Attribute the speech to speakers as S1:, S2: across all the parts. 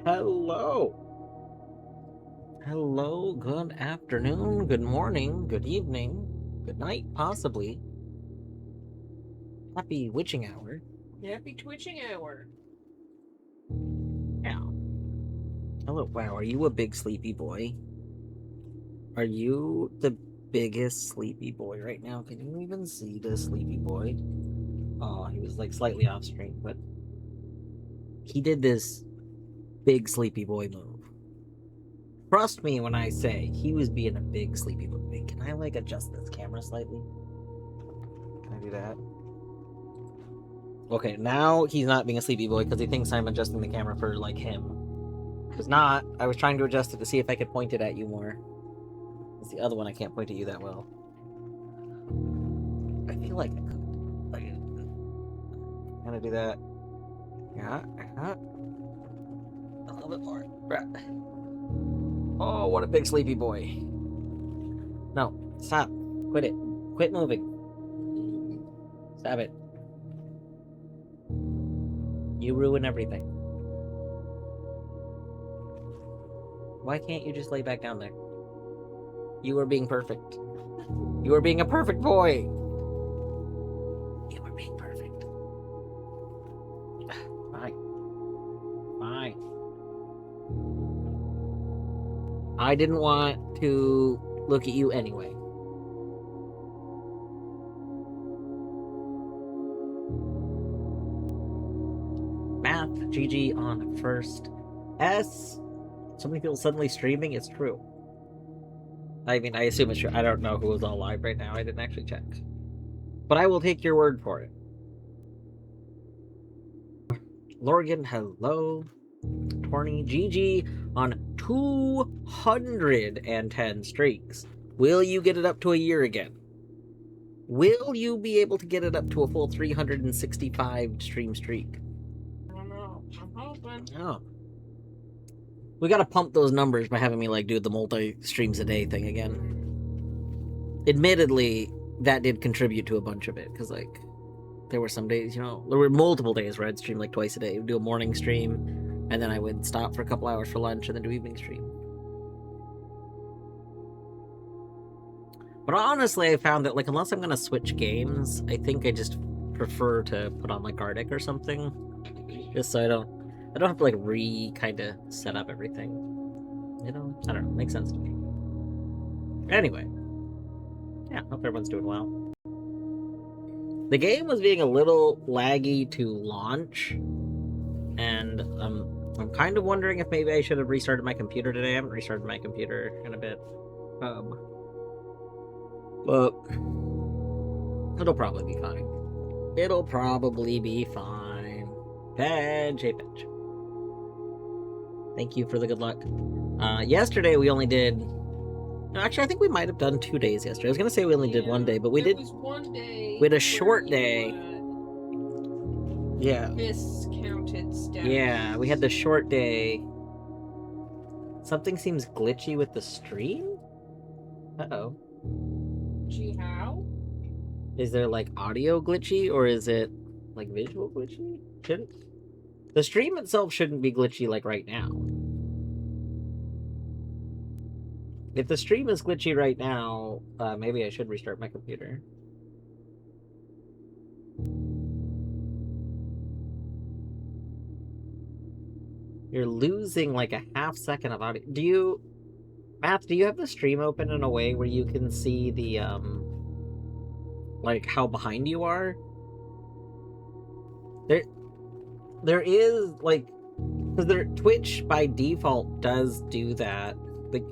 S1: Hello. Hello, good afternoon, good morning, good evening, good night, possibly. Happy witching hour.
S2: Happy twitching hour.
S1: Yeah. Hello. Wow, are you a big sleepy boy? Are you the biggest sleepy boy right now? Can you even see the sleepy boy? Oh, he was like slightly off screen, but he did this big sleepy boy move. Trust me when I say he was being a big sleepy boy. Wait, can I like adjust this camera slightly? Can I do that? Okay, now he's not being a sleepy boy because he thinks I'm adjusting the camera for like him. It's not. I was trying to adjust it to see if I could point it at you more. It's the other one I can't point at you that well. I feel like I could. Like, I'm gonna do that. Yeah, a little bit more. Oh, what a big sleepy boy. No, stop. Quit it. Quit moving. Stop it. You ruin everything. Why can't you just lay back down there? You are being perfect. You are being a perfect boy. You are being perfect. Fine. Fine. I didn't want to look at you anyway. Math GG on first. S. So many people suddenly streaming. It's true. I mean, I assume it's true. I don't know who is all live right now. I didn't actually check. But I will take your word for it. Lorgan, hello. Torny, GG on 210 streaks. Will you get it up to a year again? Will you be able to get it up to a full 365 stream streak?
S2: I don't know. I'm hoping.
S1: Oh. We gotta pump those numbers by having me like do the multi streams a day thing again. Admittedly, that did contribute to a bunch of it because like there were some days, there were multiple days where I'd stream like twice a day. I'd do a morning stream, and then I would stop for a couple hours for lunch and then do evening stream. But honestly, I found that like unless I'm gonna switch games, I think I just prefer to put on like Gartic or something, just so I don't have to like kind of set up everything. I don't know. Makes sense to me. Anyway, yeah, hope everyone's doing well. The game was being a little laggy to launch, and I'm kind of wondering if maybe I should have restarted my computer today. I haven't restarted my computer in a bit. But it'll probably be fine. It'll probably be fine. Veg, hey, Veg. Thank you for the good luck. Yesterday we only did. No, actually, I think we might have done 2 days yesterday. I was gonna say we only did one day, but we did.
S2: Was one day.
S1: We had a short day. Yeah.
S2: Miscounted steps.
S1: Yeah, we had the short day. Something seems glitchy with the stream? Uh-oh.
S2: Gee, how?
S1: Is there like audio glitchy or is it like visual glitchy? The stream itself shouldn't be glitchy like right now. If the stream is glitchy right now, maybe I should restart my computer. You're losing like a half second of audio. Math, do you have the stream open in a way where you can see the, like how behind you are? There is like, because Twitch by default does do that. Like,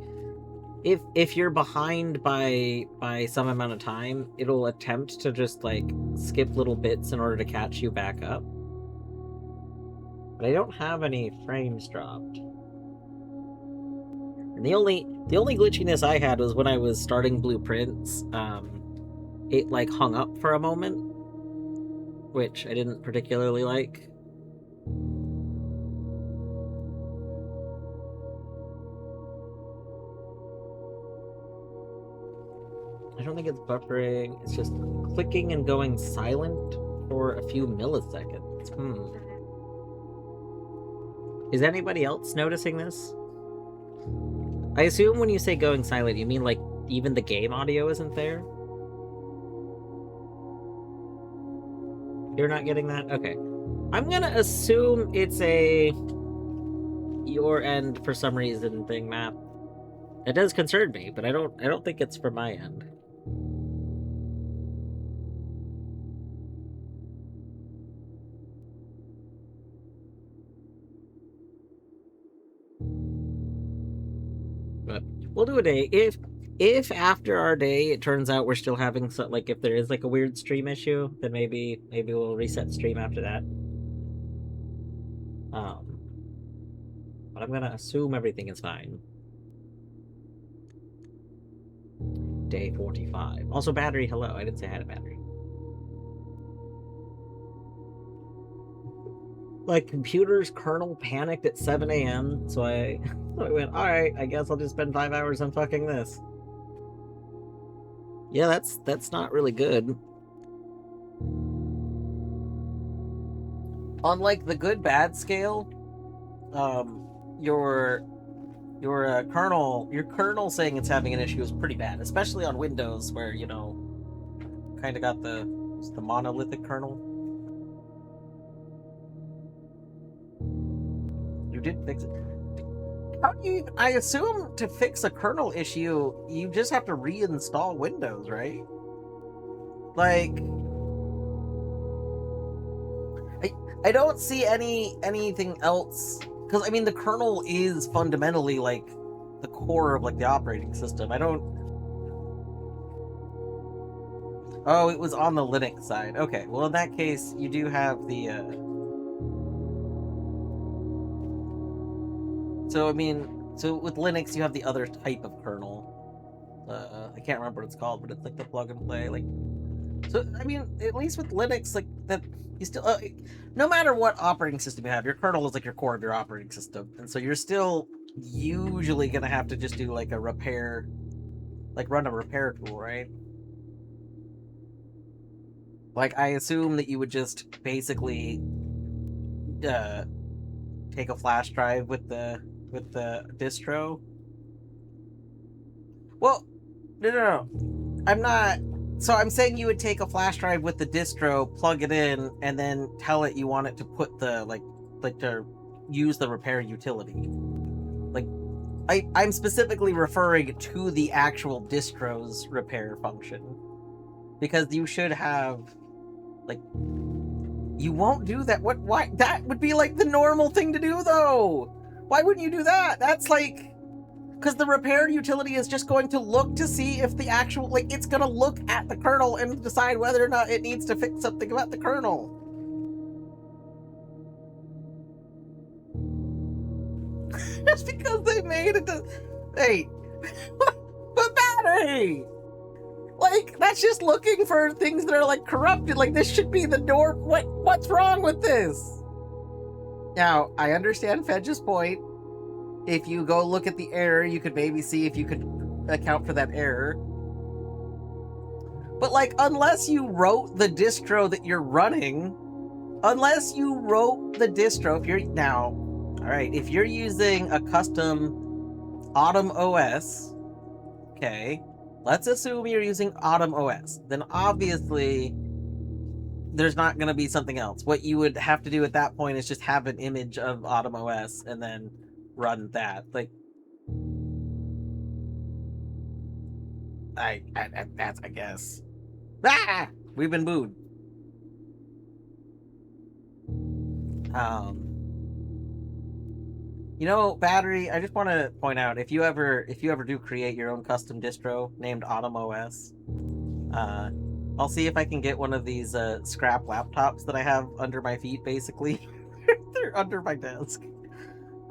S1: if you're behind by some amount of time, it'll attempt to just like skip little bits in order to catch you back up. But I don't have any frames dropped. And the only glitchiness I had was when I was starting Blueprints. It like hung up for a moment, which I didn't particularly like. I don't think it's buffering. It's just clicking and going silent for a few milliseconds. Is anybody else noticing this? I assume when you say going silent, you mean like even the game audio isn't there? You're not getting that? Okay. I'm gonna assume it's a your end for some reason thing, Matt. It does concern me, but I don't think it's from my end. But we'll do a day. If after our day it turns out we're still having some, like if there is like a weird stream issue, then maybe we'll reset stream after that. But I'm gonna assume everything is fine. Day 45. Also, battery, hello. I didn't say I had a battery. Like, computer's kernel panicked at 7 a.m., so I went, alright, I guess I'll just spend 5 hours on fucking this. Yeah, that's not really good. On, like, the good-bad scale, your kernel saying it's having an issue is pretty bad, especially on Windows, where, you know, kind of got the monolithic kernel. You did fix it. How do you? I assume to fix a kernel issue, you just have to reinstall Windows, right? Like, I don't see anything else, because I mean the kernel is fundamentally like the core of like the operating system. I don't. Oh, it was on the Linux side. Okay, well in that case, you do have the. So I mean, so with Linux, you have the other type of kernel. I can't remember what it's called, but it's like the plug and play. Like, so I mean, at least with Linux, like that, you still, no matter what operating system you have, your kernel is like your core of your operating system, and so you're still usually gonna have to just do like a repair, like run a repair tool, right? Like, I assume that you would just basically take a flash drive with the distro. Well, no. I'm not. So I'm saying you would take a flash drive with the distro, plug it in, and then tell it you want it to put the like to use the repair utility. Like, I'm specifically referring to the actual distro's repair function, because you should have, like, you won't do that. What? Why? That would be like the normal thing to do, though. Why wouldn't you do that? That's like, because the repair utility is just going to look to see if the actual, like, it's going to look at the kernel and decide whether or not it needs to fix something about the kernel. Just because they made it to, hey, but battery! Like, that's just looking for things that are, like, corrupted. Like, this should be the door. What's wrong with this? Now, I understand Fedge's point. If you go look at the error, you could maybe see if you could account for that error. But, like, unless you wrote the distro that you're running, if you're, now, alright, if you're using a custom Autumn OS, okay, let's assume you're using Autumn OS, then obviously there's not going to be something else. What you would have to do at that point is just have an image of Autumn OS and then run that. Like, that's, I guess. Ah! We've been booed. You know, battery, I just want to point out, if you ever do create your own custom distro named Autumn OS, I'll see if I can get one of these scrap laptops that I have under my feet, basically. They're under my desk.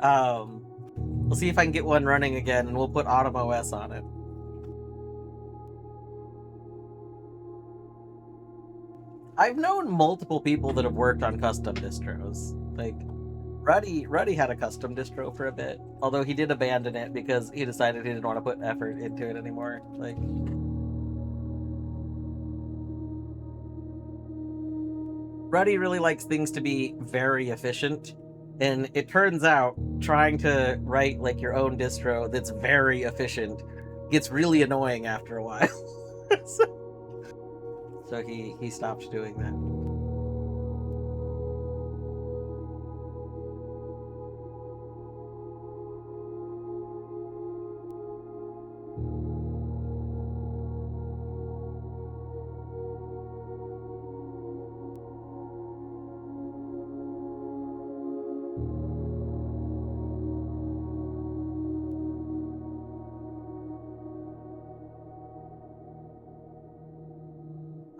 S1: We'll see if I can get one running again, and we'll put Autumn OS on it. I've known multiple people that have worked on custom distros. Like, Ruddy had a custom distro for a bit, although he did abandon it because he decided he didn't want to put effort into it anymore. Like, Ruddy really likes things to be very efficient, And it turns out trying to write like your own distro that's very efficient gets really annoying after a while. so he stopped doing that.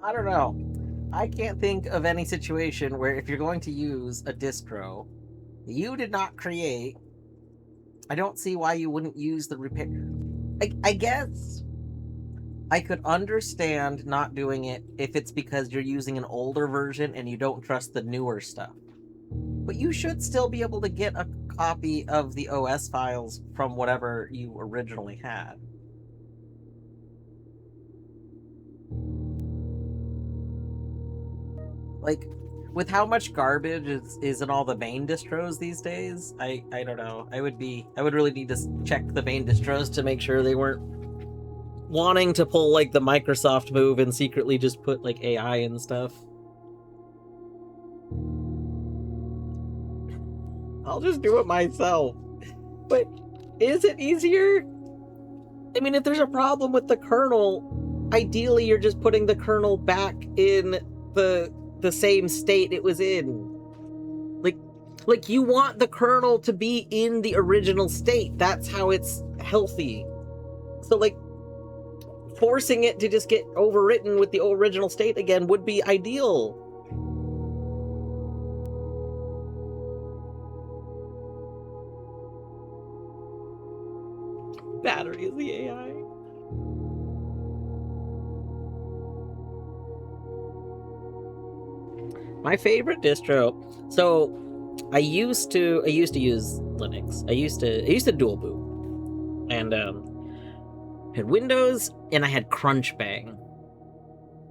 S1: I don't know. I can't think of any situation where if you're going to use a distro you did not create, I don't see why you wouldn't use the repair. I guess I could understand not doing it if it's because you're using an older version and you don't trust the newer stuff. But you should still be able to get a copy of the OS files from whatever you originally had. Like, with how much garbage is in all the main distros these days, I don't know. I would really need to check the main distros to make sure they weren't wanting to pull like the Microsoft move and secretly just put like AI and stuff. I'll just do it myself. But is it easier? I mean, if there's a problem with the kernel, ideally you're just putting the kernel back in the same state it was in. Like you want the kernel to be in the original state. That's how it's healthy. So like forcing it to just get overwritten with the original state again would be ideal. Battery is the AI. My favorite distro. So I used to use Linux. I used to dual boot, and had Windows and I had Crunchbang.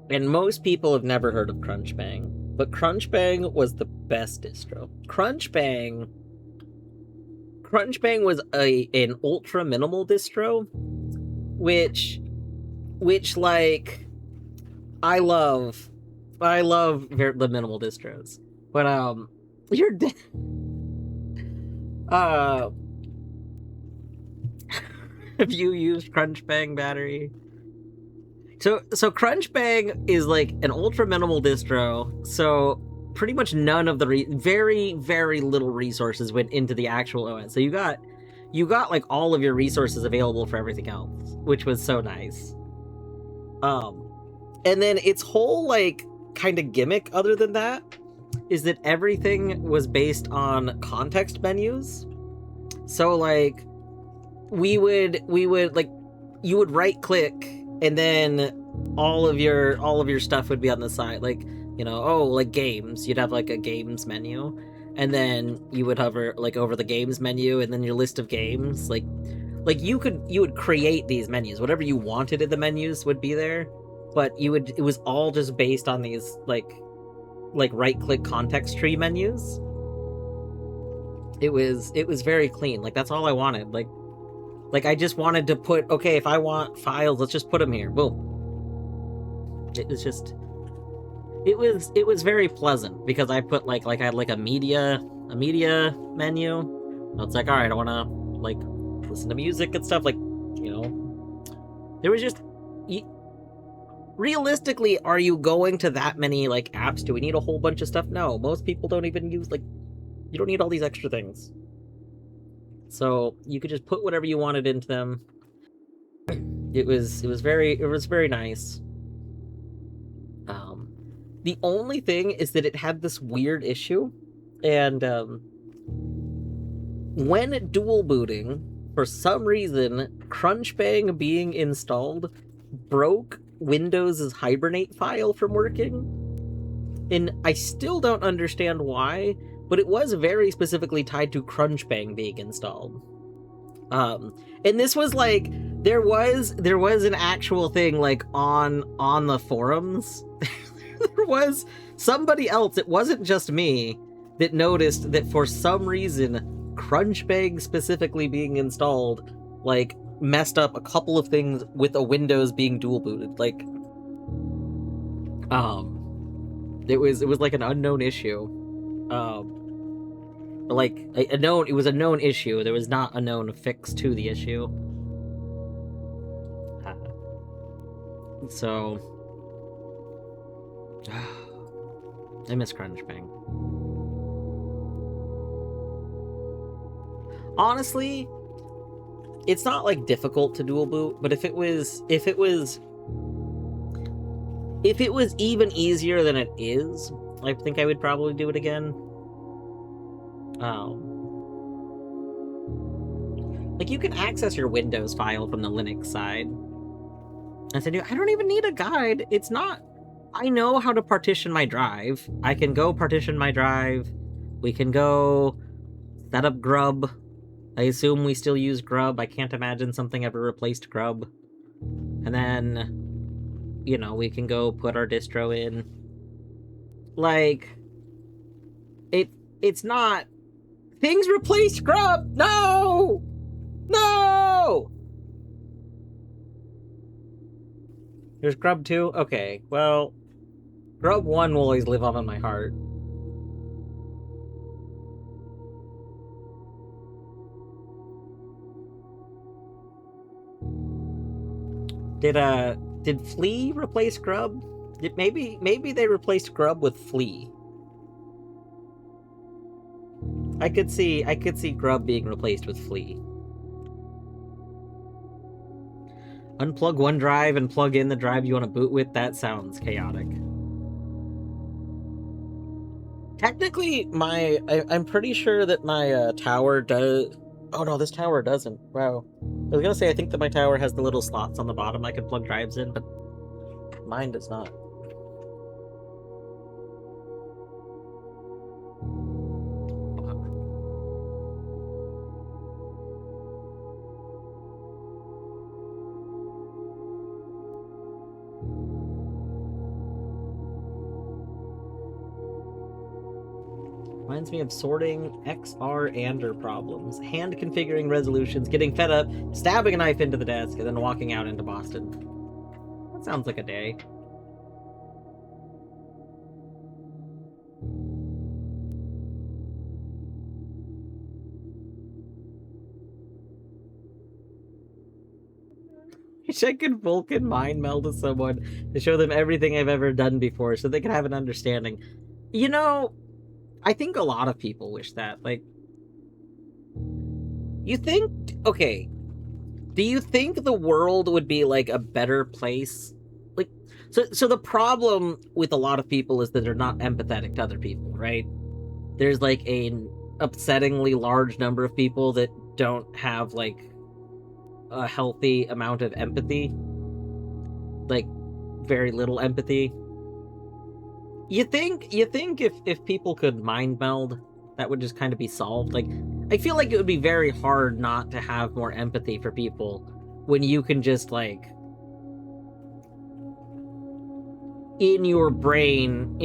S1: And most people have never heard of Crunchbang, but Crunchbang was the best distro. Crunchbang was an ultra minimal distro, which like I love the minimal distros. But you're dead. Have you used Crunchbang battery? So Crunchbang is like an ultra minimal distro. So pretty much none of the very little resources went into the actual OS. So you got like all of your resources available for everything else, which was so nice. And then its whole like kind of gimmick other than that is that everything was based on context menus. So like we would like you would right click and then all of your stuff would be on the side, like, you know, oh, like games, you'd have like a games menu, and then you would hover like over the games menu and then your list of games, like you would create these menus, whatever you wanted in the menus would be there, but it was all just based on these like right click context tree menus. It was very clean. Like that's all I wanted. Like I just wanted to put, okay, if I want files, let's just put them here. Boom. It was very pleasant because I put like I had like a media menu. It's like, all right, I want to like listen to music and stuff, like, you know, there was just realistically, are you going to that many like apps? Do we need a whole bunch of stuff? No, most people don't even use, like, you don't need all these extra things. So you could just put whatever you wanted into them. It was very nice. The only thing is that it had this weird issue, and when dual booting, for some reason, Crunchbang being installed broke Windows's Hibernate file from working. And I still don't understand why, but it was very specifically tied to Crunchbang being installed. And this was like, there was an actual thing like on the forums. There was somebody else, it wasn't just me, that noticed that for some reason, Crunchbag specifically being installed, like, messed up a couple of things with a Windows being dual booted. Like, it was like an unknown issue. Like it was a known issue. There was not a known fix to the issue. So, I miss Crunchbang. Honestly, it's not like difficult to dual boot, but if it was even easier than it is, I think I would probably do it again. Like, you can access your Windows file from the Linux side. I said, I don't even need a guide. It's not... I know how to partition my drive. I can go partition my drive. We can go set up Grub. I assume we still use Grub. I can't imagine something ever replaced Grub. And then, you know, we can go put our distro in. Like, it's not... Things replaced Grub! No! No! There's Grub 2? Okay, well... Grub 1 will always live on in my heart. Did Flea replace Grub? Maybe they replaced Grub with Flea. I could see Grub being replaced with Flea. Unplug one drive and plug in the drive you want to boot with? That sounds chaotic. Technically, I'm pretty sure that my tower does... Oh no, this tower doesn't. Wow. I was gonna say, I think that my tower has the little slots on the bottom I can plug drives in, but mine does not. Reminds me of sorting XR Ander problems, hand configuring resolutions, getting fed up, stabbing a knife into the desk, and then walking out into Boston. That sounds like a day. Wish I could Vulcan mind meld with someone to show them everything I've ever done before so they can have an understanding. You know, I think a lot of people wish that. Like, you think... Okay. Do you think the world would be, like, a better place? Like, so the problem with a lot of people is that they're not empathetic to other people, right? There's, like, an upsettingly large number of people that don't have, like, a healthy amount of empathy. Like, very little empathy. You think if people could mind meld, that would just kind of be solved? Like, I feel like it would be very hard not to have more empathy for people when you can just, like, in your brain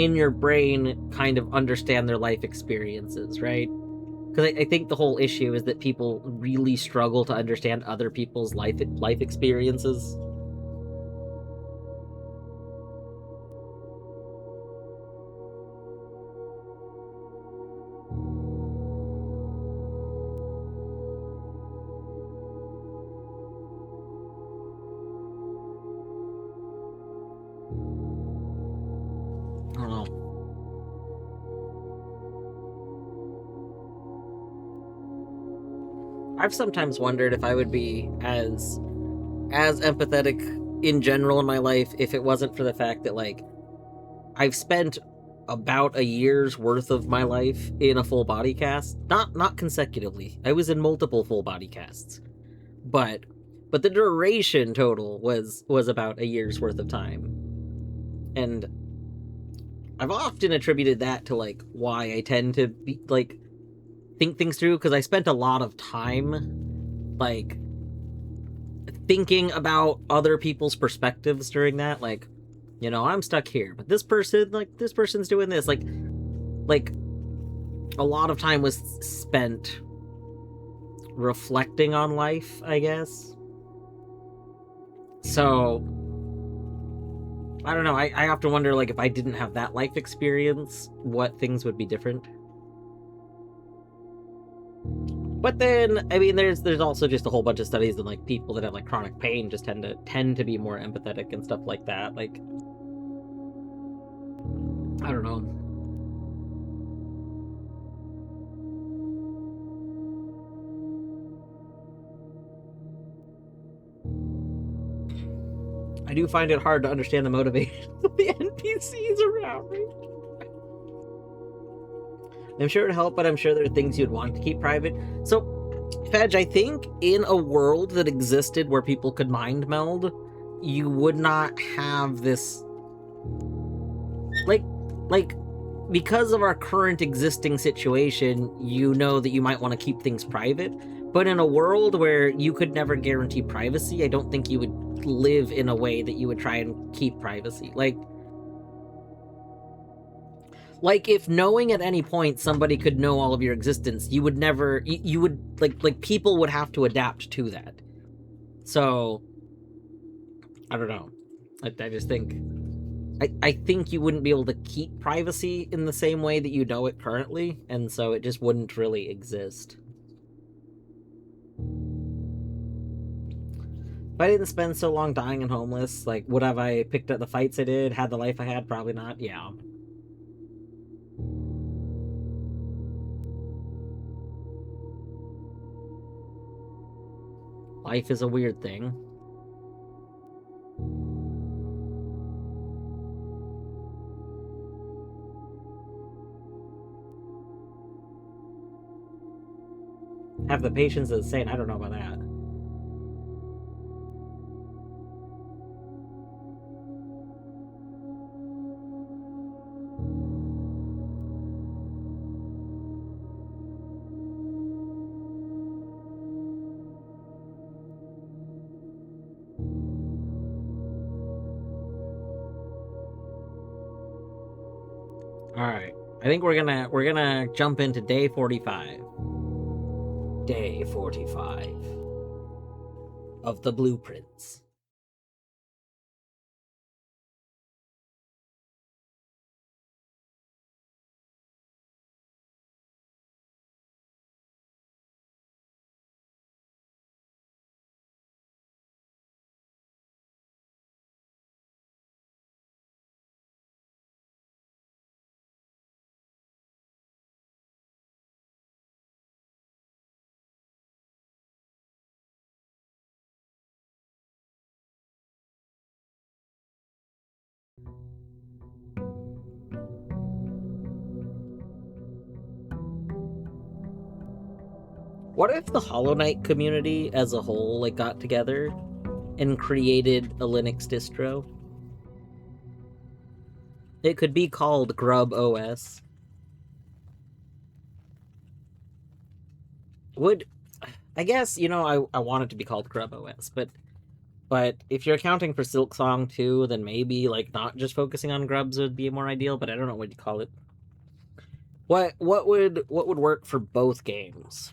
S1: kind of understand their life experiences, right? Because I think the whole issue is that people really struggle to understand other people's life experiences. I don't know. I've sometimes wondered if I would be as empathetic in general in my life if it wasn't for the fact that, like, I've spent about a year's worth of my life in a full body cast. Not consecutively. I was in multiple full body casts. But the duration total was about a year's worth of time. And I've often attributed that to, like, why I tend to be, like, think things through, because I spent a lot of time, like, thinking about other people's perspectives during that. Like, you know, I'm stuck here, but this person's doing this. Like, a lot of time was spent reflecting on life, I guess. So I don't know. I often wonder, like, if I didn't have that life experience, what things would be different. But then, I mean, there's also just a whole bunch of studies that, like, people that have like chronic pain just tend to be more empathetic and stuff like that. Like, I don't know. I do find it hard to understand the motivation of the NPCs around me. I'm sure it'd help, but I'm sure there are things you'd want to keep private. So, Fedge, I think in a world that existed where people could mind meld, you would not have this, like because of our current existing situation, you know that you might want to keep things private. But in a world where you could never guarantee privacy, I don't think you would live in a way that you would try and keep privacy. Like if knowing at any point somebody could know all of your existence, you would never, you would, like people would have to adapt to that. So, I don't know. I just think, I think you wouldn't be able to keep privacy in the same way that you know it currently, and so it just wouldn't really exist. If I didn't spend so long dying and homeless, like, would have I picked up the fights I did, had the life I had? Probably not, yeah. Life is a weird thing. Have the patience of the saint, I don't know about that. Alright. I think we're gonna jump into day 45. Day 45 of the blueprints. What if the Hollow Knight community as a whole like got together and created a Linux distro? It could be called Grub OS. Would, I guess, you know, I want it to be called Grub OS, but if you're accounting for Silksong too, then maybe like not just focusing on grubs would be more ideal, but I don't know what you call it. What would work for both games?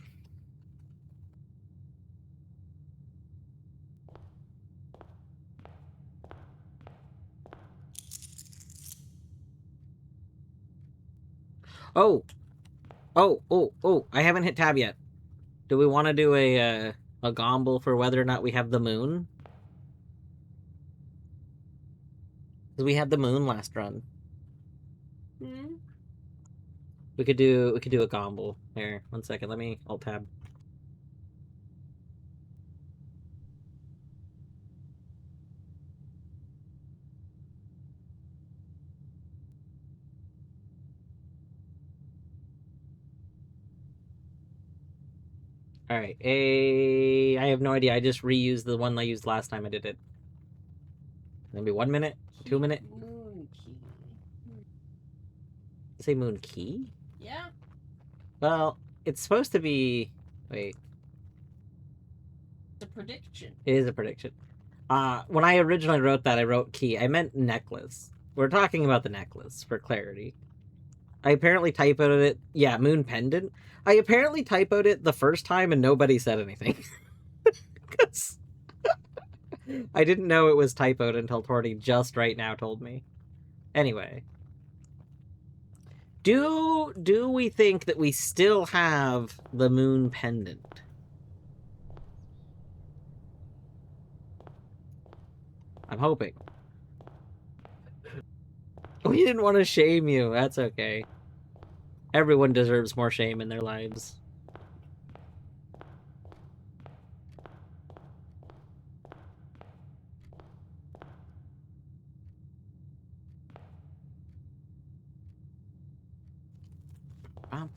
S1: Oh, I haven't hit tab yet. Do we want to do a gomble for whether or not we have the moon? Because we had the moon last run.
S2: Hmm?
S1: We could do a gomble. Here, 1 second. Let me alt tab. All right. I have no idea. I just reused the one I used last time I did it. Maybe 1 minute, 2 minute.
S2: Moon key.
S1: Say moon key?
S2: Yeah.
S1: Well, it's supposed to be. Wait.
S2: It's a prediction.
S1: It is a prediction. When I originally wrote that, I wrote key. I meant necklace. We're talking about the necklace for clarity. I apparently typoed it. Yeah, Moon Pendant. I apparently typoed it the first time and nobody said anything. 'Cause I didn't know it was typoed until Torty just right now told me. Anyway. Do we think that we still have the Moon Pendant? I'm hoping. We didn't want to shame you. That's okay. Everyone deserves more shame in their lives.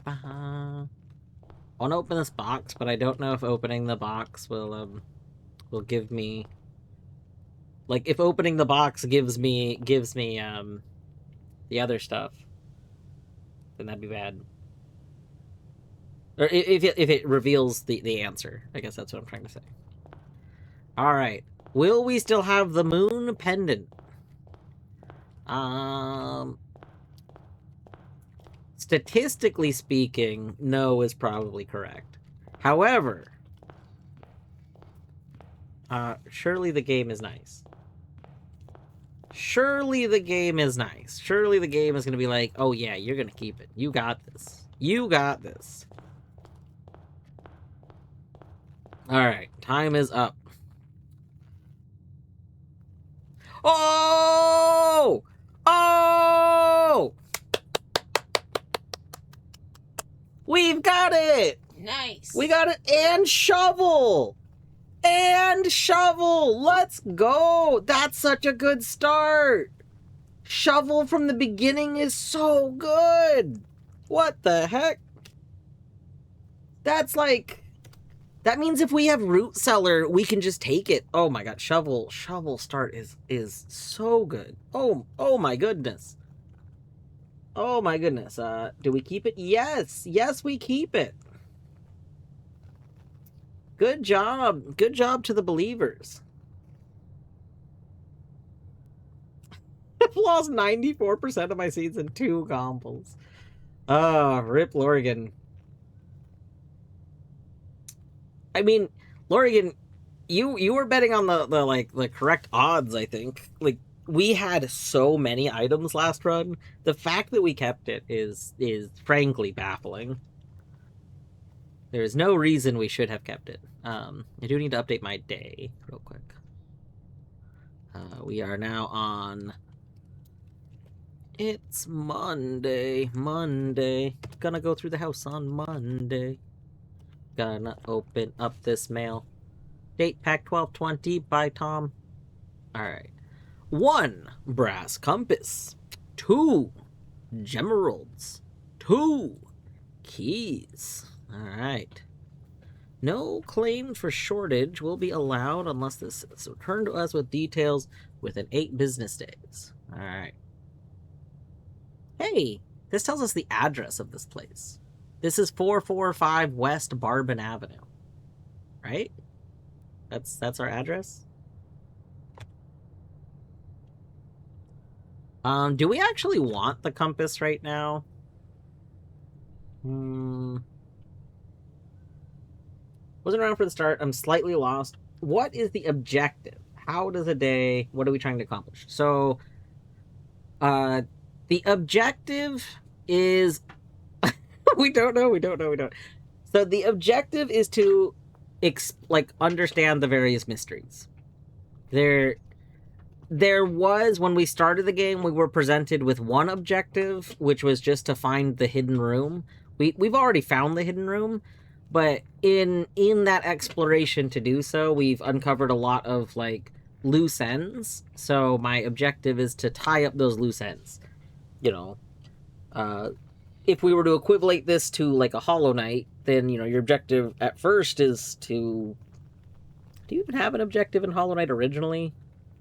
S1: I want to open this box, but I don't know if opening the box will give me, like, if opening the box gives me the other stuff, then that'd be bad. Or if it reveals the answer, I guess that's what I'm trying to say. All right, will we still have the Moon Pendant? Statistically speaking, no is probably correct. However, surely the game is nice. Surely the game is nice. Surely the game is going to be like, oh yeah, you're going to keep it. You got this. You got this. Alright, time is up. Oh! Oh! We've got it!
S2: Nice.
S1: We got it, and shovel! And shovel! Let's go! That's such a good start! Shovel from the beginning is so good! What the heck? That's like... That means if we have Root Cellar, we can just take it. Oh my god, shovel start is so good. Oh my goodness. Oh my goodness. Do we keep it? Yes! Yes, we keep it! Good job. Good job to the believers. I've lost 94% of my seeds in 2 combos. Rip Lorgan. I mean, Lorgan, you were betting on the correct odds, I think. Like, we had so many items last run. The fact that we kept it is frankly baffling. There is no reason we should have kept it. I do need to update my day real quick. We are now on... It's Monday. Gonna go through the house on Monday. Gonna open up this mail. Date pack 1220 by Tom. Alright. 1 brass compass. 2 gemeralds. 2 keys. Alright. No claim for shortage will be allowed unless this is returned to us with details within 8 business days. Alright. Hey, this tells us the address of this place. This is 445 West Barbin Avenue. Right? That's our address? Do we actually want the compass right now? Wasn't around for the start. I'm slightly lost. What is the objective? How does a day... What are we trying to accomplish? So, the objective is... we don't know. So the objective is to, understand the various mysteries. There was, when we started the game, we were presented with one objective, which was just to find the hidden room. We've already found the hidden room, but in that exploration to do so, we've uncovered a lot of, loose ends. So my objective is to tie up those loose ends. You know, if we were to equivalent this to, a Hollow Knight, then, your objective at first is to... Do you even have an objective in Hollow Knight originally?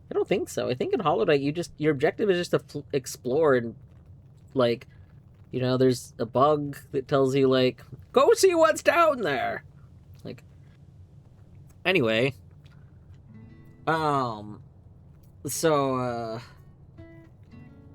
S1: I don't think so. I think in Hollow Knight, your objective is just to explore and, there's a bug that tells you, go see what's down there! Anyway.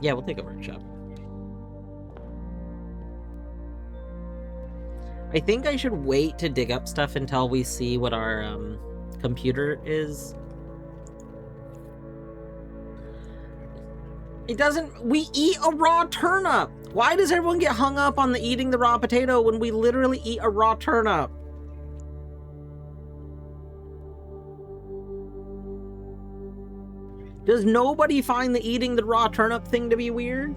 S1: Yeah, we'll take a workshop. I think I should wait to dig up stuff until we see what our computer is. It doesn't. We eat a raw turnip. Why does everyone get hung up on the eating the raw potato when we literally eat a raw turnip? Does nobody find the eating the raw turnip thing to be weird?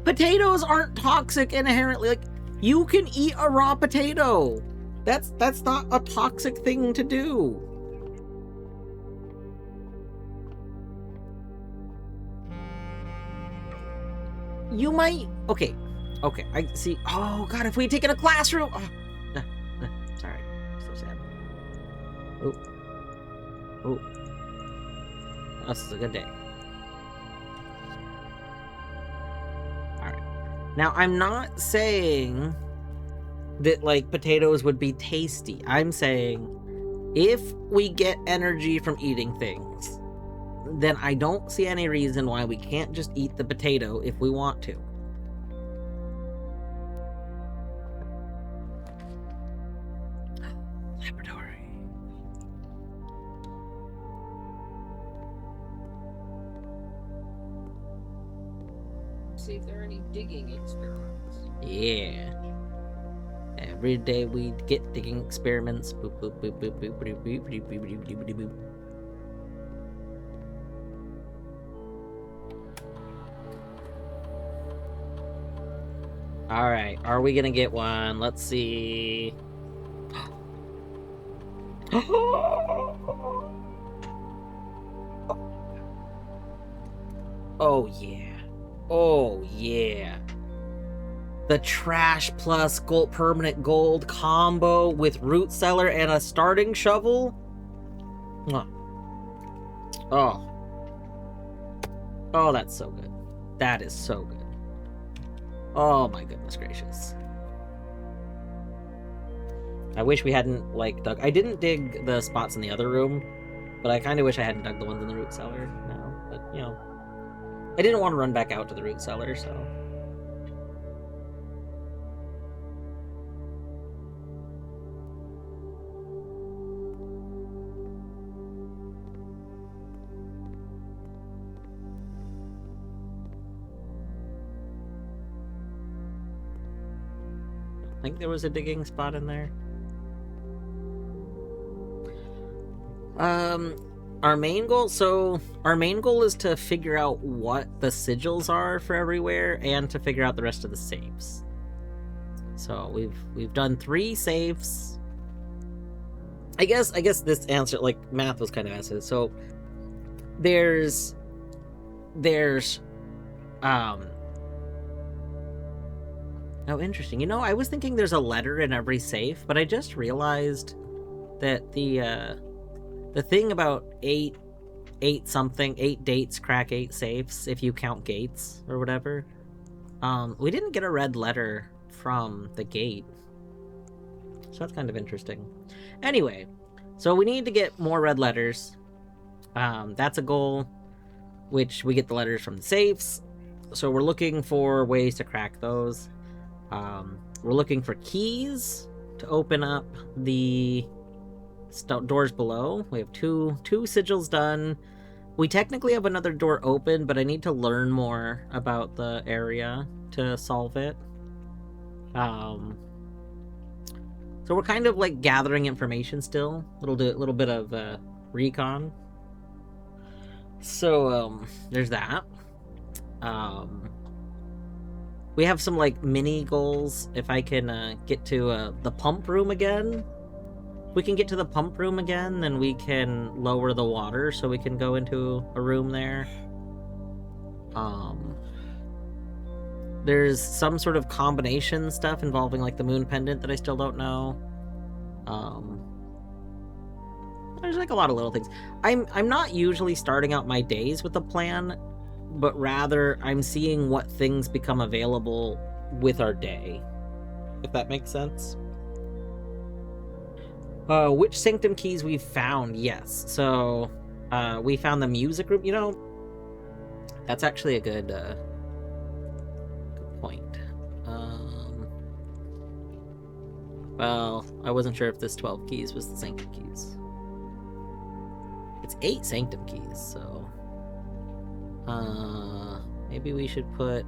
S1: Potatoes aren't toxic inherently. Like, you can eat a raw potato. That's not a toxic thing to do. You might... Okay, I see. Oh, God, if we had taken a classroom... Oh. Sorry, so sad. Oh. This is a good day. Alright. Now, I'm not saying that, like, potatoes would be tasty. I'm saying if we get energy from eating things, then I don't see any reason why we can't just eat the potato if we want to. Laboratory.
S2: See if there are any digging experiments.
S1: Yeah. Every day we get digging experiments. Boop, boop, boop, boop, boop, boop, boop, boop, boop, boop, boop, boop, boop. All right, are we gonna get one? Let's see. Oh yeah. Oh yeah. The trash plus gold permanent gold combo with root cellar and a starting shovel. Oh. Oh, that's so good. That is so good. Oh my goodness gracious. I wish we hadn't, like, dug... I didn't dig the spots in the other room, but I kind of wish I hadn't dug the ones in the root cellar now. But, you know, I didn't want to run back out to the root cellar, so... I think there was a digging spot in there. Our main goal is to figure out what the sigils are for everywhere and to figure out the rest of the safes. So we've done 3 safes. I guess this answer, like, math was kind of answered. So there's oh, interesting. You know, I was thinking there's a letter in every safe, but I just realized that the thing about 8 dates crack 8 safes if you count gates or whatever. We didn't get a red letter from the gate. So that's kind of interesting. Anyway, so we need to get more red letters. That's a goal, which we get the letters from the safes. So we're looking for ways to crack those. We're looking for keys to open up the doors below. We have two sigils done. We technically have another door open, but I need to learn more about the area to solve it. So we're kind of like gathering information still. Little bit of recon. So there's that. We have some like mini goals. If I can get to the pump room again. If we can get to the pump room again, then we can lower the water so we can go into a room there. There's some sort of combination stuff involving like the moon pendant that I still don't know. There's like a lot of little things. I'm not usually starting out my days with a plan, but rather I'm seeing what things become available with our day, if that makes sense. Which sanctum keys we've found? Yes. So we found the music room. You know, That's actually a good point. Well, I wasn't sure if this 12 keys was the Sanctum keys. It's 8 Sanctum keys, so... maybe we should put...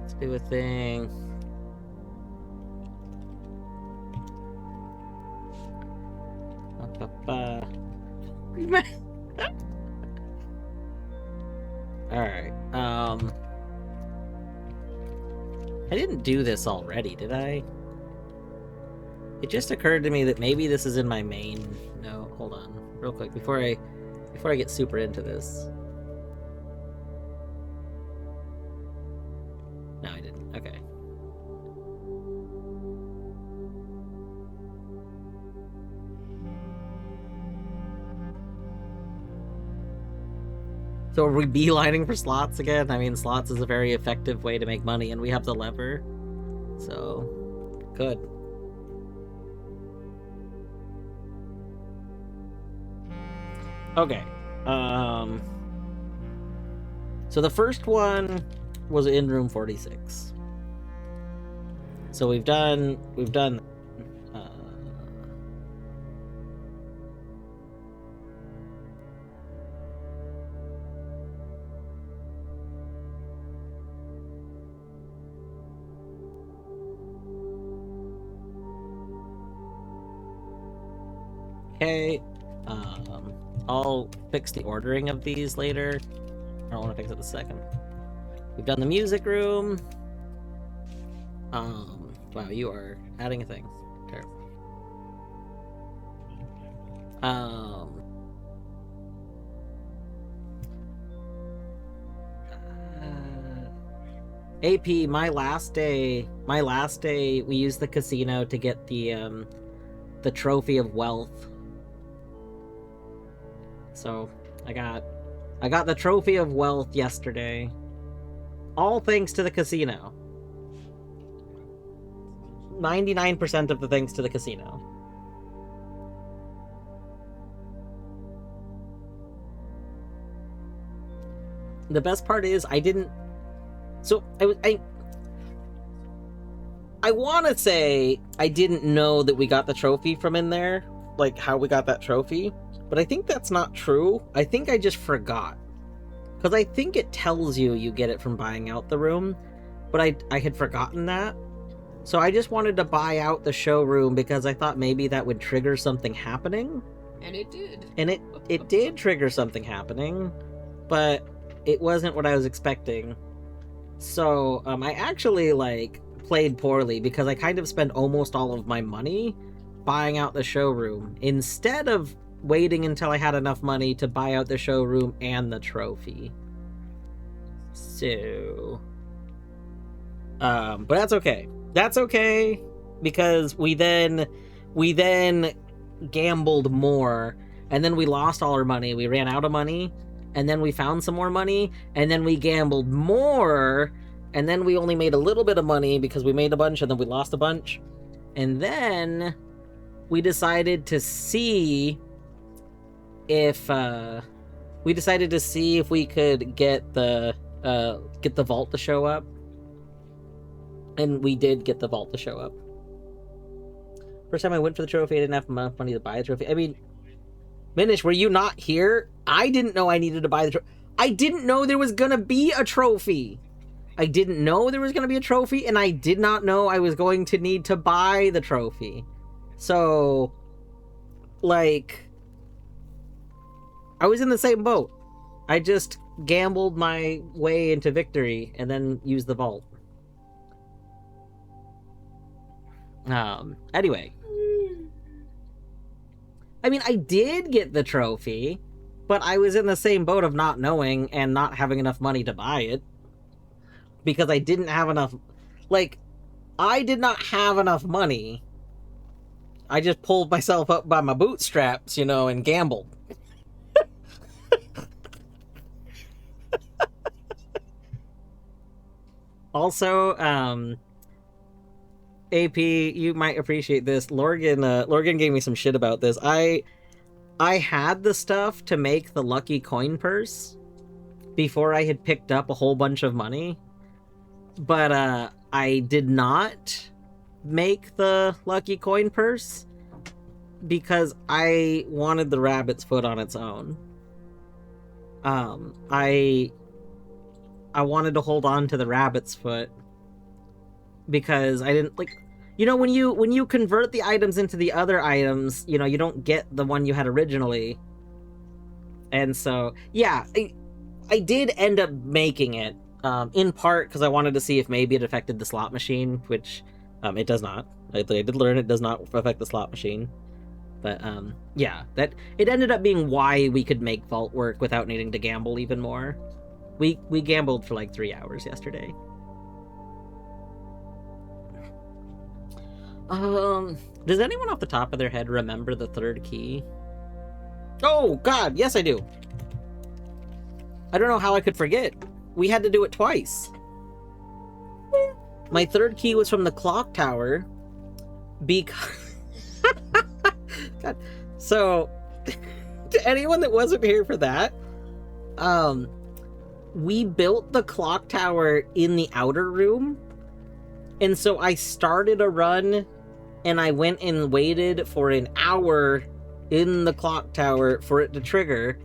S1: Let's do a thing... Alright, I didn't do this already, did I? It just occurred to me that maybe this is in my main... No, hold on. Real quick, before I get super into this. No, I didn't. Okay. So are we beelining for slots again? I mean, slots is a very effective way to make money, and we have the lever. So, good. Okay. So the first one was in room 46. So we've done okay. I'll fix the ordering of these later. I don't want to fix it a second. We've done the music room. Wow, you are adding a thing. Terrible. AP, my last day, we used the casino to get the trophy of wealth. So, I got the trophy of wealth yesterday. All thanks to the casino. 99% of the thanks to the casino. The best part is I didn't... So, I want to say I didn't know that we got the trophy from in there. Like, how we got that trophy. But I think that's not true. I think I just forgot. Because I think it tells you get it from buying out the room. But I had forgotten that. So I just wanted to buy out the showroom because I thought maybe that would trigger something happening.
S2: And it did.
S1: And it did trigger something happening. But it wasn't what I was expecting. So I actually, like, played poorly because I kind of spent almost all of my money buying out the showroom instead of waiting until I had enough money to buy out the showroom and the trophy. So... but that's okay. That's okay, because we then gambled more, and then we lost all our money. We ran out of money, and then we found some more money, and then we gambled more, and then we only made a little bit of money because we made a bunch, and then we lost a bunch. And then we decided to see if we could get the vault to show up. And we did get the vault to show up. First time I went for the trophy, I didn't have enough money to buy the trophy. I mean, Minish, were you not here? I didn't know I needed to buy the trophy. I didn't know there was gonna be a trophy. I didn't know there was gonna be a trophy, and I did not know I was going to need to buy the trophy. So, like, I was in the same boat. I just gambled my way into victory and then used the vault. Anyway. I mean, I did get the trophy, but I was in the same boat of not knowing and not having enough money to buy it. Because I didn't have enough... Like, I did not have enough money. I just pulled myself up by my bootstraps, you know, and gambled. Also, AP, you might appreciate this. Lorgan gave me some shit about this. I had the stuff to make the lucky coin purse before I had picked up a whole bunch of money, but I did not make the lucky coin purse because I wanted the rabbit's foot on its own. I wanted to hold on to the rabbit's foot because I didn't like, you know, when you convert the items into the other items, you know, you don't get the one you had originally. And so, yeah, I did end up making it, in part because I wanted to see if maybe it affected the slot machine, which it does not. I did learn it does not affect the slot machine. But yeah, that it ended up being why we could make Vault work without needing to gamble even more. We gambled for like 3 hours yesterday. Does anyone off the top of their head remember the third key? Oh god, yes I do. I don't know how I could forget. We had to do it twice. My third key was from the clock tower because God. So to anyone that wasn't here for that, we built the clock tower in the outer room, and so I started a run and I went and waited for an hour in the clock tower for it to trigger,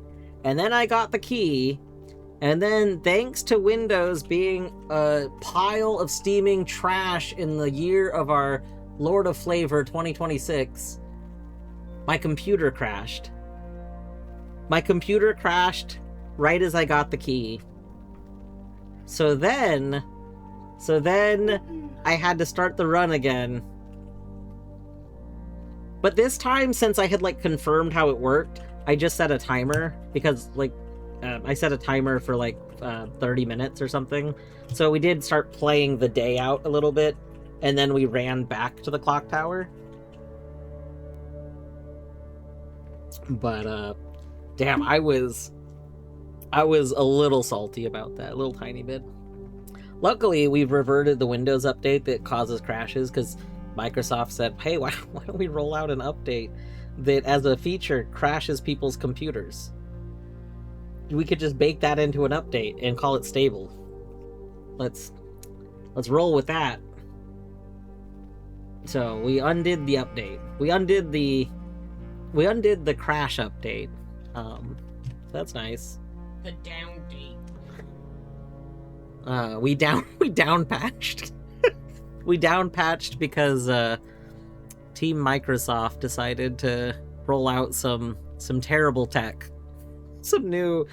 S1: and then I got the key, and then thanks to Windows being a pile of steaming trash in the year of our Lord of Flavor 2026, my computer crashed. My computer crashed right as I got the key. So then I had to start the run again. But this time, since I had like confirmed how it worked, I just set a timer because like I set a timer for like 30 minutes or something. So we did start playing the day out a little bit, and then we ran back to the clock tower. But damn, I was a little salty about that, a little tiny bit. Luckily, we've reverted the Windows update that causes crashes because Microsoft said, hey, why don't we roll out an update that as a feature crashes people's computers? We could just bake that into an update and call it stable. Let's roll with that. So we undid the update. We undid the crash update. That's nice.
S2: The down date.
S1: We down patched. We down patched because Team Microsoft decided to roll out some terrible tech, some new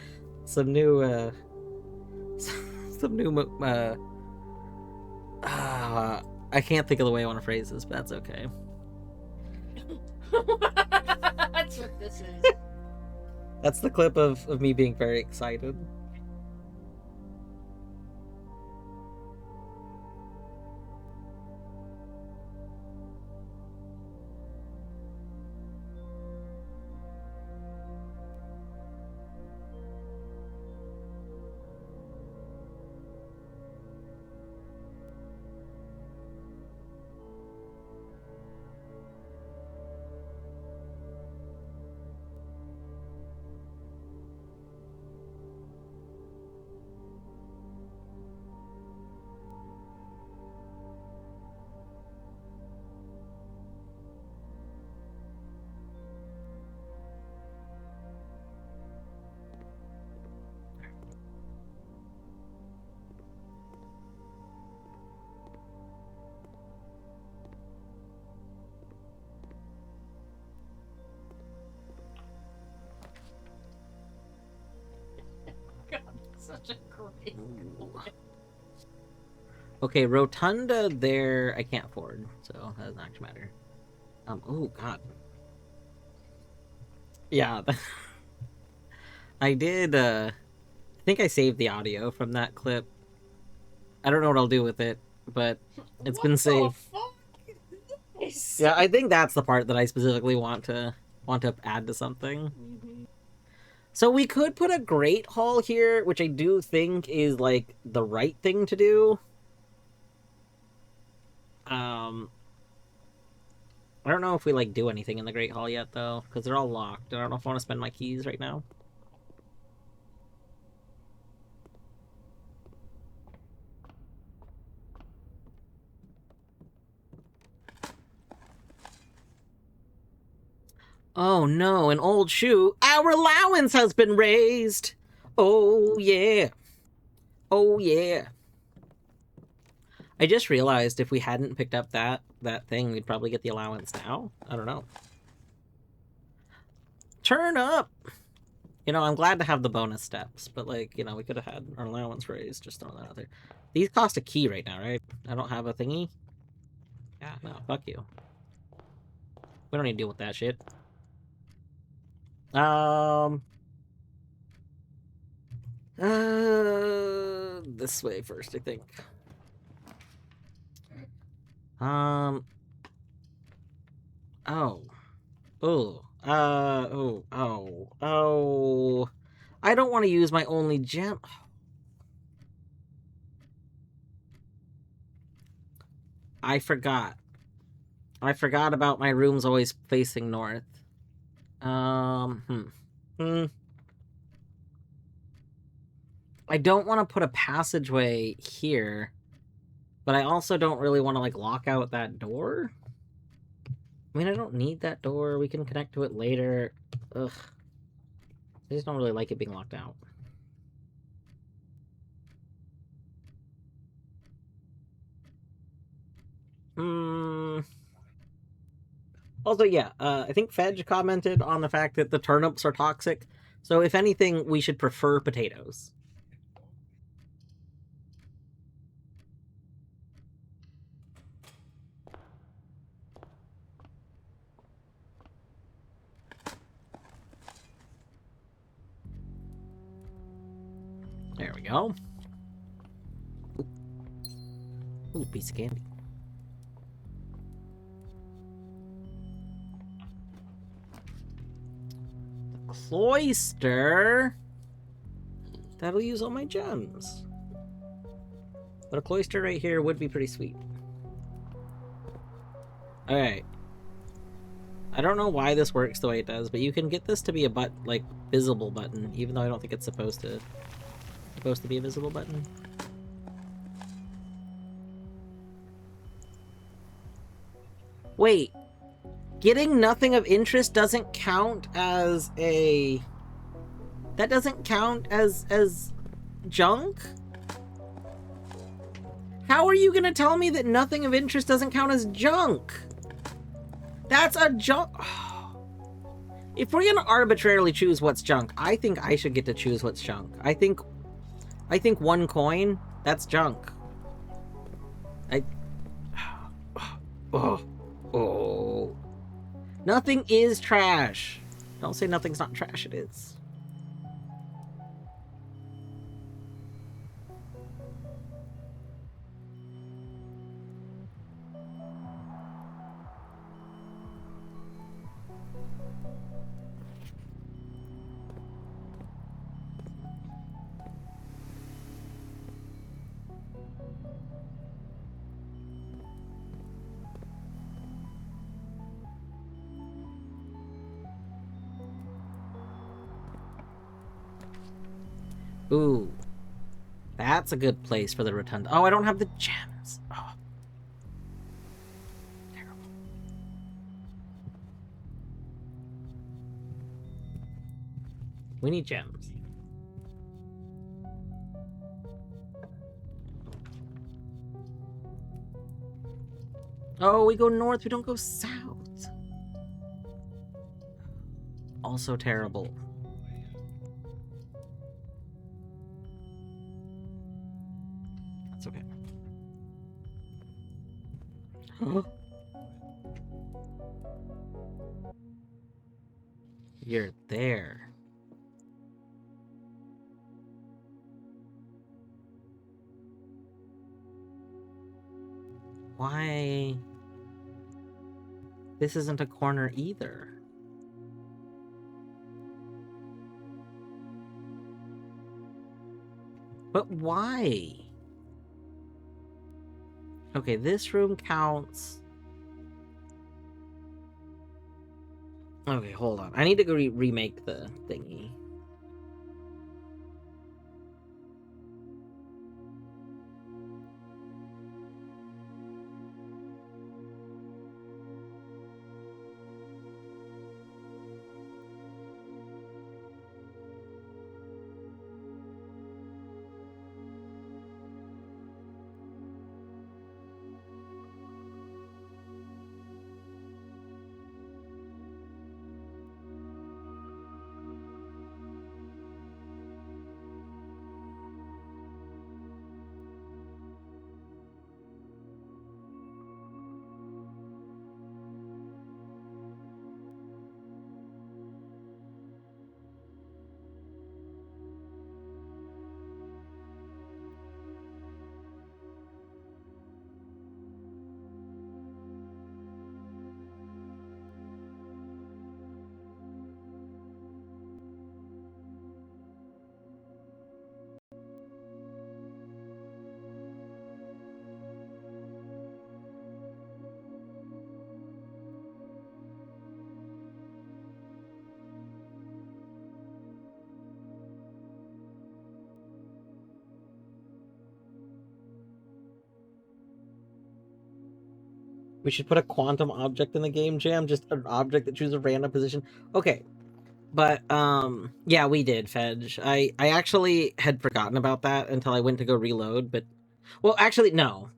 S1: I can't think of the way I want to phrase this, but that's okay.
S2: That's what this is.
S1: That's the clip of me being very excited.
S2: Such a great.
S1: Okay, Rotunda there I can't afford, so that doesn't actually matter. Oh god. Yeah. I did I think I saved the audio from that clip. I don't know what I'll do with it, but it's been saved. Yeah, I think that's the part that I specifically want to add to something.
S2: Mm-hmm.
S1: So we could put a Great Hall here, which I do think is like the right thing to do. I don't know if we, like, do anything in the Great Hall yet, though, because they're all locked. I don't know if I want to spend my keys right now. Oh no, an old shoe. Our allowance has been raised. Oh yeah. Oh yeah. I just realized if we hadn't picked up that thing, we'd probably get the allowance now. I don't know. Turn up. You know, I'm glad to have the bonus steps, but, like, you know, we could have had our allowance raised. Just throwing that out there. These cost a key right now, right? I don't have a thingy. Yeah, no, fuck you. We don't need to deal with that shit. This way first, I think. Oh. Oh. I don't want to use my only gem. I forgot. I forgot about my rooms always facing north. I don't want to put a passageway here, but I also don't really want to, like, lock out that door. I mean, I don't need that door. We can connect to it later. Ugh. I just don't really like it being locked out. Also, yeah, I think Fedge commented on the fact that the turnips are toxic. So if anything, we should prefer potatoes. There we go. Ooh, piece of candy. The cloister. That'll use all my gems. But a cloister right here would be pretty sweet. Alright. I don't know why this works the way it does, but you can get this to be a visible button, even though I don't think it's supposed to be a visible button. Wait. Getting nothing of interest doesn't count as a... That doesn't count as junk? How are you gonna tell me that nothing of interest doesn't count as junk? That's a junk... If we're gonna arbitrarily choose what's junk, I think I should get to choose what's junk. I think 1 coin, that's junk. Oh. Nothing is trash. Don't say nothing's not trash, it is. Ooh. That's a good place for the rotunda. Oh, I don't have the gems. Oh. Terrible. We need gems. Oh, we go north, we don't go south. Also terrible. That's okay. You're there. Why? This isn't a corner either. But why? Okay, this room counts. Okay, hold on. I need to go remake the thingy. We should put a quantum object in the game jam, just an object that chooses a random position. Okay, but yeah, we did, Fedge. I actually had forgotten about that until I went to go reload, but well, actually no.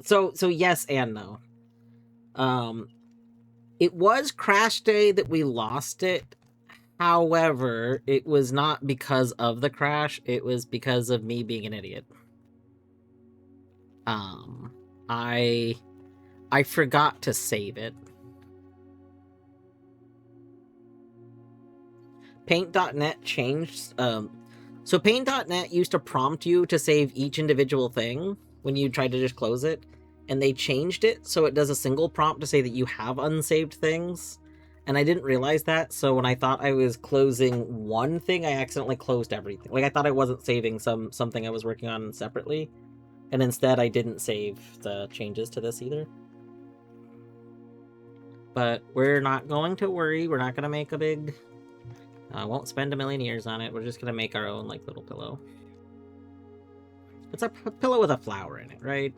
S1: So yes and no. Um, it was crash day that we lost it. However, it was not because of the crash. It was because of me being an idiot. Um, I I forgot to save it. Paint.net changed. So Paint.net used to prompt you to save each individual thing when you tried to just close it, and they changed it so it does a single prompt to say that you have unsaved things. And I didn't realize that, so when I thought I was closing one thing, I accidentally closed everything. Like I thought I wasn't saving something I was working on separately, and instead I didn't save the changes to this either. But we're not going to worry. We're not going to make a big won't spend a million years on it. We're just gonna make our own like little pillow. It's a pillow with a flower in it, right?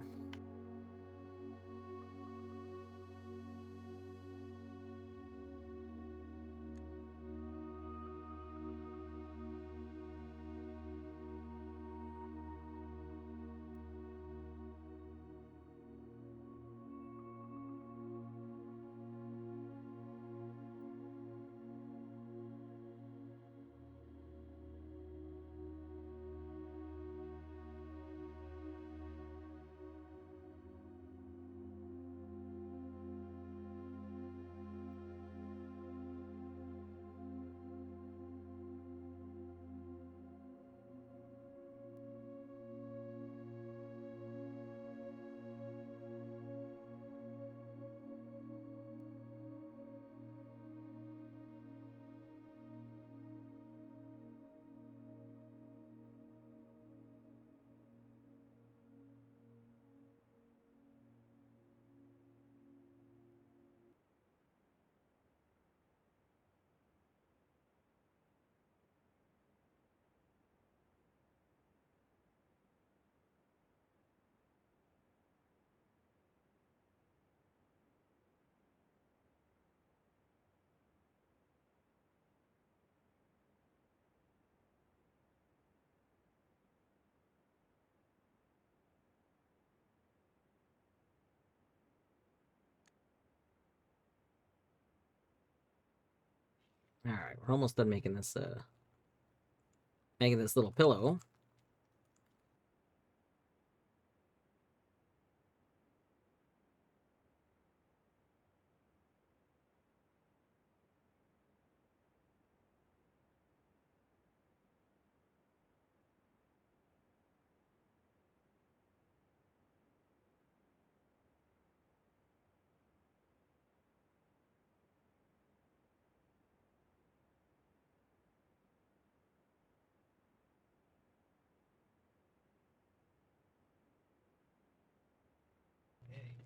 S1: All right, we're almost done making this little pillow.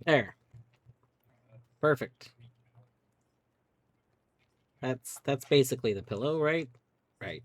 S1: There, perfect. That's basically the pillow, right? Right.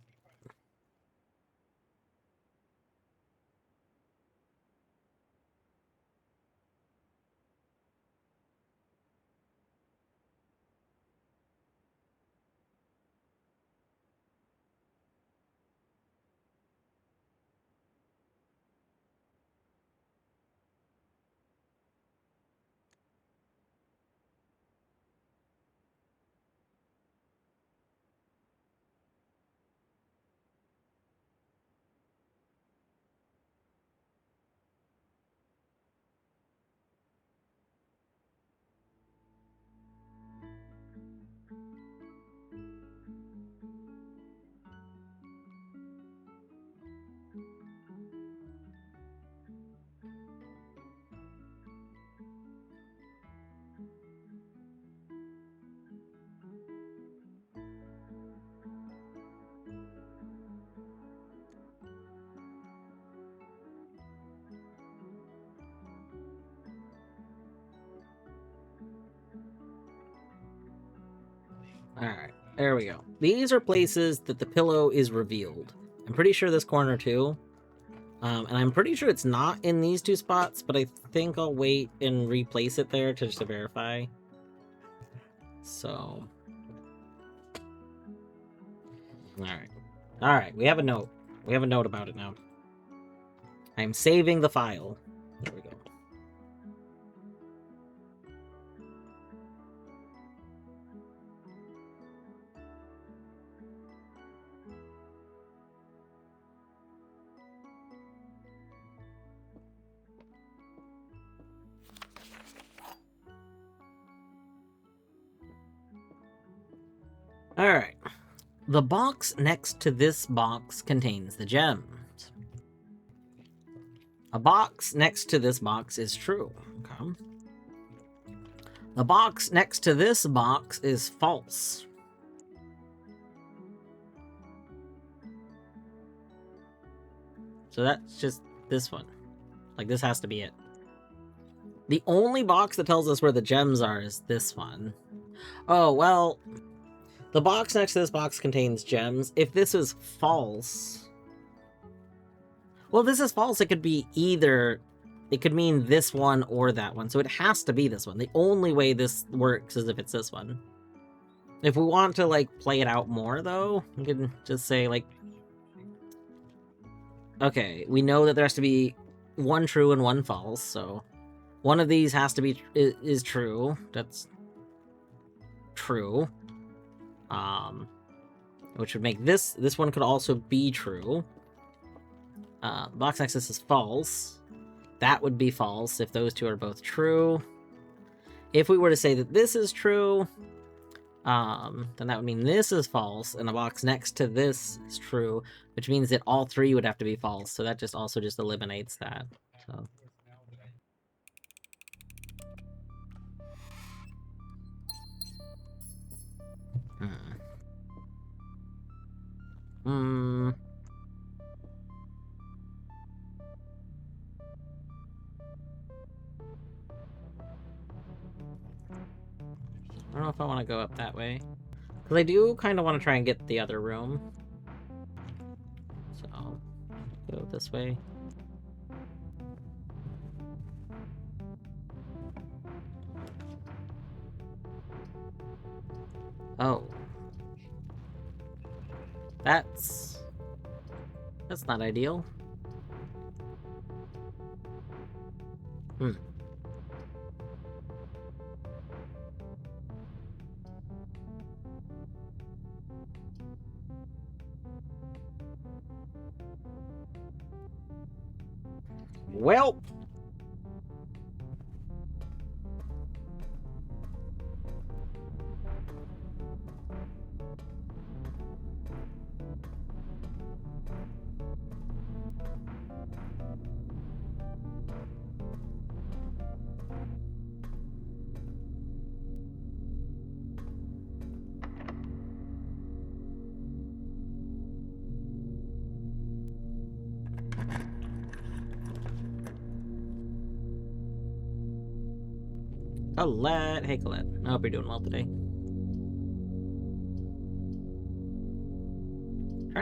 S1: Alright, there we go. These are places that the pillow is revealed. I'm pretty sure this corner too. And I'm pretty sure it's not in these two spots, but I think I'll wait and replace it there just to verify. So... Alright. Alright, we have a note. We have a note about it now. I'm saving the file. There we go. Alright. The box next to this box contains the gems. A box next to this box is true. Okay. The box next to this box is false. So that's just this one. Like, this has to be it. The only box that tells us where the gems are is this one. Oh, well... The box next to this box contains gems. If this is false... Well, if this is false, it could be either... It could mean this one or that one. So it has to be this one. The only way this works is if it's this one. If we want to, like, play it out more, though, we can just say, like... Okay, we know that there has to be one true and one false, so... One of these has to be... is true. That's... true. Which would make this one could also be true. Box next to this is false. That would be false if those two are both true. If we were to say that this is true, then that would mean this is false, and the box next to this is true, which means that all three would have to be false. So that just also just eliminates that. So. I don't know if I want to go up that way. Because I do kind of want to try and get the other room. So, go this way. Oh. That's not ideal. Well... Colette. Hey, Colette. I hope you're doing well today.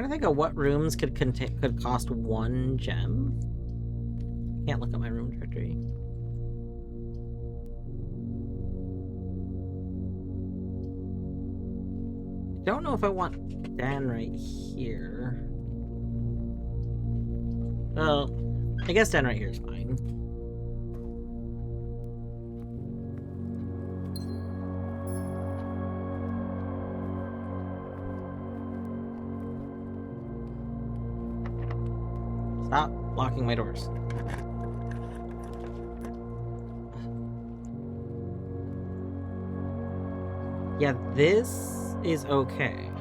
S1: trying to think of what rooms could cost 1 gem. Can't look at my room directory. Don't know if I want Dan right here. Well, I guess Dan right here is fine. Stop locking my doors. Yeah, this is okay.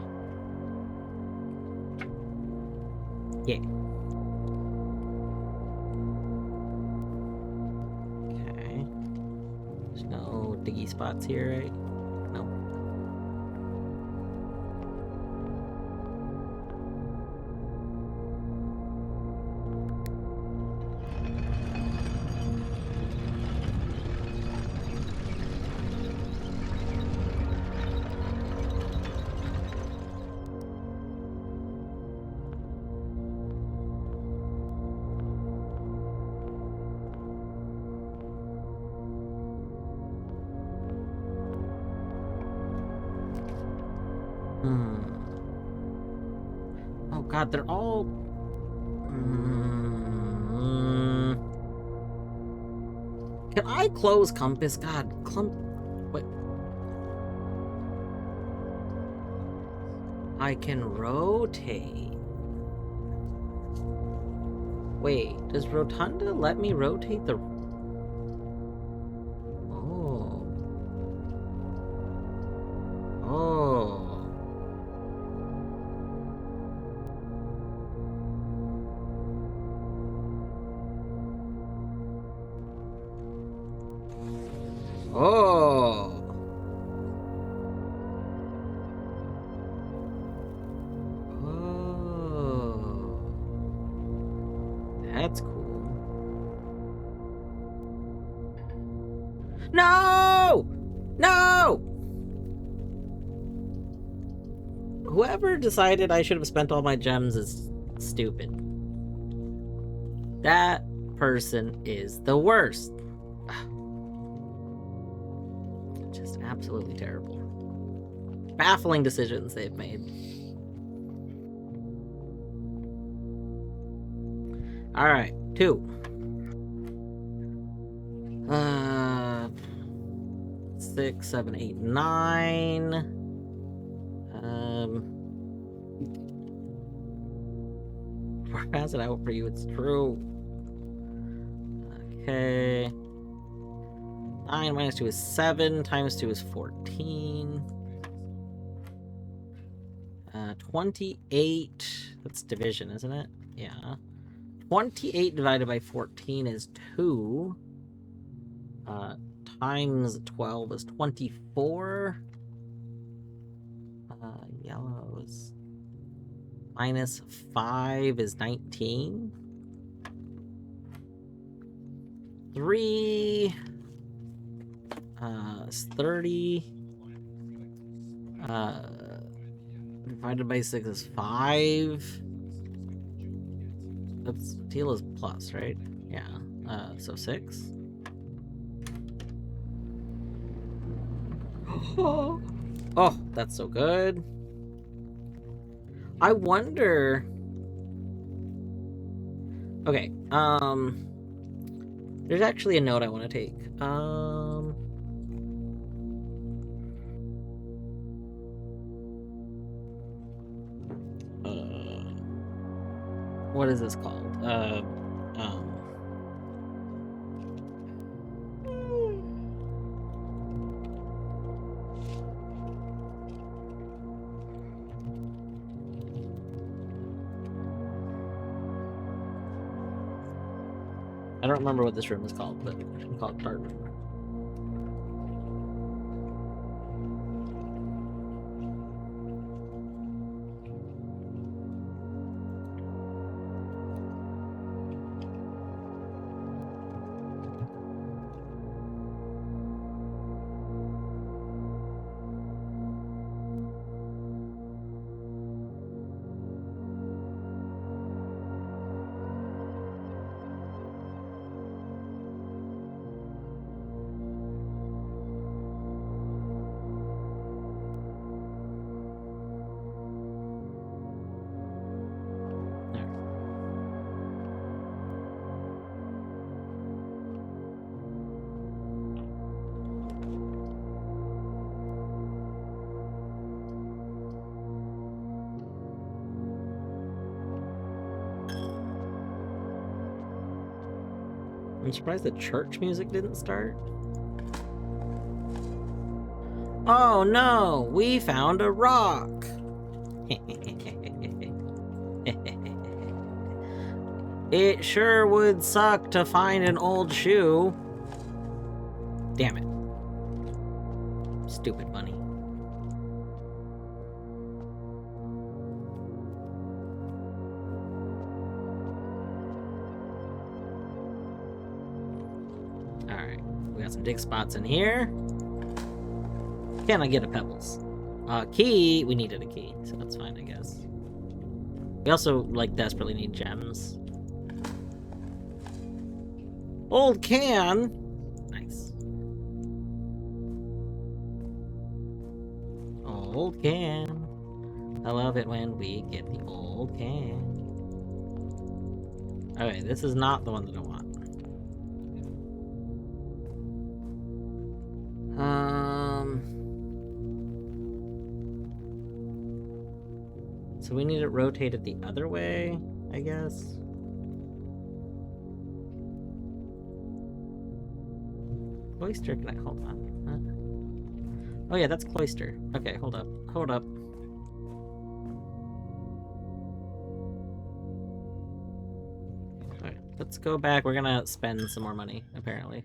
S1: Yeah. Okay. There's no diggy spots here, right? No. Oh god, they're all... Can I close Compass? God, What? I can rotate. Wait, does Rotunda let me rotate the... Oh. Oh. Oh. Oh. That's cool. No! No! Whoever decided I should have spent all my gems is stupid. That person is the worst. Just absolutely terrible. Baffling decisions they've made. Alright, 2. 6, 7, 8, 9. Pass it out for you, it's true. Okay. 9 minus 2 is 7, times 2 is 14. 28, that's division, isn't it? Yeah. 28 divided by 14 is 2. Times 12 is 24. Yellows. Minus 5 is 19. 3 is 30. Divided by 6 is 5. That's teal is plus, right? Yeah. So 6. Oh, that's so good. I wonder... Okay, there's actually a note I want to take. What is this called? I don't remember what this room is called, but I can call it Dart Room. I'm surprised the church music didn't start. Oh no, we found a rock. It sure would suck to find an old shoe. Damn it. Stupid bunny. Alright, we got some dig spots in here. Can I get a pebbles? Key, we needed a key, so that's fine, I guess. We also, like, desperately need gems. Old can! Nice. Old can. I love it when we get the old can. Okay, this is not the one that I want. So we need it rotated the other way, I guess. Cloister, can I hold on? Oh yeah, that's cloister. Okay, hold up. Hold up. Alright, let's go back. We're gonna spend some more money, apparently.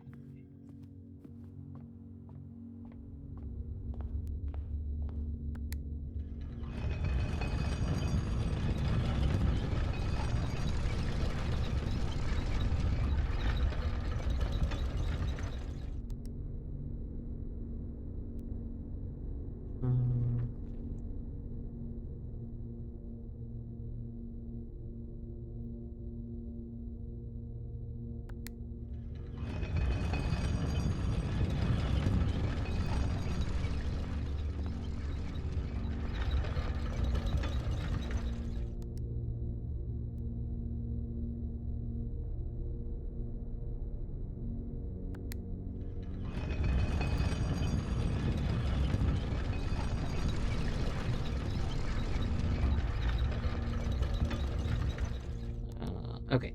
S1: Okay.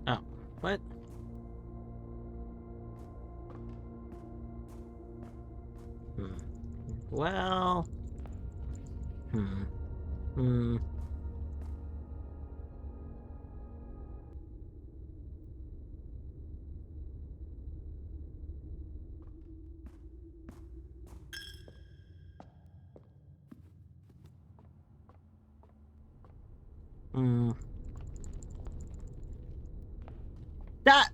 S1: Oh, what? Well... That!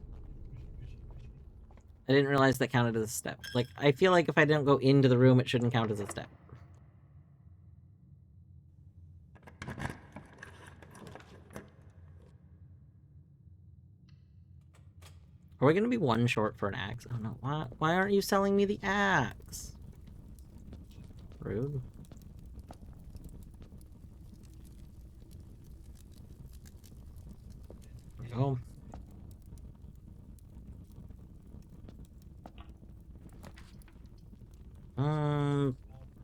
S1: I didn't realize that counted as a step. Like, I feel like if I didn't go into the room, it shouldn't count as a step. Are we gonna be one short for an axe? Oh no, why aren't you selling me the axe? Rude. There we go.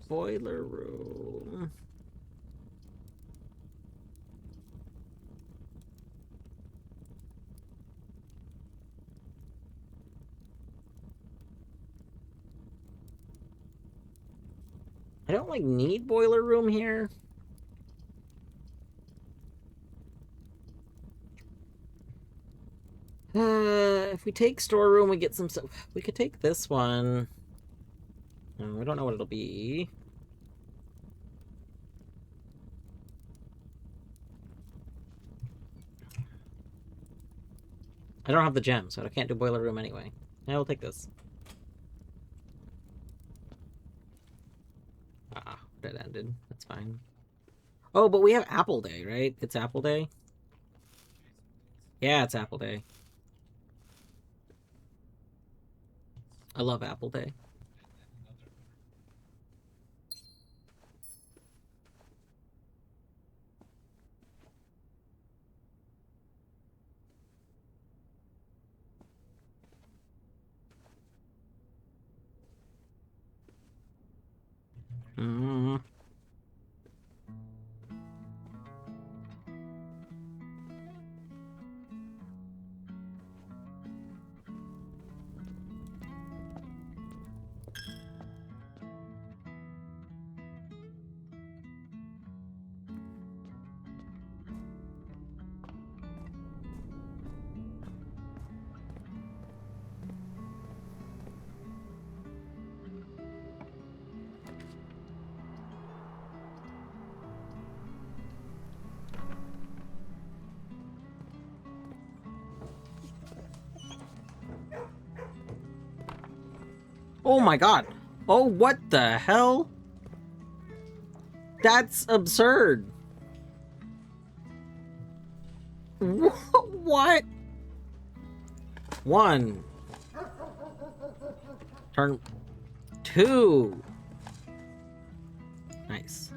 S1: Boiler room. I don't, like, need boiler room here. If we take storeroom, we get some stuff. We could take this one. We don't know what it'll be. I don't have the gem, so I can't do boiler room anyway. Yeah, we'll take this. Ah, that ended. That's fine. Oh, but we have Apple Day, right? It's Apple Day? Yeah, it's Apple Day. I love Apple Day. Mm. Oh my god. Oh, what the hell? That's absurd. What? One. Turn. Two. Nice.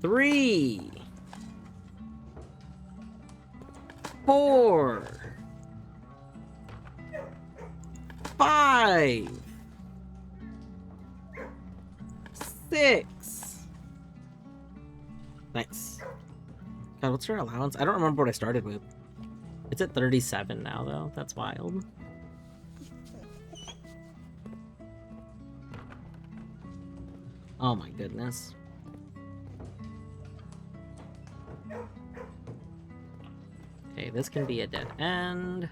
S1: Three. Four. Five. Six. Nice. God, what's your allowance? I don't remember what I started with. It's at 37 now, though. That's wild. Oh my goodness. Okay, this can be a dead end.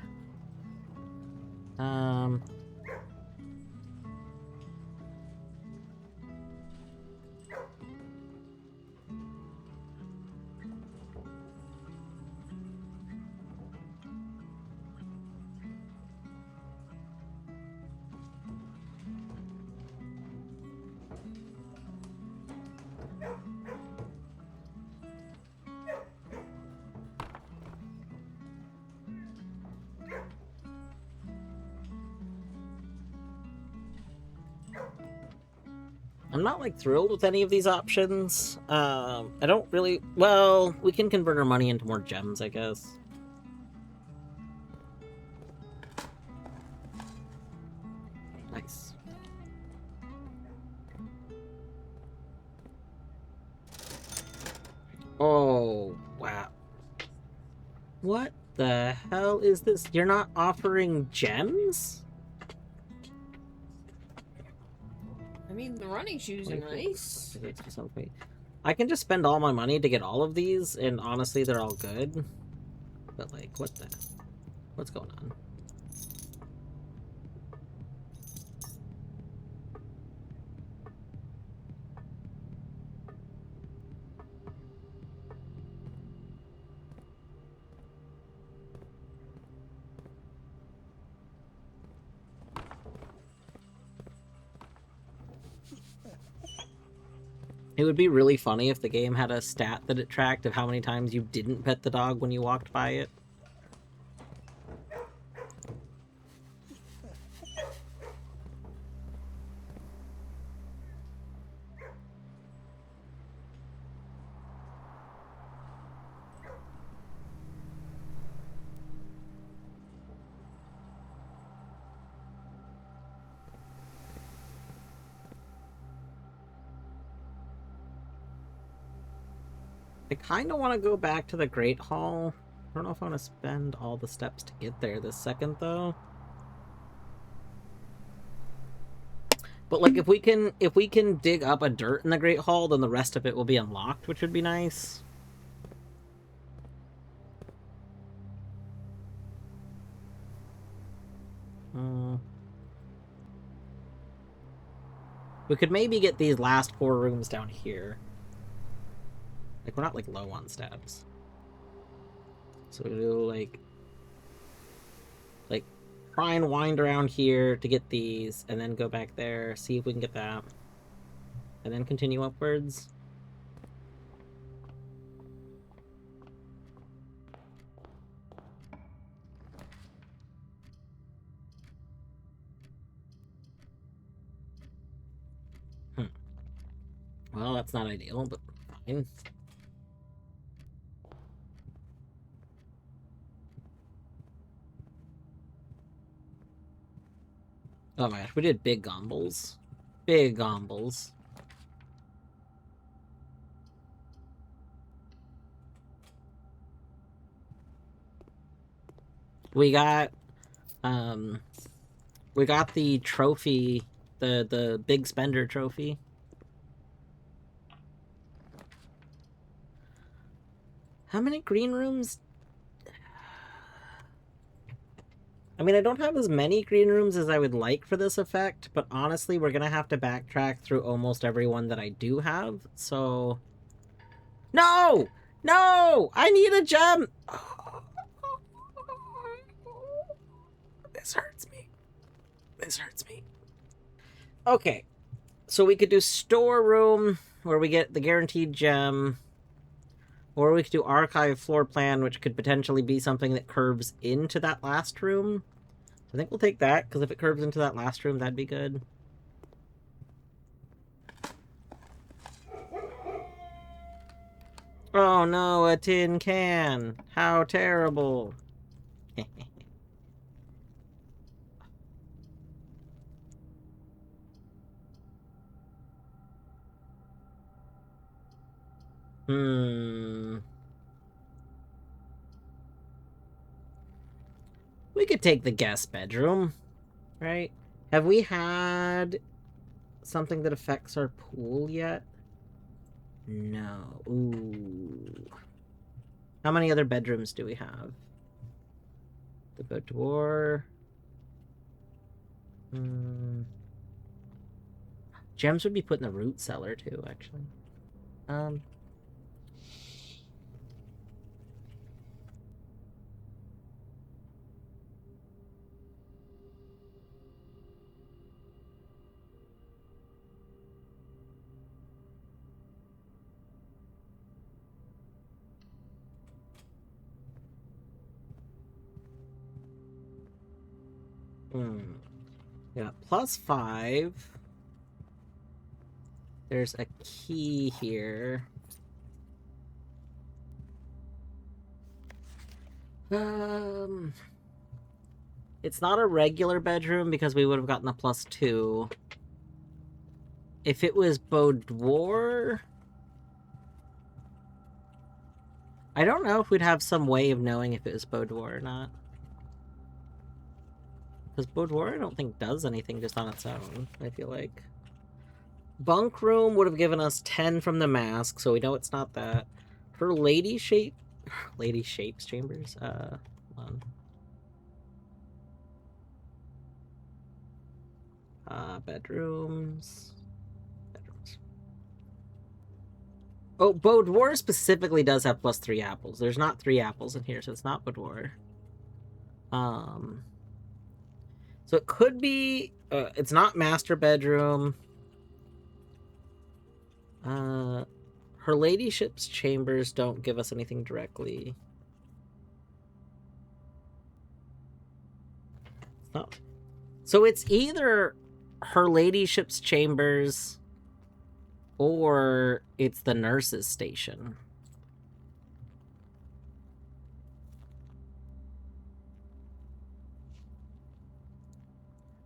S1: I'm not like thrilled with any of these options. I don't really. Well, we can convert our money into more gems, I guess. Nice. Oh, wow. What the hell is this? You're not offering gems?
S2: I mean, the running shoes are nice.
S1: I can just spend all my money to get all of these, and honestly, they're all good. But, like, what the... What's going on? It would be really funny if the game had a stat that it tracked of how many times you didn't pet the dog when you walked by it. I kind of want to go back to the Great Hall. I don't know if I want to spend all the steps to get there this second, though. But like, if we can dig up a dirt in the Great Hall, then the rest of it will be unlocked, which would be nice. We could maybe get these last 4 rooms down here. Like, we're not like low on steps. So we do like try and wind around here to get these, and then go back there, see if we can get that, and then continue upwards. Well, that's not ideal, but fine. Oh my gosh, we did big gombles. Big gombles. We got we got the trophy, the big spender trophy. How many green rooms? I mean, I don't have as many green rooms as I would like for this effect, but honestly, we're gonna have to backtrack through almost every one that I do have, so... No! No! I need a gem! This hurts me. This hurts me. Okay, so we could do storeroom, where we get the guaranteed gem, or we could do archive floor plan, which could potentially be something that curves into that last room. I think we'll take that, because if it curves into that last room, that'd be good. Oh no, a tin can! How terrible! We could take the guest bedroom, right? Have we had something that affects our pool yet? No. Ooh. How many other bedrooms do we have? The boudoir. Gems would be put in the root cellar too, actually. Yeah, +5. There's a key here. It's not a regular bedroom because we would have gotten a +2. If it was boudoir... I don't know if we'd have some way of knowing if it was boudoir or not. Because boudoir I don't think does anything just on its own, I feel like. Bunk room would have given us 10 from the mask, so we know it's not that. Her lady shapes chambers? Hold on. Bedrooms. Oh, boudoir specifically does have +3 apples. There's not 3 apples in here, so it's not boudoir. So it could be... it's not master bedroom. Her ladyship's chambers don't give us anything directly. Oh. So it's either her ladyship's chambers or it's the nurse's station.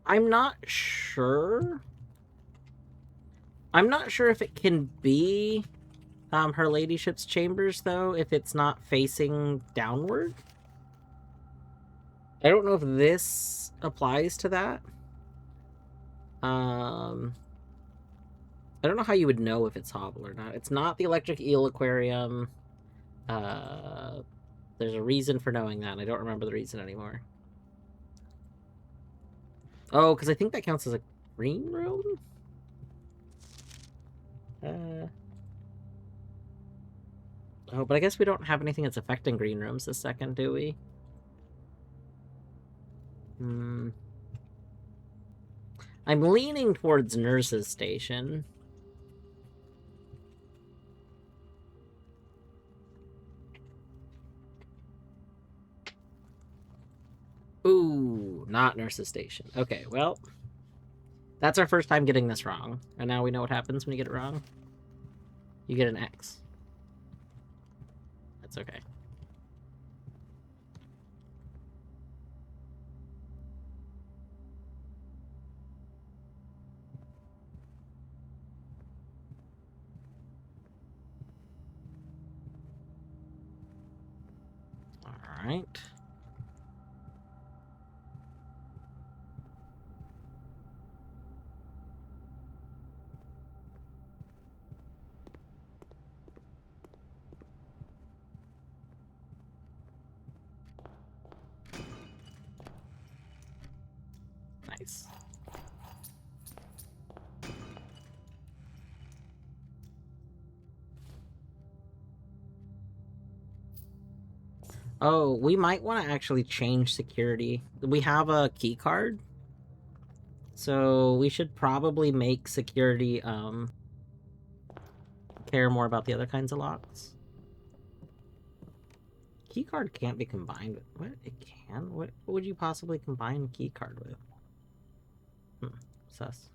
S1: I'm not sure. I'm not sure if it can be her ladyship's chambers, though, if it's not facing downward. I don't know if this applies to that. I don't know how you would know if it's Hobble or not. It's not the Electric Eel Aquarium. There's a reason for knowing that, and I don't remember the reason anymore. Oh, because I think that counts as a green room? Oh, but I guess we don't have anything that's affecting green rooms this second, do we? I'm leaning towards nurse's station. Ooh, not nurse's station. Okay, well, that's our first time getting this wrong. And now we know what happens when you get it wrong. You get an X. That's okay. All right. Oh, we might want to actually change security. We have a key card, so we should probably make security care more about the other kinds of locks. Keycard can't be combined with... What? It can? What would you possibly combine keycard with? Sus.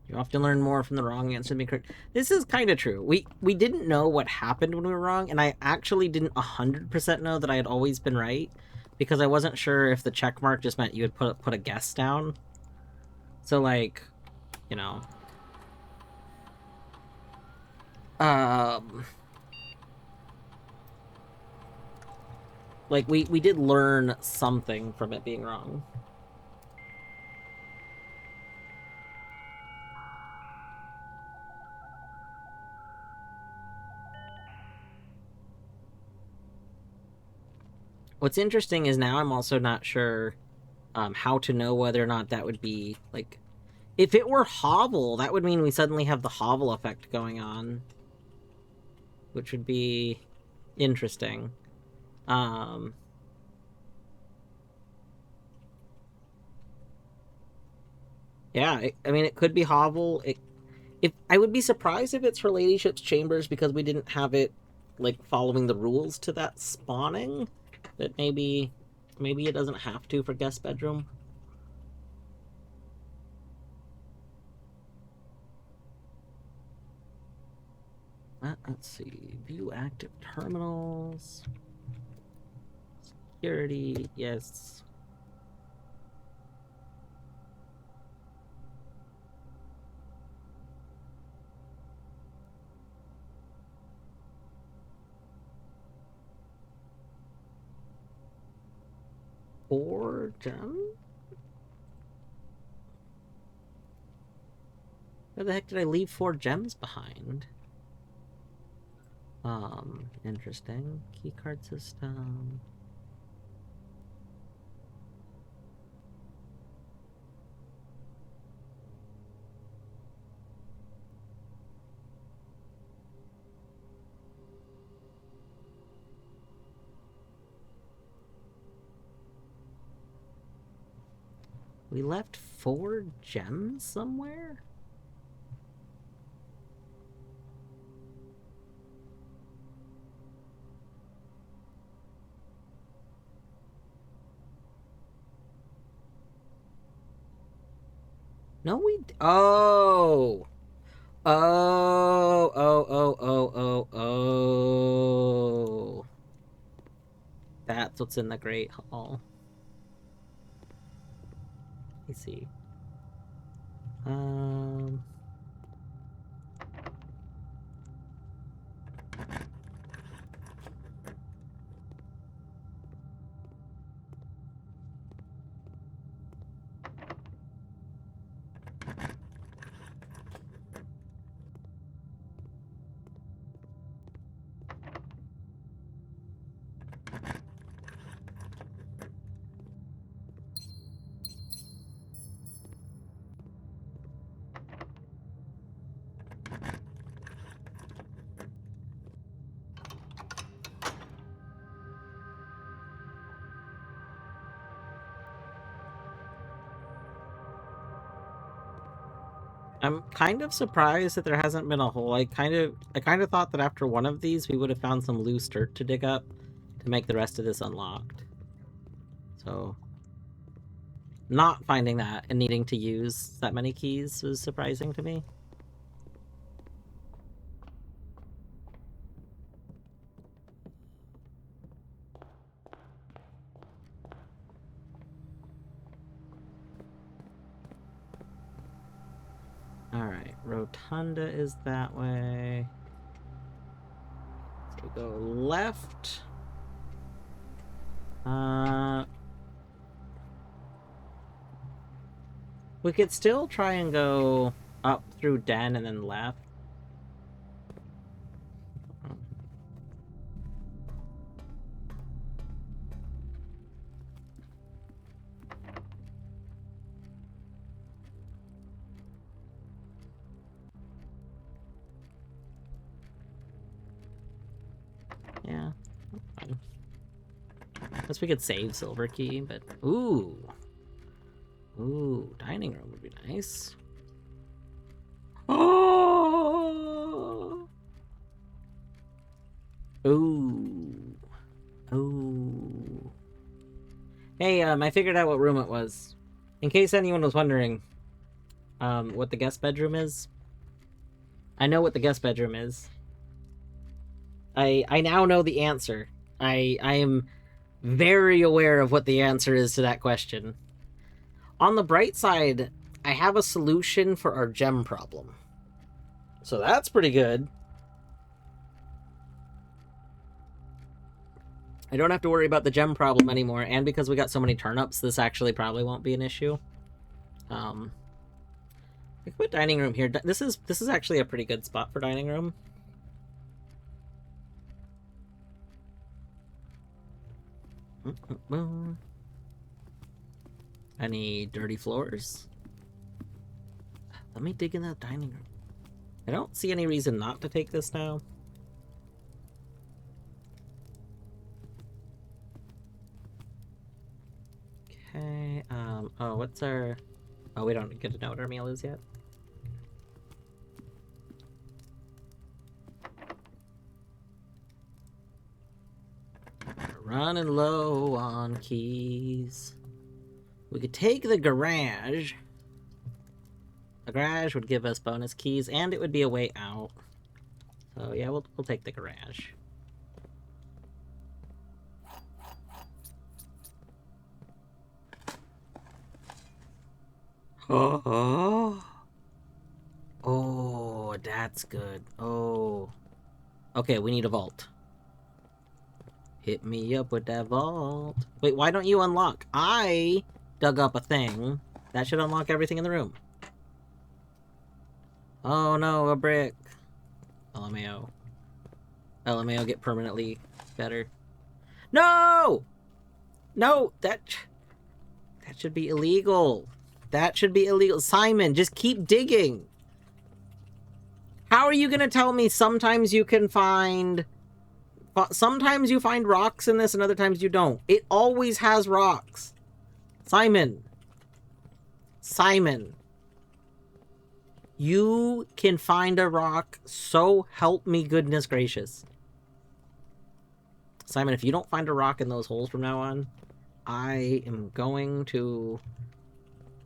S1: You often learn more from the wrong answer than being correct. This is kind of true. We didn't know what happened when we were wrong, and I actually didn't 100% know that I had always been right, because I wasn't sure if the check mark just meant you had put a guess down. So, like, you know... Like, we did learn something from it being wrong. What's interesting is now I'm also not sure how to know whether or not that would be, like... If it were Hovel, that would mean we suddenly have the Hovel effect going on. Which would be interesting. Yeah, I mean, it could be Hovel. If I would be surprised if it's her ladyship's chambers because we didn't have it, like, following the rules to that spawning. But maybe it doesn't have to for guest bedroom. Let's see. View active terminals. Security, yes. Four gems? Where the heck did I leave 4 gems behind? Interesting. Keycard system. We left 4 gems somewhere? No, we... Oh! Oh. That's what's in the Great Hall. Let me see. I'm kind of surprised that there hasn't been a hole. I kind of thought that after one of these we would have found some loose dirt to dig up to make the rest of this unlocked. So not finding that and needing to use that many keys was surprising to me. Alright, Rotunda is that way. So we go left. We could still try and go up through Den and then left. Guess we could save Silver Key, but... Ooh. Ooh, dining room would be nice. Oh! Ooh. Ooh. Hey, I figured out what room it was. In case anyone was wondering, what the guest bedroom is. I know what the guest bedroom is. I now know the answer. I am very aware of what the answer is to that question. On the bright side, I have a solution for our gem problem. So that's pretty good. I don't have to worry about the gem problem anymore, and because we got so many turnips, this actually probably won't be an issue. I can put dining room here. This is actually a pretty good spot for dining room. Any dirty floors? Let me dig in that dining room. I don't see any reason not to take this now. Okay, oh, what's our... Oh, we don't get to know what our meal is yet. Running low on keys. We could take the garage. The garage would give us bonus keys, and it would be a way out. So yeah, we'll take the garage. Oh, oh, that's good. Oh, okay, we need a vault. Hit me up with that vault. Wait, why don't you unlock? I dug up a thing that should unlock everything in the room. Oh no, a brick. LMAO. LMAO get permanently better. No! No, that should be illegal. That should be illegal. Simon, just keep digging. How are you gonna tell me sometimes you can find... Sometimes you find rocks in this and other times you don't? It always has rocks. Simon. Simon. You can find a rock, so help me goodness gracious. Simon, if you don't find a rock in those holes from now on, I am going to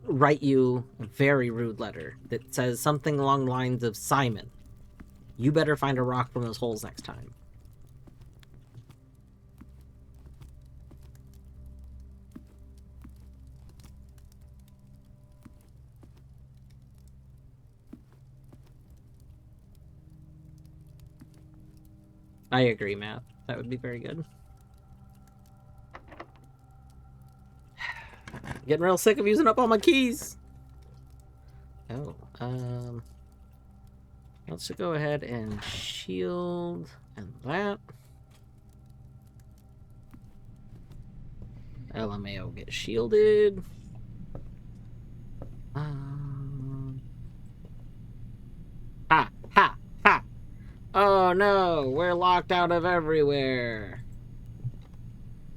S1: write you a very rude letter that says something along the lines of, Simon, you better find a rock from those holes next time. I agree, Matt. That would be very good. Getting real sick of using up all my keys. Oh, let's just go ahead and shield and that. LMAO get shielded. Ha, ha, ha. Oh no, we're locked out of everywhere.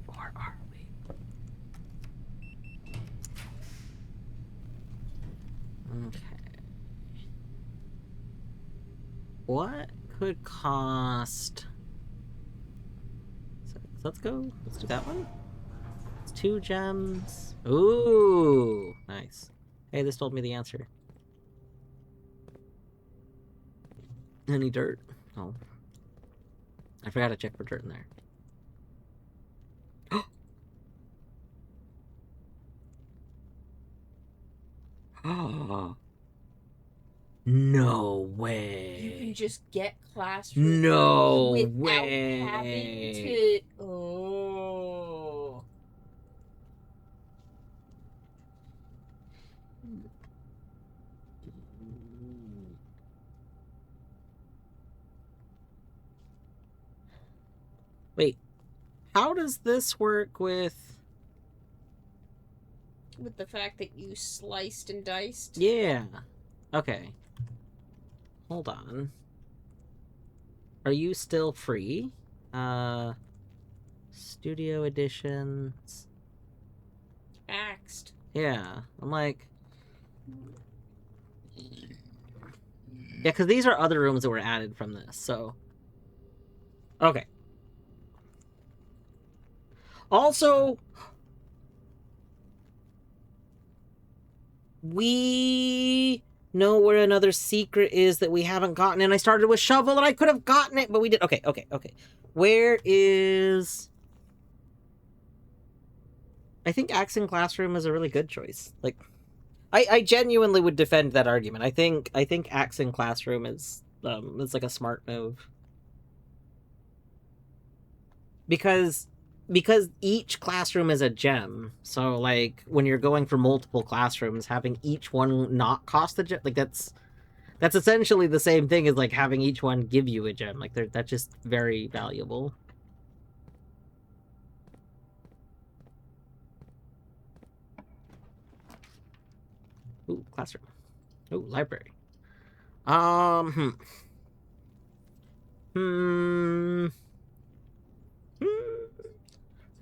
S1: Or are we? Okay. What could cost... Let's go. Let's do that one. It's 2 gems. Ooh, nice. Hey, this told me the answer. Any dirt? Oh. I forgot to check for dirt in there. Oh. No way.
S2: You can just get classroom
S1: No
S2: without
S1: way.
S2: having to... Oh.
S1: Wait, how does this work with...
S2: With the fact that you sliced and diced?
S1: Yeah. Okay. Hold on. Are you still free? Studio editions.
S2: Axed.
S1: Yeah, I'm like... Yeah, because these are other rooms that were added from this, so... Okay. Also... We know where another secret is that we haven't gotten, and I started with shovel, and I could have gotten it, but we did... Okay. Where is... I think Axe in Classroom is a really good choice. Like... I genuinely would defend that argument. I think Axe in Classroom is like a smart move. Because each classroom is a gem. So like when you're going for multiple classrooms, having each one not cost a gem, like that's essentially the same thing as like having each one give you a gem. Like that's just very valuable. Ooh, classroom. Ooh, library. Hmm.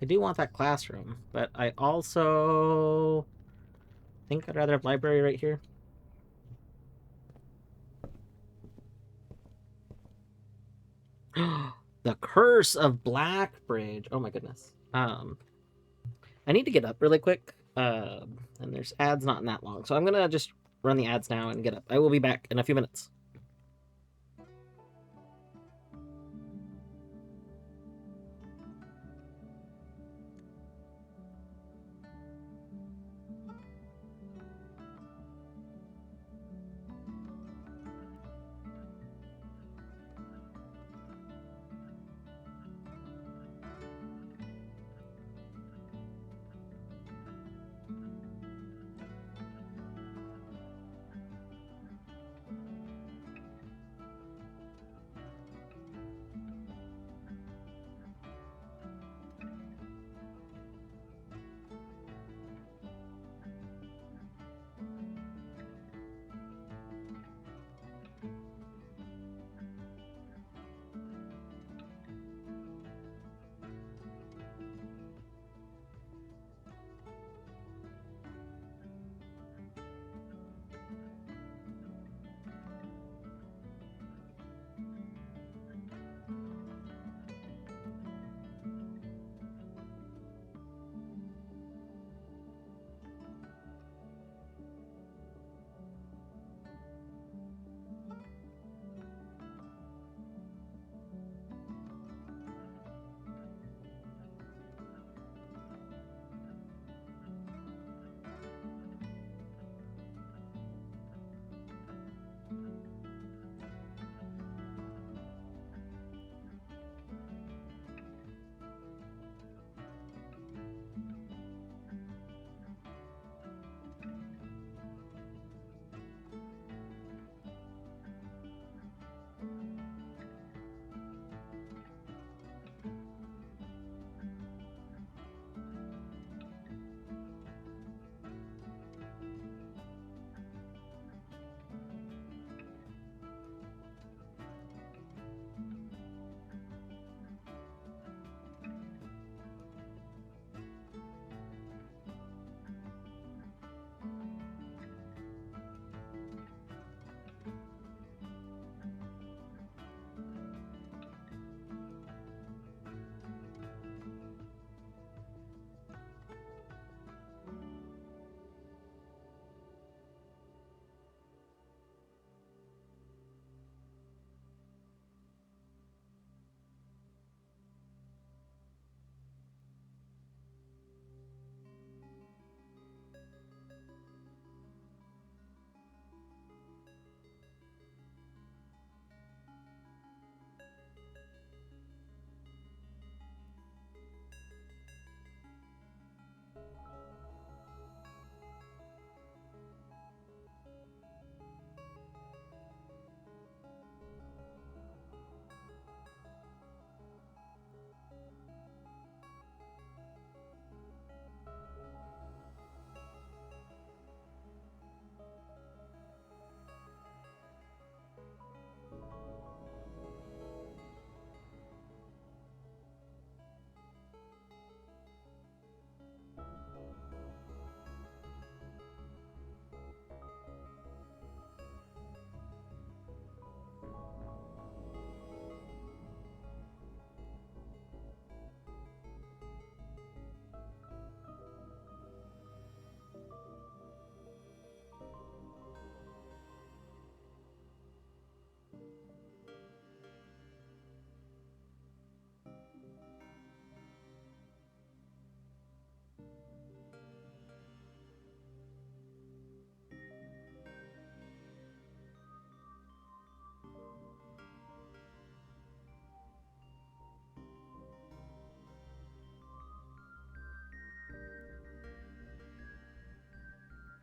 S1: I do want that classroom, but I also think I'd rather have library right here. The Curse of Blackbridge. Oh my goodness. I need to get up really quick. And there's ads not in that long, so I'm gonna just run the ads now and get up. I will be back in a few minutes.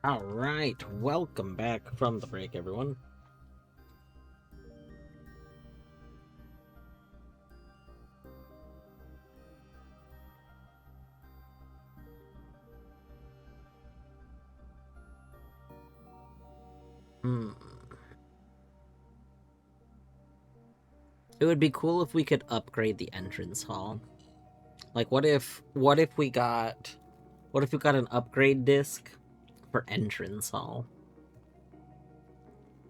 S1: All right, welcome back from the break, everyone. It would be cool if we could upgrade the entrance hall. Like, what if we got an upgrade disc for entrance hall?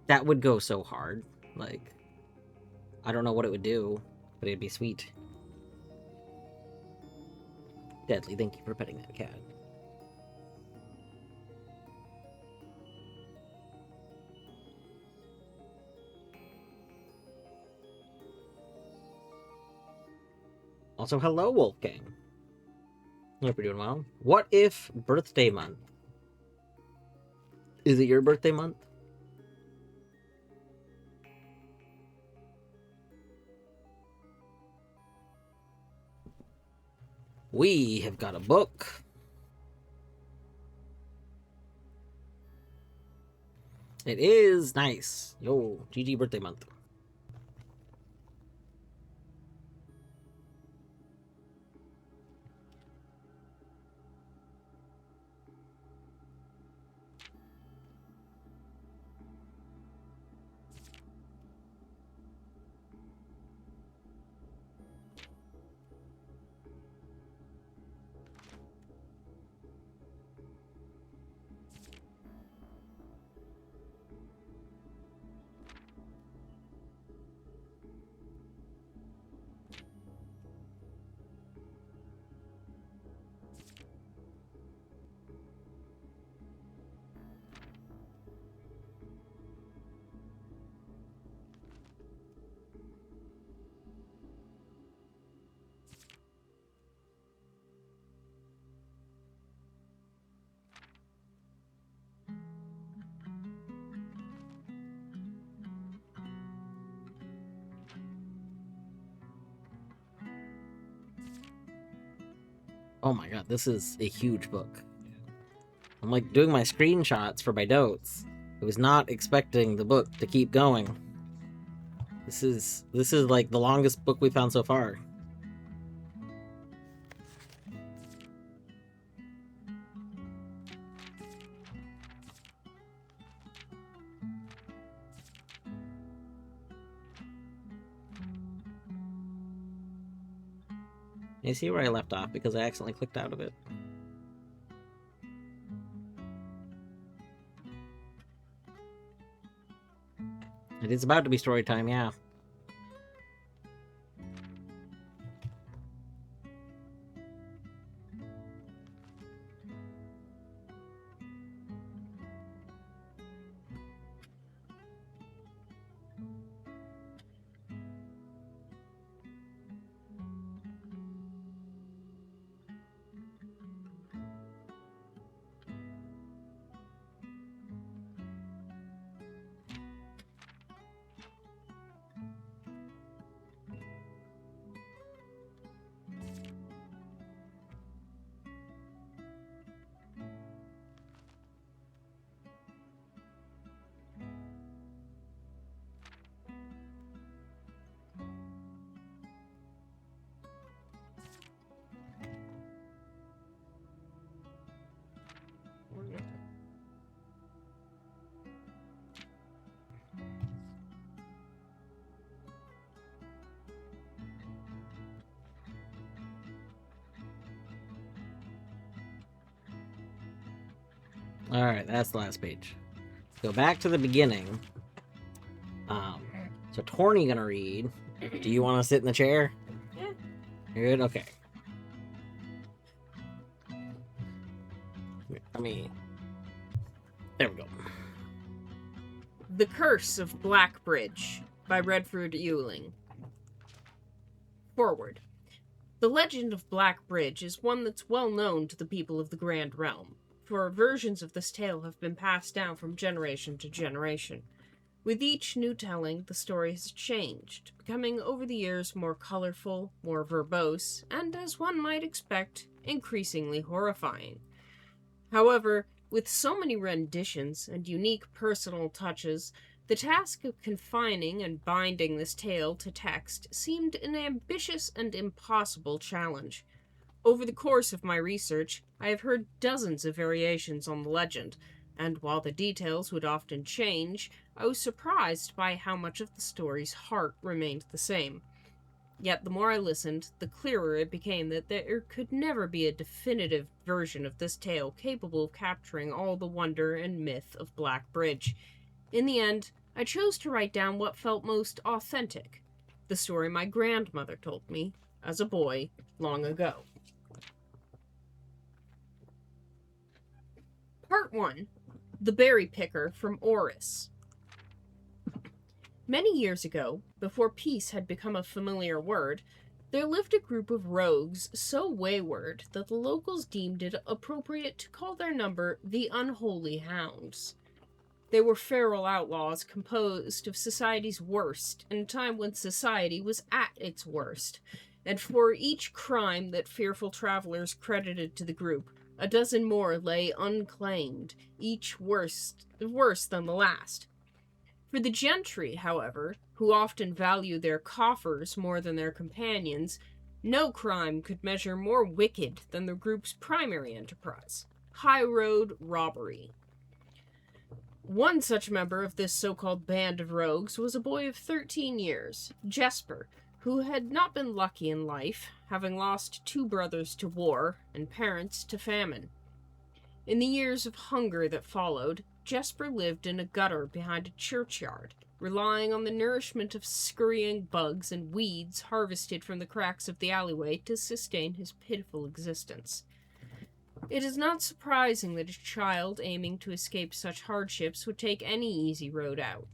S1: That would go so hard. Like, I don't know what it would do, but it'd be sweet. Deadly, thank you for petting that cat. Also, hello, Wolfgang. Hope you're doing well. What if birthday month? Is it your birthday month? We have got a book. It is nice. Yo, GG birthday month. Oh my god, this is a huge book. I'm like doing my screenshots for my notes. I was not expecting the book to keep going. This is like the longest book we found so far. You see where I left off because I accidentally clicked out of it. It is about to be story time, yeah. Alright, that's the last page. Go back to the beginning. So Torny gonna read. Do you want to sit in the chair?
S2: Yeah.
S1: You're good? Okay. There we go.
S2: The Curse of Blackbridge by Redford Ewing. Forward. The legend of Blackbridge is one that's well known to the people of the Grand Realm, for versions of this tale have been passed down from generation to generation. With each new telling, the story has changed, becoming over the years more colorful, more verbose, and, as one might expect, increasingly horrifying. However, With so many renditions and unique personal touches, the task of confining and binding this tale to text seemed an ambitious and impossible challenge. Over the course of my research, I have heard dozens of variations on the legend, and while the details would often change, I was surprised by how much of the story's heart remained the same. Yet the more I listened, the clearer it became that there could never be a definitive version of this tale capable of capturing all the wonder and myth of Black Bridge. In the end, I chose to write down what felt most authentic, the story my grandmother told me as a boy long ago. Part 1. The Berry Picker from Oris. Many years ago, before peace had become a familiar word, there lived a group of rogues so wayward that the locals deemed it appropriate to call their number the Unholy Hounds. They were feral outlaws composed of society's worst in a time when society was at its worst, and for each crime that fearful travelers credited to the group, a dozen more lay unclaimed, each worse than the last. For the gentry, however, who often value their coffers more than their companions, no crime could measure more wicked than the group's primary enterprise, high-road robbery. One such member of this so-called band of rogues was a boy of 13 years, Jesper, who had not been lucky in life, having lost 2 brothers to war and parents to famine. In the years of hunger that followed, Jesper lived in a gutter behind a churchyard, relying on the nourishment of scurrying bugs and weeds harvested from the cracks of the alleyway to sustain his pitiful existence. It is not surprising that a child aiming to escape such hardships would take any easy road out.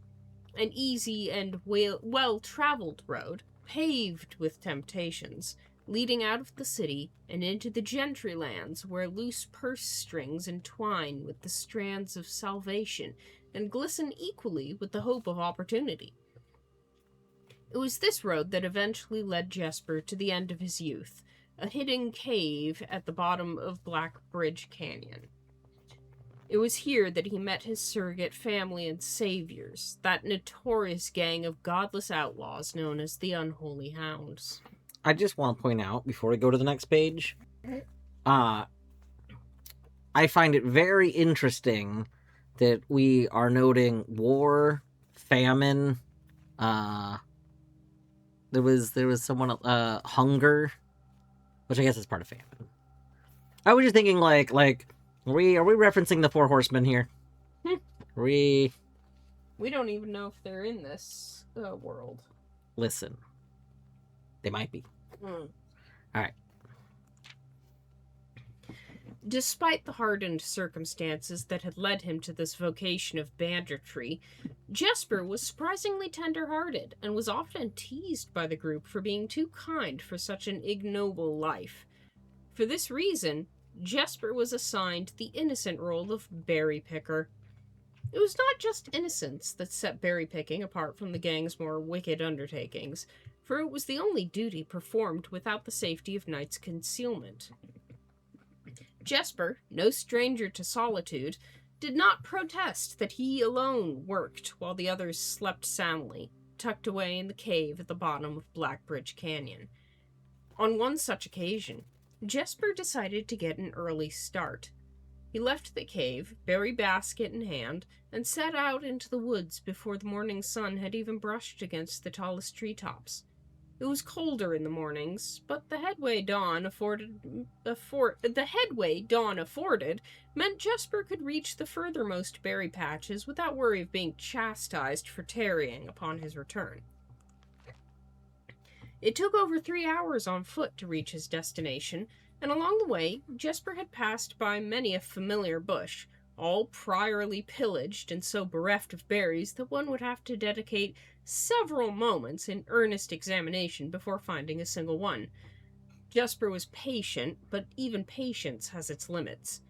S2: An easy and well-traveled road, paved with temptations, leading out of the city and into the gentry lands where loose purse strings entwine with the strands of salvation and glisten equally with the hope of opportunity. It was this road that eventually led Jesper to the end of his youth, a hidden cave at the bottom of Black Bridge Canyon. It was here that he met his surrogate family and saviors, that notorious gang of godless outlaws known as the Unholy Hounds.
S1: I just want to point out, before we go to the next page, I find it very interesting that we are noting war, famine, there was someone, hunger, which I guess is part of famine. I was just thinking, are we referencing the 4 horsemen here? We
S2: don't even know if they're in this world.
S1: Listen. They might be. Alright.
S2: Despite the hardened circumstances that had led him to this vocation of banditry, Jesper was surprisingly tender-hearted and was often teased by the group for being too kind for such an ignoble life. For this reason, Jesper was assigned the innocent role of berry picker. It was not just innocence that set berry picking apart from the gang's more wicked undertakings, for it was the only duty performed without the safety of night's concealment. Jesper, no stranger to solitude, did not protest that he alone worked while the others slept soundly, tucked away in the cave at the bottom of Black Bridge Canyon. On one such occasion, Jesper decided to get an early start. He left the cave, berry basket in hand, and set out into the woods before the morning sun had even brushed against the tallest treetops. It was colder in the mornings, but the headway dawn afforded meant Jesper could reach the furthermost berry patches without worry of being chastised for tarrying upon his return. It took over 3 hours on foot to reach his destination, and along the way, Jesper had passed by many a familiar bush, all priorly pillaged and so bereft of berries that one would have to dedicate several moments in earnest examination before finding a single one. Jesper was patient, but even patience has its limits.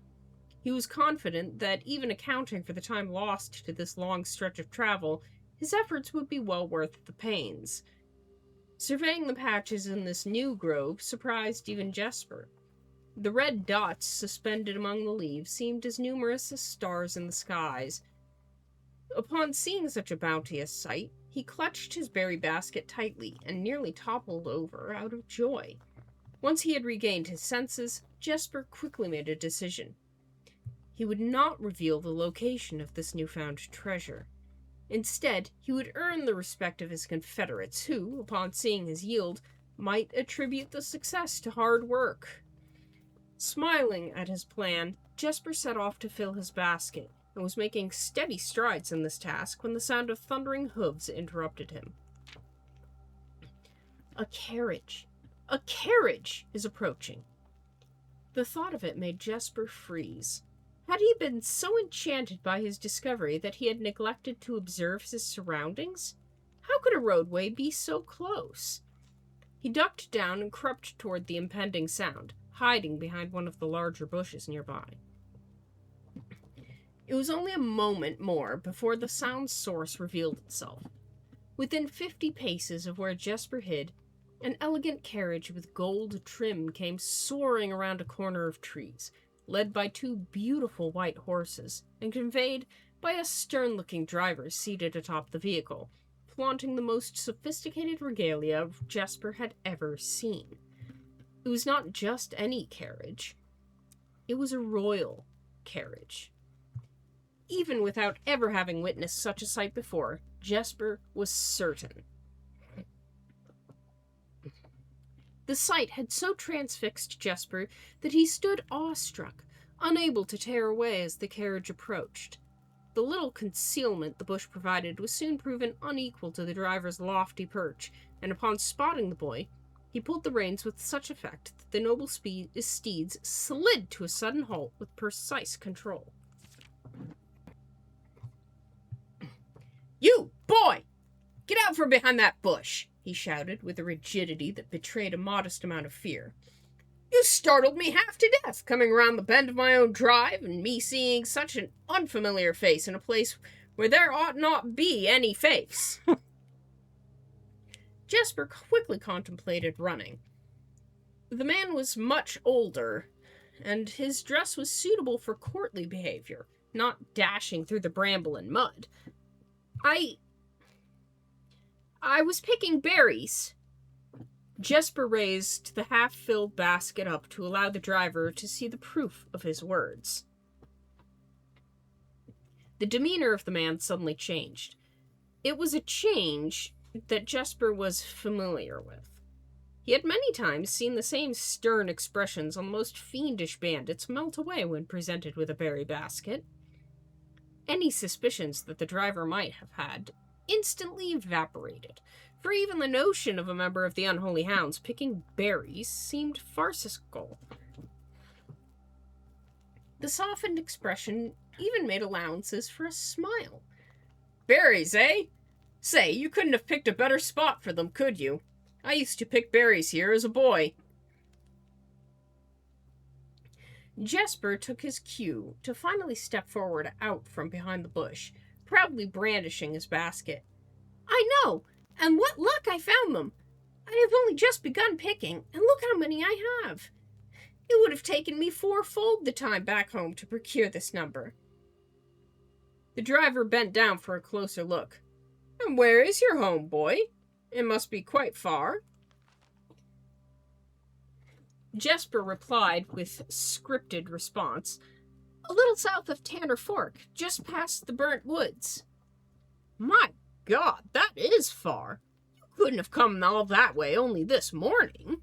S2: He was confident that, even accounting for the time lost to this long stretch of travel, his efforts would be well worth the pains. Surveying the patches in this new grove surprised even Jesper. The red dots suspended among the leaves seemed as numerous as stars in the skies. Upon seeing such a bounteous sight, he clutched his berry basket tightly and nearly toppled over out of joy. Once he had regained his senses, Jesper quickly made a decision. He would not reveal the location of this newfound treasure. Instead, he would earn the respect of his confederates who, upon seeing his yield, might attribute the success to hard work. Smiling at his plan, Jesper set off to fill his basket, and was making steady strides in this task when the sound of thundering hooves interrupted him. A carriage! A carriage is approaching! The thought of it made Jesper freeze. Had he been so enchanted by his discovery that he had neglected to observe his surroundings? How could a roadway be so close? He ducked down and crept toward the impending sound, hiding behind one of the larger bushes nearby. It was only a moment more before the sound's source revealed itself. Within 50 paces of where Jesper hid, an elegant carriage with gold trim came soaring around a corner of trees, led by 2 beautiful white horses, and conveyed by a stern-looking driver seated atop the vehicle, flaunting the most sophisticated regalia Jesper had ever seen. It was not just any carriage. It was a royal carriage. Even without ever having witnessed such a sight before, Jesper was certain. The sight had so transfixed Jesper that he stood awestruck, unable to tear away as the carriage approached. The little concealment the bush provided was soon proven unequal to the driver's lofty perch, and upon spotting the boy, he pulled the reins with such effect that the noble steeds slid to a sudden halt with precise control. "You, boy! Get out from behind that bush!" he shouted with a rigidity that betrayed a modest amount of fear. "You startled me half to death, coming around the bend of my own drive, and me seeing such an unfamiliar face in a place where there ought not be any face." Jesper quickly contemplated running. The man was much older, and his dress was suitable for courtly behavior, not dashing through the bramble and mud. I was picking berries." Jesper raised the half-filled basket up to allow the driver to see the proof of his words. The demeanor of the man suddenly changed. It was a change that Jesper was familiar with. He had many times seen the same stern expressions on the most fiendish bandits melt away when presented with a berry basket. Any suspicions that the driver might have had instantly evaporated, for even the notion of a member of the Unholy Hounds picking berries seemed farcical. The softened expression even made allowances for a smile. "Berries, eh? Say, you couldn't have picked a better spot for them, could you? I used to pick berries here as a boy." Jesper took his cue to finally step forward out from behind the bush, proudly brandishing his basket. "I know, and what luck I found them! I have only just begun picking, and look how many I have. It would have taken me 4-fold the time back home to procure this number." The driver bent down for a closer look. "And where is your home, boy? It must be quite far." Jesper replied with scripted response, "A little south of Tanner Fork, just past the burnt woods." "My God, that is far. You couldn't have come all that way only this morning."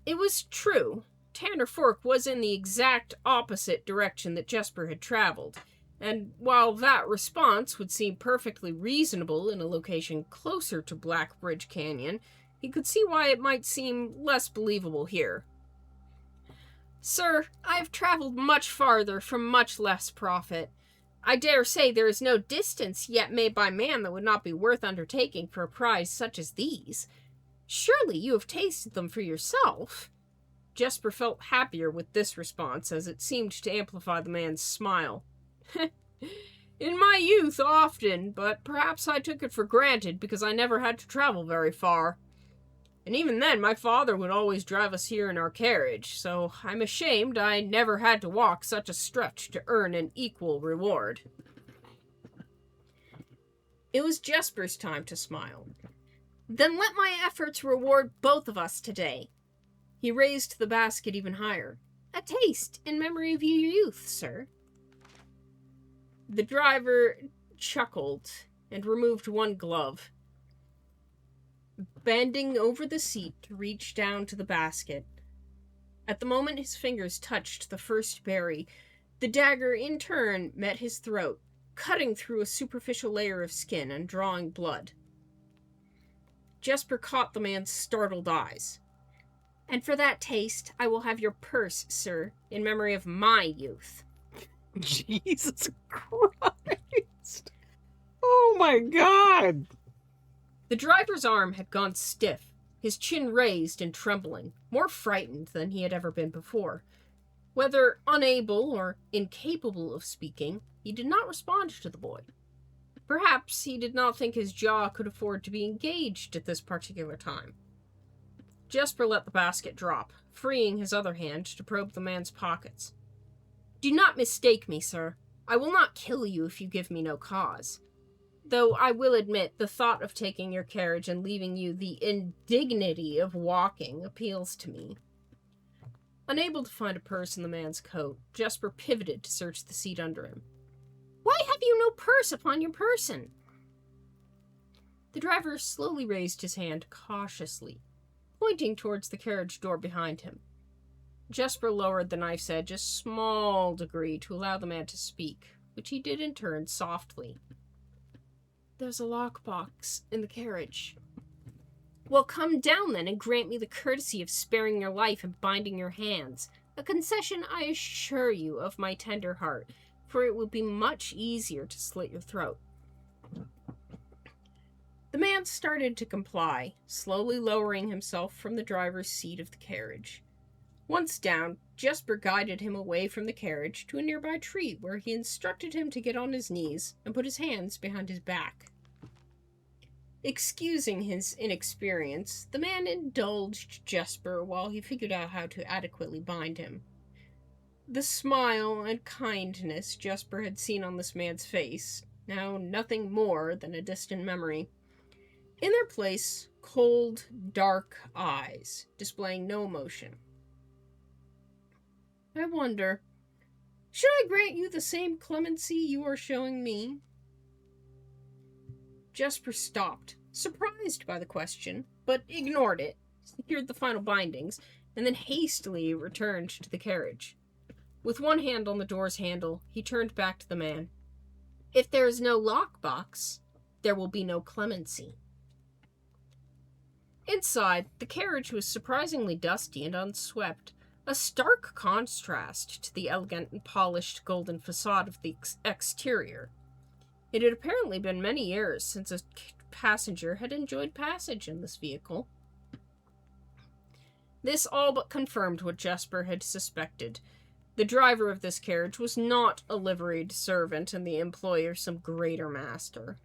S2: It was true. Tanner Fork was in the exact opposite direction that Jesper had traveled, and while that response would seem perfectly reasonable in a location closer to Black Bridge Canyon, he could see why it might seem less believable here. "Sir, I have traveled much farther for much less profit. I dare say there is no distance yet made by man that would not be worth undertaking for a prize such as these. Surely you have tasted them for yourself?" Jesper felt happier with this response, as it seemed to amplify the man's smile. "In my youth, often, but perhaps I took it for granted because I never had to travel very far." And even then, my father would always drive us here in our carriage, so I'm ashamed I never had to walk such a stretch to earn an equal reward. It was Jesper's time to smile. Then let my efforts reward both of us today. He raised the basket even higher. A taste in memory of your youth, sir. The driver chuckled and removed one glove. Bending over the seat to reach down to the basket. At the moment his fingers touched the first berry, the dagger in turn met his throat, cutting through a superficial layer of skin and drawing blood. Jesper caught the man's startled eyes. And for that taste, I will have your purse, sir, in memory of my youth.
S1: Jesus Christ. Oh my god.
S2: The driver's arm had gone stiff, his chin raised and trembling, more frightened than he had ever been before. Whether unable or incapable of speaking, he did not respond to the boy. Perhaps he did not think his jaw could afford to be engaged at this particular time. Jesper let the basket drop, freeing his other hand to probe the man's pockets. Do not mistake me, sir. I will not kill you if you give me no cause. Though I will admit the thought of taking your carriage and leaving you the indignity of walking appeals to me. Unable to find a purse in the man's coat, Jesper pivoted to search the seat under him. Why have you no purse upon your person? The driver slowly raised his hand cautiously, pointing towards the carriage door behind him. Jesper lowered the knife's edge a small degree to allow the man to speak, which he did in turn softly. There's a lockbox in the carriage. Well, come down then and grant me the courtesy of sparing your life and binding your hands, a concession I assure you of my tender heart, for it would be much easier to slit your throat. The man started to comply, slowly lowering himself from the driver's seat of the carriage. Once down, Jesper guided him away from the carriage to a nearby tree where he instructed him to get on his knees and put his hands behind his back. Excusing his inexperience, the man indulged Jesper while he figured out how to adequately bind him. The smile and kindness Jesper had seen on this man's face, now nothing more than a distant memory. In their place, cold, dark eyes, displaying no emotion. I wonder, should I grant you the same clemency you are showing me? Jesper stopped, surprised by the question, but ignored it, secured the final bindings, and then hastily returned to the carriage. With one hand on the door's handle, he turned back to the man. If there is no lockbox, there will be no clemency. Inside, the carriage was surprisingly dusty and unswept, a stark contrast to the elegant and polished golden facade of the exterior. It had apparently been many years since a passenger had enjoyed passage in this vehicle. This all but confirmed what Jesper had suspected. The driver of this carriage was not a liveried servant and the employer some greater master.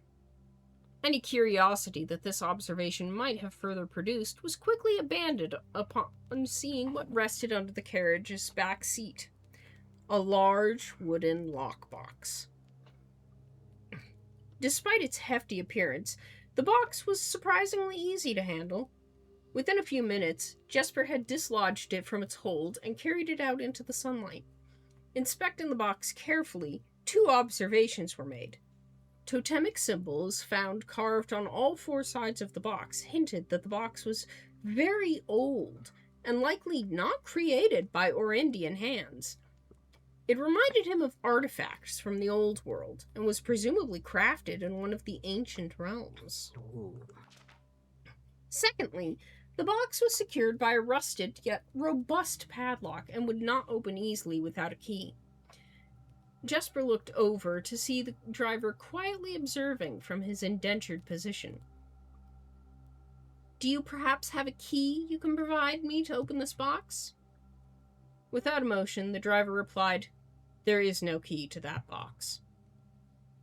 S2: Any curiosity that this observation might have further produced was quickly abandoned upon seeing what rested under the carriage's back seat. A large wooden lockbox. Despite its hefty appearance, the box was surprisingly easy to handle. Within a few minutes, Jesper had dislodged it from its hold and carried it out into the sunlight. Inspecting the box carefully, 2 observations were made. Totemic symbols found carved on all 4 sides of the box hinted that the box was very old and likely not created by Orindian hands. It reminded him of artifacts from the old world and was presumably crafted in one of the ancient realms.
S1: Ooh.
S2: Secondly, the box was secured by a rusted yet robust padlock and would not open easily without a key. Jesper looked over to see the driver quietly observing from his indentured position. Do you perhaps have a key you can provide me to open this box? Without emotion, the driver replied, There is no key to that box.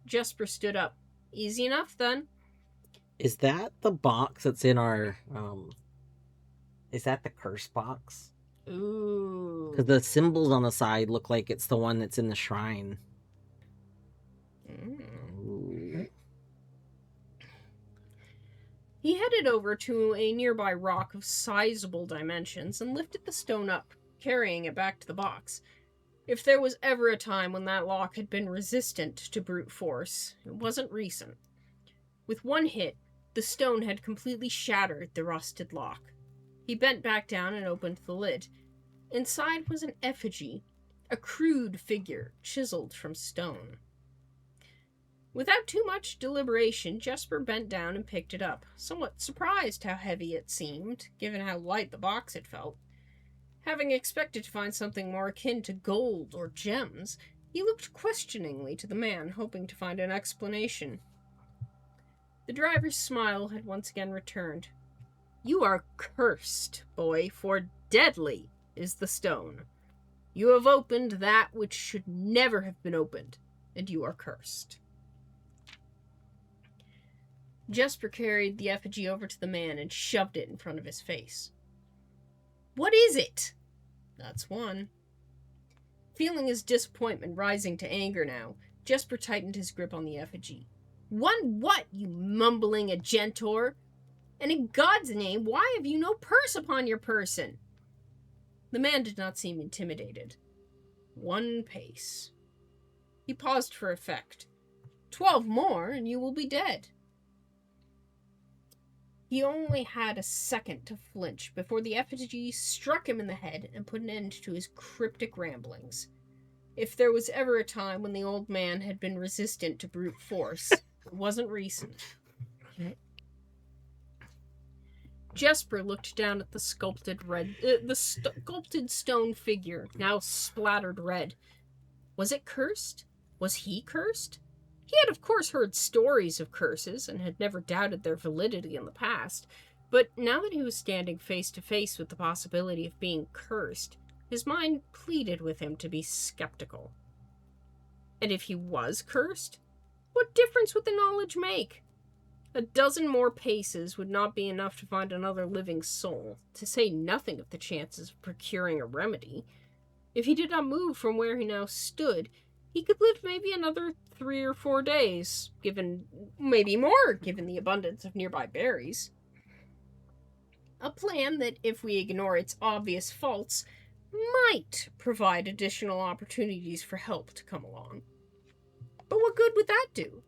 S2: Jesper stood up. Easy enough, then.
S1: Is that the box that's in our Is that the curse box?
S2: Ooh.
S1: Because the symbols on the side look like it's the one that's in the shrine. Ooh.
S2: He headed over to a nearby rock of sizable dimensions and lifted the stone up, carrying it back to the box. If there was ever a time when that lock had been resistant to brute force, it wasn't recent. With one hit, the stone had completely shattered the rusted lock. He bent back down and opened the lid. Inside was an effigy, a crude figure chiseled from stone. Without too much deliberation, Jesper bent down and picked it up, somewhat surprised how heavy it seemed, given how light the box had felt. Having expected to find something more akin to gold or gems, he looked questioningly to the man, hoping to find an explanation. The driver's smile had once again returned. "You are cursed, boy, for deadly is the stone. You have opened that which should never have been opened, and you are cursed." Jesper carried the effigy over to the man and shoved it in front of his face. "What is it?" "That's one." Feeling his disappointment rising to anger now, Jesper tightened his grip on the effigy. "One what, you mumbling agentor? And in God's name, why have you no purse upon your person?" The man did not seem intimidated. "1 pace." He paused for effect. 12 more, and you will be dead." He only had a second to flinch before the effigy struck him in the head and put an end to his cryptic ramblings. If there was ever a time when the old man had been resistant to brute force, it wasn't recent. Jesper looked down at the sculpted stone figure, now splattered red. Was it cursed? Was he cursed? He had, of course, heard stories of curses and had never doubted their validity in the past, but now that he was standing face to face with the possibility of being cursed, his mind pleaded with him to be skeptical. And if he was cursed, what difference would the knowledge make? 12 more paces would not be enough to find another living soul, to say nothing of the chances of procuring a remedy. If he did not move from where he now stood, he could live maybe another 3 or 4 days, maybe more, given the abundance of nearby berries. A plan that, if we ignore its obvious faults, might provide additional opportunities for help to come along. But what good would that do?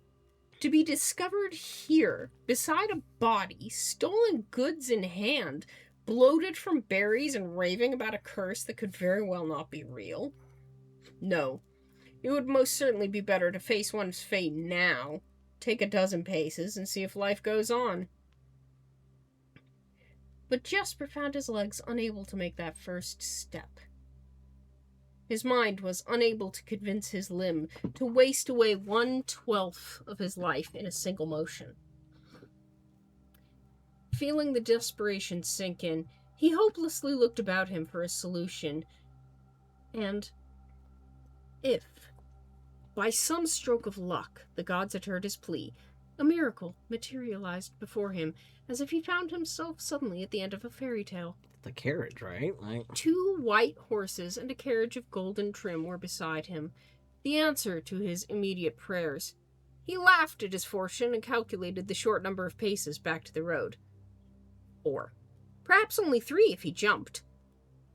S2: To be discovered here, beside a body, stolen goods in hand, bloated from berries and raving about a curse that could very well not be real? No. It would most certainly be better to face one's fate now, take 12 paces, and see if life goes on. But Jesper found his legs unable to make that first step. His mind was unable to convince his limb to waste away 1/12 of his life in a single motion. Feeling the desperation sink in, he hopelessly looked about him for a solution, and if, by some stroke of luck, the gods had heard his plea, a miracle materialized before him, as if he found himself suddenly at the end of a fairy tale.
S1: The carriage, right?
S2: 2 white horses and a carriage of golden trim were beside him, the answer to his immediate prayers. He laughed at his fortune and calculated the short number of paces back to the road. 4. Perhaps only 3 if he jumped.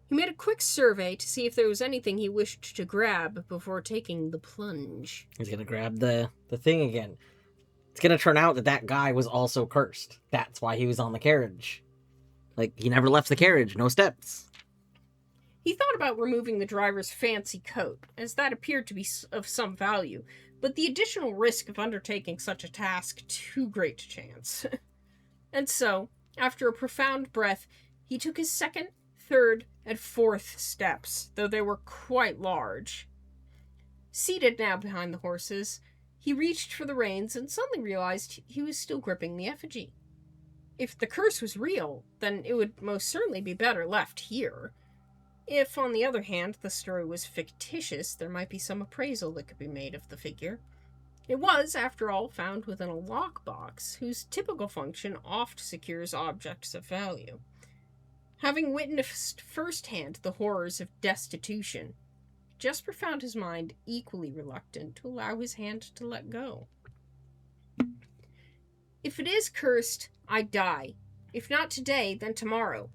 S2: He made a quick survey to see if there was anything he wished to grab before taking the plunge.
S1: He's gonna grab the thing again. It's gonna turn out that guy was also cursed. That's why he was on the carriage. He never left the carriage, no steps.
S2: He thought about removing the driver's fancy coat, as that appeared to be of some value, but the additional risk of undertaking such a task too great to chance. And so, after a profound breath, he took his 2nd, 3rd, and 4th steps, though they were quite large. Seated now behind the horses, he reached for the reins and suddenly realized he was still gripping the effigy. If the curse was real, then it would most certainly be better left here. If, on the other hand, the story was fictitious, there might be some appraisal that could be made of the figure. It was, after all, found within a lockbox, whose typical function oft secures objects of value. Having witnessed firsthand the horrors of destitution, Jesper found his mind equally reluctant to allow his hand to let go. If it is cursed, I die. If not today, then tomorrow.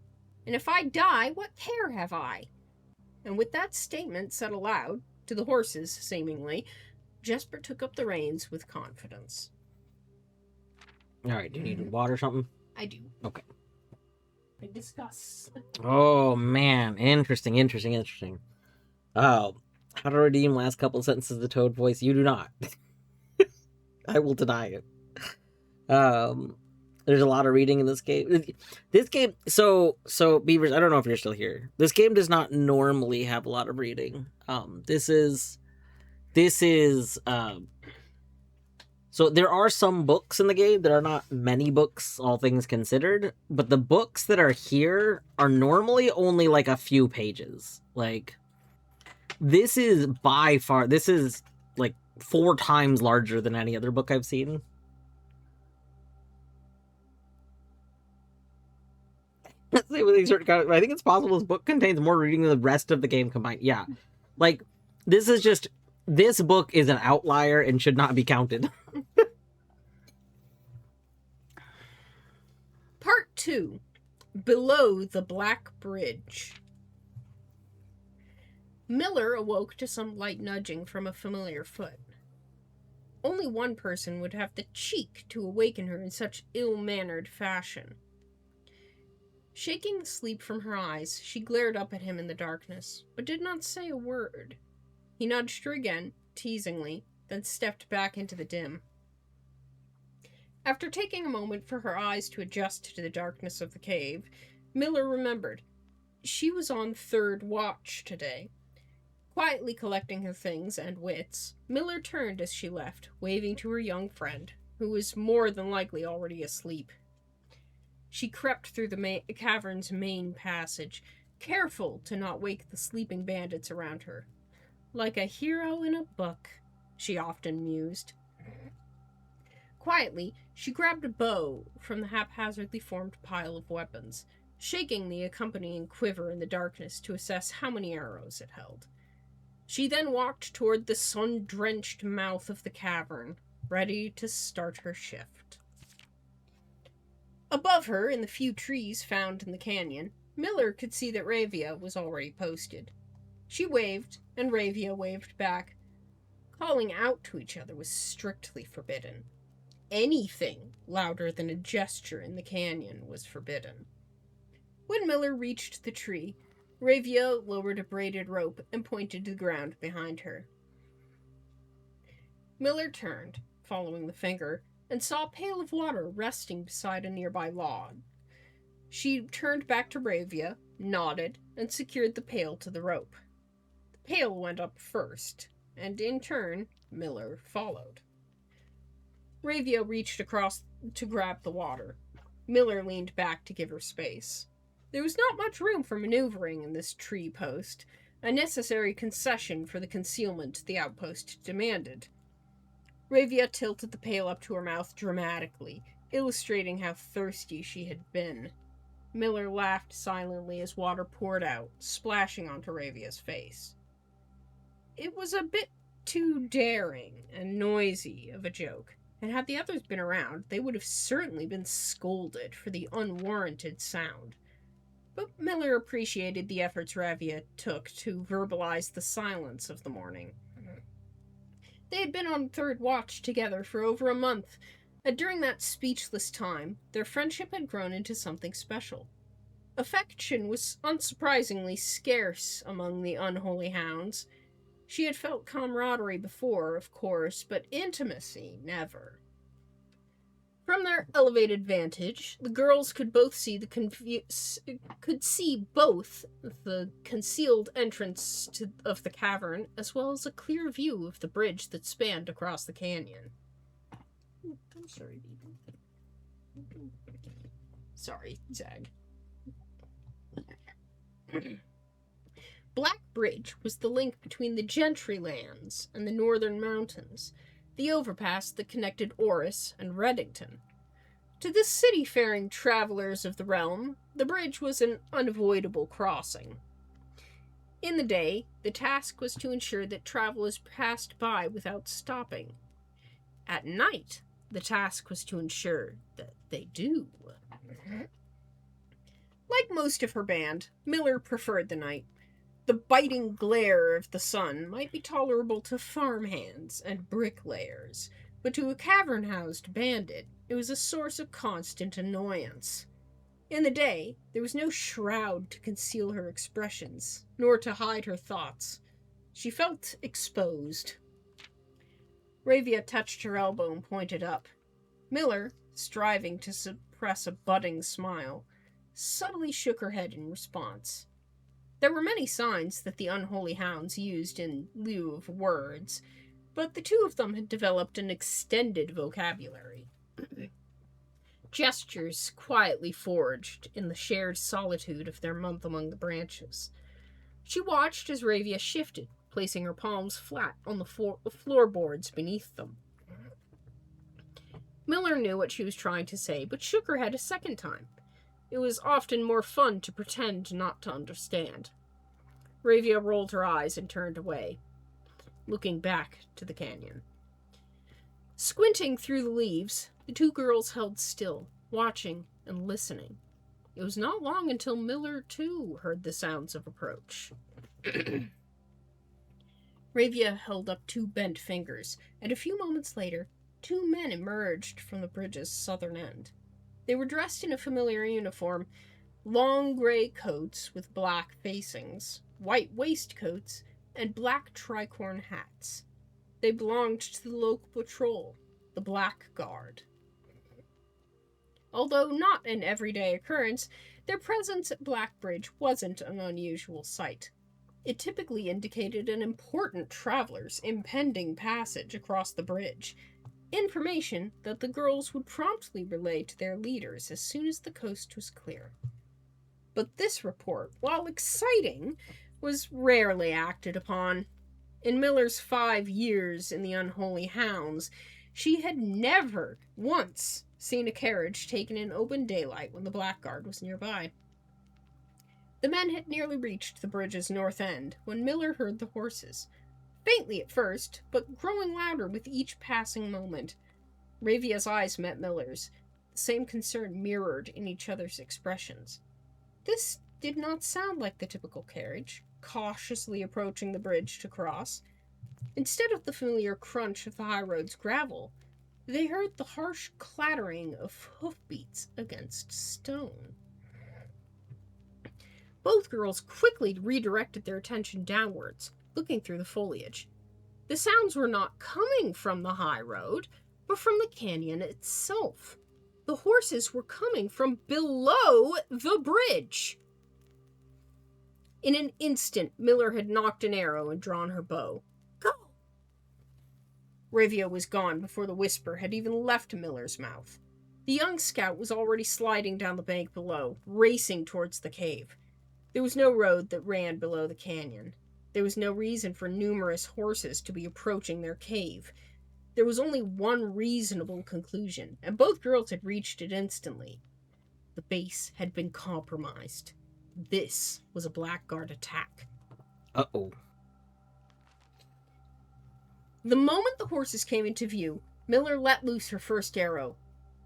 S2: And if I die, what care have I? And with that statement said aloud, to the horses, seemingly, Jesper took up the reins with confidence.
S1: Alright, do you need water or something?
S2: I do.
S1: Okay.
S2: I discuss.
S1: Oh, man. Interesting. Oh, how to redeem last couple sentences of the Toad voice? You do not. I will deny it. There's a lot of reading in this game. This game, so Beavers, I don't know if you're still here. This game does not normally have a lot of reading. This is so there are some books in the game. There are not many books, all things considered, but the books that are here are normally only like a few pages. Like, this is by far, this is like 4 times larger than any other book I've seen. I think it's possible this book contains more reading than the rest of the game combined. Yeah. Like, this book is an outlier and should not be counted.
S2: Part 2. Below the Black Bridge. Miller awoke to some light nudging from a familiar foot. Only one person would have the cheek to awaken her in such ill-mannered fashion. Shaking the sleep from her eyes, she glared up at him in the darkness, but did not say a word. He nudged her again, teasingly, then stepped back into the dim. After taking a moment for her eyes to adjust to the darkness of the cave, Miller remembered. She was on 3rd watch today. Quietly collecting her things and wits, Miller turned as she left, waving to her young friend, who was more than likely already asleep. She crept through the cavern's main passage, careful to not wake the sleeping bandits around her. Like a hero in a book, she often mused. Quietly, she grabbed a bow from the haphazardly formed pile of weapons, shaking the accompanying quiver in the darkness to assess how many arrows it held. She then walked toward the sun-drenched mouth of the cavern, ready to start her shift. Above her, in the few trees found in the canyon, Miller could see that Ravia was already posted. She waved, and Ravia waved back. Calling out to each other was strictly forbidden. Anything louder than a gesture in the canyon was forbidden. When Miller reached the tree, Ravia lowered a braided rope and pointed to the ground behind her. Miller turned, following the finger, and saw a pail of water resting beside a nearby log. She turned back to Ravia, nodded, and secured the pail to the rope. The pail went up first, and in turn, Miller followed. Ravia reached across to grab the water. Miller leaned back to give her space. There was not much room for maneuvering in this tree post, a necessary concession for the concealment the outpost demanded. Ravia tilted the pail up to her mouth dramatically, illustrating how thirsty she had been. Miller laughed silently as water poured out, splashing onto Ravia's face. It was a bit too daring and noisy of a joke, and had the others been around, they would have certainly been scolded for the unwarranted sound. But Miller appreciated the efforts Ravia took to verbalize the silence of the morning. They had been on 3rd watch together for over a month, and during that speechless time, their friendship had grown into something special. Affection was unsurprisingly scarce among the unholy hounds. She had felt camaraderie before, of course, but intimacy never. From their elevated vantage, the girls could both see the concealed entrance of the cavern, as well as a clear view of the bridge that spanned across the canyon. I'm sorry, baby. Sorry, Zag. Black Bridge was the link between the Gentry lands and the northern mountains, the overpass that connected Orris and Reddington. To the city-faring travelers of the realm, the bridge was an unavoidable crossing. In the day, the task was to ensure that travelers passed by without stopping. At night, the task was to ensure that they do. Like most of her band, Miller preferred the night. The biting glare of the sun might be tolerable to farmhands and bricklayers, but to a cavern-housed bandit, it was a source of constant annoyance. In the day, there was no shroud to conceal her expressions, nor to hide her thoughts. She felt exposed. Ravia touched her elbow and pointed up. Miller, striving to suppress a budding smile, subtly shook her head in response. There were many signs that the unholy hounds used in lieu of words, but the two of them had developed an extended vocabulary. Gestures quietly forged in the shared solitude of their month among the branches. She watched as Ravia shifted, placing her palms flat on the floorboards beneath them. Miller knew what she was trying to say, but shook her head a second time. It was often more fun to pretend not to understand. Ravia rolled her eyes and turned away, looking back to the canyon. Squinting through the leaves, the two girls held still, watching and listening. It was not long until Miller, too, heard the sounds of approach. Ravia held up two bent fingers, and a few moments later, two men emerged from the bridge's southern end. They were dressed in a familiar uniform, long gray coats with black facings, white waistcoats, and black tricorn hats. They belonged to the local patrol, the Black Guard. Although not an everyday occurrence, their presence at Blackbridge wasn't an unusual sight. It typically indicated an important traveler's impending passage across the bridge, information that the girls would promptly relay to their leaders as soon as the coast was clear. But this report, while exciting, was rarely acted upon. In Miller's 5 years in the Unholy Hounds, she had never once seen a carriage taken in open daylight when the Blackguard was nearby. The men had nearly reached the bridge's north end when Miller heard the horses, faintly at first, but growing louder with each passing moment. Ravia's eyes met Miller's, the same concern mirrored in each other's expressions. This did not sound like the typical carriage, cautiously approaching the bridge to cross. Instead of the familiar crunch of the high road's gravel, they heard the harsh clattering of hoofbeats against stone. Both girls quickly redirected their attention downwards, looking through the foliage. The sounds were not coming from the high road, but from the canyon itself. The horses were coming from below the bridge. In an instant, Miller had knocked an arrow and drawn her bow. Go! Ravia was gone before the whisper had even left Miller's mouth. The young scout was already sliding down the bank below, racing towards the cave. There was no road that ran below the canyon. There was no reason for numerous horses to be approaching their cave. There was only one reasonable conclusion, and both girls had reached it instantly. The base had been compromised. This was a Blackguard attack.
S1: Uh-oh.
S2: The moment the horses came into view, Miller let loose her first arrow.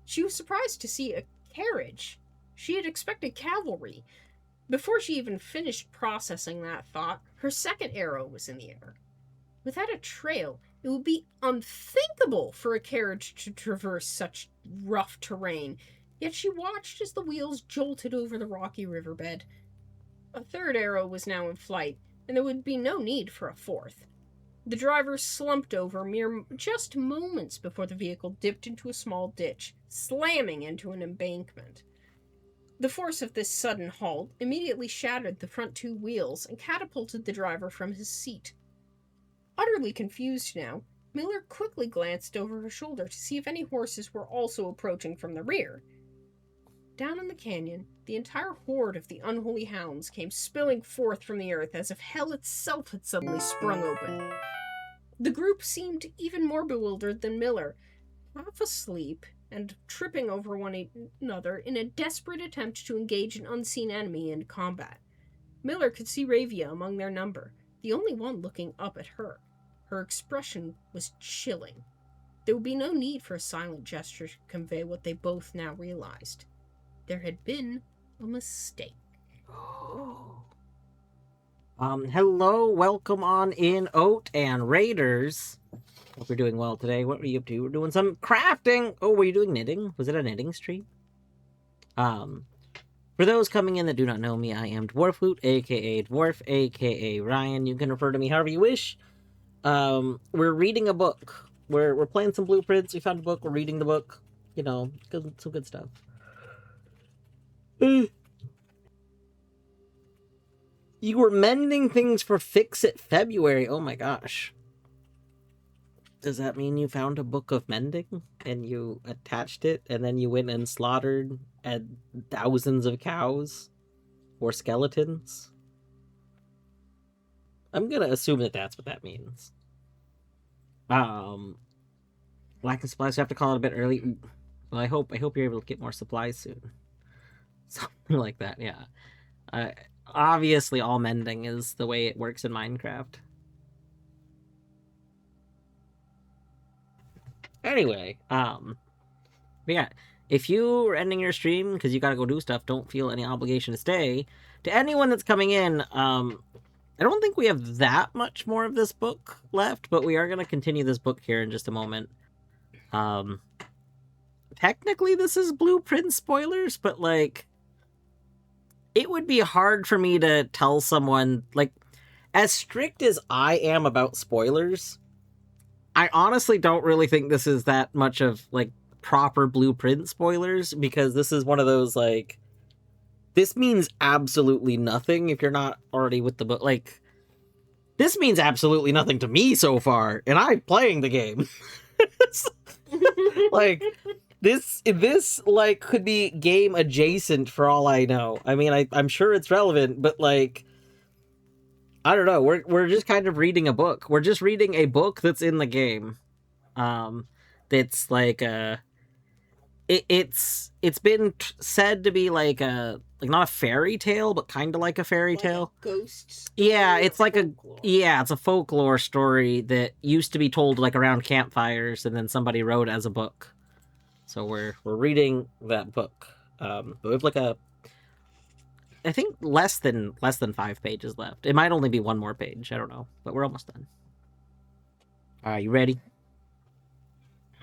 S2: She was surprised to see a carriage. She had expected cavalry. Before she even finished processing that thought, her second arrow was in the air. Without a trail, it would be unthinkable for a carriage to traverse such rough terrain, yet she watched as the wheels jolted over the rocky riverbed. A third arrow was now in flight, and there would be no need for a fourth. The driver slumped over just moments before the vehicle dipped into a small ditch, slamming into an embankment. The force of this sudden halt immediately shattered the front two wheels and catapulted the driver from his seat. Utterly confused now, Miller quickly glanced over her shoulder to see if any horses were also approaching from the rear. Down in the canyon, the entire horde of the Unholy Hounds came spilling forth from the earth as if hell itself had suddenly sprung open. The group seemed even more bewildered than Miller, half asleep, and tripping over one another in a desperate attempt to engage an unseen enemy in combat. Miller could see Ravia among their number, the only one looking up at her. Her expression was chilling. There would be no need for a silent gesture to convey what they both now realized. There had been a mistake.
S1: Hello, welcome on in, Oat and Raiders. Hope you're doing well today. What were you up to? We're doing some crafting. Oh, were you doing knitting? Was it a knitting stream? For those coming in that do not know me, I am Dwarfloot, aka Dwarf, aka Ryan. You can refer to me however you wish. We're reading a book. We're playing some blueprints. We found a book. We're reading the book. You know, some good stuff. You were mending things for Fix It February. Oh my gosh. Does that mean you found a book of mending and you attached it and then you went and slaughtered thousands of cows or skeletons? I'm gonna assume that that's what that means. Lack of supplies. So I have to call it a bit early. Well, I hope you're able to get more supplies soon. Something like that. Yeah. Obviously, all mending is the way it works in Minecraft. Anyway, yeah, if you are ending your stream because you gotta go do stuff, don't feel any obligation to stay. To anyone that's coming in, I don't think we have that much more of this book left, but we are gonna continue this book here in just a moment. Technically, this is blueprint spoilers, but like, it would be hard for me to tell someone, like, as strict as I am about spoilers, I honestly don't really think this is that much of, like, proper blueprint spoilers, because this is one of those, like, this means absolutely nothing if you're not already with the book. Like, this means absolutely nothing to me so far, and I'm playing the game. Like, this like could be game adjacent for all I know. I mean, I'm sure it's relevant, but like, I don't know. We're just kind of reading a book. We're just reading a book that's in the game. That's like it's been said to be like a, like, not a fairy tale, but kind of like a fairy tale.
S2: A ghost story.
S1: Yeah, it's like it's a folklore story that used to be told like around campfires, and then somebody wrote it as a book. So we're reading that book. But we have like I think less than 5 pages left. It might only be one more page. I don't know, but we're almost done. Are you ready?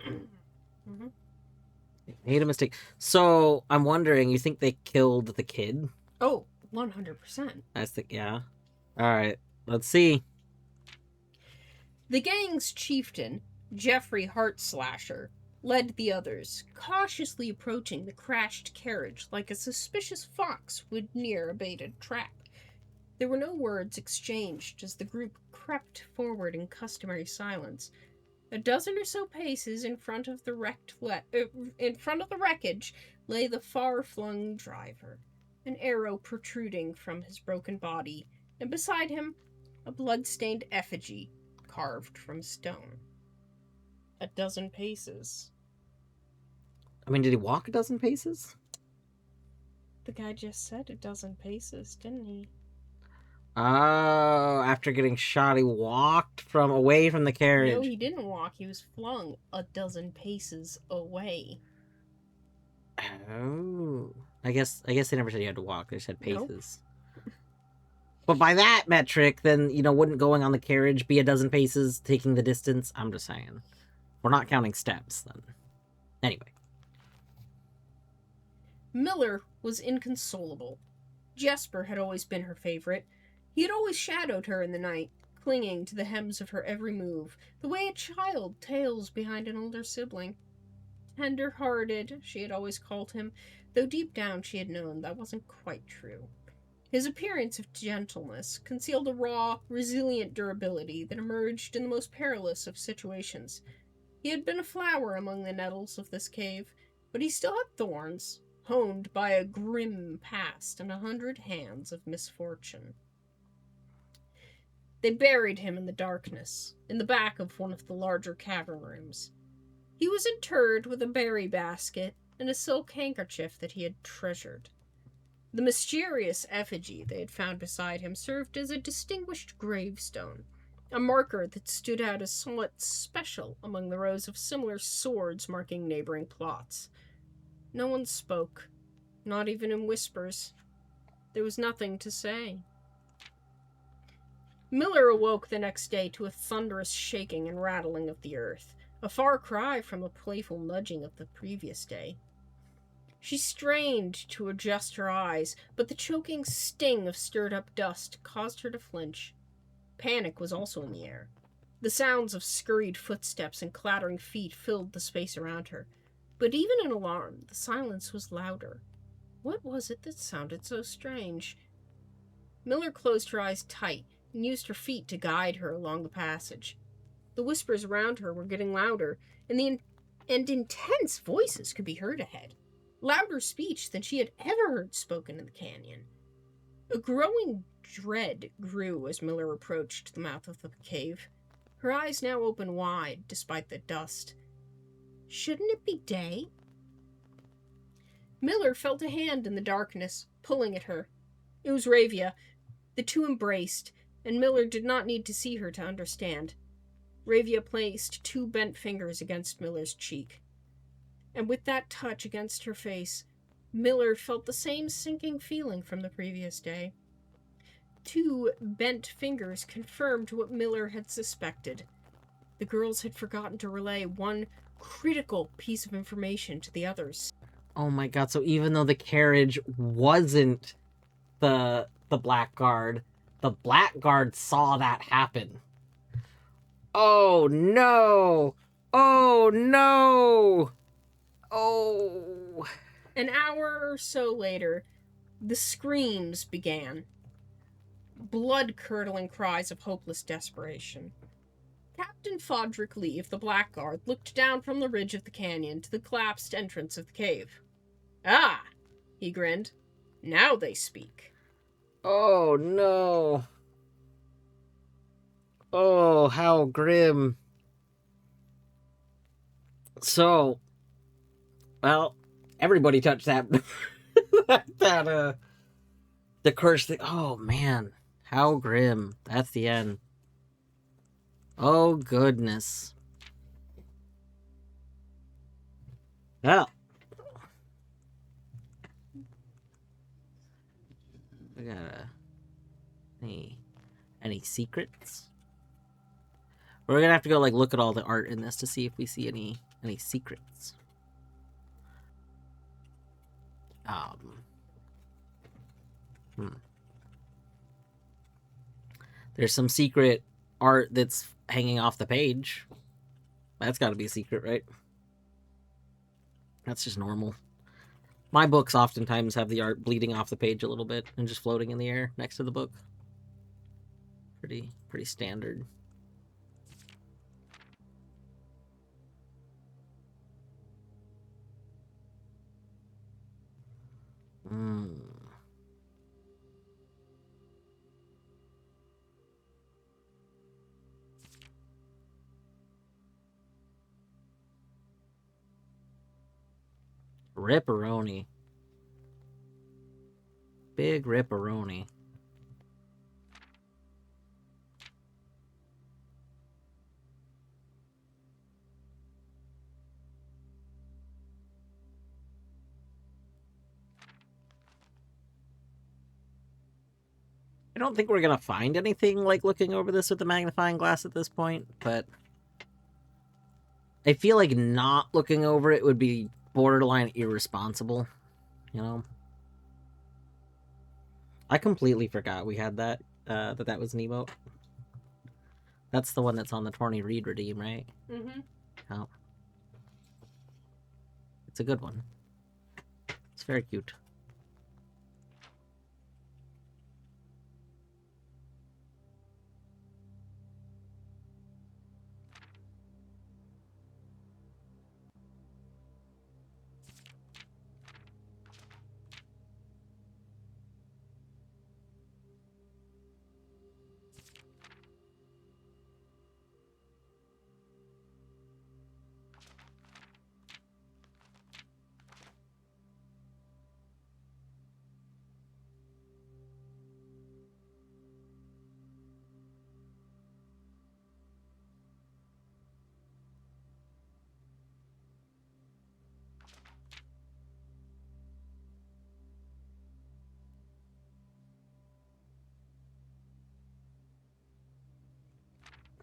S2: Mm-hmm.
S1: Made a mistake. So I'm wondering, you think they killed the kid?
S2: Oh, 100%.
S1: I think, yeah. All right, let's see.
S2: The gang's chieftain, Jeffrey Heartslasher, led the others, cautiously approaching the crashed carriage like a suspicious fox would near a baited trap. There were no words exchanged as the group crept forward in customary silence. A dozen or so paces in front of the wreckage lay the far-flung driver, an arrow protruding from his broken body, and beside him, a blood-stained effigy carved from stone. A dozen paces.
S1: I mean, did he walk a dozen paces?
S2: The guy just said a dozen paces, didn't he?
S1: Oh, after getting shot, he walked away from the carriage.
S2: No, he didn't walk. He was flung a dozen paces away.
S1: Oh, I guess they never said you had to walk. They said paces. Nope. But by that metric, then, you know, wouldn't going on the carriage be a dozen paces, taking the distance? I'm just saying. We're not counting steps, then. Anyway.
S2: Miller was inconsolable. Jesper had always been her favorite. He had always shadowed her in the night, clinging to the hems of her every move, the way a child tails behind an older sibling. Tender-hearted, she had always called him, though deep down she had known that wasn't quite true. His appearance of gentleness concealed a raw, resilient durability that emerged in the most perilous of situations. He had been a flower among the nettles of this cave, but he still had thorns, honed by a grim past and 100 hands of misfortune. They buried him in the darkness, in the back of one of the larger cavern rooms. He was interred with a berry basket and a silk handkerchief that he had treasured. The mysterious effigy they had found beside him served as a distinguished gravestone, a marker that stood out as somewhat special among the rows of similar swords marking neighboring plots. No one spoke, not even in whispers. There was nothing to say. Miller awoke the next day to a thunderous shaking and rattling of the earth, a far cry from the playful nudging of the previous day. She strained to adjust her eyes, but the choking sting of stirred-up dust caused her to flinch. Panic was also in the air. The sounds of scurried footsteps and clattering feet filled the space around her. But even in alarm, the silence was louder. What was it that sounded so strange? Miller closed her eyes tight and used her feet to guide her along the passage. The whispers around her were getting louder, and intense voices could be heard ahead. Louder speech than she had ever heard spoken in the canyon. A growing dread grew as Miller approached the mouth of the cave. Her eyes now open wide, despite the dust. Shouldn't it be day? Miller felt a hand in the darkness, pulling at her. It was Ravia. The two embraced, and Miller did not need to see her to understand. Ravia placed two bent fingers against Miller's cheek. And with that touch against her face, Miller felt the same sinking feeling from the previous day. Two bent fingers confirmed what Miller had suspected. The girls had forgotten to relay one critical piece of information to the others.
S1: Oh my god, so even though the carriage wasn't the Blackguard, the Blackguard saw that happen. Oh no! Oh no! Oh.
S2: An hour or so later, the screams began. Blood-curdling cries of hopeless desperation. Captain Fodrick Lee of the Blackguard looked down from the ridge of the canyon to the collapsed entrance of the cave. Ah, he grinned. Now they speak.
S1: Oh no. Oh, how grim. So, well, everybody touched that the curse thing. Oh man, how grim. That's the end. Oh goodness. Well, we got any secrets? We're gonna have to go like look at all the art in this to see if we see any secrets. There's some secret art that's hanging off the page. That's got to be a secret, right? That's just normal. My books oftentimes have the art bleeding off the page a little bit and just floating in the air next to the book. Pretty standard. Ripperoni. Big ripperoni. I don't think we're gonna find anything like looking over this with the magnifying glass at this point, but I feel like not looking over it would be borderline irresponsible, you know? I completely forgot we had that, that was an emote. That's the one that's on the Torny Reed redeem, right?
S2: Mm-hmm.
S1: Oh. It's a good one. It's very cute.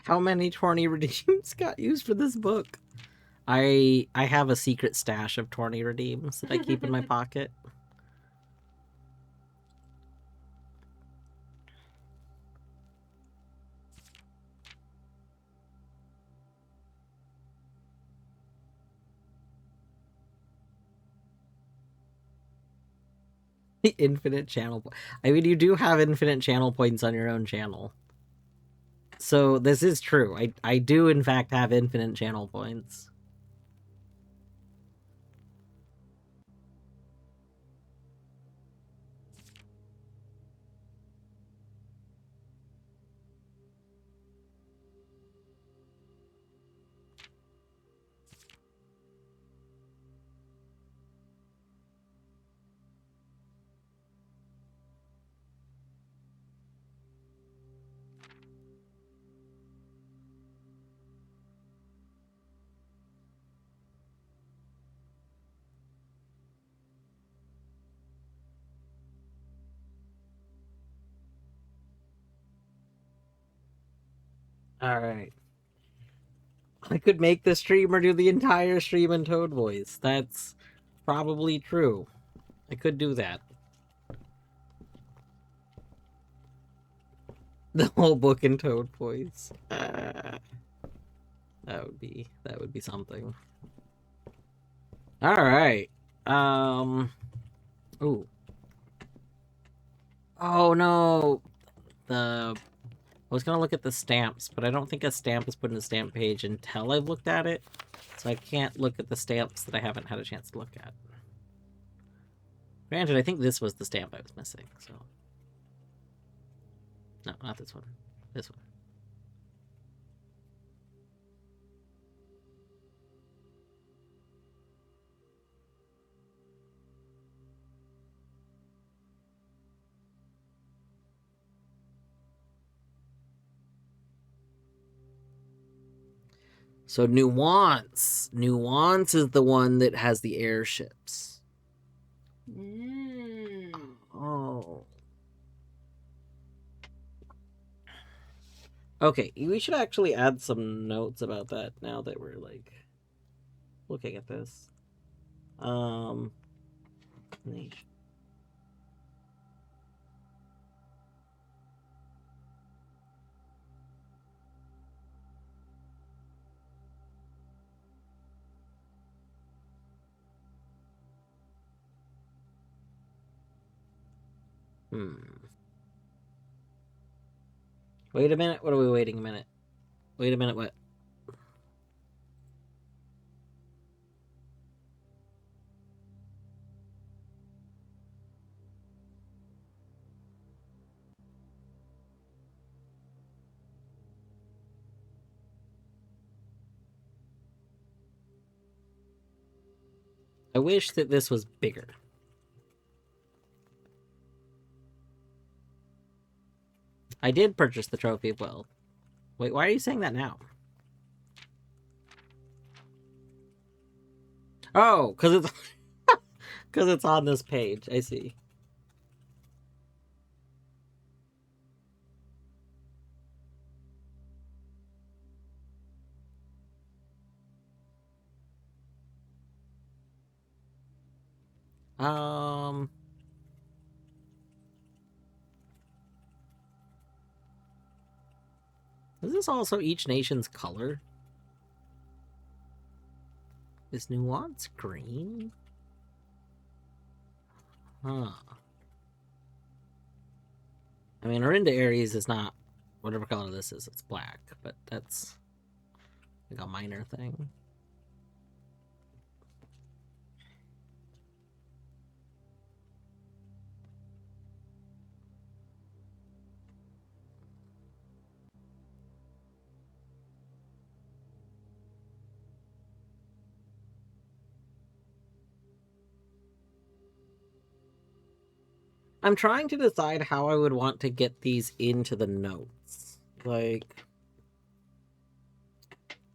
S1: How many Tourney redeems got used for this book? I have a secret stash of Tourney redeems that I keep in my pocket. The infinite channel. I mean, you do have infinite channel points on your own channel. So this is true. I do in fact have infinite channel points. Alright. I could make the streamer do the entire stream in Toad voice. That's probably true. I could do that. The whole book in Toad voice. That would be something. Alright. Ooh. Oh no. I was gonna look at the stamps, but I don't think a stamp is put in the stamp page until I've looked at it. So I can't look at the stamps that I haven't had a chance to look at. Granted, I think this was the stamp I was missing, so... No, not this one. This one. So Nuance. Nuance is the one that has the airships. Oh. Okay, we should actually add some notes about that now that we're, like, looking at this. Nation. Wait a minute. What are we waiting a minute? Wait a minute, what? I wish that this was bigger. I did purchase the trophy of will. Wait, why are you saying that now? Oh, because it's because it's on this page. I see. Um, is this also each nation's color? Is Nuance green? Huh. I mean, Orinda Aries is not whatever color this is, it's black, but that's like a minor thing. I'm trying to decide how I would want to get these into the notes. Like,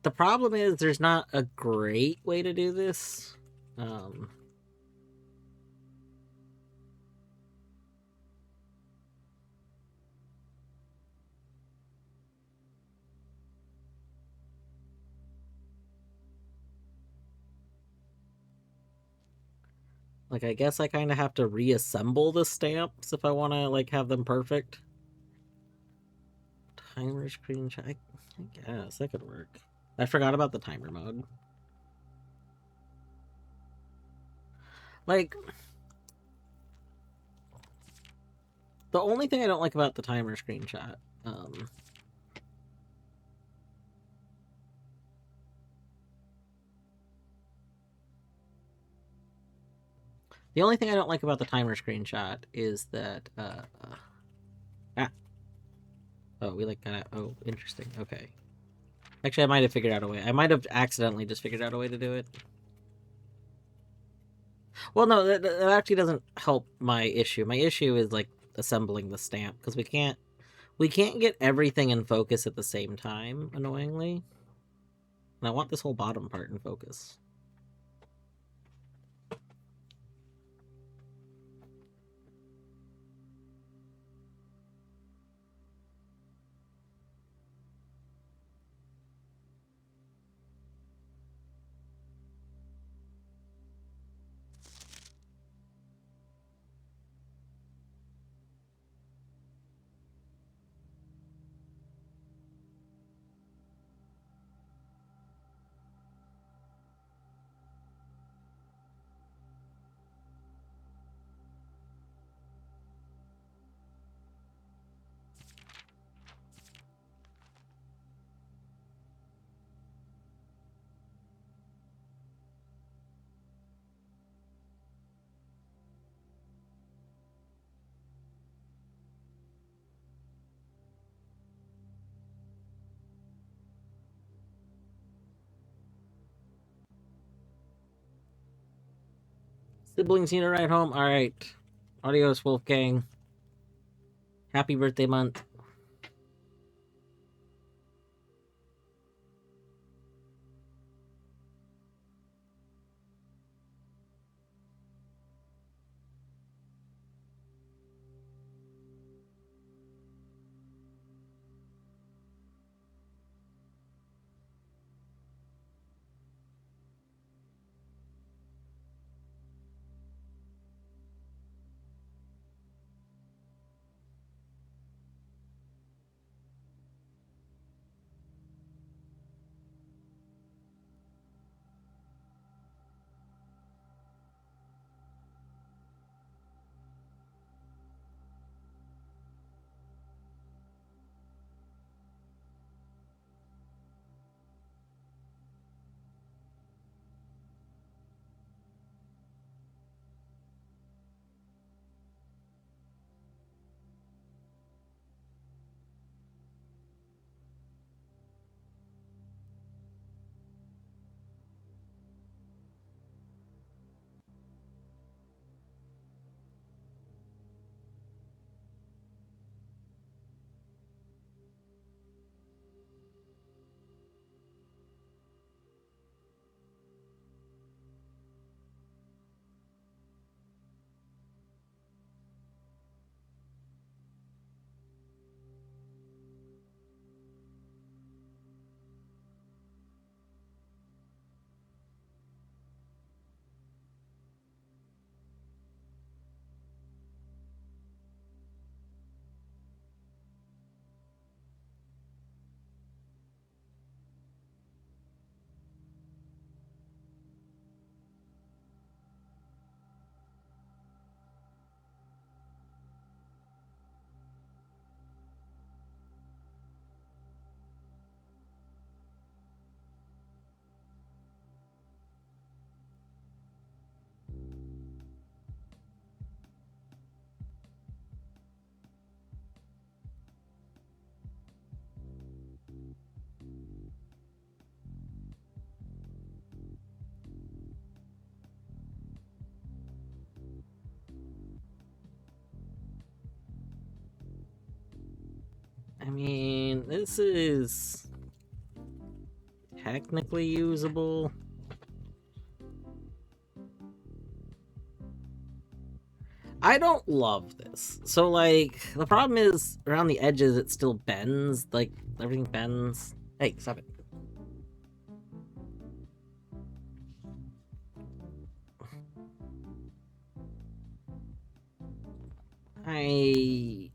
S1: the problem is there's not a great way to do this. Like, I guess I kind of have to reassemble the stamps if I want to, like, have them perfect. Timer screenshot. I guess that could work. I forgot about the timer mode. Like, the only thing I don't like about the timer screenshot, the only thing I don't like about the timer screenshot is that, ah, oh, we like kind of, oh, interesting, okay. Actually, I might have figured out a way. I might have accidentally just figured out a way to do it. Well, no, that actually doesn't help my issue. My issue is, like, assembling the stamp, because we can't get everything in focus at the same time, annoyingly. And I want this whole bottom part in focus. Siblings need a ride home? Alright. Adios, Wolfgang. Happy birthday month. I mean, this is technically usable. I don't love this. So, like, the problem is around the edges it still bends. Like, everything bends. Hey, stop it. I...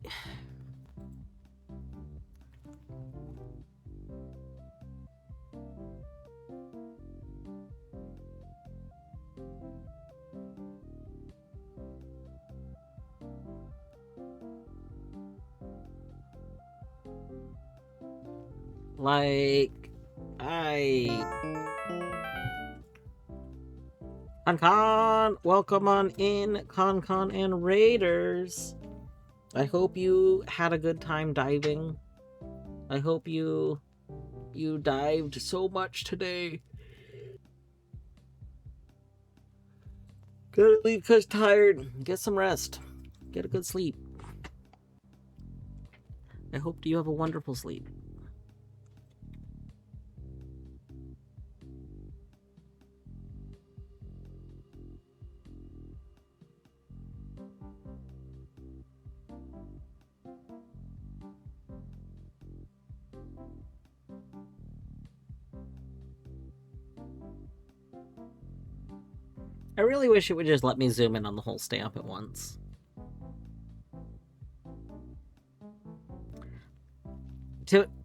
S1: Like... Con, welcome on in, Con and Raiders. I hope you had a good time diving. I hope you dived so much today. Gotta leave because tired. Get some rest. Get a good sleep. I hope you have a wonderful sleep. I really wish it would just let me zoom in on the whole stamp at once.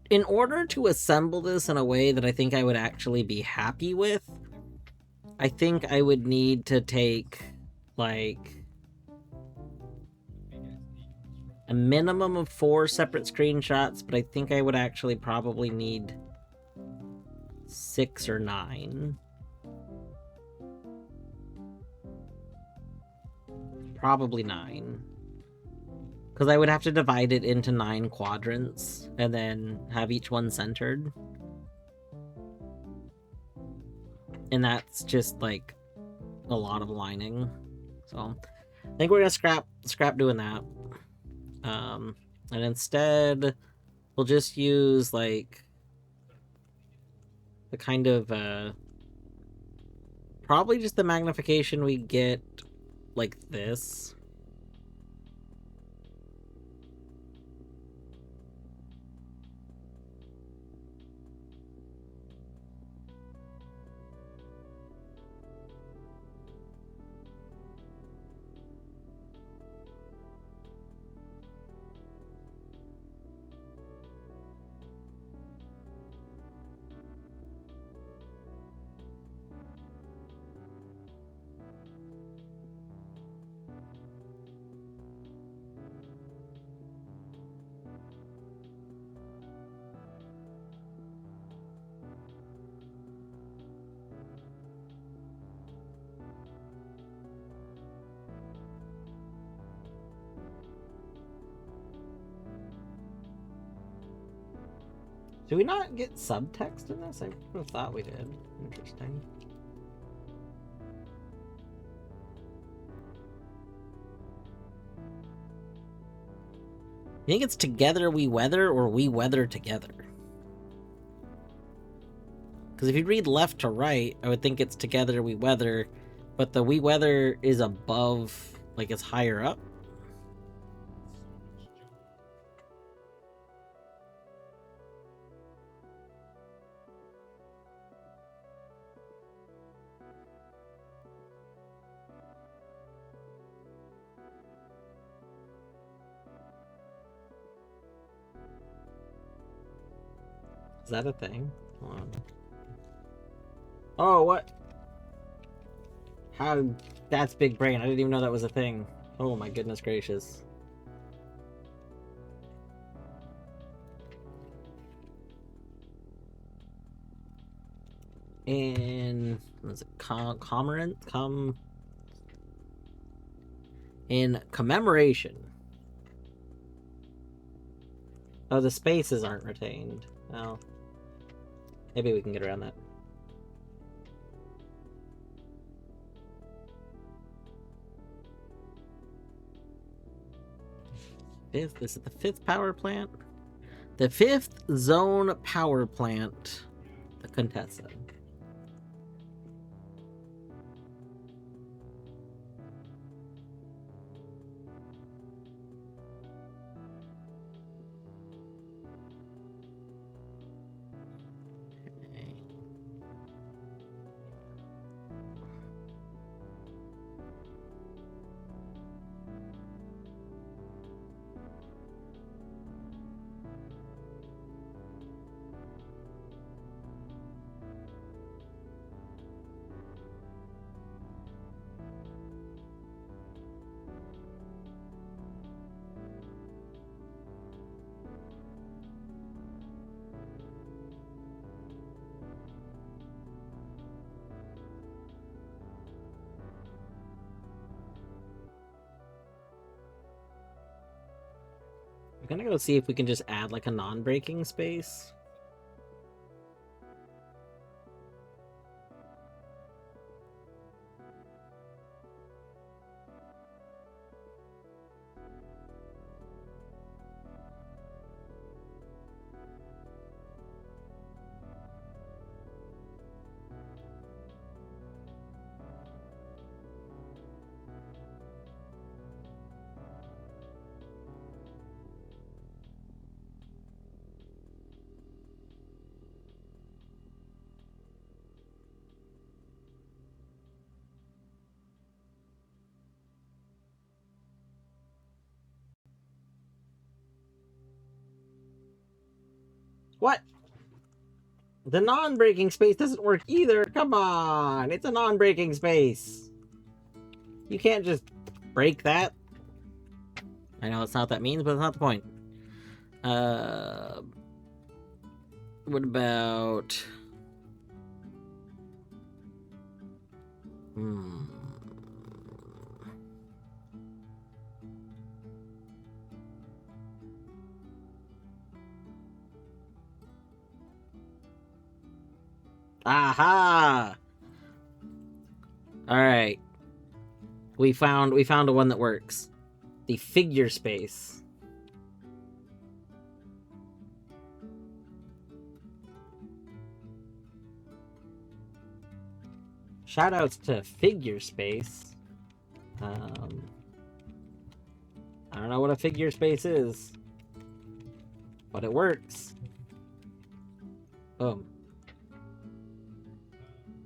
S1: In order to assemble this in a way that I think I would actually be happy with, I think I would need to take, like, a minimum of 4 separate screenshots, but I think I would actually probably need 6 or 9. Probably 9. Because I would have to divide it into 9 quadrants, and then have each one centered. And that's just, like, a lot of lining. So, I think we're gonna scrap doing that. And instead, we'll just use, like, the kind of, probably just the magnification we get, like this. Do we not get subtext in this? I would have thought we did. Interesting. You think it's together we weather or we weather together? Because if you read left to right, I would think it's together we weather, but the we weather is above, like it's higher up. Is that a thing? Hold on. Oh, what? How? That's big brain. I didn't even know that was a thing. Oh my goodness gracious. And was it in commemoration. Oh, the spaces aren't retained. Well, maybe we can get around that. This is the 5th power plant. The 5th zone power plant. The Contessa. We're gonna go see if we can just add like a non-breaking space. What? The non-breaking space doesn't work either. Come on, it's a non-breaking space. You can't just break that. I know it's not what that means, but that's not the point. What about... Aha! Alright. We found a one that works. The figure space. Shoutouts to figure space. I don't know what a figure space is, but it works. Boom.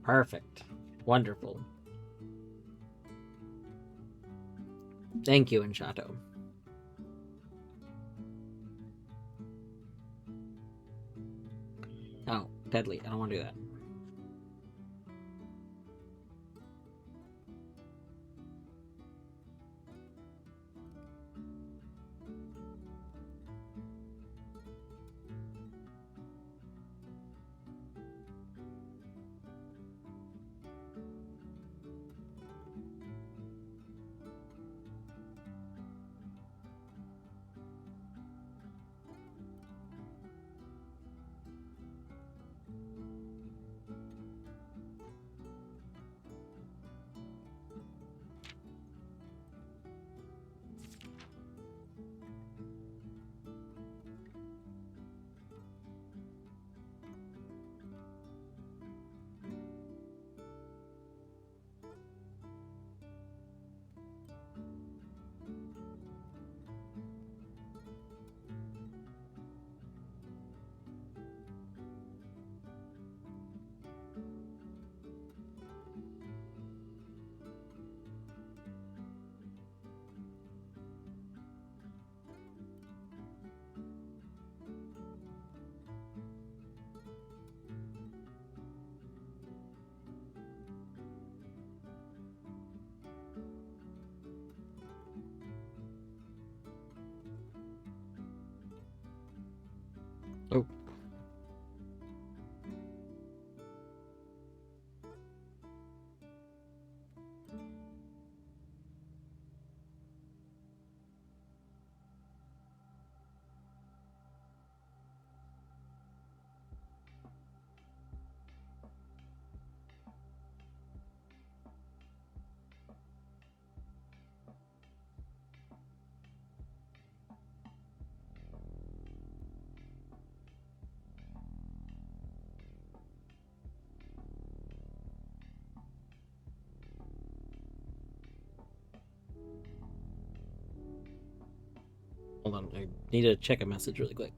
S1: Perfect. Wonderful. Thank you, Inshato. Oh, deadly. I don't want to do that. Oh. Hold on, I need to check a message really quick.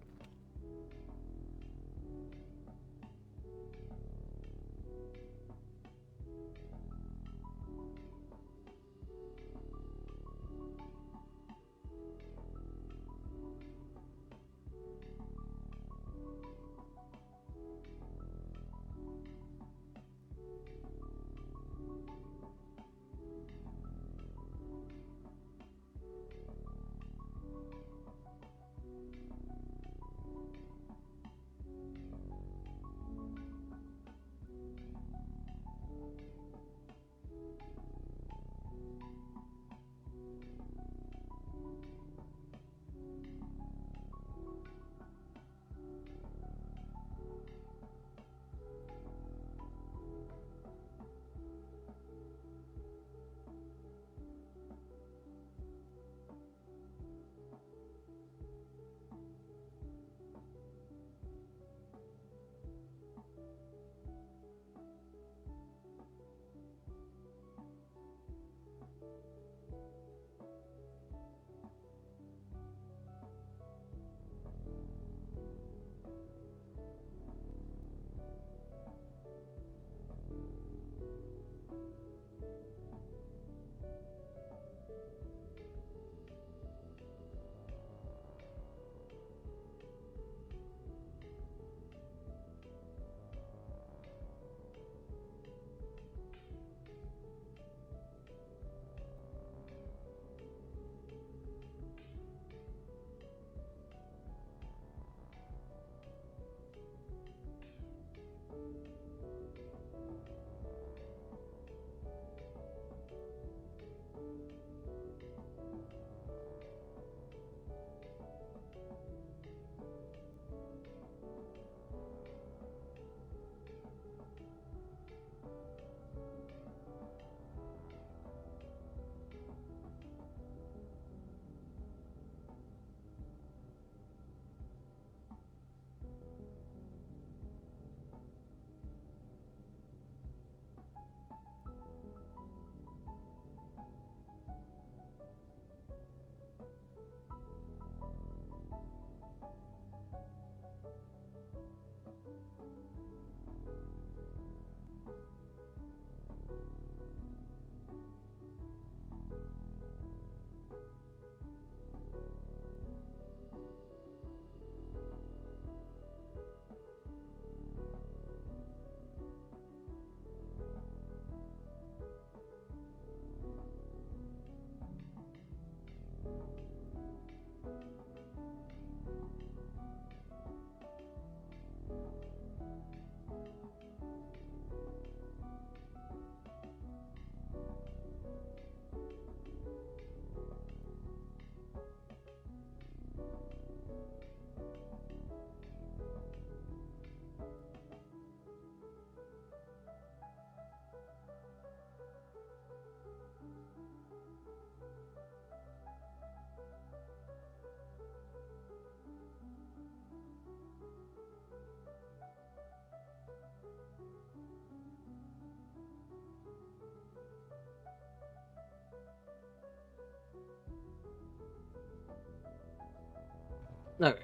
S1: Okay.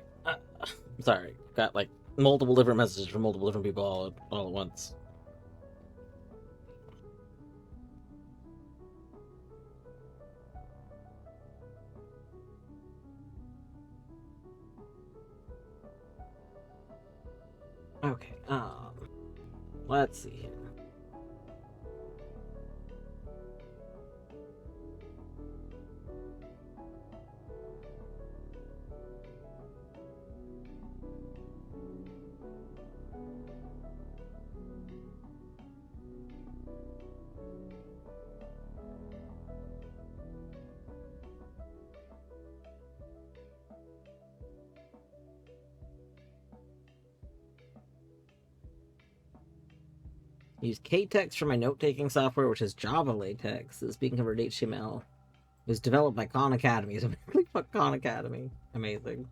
S1: Sorry. Got like multiple different messages from multiple different people all at once. Okay. Let's see here. Use KTeX for my note-taking software, which is Java LaTeX. This being converted to HTML. It was developed by Khan Academy. So fuck Khan Academy. Amazing.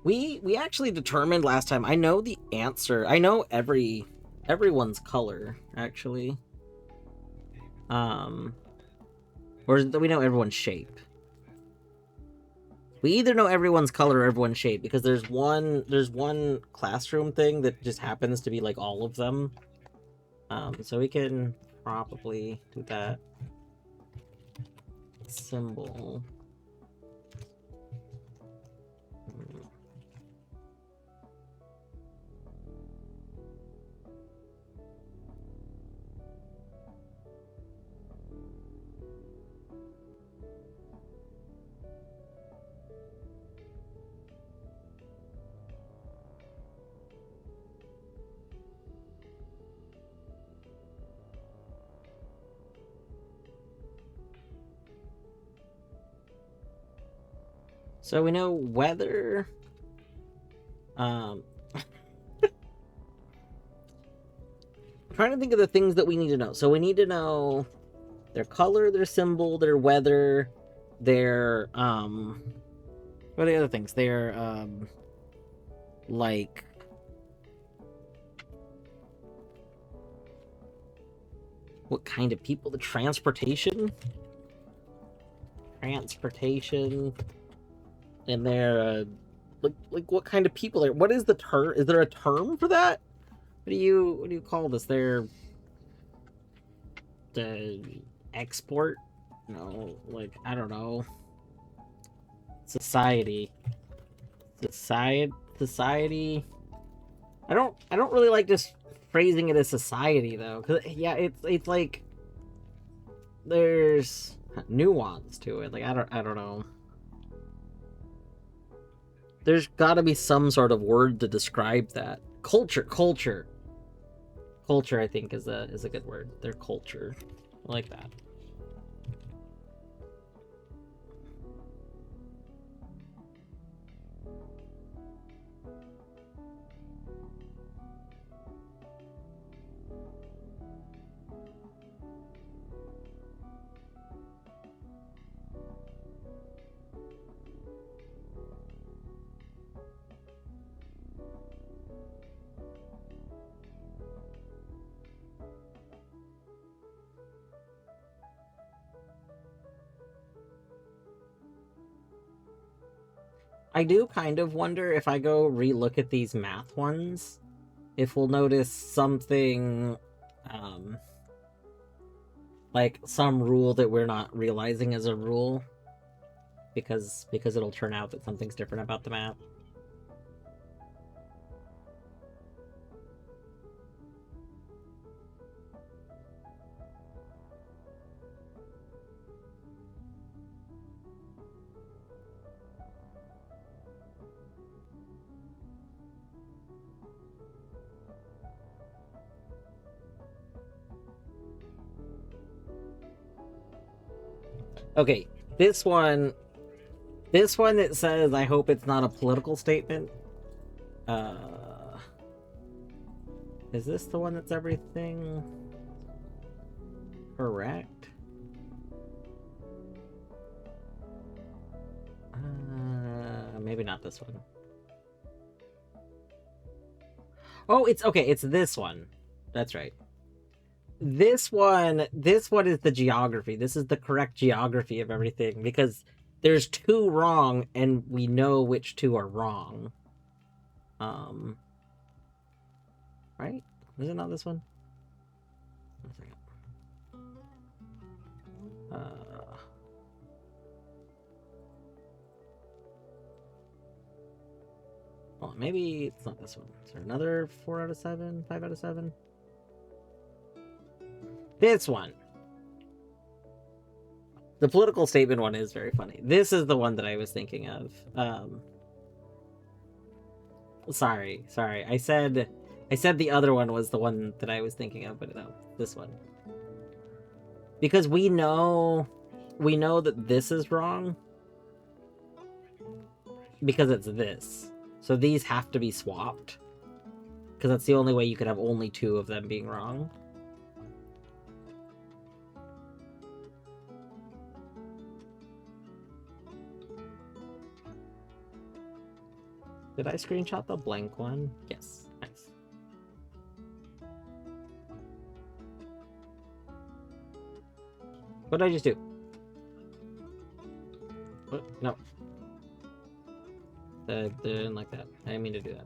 S1: We actually determined last time. I know the answer. I know everyone's color actually. Or is it that we know everyone's shape? We either know everyone's color or everyone's shape because there's one classroom thing that just happens to be like all of them. So we can probably do that. Symbol. So we know weather. I'm trying to think of the things that we need to know. So we need to know their color, their symbol, their weather, their what are the other things? Their like what kind of people? The transportation, and their like what kind of people? What is the term? Is there a term for that? What do you call this? They're the export? No, like I don't know. Society. I don't really like just phrasing it as society though, because yeah, it's like there's nuance to it. Like I don't know. There's got to be some sort of word to describe that. Culture. I think is a good word. Their culture. I like that. I do kind of wonder if I go relook at these math ones, if we'll notice something, like some rule that we're not realizing as a rule. because it'll turn out that something's different about the map. Okay, this one that says, I hope it's not a political statement. Is this the one that's everything correct? Maybe not this one. Oh, it's okay, it's this one. That's right. This one is the geography. This is the correct geography of everything, because there's two wrong and we know which two are wrong. Right? Is it not this one? One second. Well, maybe it's not this one. Is there another 4 out of 7? 5 out of 7? This one. The political statement one is very funny. This is the one that I was thinking of. Sorry. I said the other one was the one that I was thinking of, but no, this one. Because we know that this is wrong because it's this. So these have to be swapped, because that's the only way you could have only two of them being wrong. Did I screenshot the blank one? Yes. Nice. What did I just do? What? No. I didn't like that. I didn't mean to do that.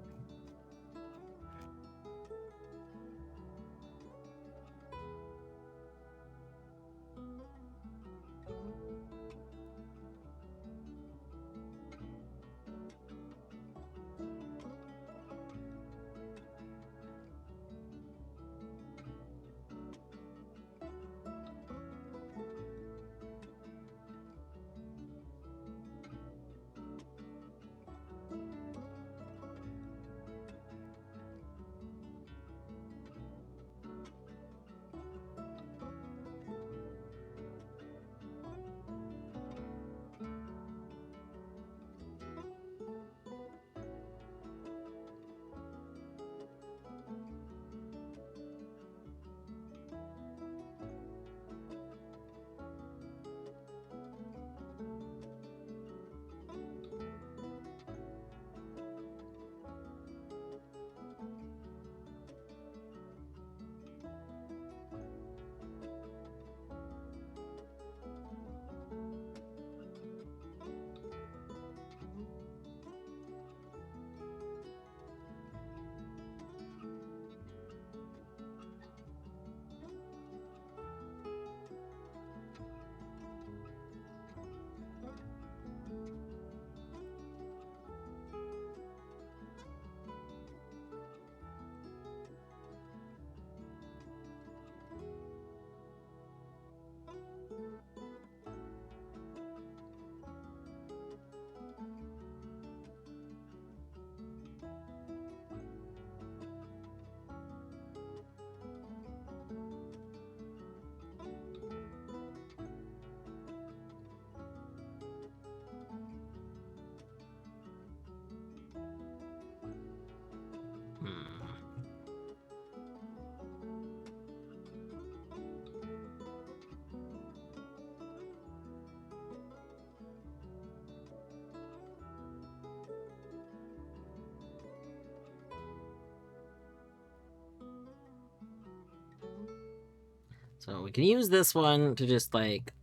S1: So we can use this one to just like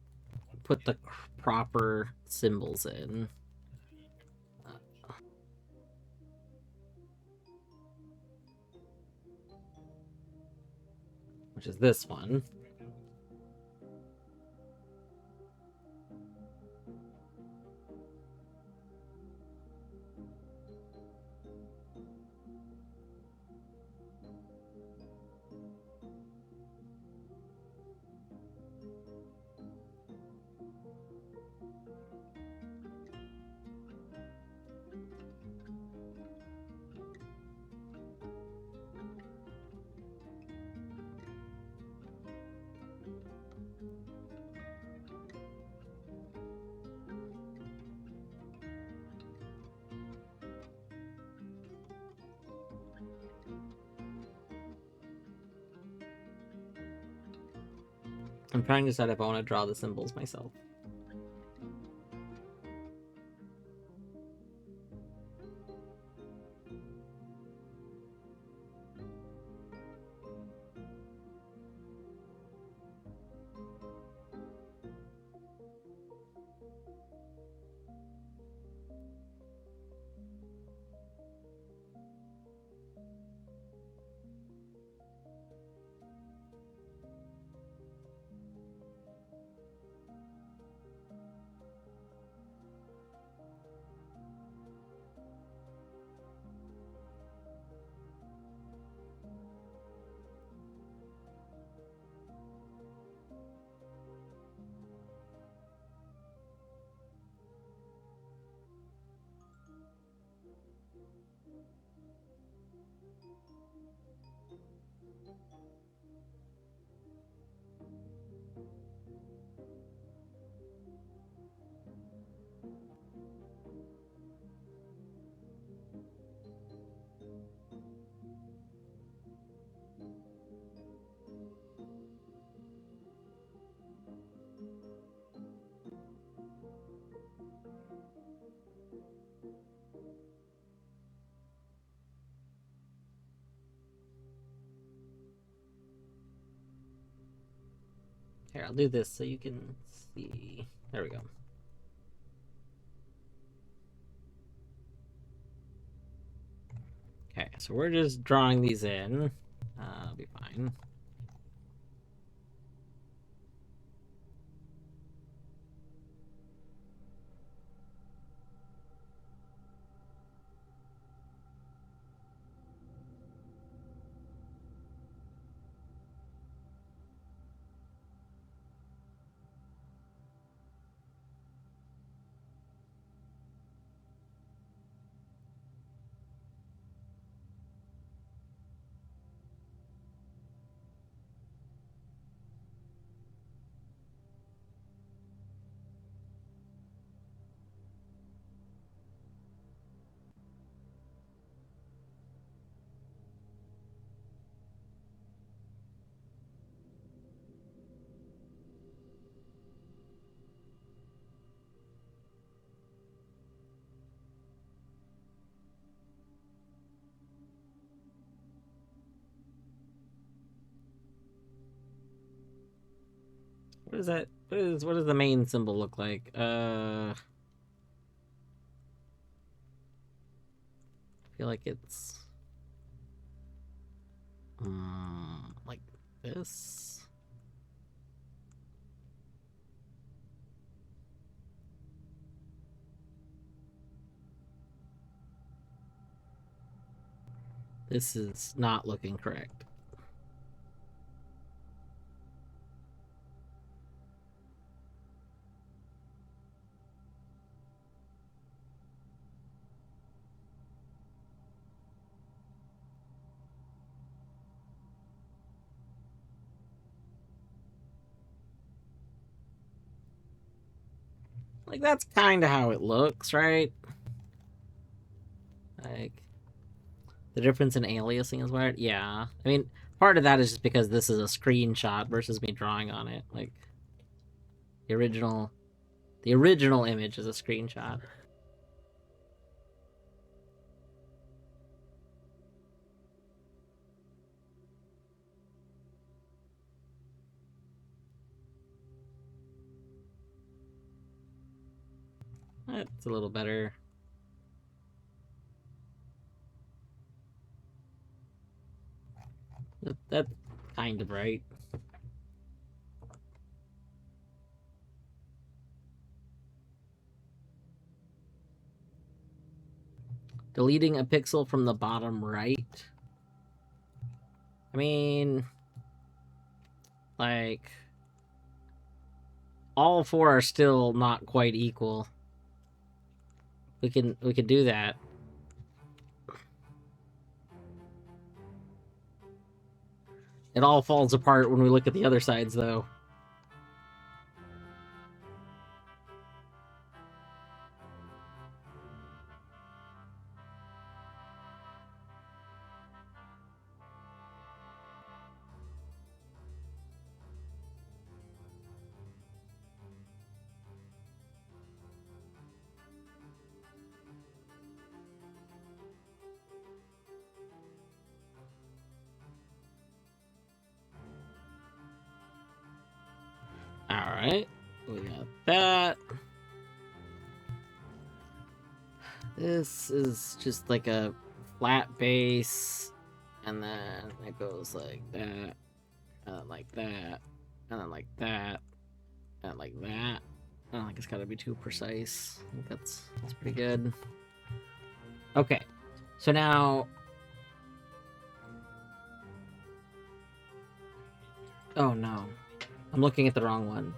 S1: put the proper symbols in. Which is this one. I'm trying to decide if I want to draw the symbols myself. Here, I'll do this so you can see. There we go. Okay, so we're just drawing these in. I'll be fine. What is that? What does the main symbol look like? I feel like it's like this. This is not looking correct. Like, that's kind of how it looks, right? Like, the difference in aliasing is weird. Yeah. I mean, part of that is just because this is a screenshot versus me drawing on it. Like, the original image is a screenshot. That's a little better. That's kind of right. Deleting a pixel from the bottom right. I mean, like, all four are still not quite equal. We can do that. It all falls apart when we look at the other sides, though. Alright, we got that. This is just like a flat base, and then it goes like that, and then like that, and then like that, and like that. I don't think it's gotta be too precise. I think that's pretty good. Okay, so now... Oh no, I'm looking at the wrong one.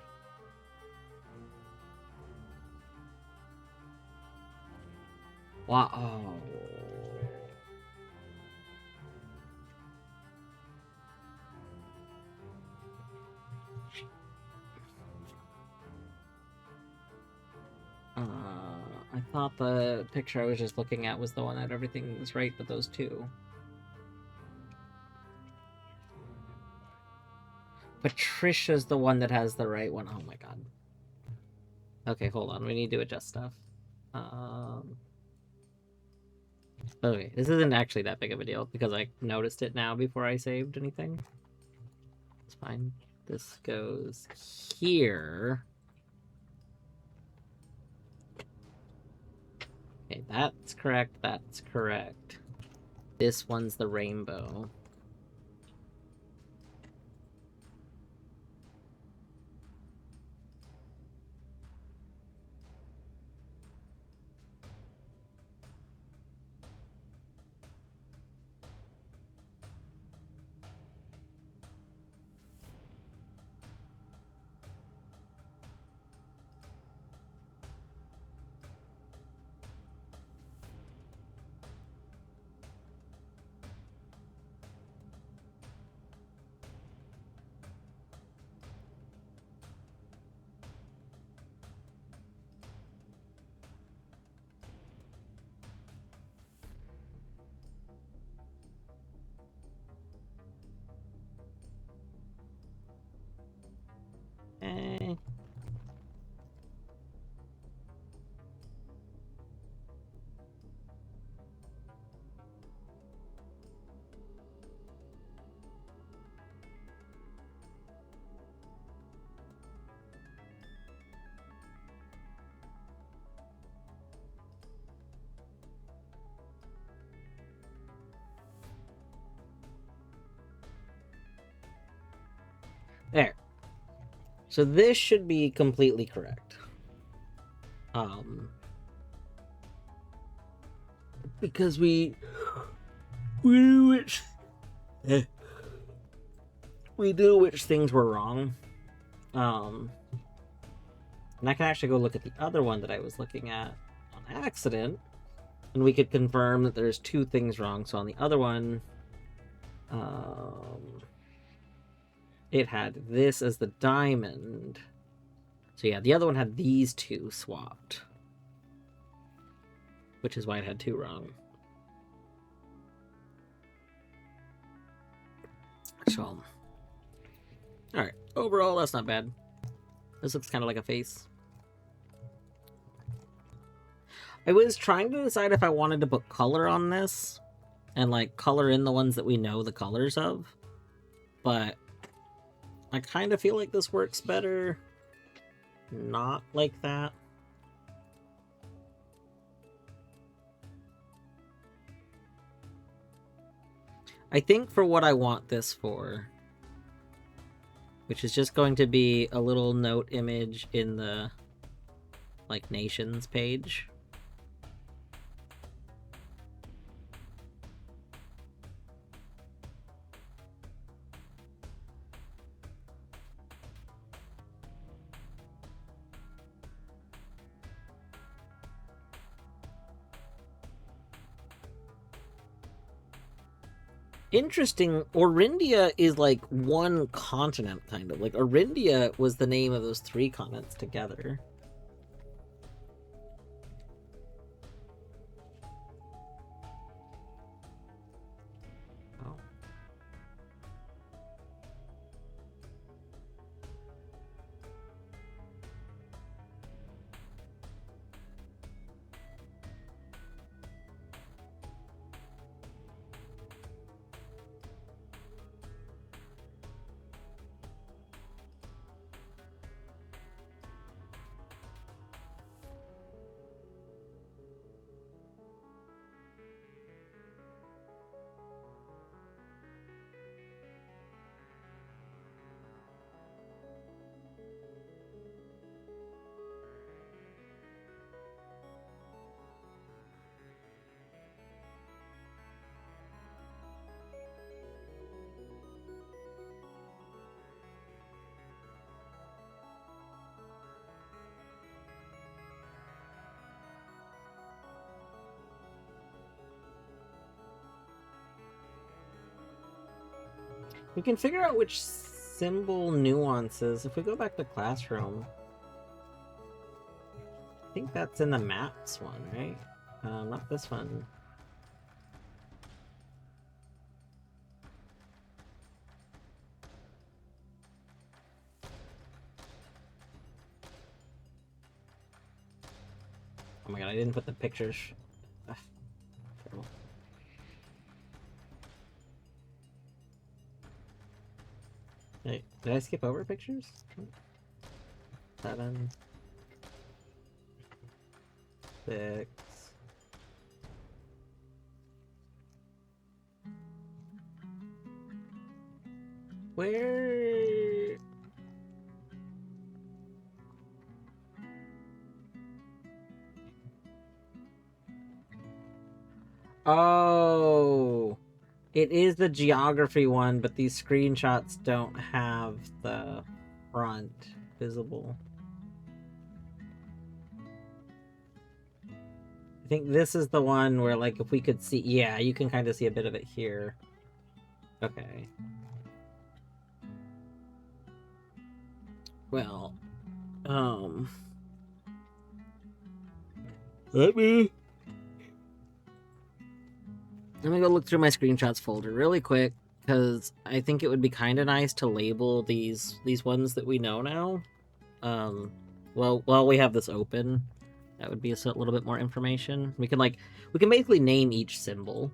S1: Wow. Oh. I thought the picture I was just looking at was the one that everything was right but those two. Patricia's the one that has the right one. Oh my god. Okay, hold on. We need to adjust stuff. Okay, this isn't actually that big of a deal because I noticed it now before I saved anything. It's fine. This goes here. Okay, that's correct. That's correct. This one's the rainbow. Eh. There. So this should be completely correct. Because we knew which things were wrong. And I can actually go look at the other one that I was looking at on accident, and we could confirm that there's two things wrong. So on the other one, it had this as the diamond. So yeah, the other one had these two swapped, which is why it had two wrong. So, alright, overall, that's not bad. This looks kind of like a face. I was trying to decide if I wanted to put color on this, and like color in the ones that we know the colors of, but I kind of feel like this works better not like that. I think for what I want this for, which is just going to be a little note image in the like nations page. Interesting, Orindia is like one continent, kind of. Like, Orindia was the name of those three continents together. Oh. We can figure out which symbol nuances. If we go back to Classroom, I think that's in the maps one, right? Not this one. Oh my god, I didn't put the pictures. Ugh, terrible. Wait, did I skip over pictures? 7, 6. Where? Oh, it is the geography one, but these screenshots don't have the front visible. I think this is the one where, like, if we could see, yeah, you can kind of see a bit of it here. Okay. Well, let me go look through my screenshots folder really quick, because I think it would be kind of nice to label these ones that we know now. Well, while we have this open, that would be a little bit more information. We can basically name each symbol.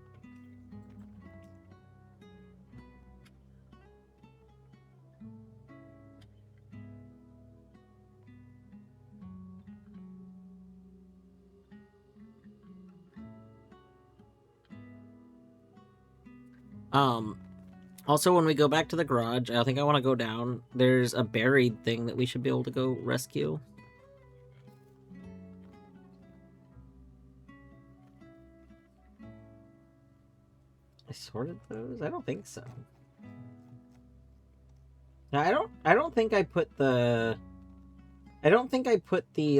S1: Also, when we go back to the garage, I think I want to go down. There's a buried thing that we should be able to go rescue. I sorted those? I don't think so. No, I don't think I put the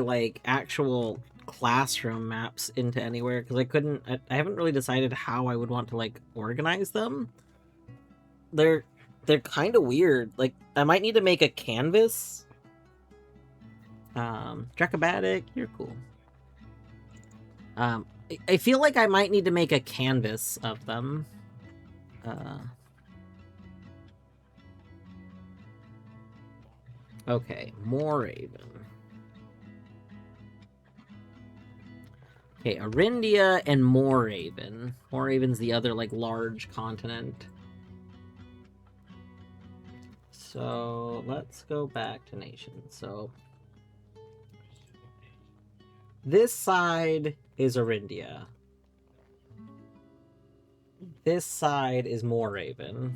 S1: like actual classroom maps into anywhere because I haven't really decided how I would want to like organize them. They're kind of weird. Like, I might need to make a canvas. Dracobatic, you're cool. I feel like I might need to make a canvas of them. Okay, Moorhaven. Okay, Arindia and Moorhaven. Moorhaven's the other, like, large continent. So, let's go back to nations. So, this side is Arindia. This side is Moorhaven.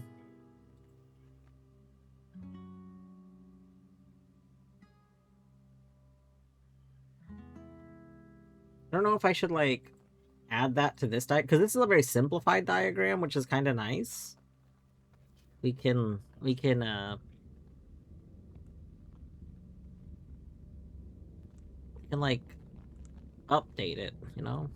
S1: I don't know if I should, like, add that to this diagram, because this is a very simplified diagram, which is kind of nice. We can like update it, you know?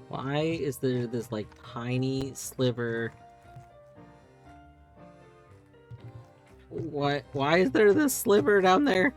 S1: Why is there this, like, tiny sliver? What? Why is there this sliver down there?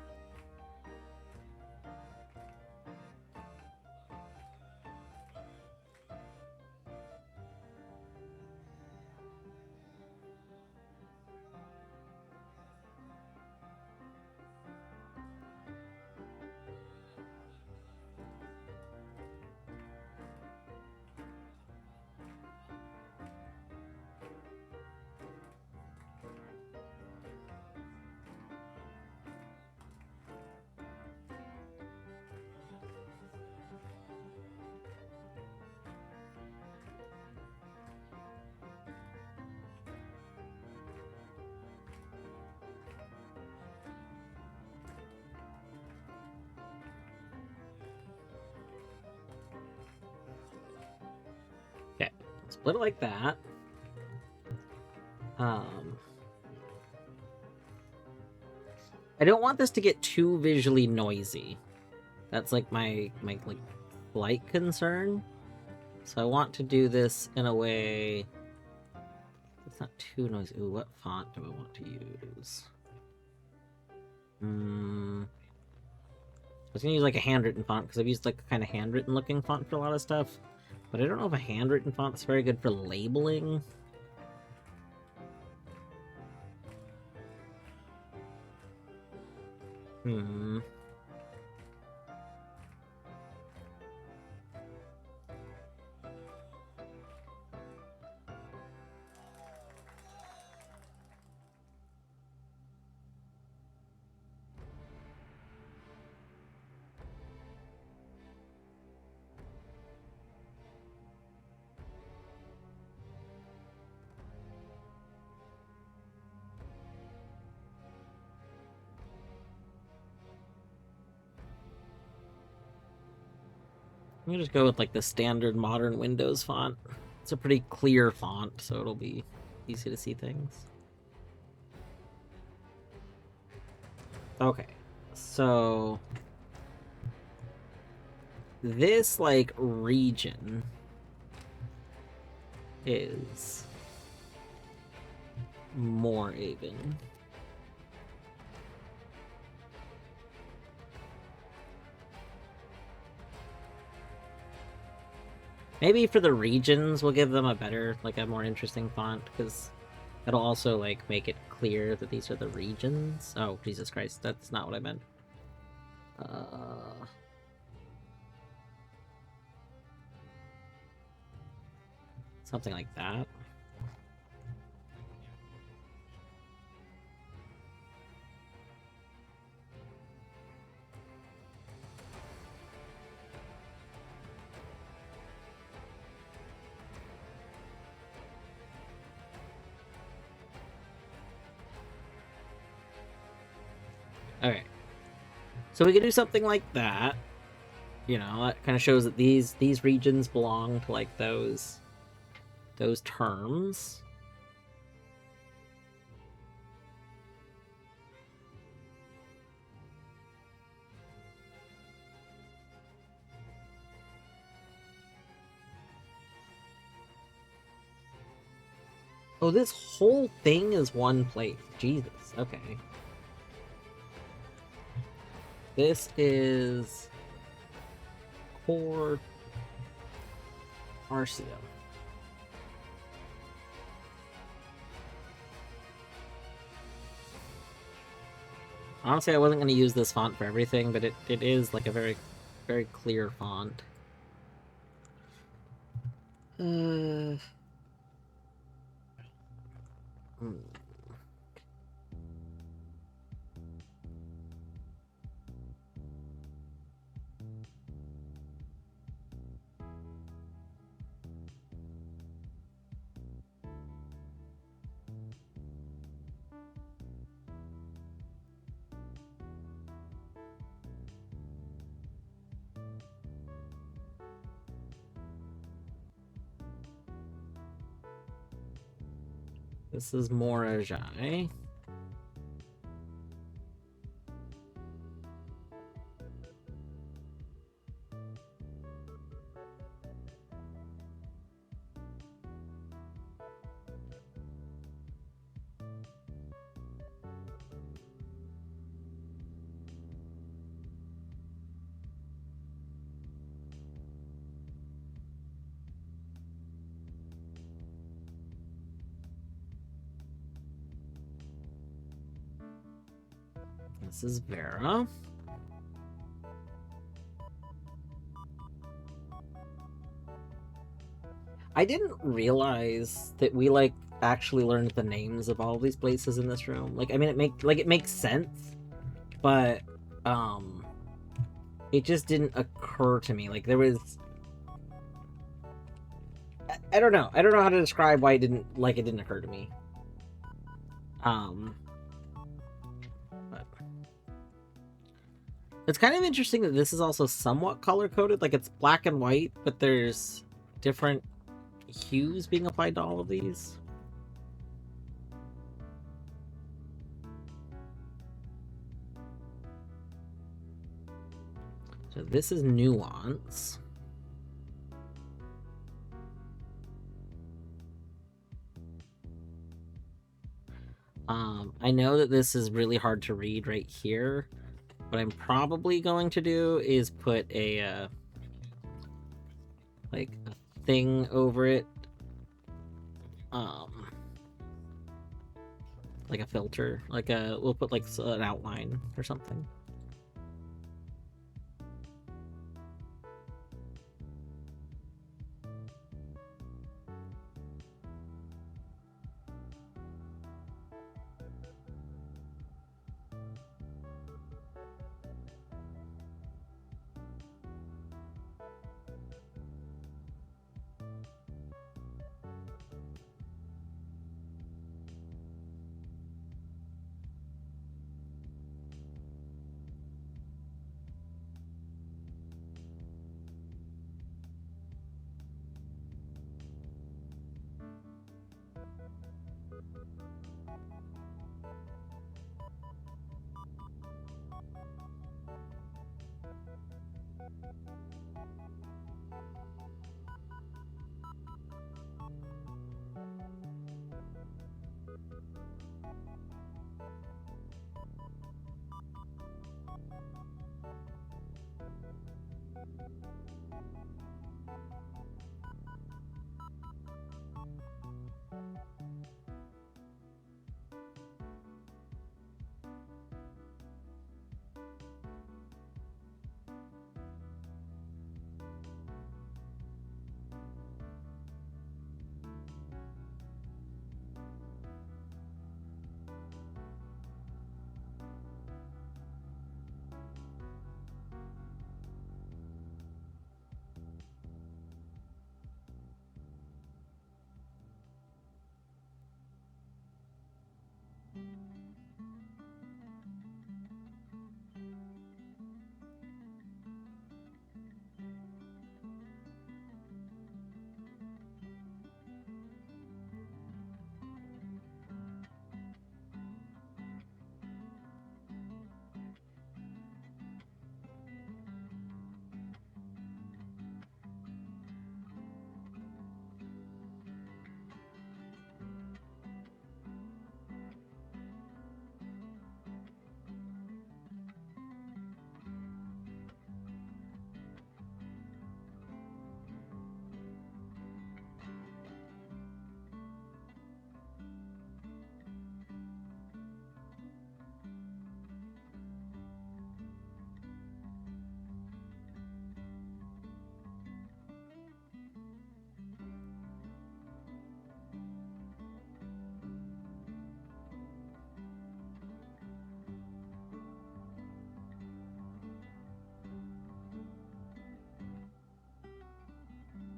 S1: split it like that. I don't want this to get too visually noisy. That's like my like slight concern. So I want to do this in a way it's not too noisy. Ooh, what font do I want to use? I was gonna use like a handwritten font because I've used like a kind of handwritten looking font for a lot of stuff. But I don't know if a handwritten font is very good for labeling. I'm gonna just go with like the standard modern Windows font. It's a pretty clear font, so it'll be easy to see things. Okay, so this like region is Moorhaven. Maybe for the regions, we'll give them a better, like a more interesting font, because it'll also like make it clear that these are the regions. Oh, Jesus Christ, that's not what I meant. Something like that. Okay. So we can do something like that. You know, that kind of shows that these regions belong to like those terms. Oh, this whole thing is one place. Jesus. Okay. This is Core Arcia. Honestly, I wasn't going to use this font for everything, but it is like a very, very clear font. This is Morajai. This is Vera. I didn't realize that we like actually learned the names of all these places in this room. Like, I mean, it makes sense, but it just didn't occur to me. Like, there was, I don't know. I don't know how to describe why it didn't occur to me. But it's kind of interesting that this is also somewhat color coded. Like, it's black and white, but there's different hues being applied to all of these. So this is nuance. I know that this is really hard to read right here. What I'm probably going to do is put a like a thing over it, like a filter, we'll put like an outline or something.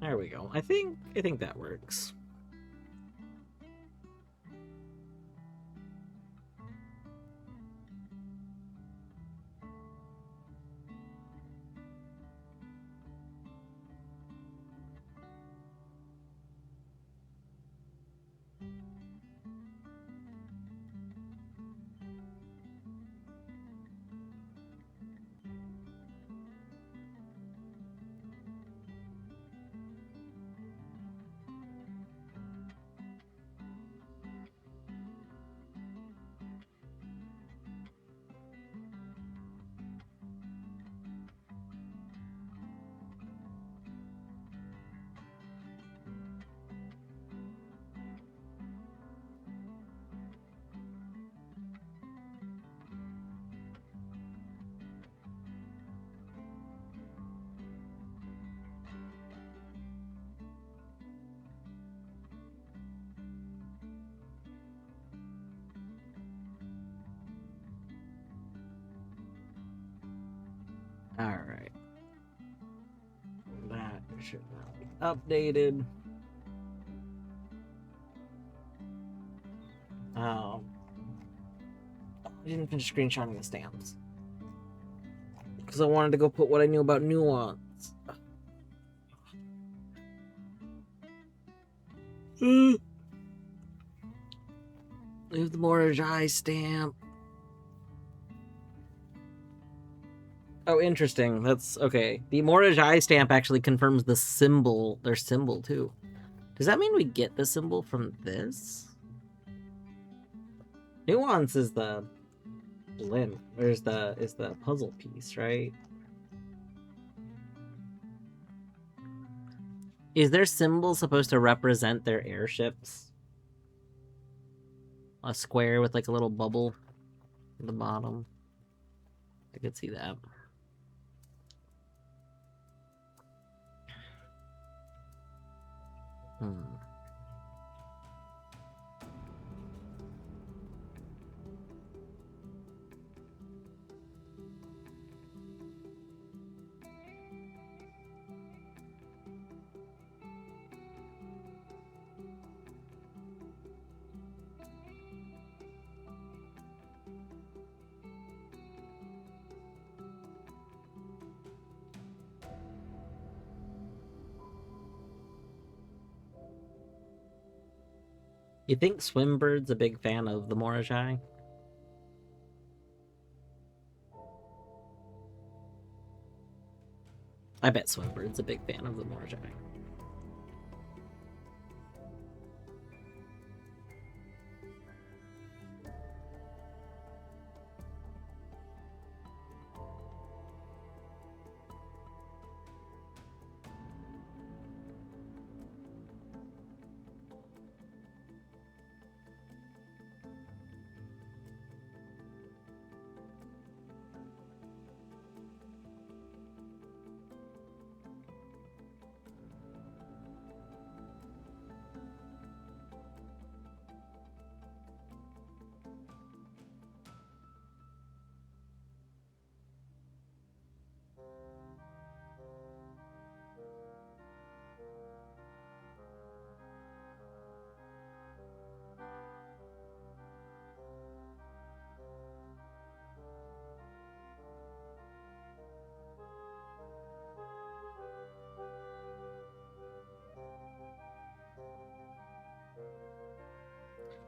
S1: There we go. I think that works. Alright. That should now be updated. I didn't finish screenshotting the stamps. Because I wanted to go put what I knew about nuance. We have the Morajai stamp. Oh, interesting. That's okay. The Morajai stamp actually confirms the symbol, their symbol too. Does that mean we get the symbol from this? Nuance is the blimp. Is the puzzle piece, right? Is their symbol supposed to represent their airships? A square with like a little bubble at the bottom. I could see that. Hmm. You think Swimbird's a big fan of the Morajai? I bet Swimbird's a big fan of the Morajai.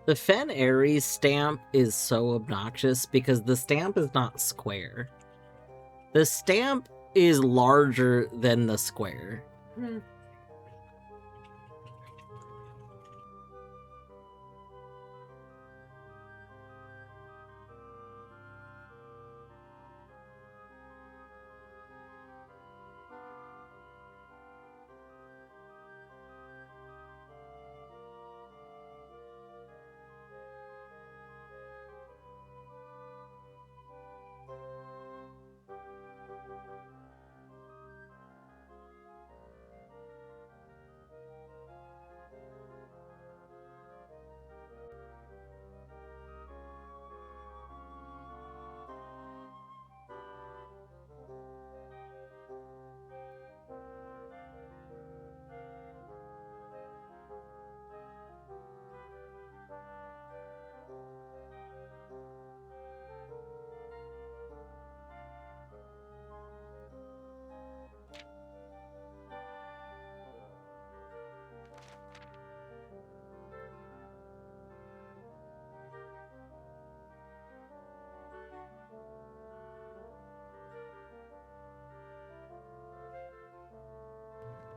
S1: The Fen Ares stamp is so obnoxious because the stamp is not square. The stamp is larger than the square.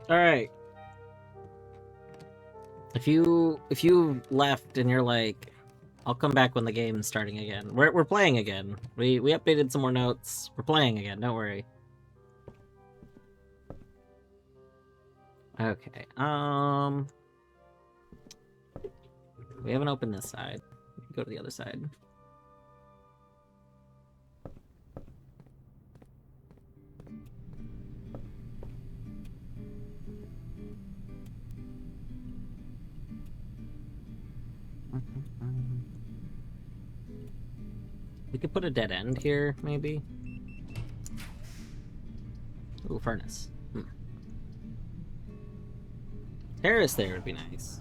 S1: All right. If you left and you're like, I'll come back when the game's starting again. We're playing again. We updated some more notes. We're playing again. Don't worry. Okay. We haven't opened this side. We can go to the other side. We could put a dead end here, maybe. Ooh, furnace. Terrace there would be nice.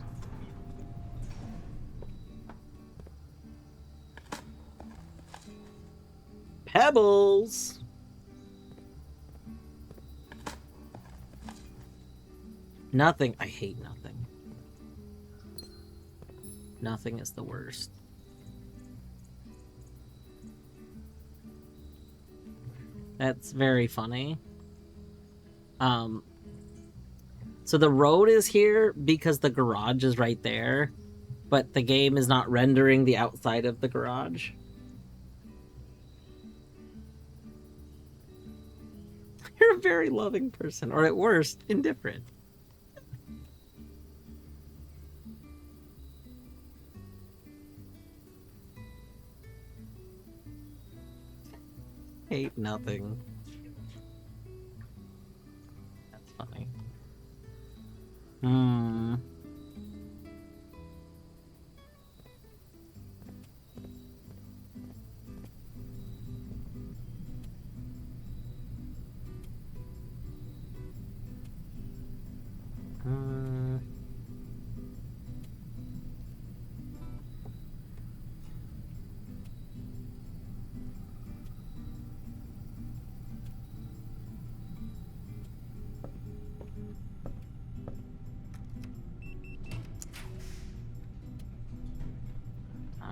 S1: Pebbles! Nothing. I hate nothing. nothing is the worst. That's very funny. So the road is here because the garage is right there, but the game is not rendering the outside of the garage. You're a very loving person, or at worst, indifferent. Hate nothing. That's funny.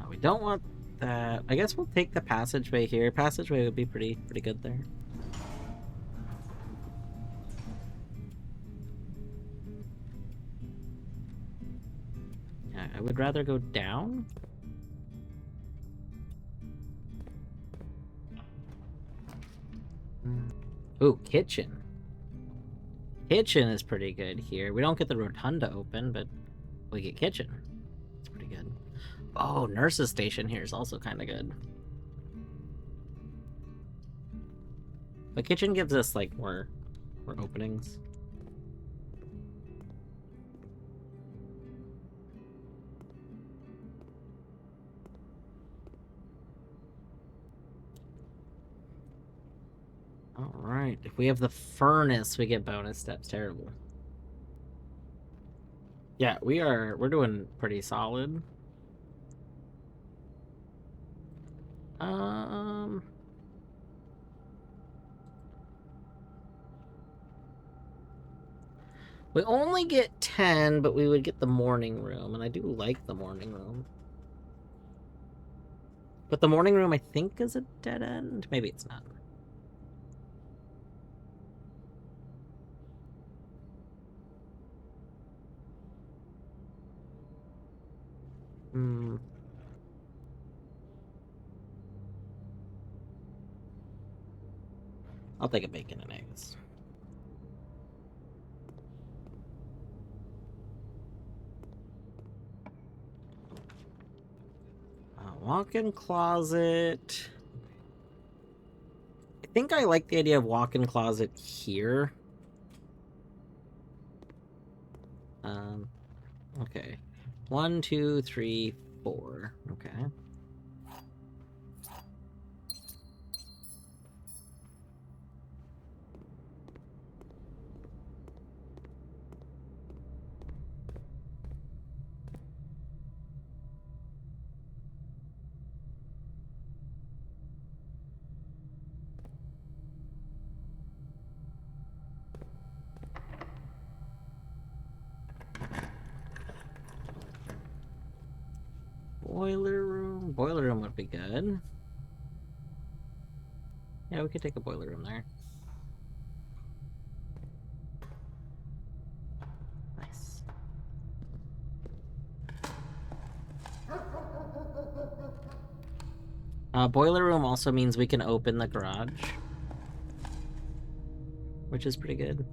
S1: We don't want that. I guess we'll take the passageway here. Passageway would be pretty good there. Yeah, I would rather go down. Ooh, kitchen. Kitchen is pretty good here. We don't get the rotunda open, but we get kitchen. It's pretty good. Oh, nurse's station here is also kind of good. But kitchen gives us like more openings. All right. If we have the furnace, we get bonus steps. Terrible. Yeah, we're doing pretty solid. We only get 10, but we would get the morning room, and I do like the morning room. But the morning room, I think, is a dead end. Maybe it's not. I'll take a bacon and eggs. Walk-in closet. I think I like the idea of walk-in closet here. Okay. 1, 2, 3, 4. Okay. Boiler room. Boiler room would be good. Yeah, we could take a boiler room there. Nice. Boiler room also means we can open the garage, which is pretty good.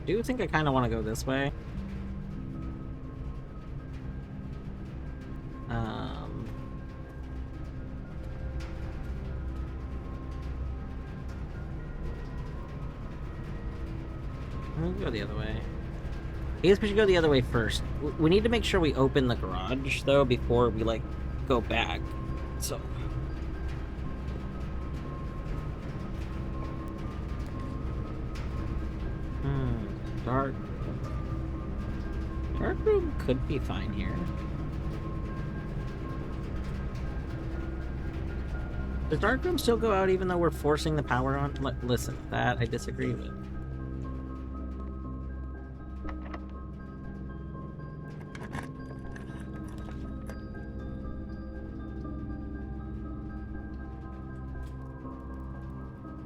S1: I do think I kind of want to go this way. can go the other way. I guess we should go the other way first. We need to make sure we open the garage, though, before we, like, go back. So... Dark... Dark room could be fine here. Does dark room still go out even though we're forcing the power on? Listen, that I disagree with.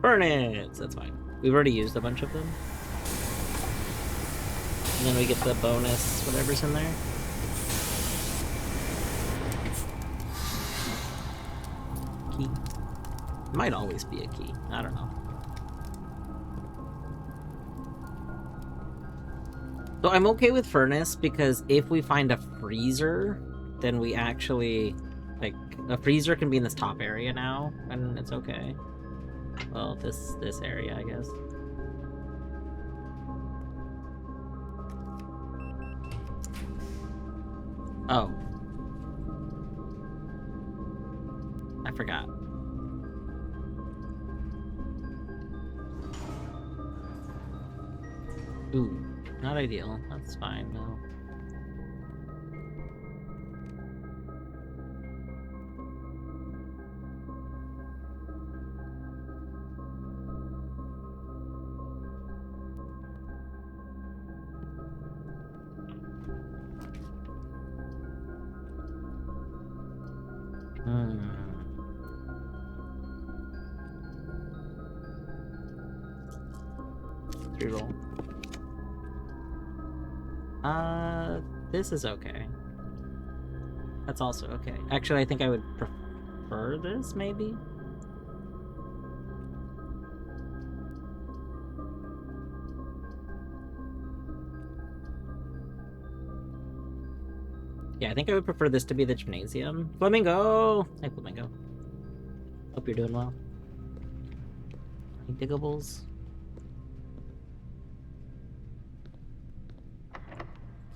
S1: Furnace! That's fine. We've already used a bunch of them. And then we get the bonus, whatever's in there. Key. Might always be a key. I don't know. So I'm okay with Furnace because if we find a freezer, then we actually... Like, a freezer can be in this top area now, and it's okay. Well, this area, I guess. Oh. I forgot. Ooh, not ideal. That's fine, no. Reroll. This is okay. That's also okay. Actually, I think I would prefer this, maybe? Yeah, I think I would prefer this to be the gymnasium. Flamingo! Hey, Flamingo. Hope you're doing well. Any diggables?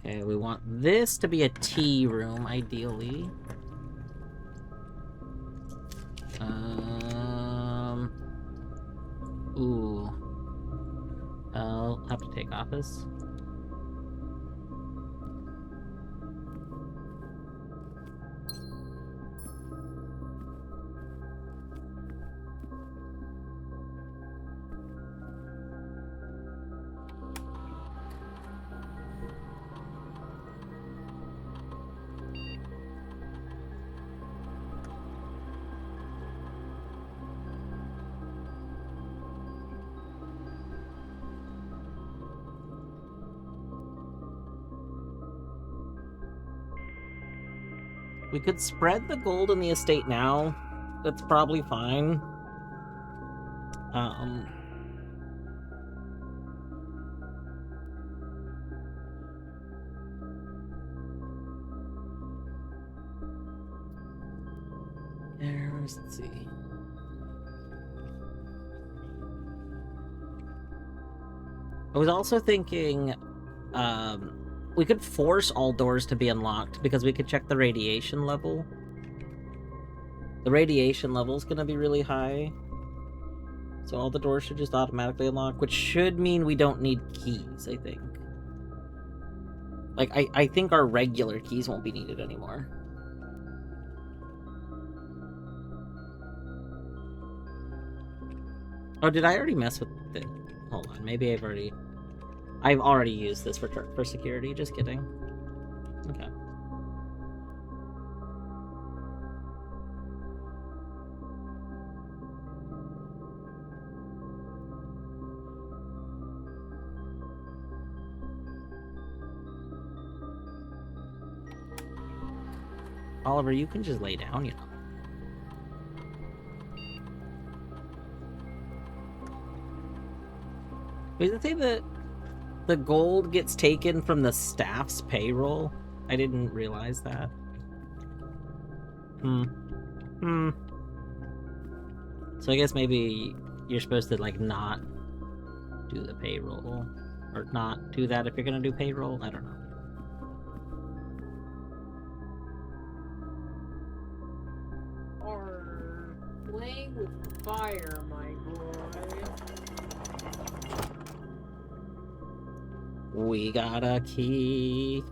S1: Okay, we want this to be a tea room, ideally. Ooh. I'll have to take office. We could spread the gold in the estate now. That's probably fine. Let's see. I was also thinking, we could force all doors to be unlocked because we could check the radiation level. The radiation level is going to be really high. So all the doors should just automatically unlock, which should mean we don't need keys, I think. Like, I think our regular keys won't be needed anymore. Oh, did I already mess with it? Hold on, maybe I've already used this for security, just kidding. Okay. Oliver, you can just lay down, you know. Wait, does it say that the gold gets taken from the staff's payroll? I didn't realize that. So I guess maybe you're supposed to, like, not do the payroll, or not do that if you're gonna do payroll. I don't know.
S2: Or playing with fire, my boy.
S1: We got a key.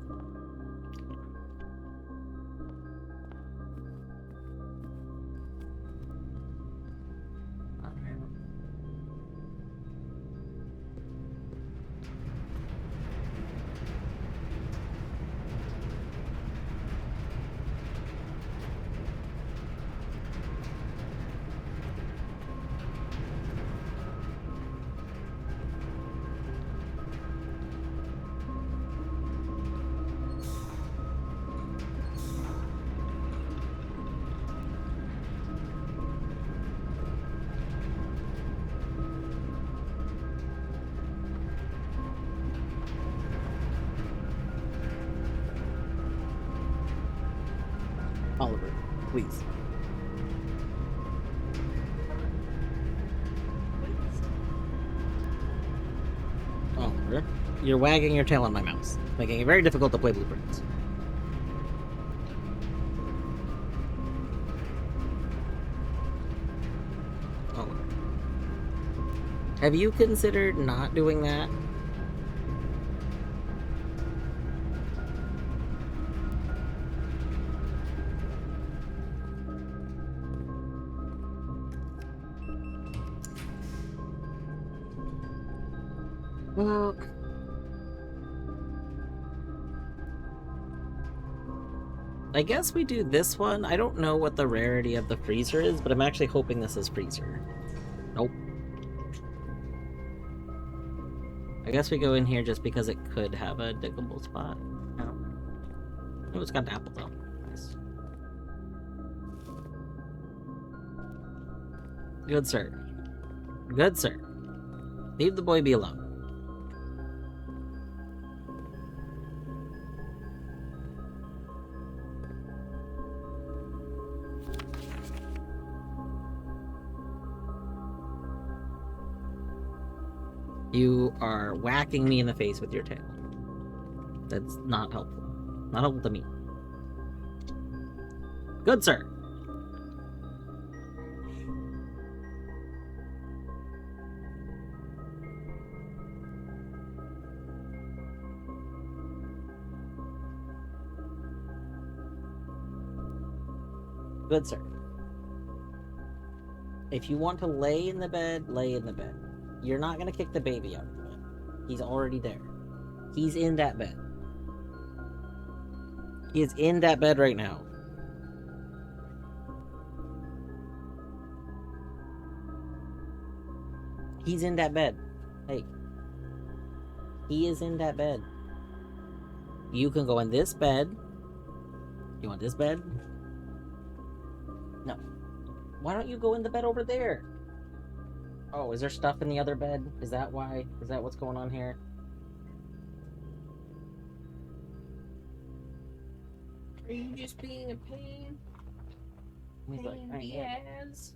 S1: Oliver, please. Oliver, you're wagging your tail on my mouse, making it very difficult to play Blueprints. Oliver. Have you considered not doing that? Well, I guess we do this one. I don't know what the rarity of the freezer is, but I'm actually hoping this is freezer. Nope. I guess we go in here just because it could have a diggable spot. No. Oh, it's got an apple though. Nice. Good sir. Good sir. Leave the boy be alone. You are whacking me in the face with your tail. That's not helpful. Not helpful to me. Good sir. Good sir. If you want to lay in the bed, lay in the bed. You're not gonna kick the baby out of the bed. He's already there. He's in that bed. He is in that bed right now. He's in that bed. Hey. He is in that bed. You can go in this bed. You want this bed? No. Why don't you go in the bed over there? Oh, is there stuff in the other bed? Is that why? Is that what's going on here?
S2: Are you just being a pain?
S1: He's like,
S2: Pain
S1: I
S2: in the
S1: am.
S2: ass?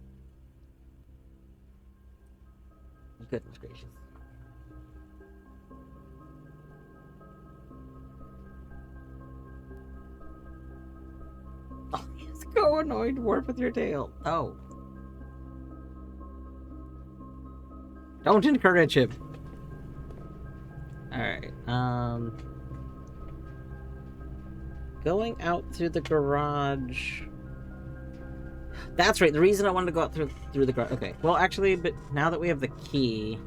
S1: Goodness gracious. Oh, he's so annoyed to work with your tail. Oh. Don't encourage him. Alright, going out through the garage. That's right, the reason I wanted to go out through the garage. Okay, well actually, but now that we have the key,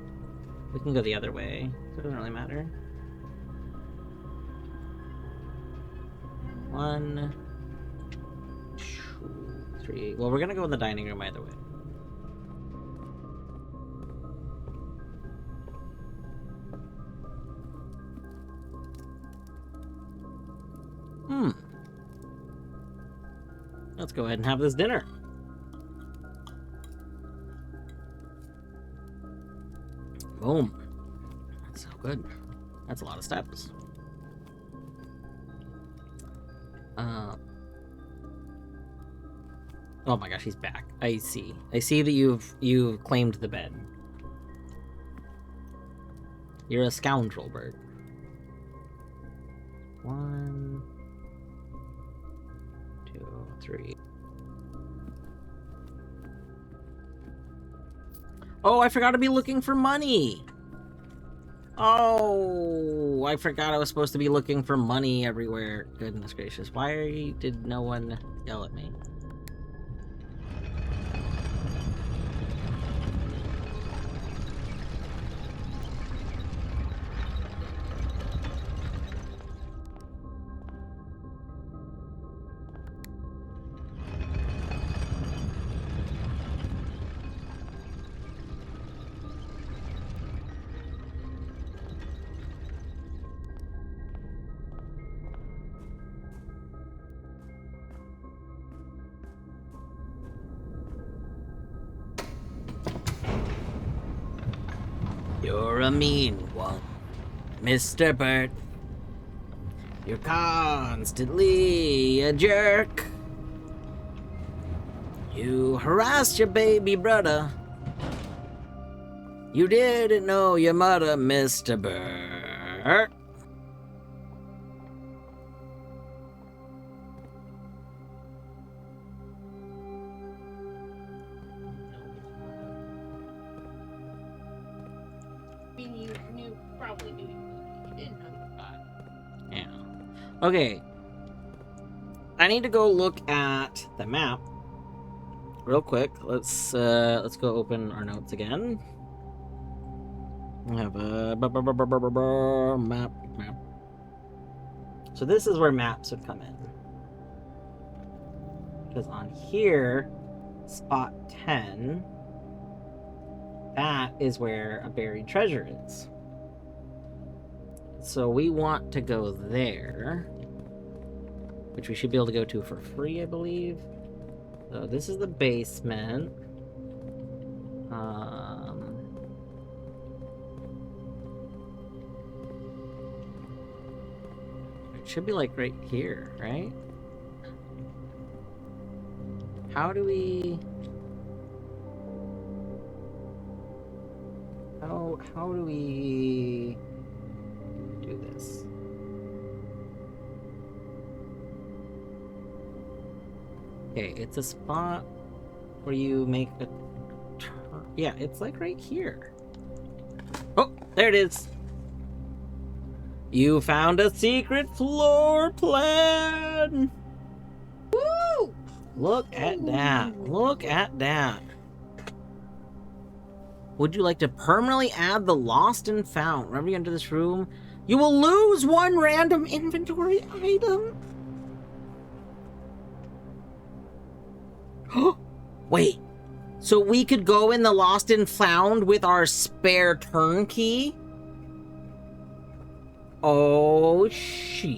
S1: we can go the other way. So it doesn't really matter. 1, 2, 3. Well, we're gonna go in the dining room either way. Let's go ahead and have this dinner. Boom. That's so good. That's a lot of steps. Oh my gosh, he's back. I see. I see that you've claimed the bed. You're a scoundrel, Bert. 1, 2, 3. Oh, I forgot to be looking for money! Oh, I forgot I was supposed to be looking for money everywhere. Goodness gracious. Why did no one yell at me? You're a mean one, Mr. Bert. You're constantly a jerk. You harassed your baby brother. You didn't know your mother, Mr. Bert.
S2: You probably knew you didn't know that.
S1: Yeah. Okay. I need to go look at the map real quick. Let's go open our notes again. We have a map. So this is where maps would come in. Because on here, spot 10, that is where a buried treasure is. So we want to go there, which we should be able to go to for free, I believe. So this is the basement. It should be like right here, right? How do we... How do we do this? Okay, it's a spot where you make a turn. Yeah, it's like right here. Oh, there it is. You found a secret floor plan.
S2: Woo!
S1: Look at that. Look at that. Would you like to permanently add the lost and found? Whenever you enter this room, you will lose one random inventory item. Wait, so we could go in the lost and found with our spare turnkey? Oh, shit.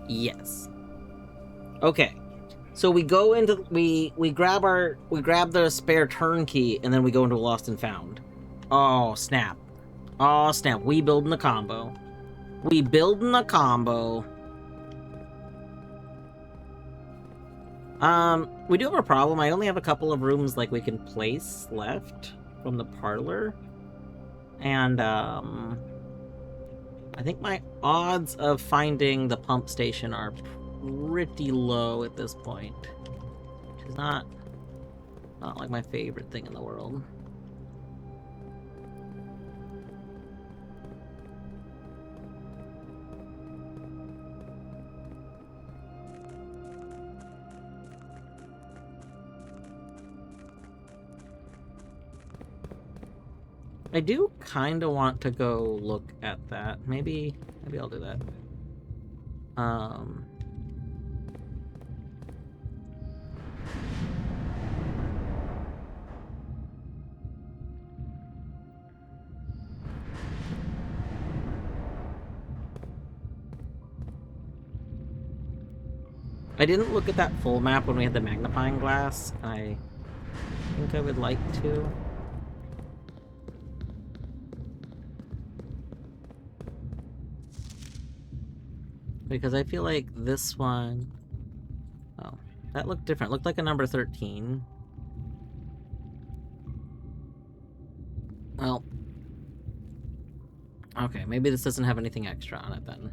S1: Yes. Okay. So we go into we grab the spare turnkey and then we go into lost and found. Oh snap. Oh snap. We building the combo. We building the combo. We do have a problem. I only have a couple of rooms like we can place left from the parlor. And I think my odds of finding the pump station are pretty low at this point, which is not like my favorite thing in the world. I do kind of want to go look at that. Maybe I'll do that. I didn't look at that full map when we had the magnifying glass. I think I would like to. Because I feel like this one... Oh, that looked different. It looked like a number 13. Well, Okay, maybe this doesn't have anything extra on it then.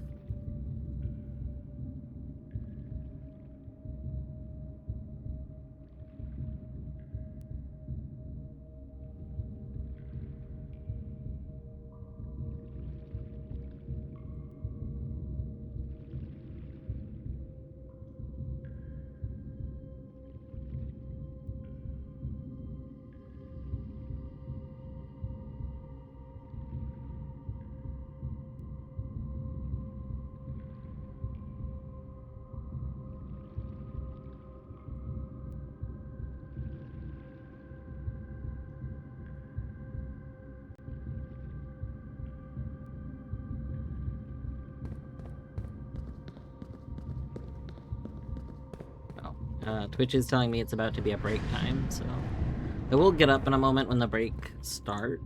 S1: Twitch is telling me it's about to be a break time, so I will get up in a moment when the break starts.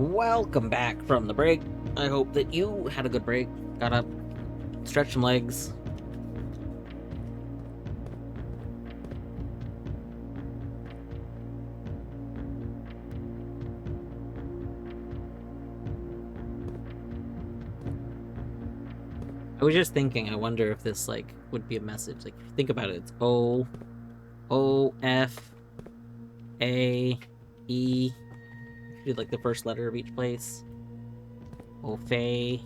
S1: Welcome back from the break. I hope that you had a good break. Got up, stretched some legs. I was just thinking, I wonder if this, like, would be a message. Like, if you think about it, it's O, O, F, A, E. If you did, like, the first letter of each place. O, Fe.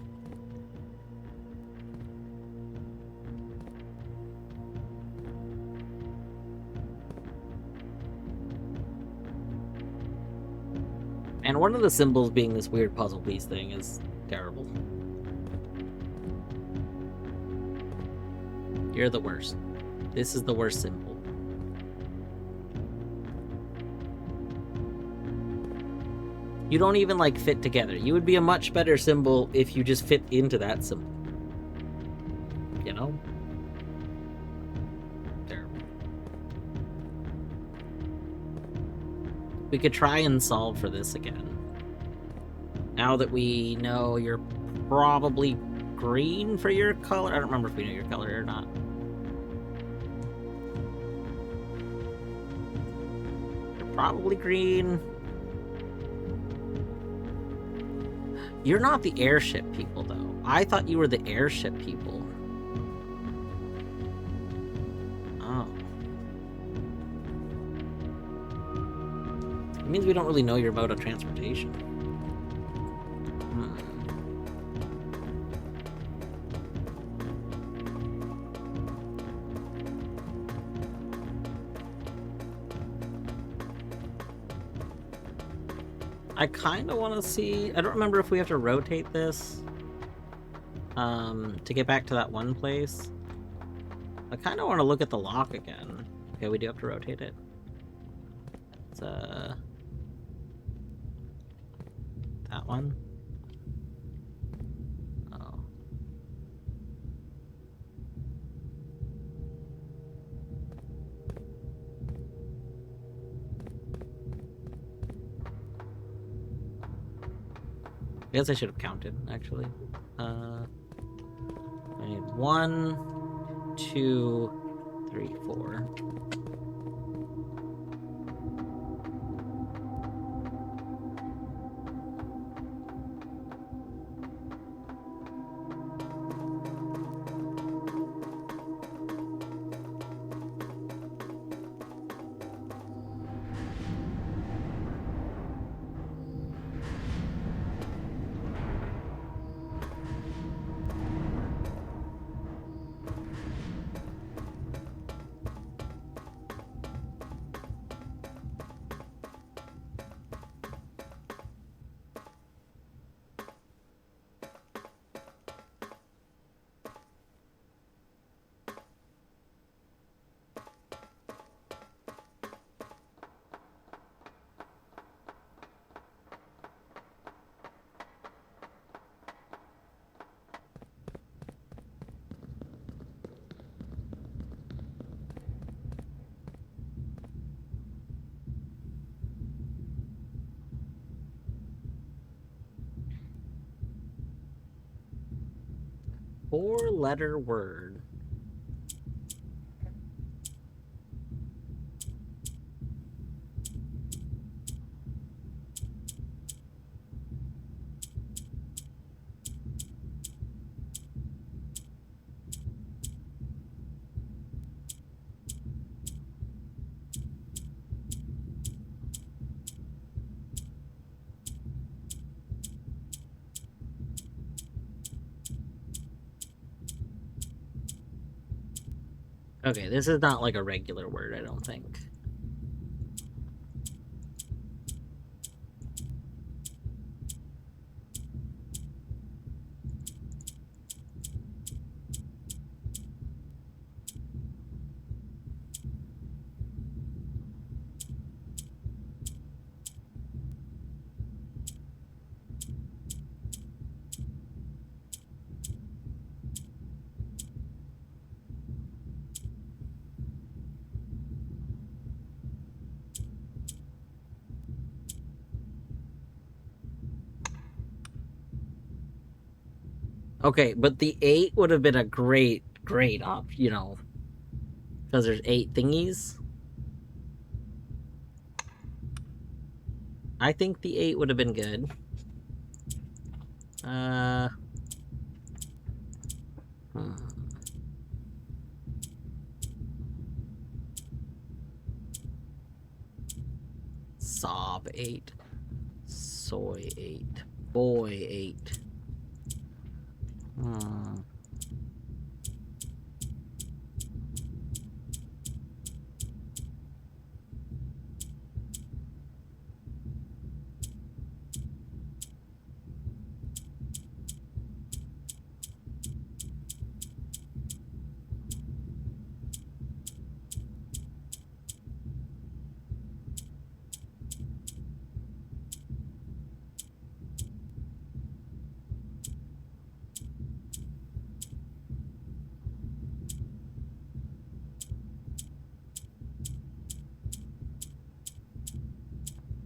S1: And one of the symbols being this weird puzzle piece thing is terrible. You're the worst. This is the worst symbol. You don't even, like, fit together. You would be a much better symbol if you just fit into that symbol. You know? Terrible. We could try and solve for this again. Now that we know you're probably green for your color. I don't remember if we know your color or not. You're probably green. You're not the airship people, though. I thought you were the airship people. Oh. It means we don't really know your mode of transportation. I kind of want to see... I don't remember if we have to rotate this to get back to that one place. I kind of want to look at the lock again. Okay, we do have to rotate it. It's, that one. Oh. I guess I should have counted, actually. I need 1, 2, 3, 4. Four-letter word. Okay, this is not like a regular word, I don't think. Okay, but the 8 would have been a great option, you know, because there's 8 thingies. I think the 8 would have been good. Sob 8. Soy 8. Boy 8.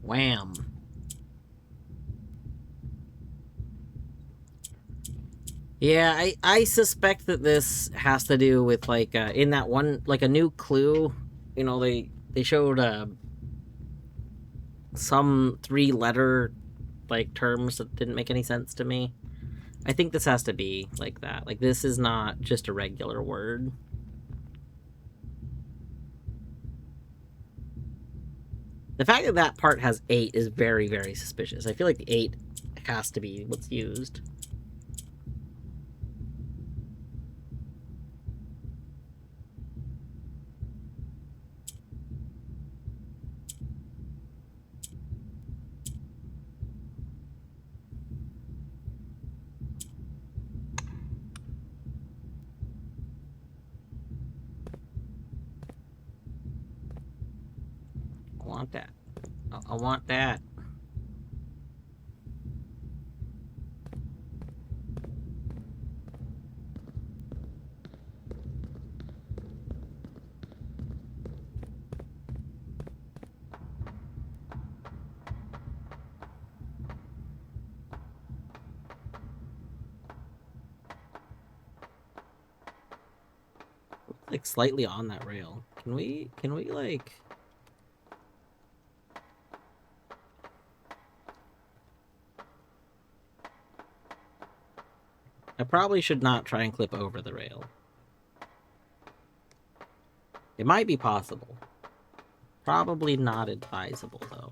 S1: Wham. Yeah, I suspect that this has to do with, like, in that one, like, a new clue, you know, they showed, some 3-letter, like, terms that didn't make any sense to me. I think this has to be like that. Like, this is not just a regular word. The fact that that part has 8 is very, very suspicious. I feel like the 8 has to be what's used. I want that. I want that. Like, slightly on that rail. Can we like... I probably should not try and clip over the rail. It might be possible. Probably not advisable, though.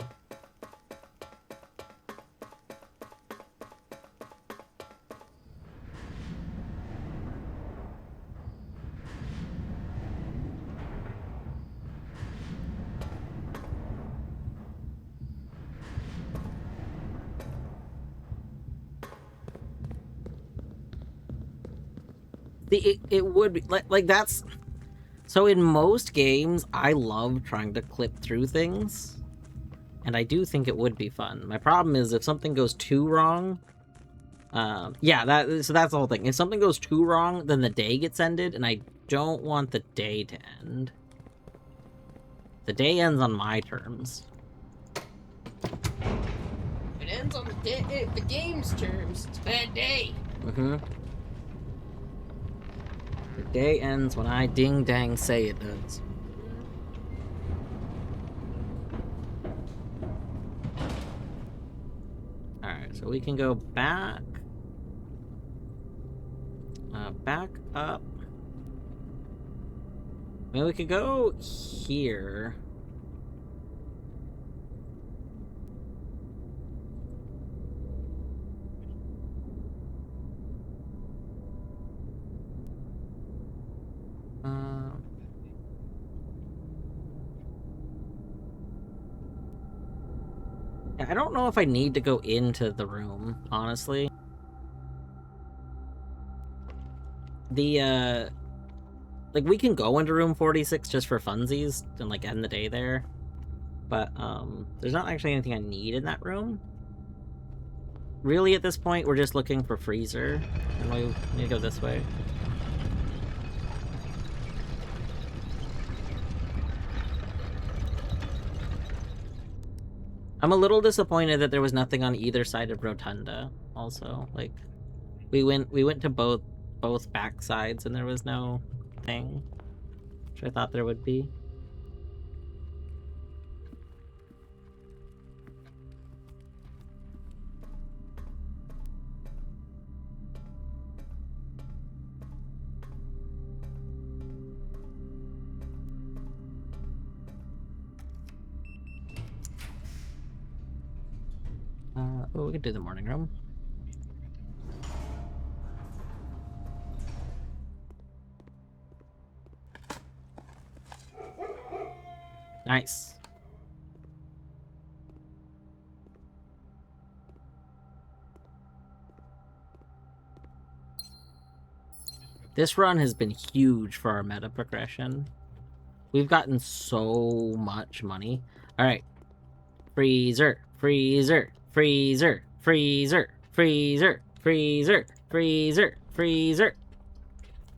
S1: It would be like that's so in most games I love trying to clip through things, and I do think it would be fun. My problem is if something goes too wrong, yeah, that's the whole thing. If something goes too wrong, then the day gets ended, and I don't want the day to end. The day ends on my terms.
S2: If it ends on the game's terms, it's a bad day.
S1: The day ends when I ding dang say it does. Alright, so we can go back. Back up. I mean, we could go here. I don't know if I need to go into the room, honestly. Like, we can go into room 46 just for funsies and, like, end the day there. But, there's not actually anything I need in that room. Really, at this point, we're just looking for freezer. And we need to go this way. I'm a little disappointed that there was nothing on either side of Rotunda, also. Like, We went to both back sides and there was no thing, which I thought there would be. Oh, we could do the morning room. Nice. This run has been huge for our meta progression. We've gotten so much money. All right. Freezer, freezer, freezer, freezer, freezer, freezer, freezer, freezer.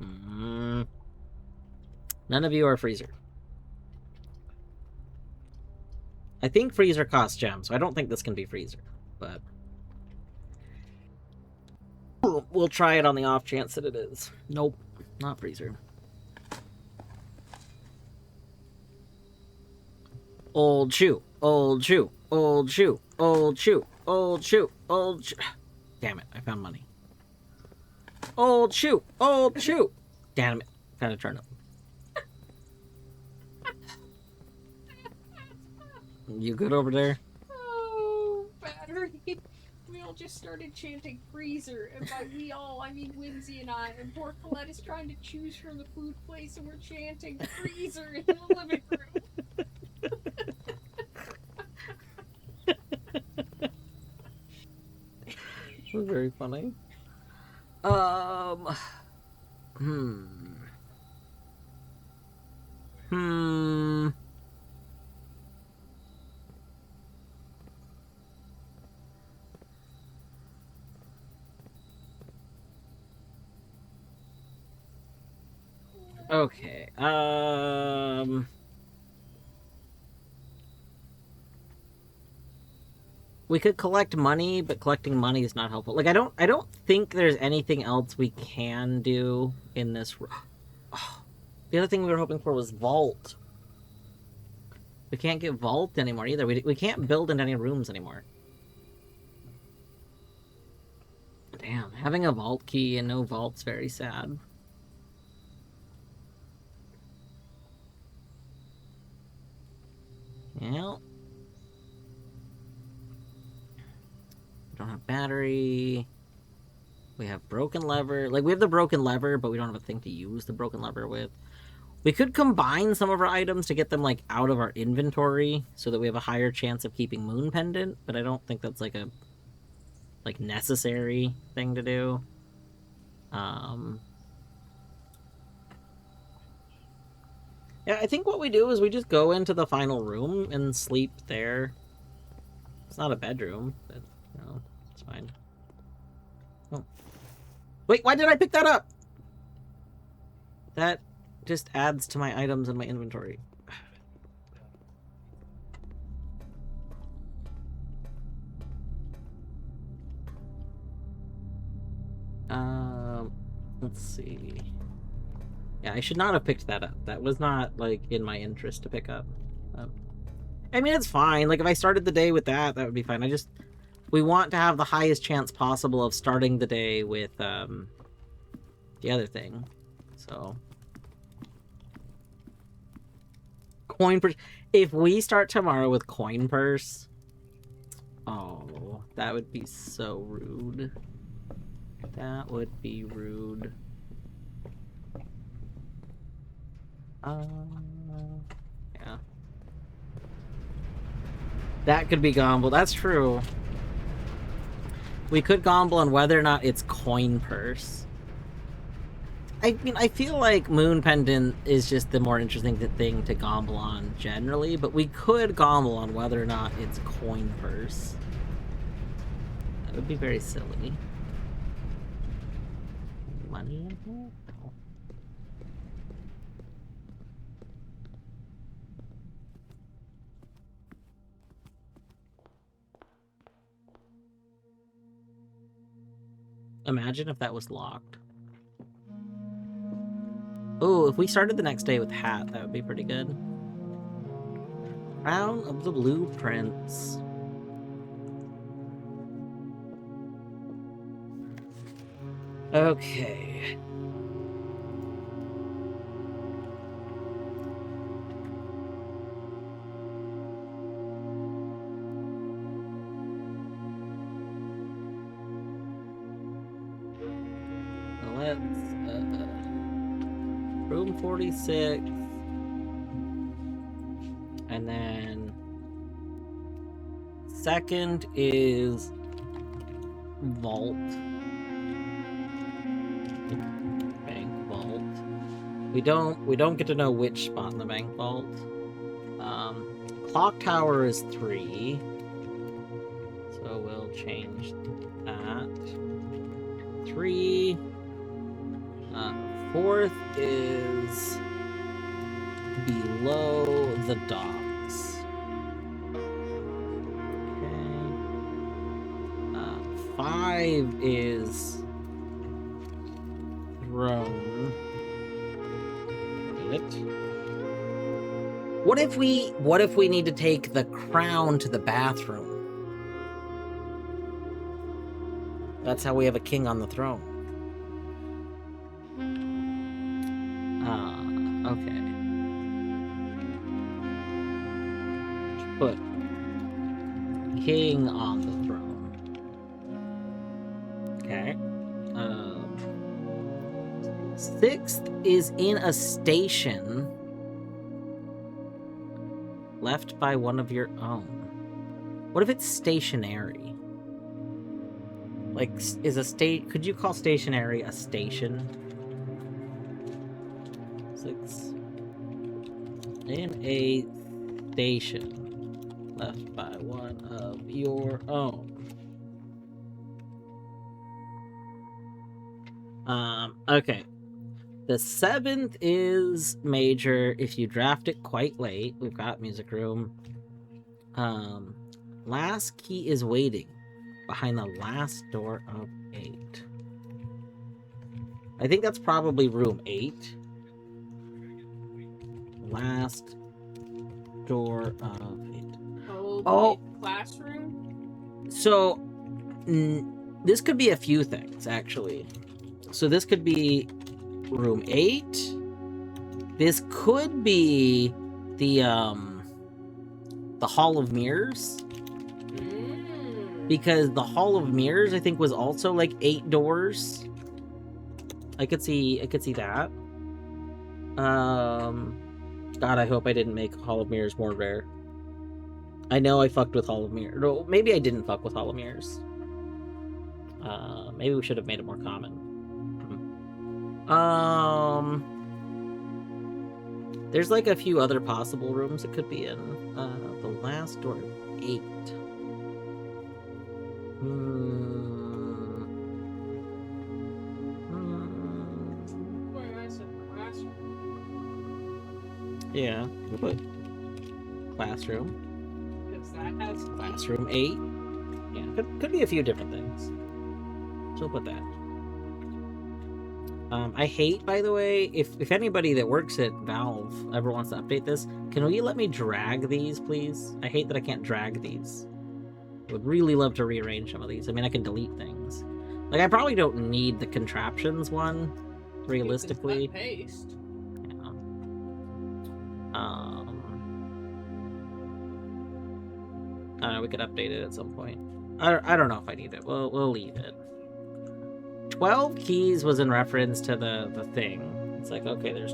S1: None of you are freezer. I think freezer costs gems, so I don't think this can be freezer, but we'll try it on the off chance that it is. Nope, not freezer. Old shoe, old shoe, old shoe, old shoe, old shoe, old shoe. Damn it, I found money. Old shoe, old shoe. Damn it, found a turnip. You good over there?
S2: Oh, battery. We all just started chanting freezer. And by we all, I mean Whimsy and I. And poor Colette is trying to choose from the food place, and we're chanting freezer in the living room.
S1: This was very funny. Okay. We could collect money, but collecting money is not helpful. Like I don't think there's anything else we can do in this. Oh, the other thing we were hoping for was vault. We can't get vault anymore either. We can't build in any rooms anymore. Damn, having a vault key and no vault's very sad. Yeah. We don't have battery. We have broken lever. Like, we have the broken lever, but we don't have a thing to use the broken lever with. We could combine some of our items to get them, like, out of our inventory so that we have a higher chance of keeping Moon Pendant, but I don't think that's, like, a, like, necessary thing to do. Yeah, I think what we do is we just go into the final room and sleep there. It's not a bedroom, but, you know, it's fine. Oh. Wait, why did I pick that up? That just adds to my items in my inventory. Let's see. Yeah, I should not have picked that up. That was not, like, in my interest to pick up. I mean, it's fine. Like, if I started the day with that, that would be fine. We want to have the highest chance possible of starting the day with, the other thing. So. Coin purse. If we start tomorrow with coin purse, oh, that would be so rude. That would be rude. Yeah. That could be gomble. That's true. We could gomble on whether or not it's coin purse. I mean, I feel like Moon Pendant is just the more interesting thing to gomble on generally, but we could gomble on whether or not it's coin purse. That would be very silly. Money in here? No. Imagine if that was locked. Oh, if we started the next day with Hat, that would be pretty good. Crown of the Blueprints. Okay. Let's room 46, and then second is vault. Bank vault. We don't get to know which spot in the bank vault. Clock tower is 3, so we'll change that. 3. Fourth is below the docks. Okay. 5 is throne. It. What if we need to take the crown to the bathroom? That's how we have a king on the throne. Okay. Put king on the throne. Okay. 6th is in a station left by one of your own. What if it's stationary? Like, is a state? Could you call stationary a station? 6 in a station left by one of your own. Okay. The 7th is major if you draft it quite late. We've got music room. Last key is waiting behind the last door of 8. I think that's probably room 8. Last door of 8.
S2: Oh, classroom?
S1: So, this could be a few things, actually. So this could be room 8. This could be the Hall of Mirrors. Because the Hall of Mirrors, I think, was also like 8 doors. I could see that. God, I hope I didn't make Hall of Mirrors more rare. I know I fucked with Hall of Mirrors. No, maybe I didn't fuck with Hall of Mirrors. Maybe we should have made it more common. There's like a few other possible rooms it could be in. The last door of 8. Yeah, we'll put classroom.
S2: Because that has
S1: Classroom 8. Yeah, could be a few different things. So we'll put that. I hate, by the way, if anybody that works at Valve ever wants to update this, can you let me drag these, please? I hate that I can't drag these. I would really love to rearrange some of these. I mean, I can delete things. Like, I probably don't need the contraptions one, realistically.
S2: Paste.
S1: Yeah. I don't know, we could update it at some point. I don't know if I need it. We'll leave it. 12 keys was in reference to the thing. It's like, okay, there are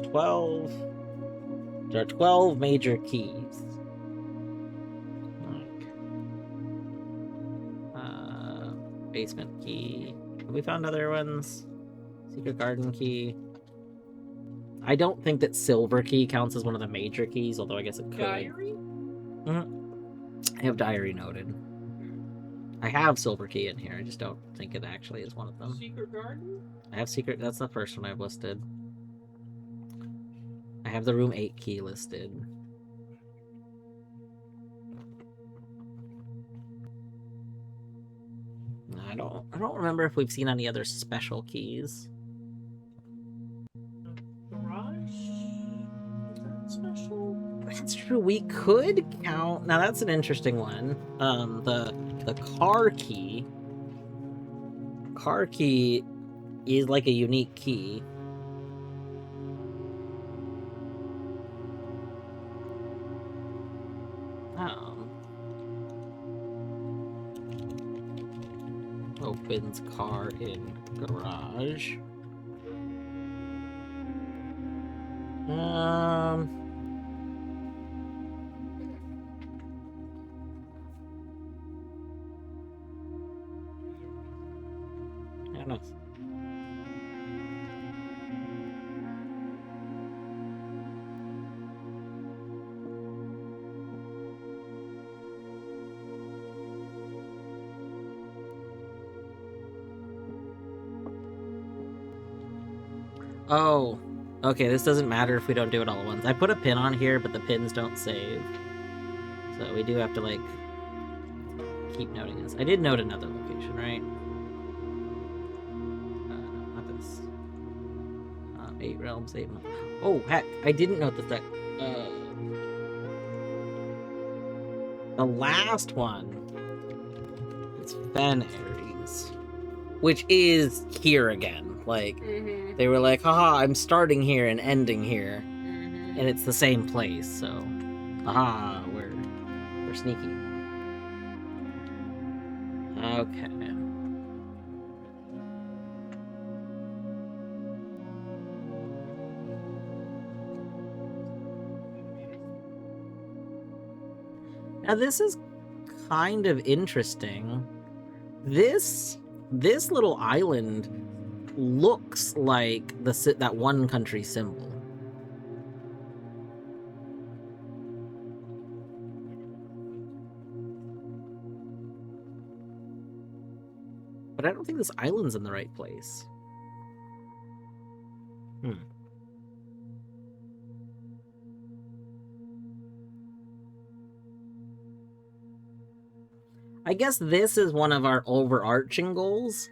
S1: 12 major keys. Like, basement key. Have we found other ones? Secret garden key. I don't think that silver key counts as one of the major keys, although I guess it could.
S2: Diary?
S1: I have diary noted. I have silver key in here. I just don't think it actually is one of them.
S2: Secret garden?
S1: I have secret. That's the first one I've listed. I have the room 8 key listed. I don't remember if we've seen any other special keys.
S2: Garage? Is that special?
S1: That's true. We could count. Now that's an interesting one. The car key. Car key is like a unique key. Opens car in garage. I don't know. Oh, okay, this doesn't matter if we don't do it all at once. I put a pin on here, but the pins don't save. So we do have to, like, keep noting this. I did note another location, right? Not this. 8 realms, 8 months. Oh, heck, I didn't note this. The last one is Fen Ares, which is here again. Like, they were like, haha, I'm starting here and ending here. And it's the same place, so haha, we're sneaky. Okay. Now this is kind of interesting. This little island looks like that one country symbol. But I don't think this island's in the right place. I guess this is one of our overarching goals.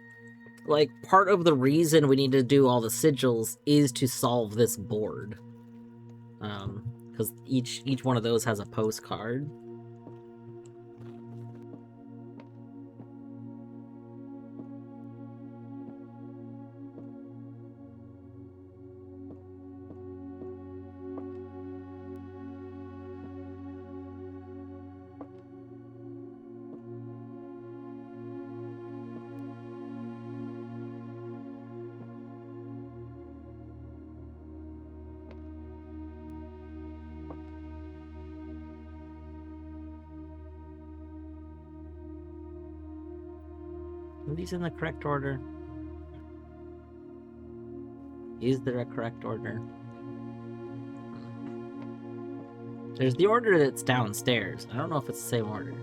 S1: Like, part of the reason we need to do all the sigils is to solve this board. Because each one of those has a postcard. Are these in the correct order? Is there a correct order? There's the order that's downstairs. I don't know if it's the same order.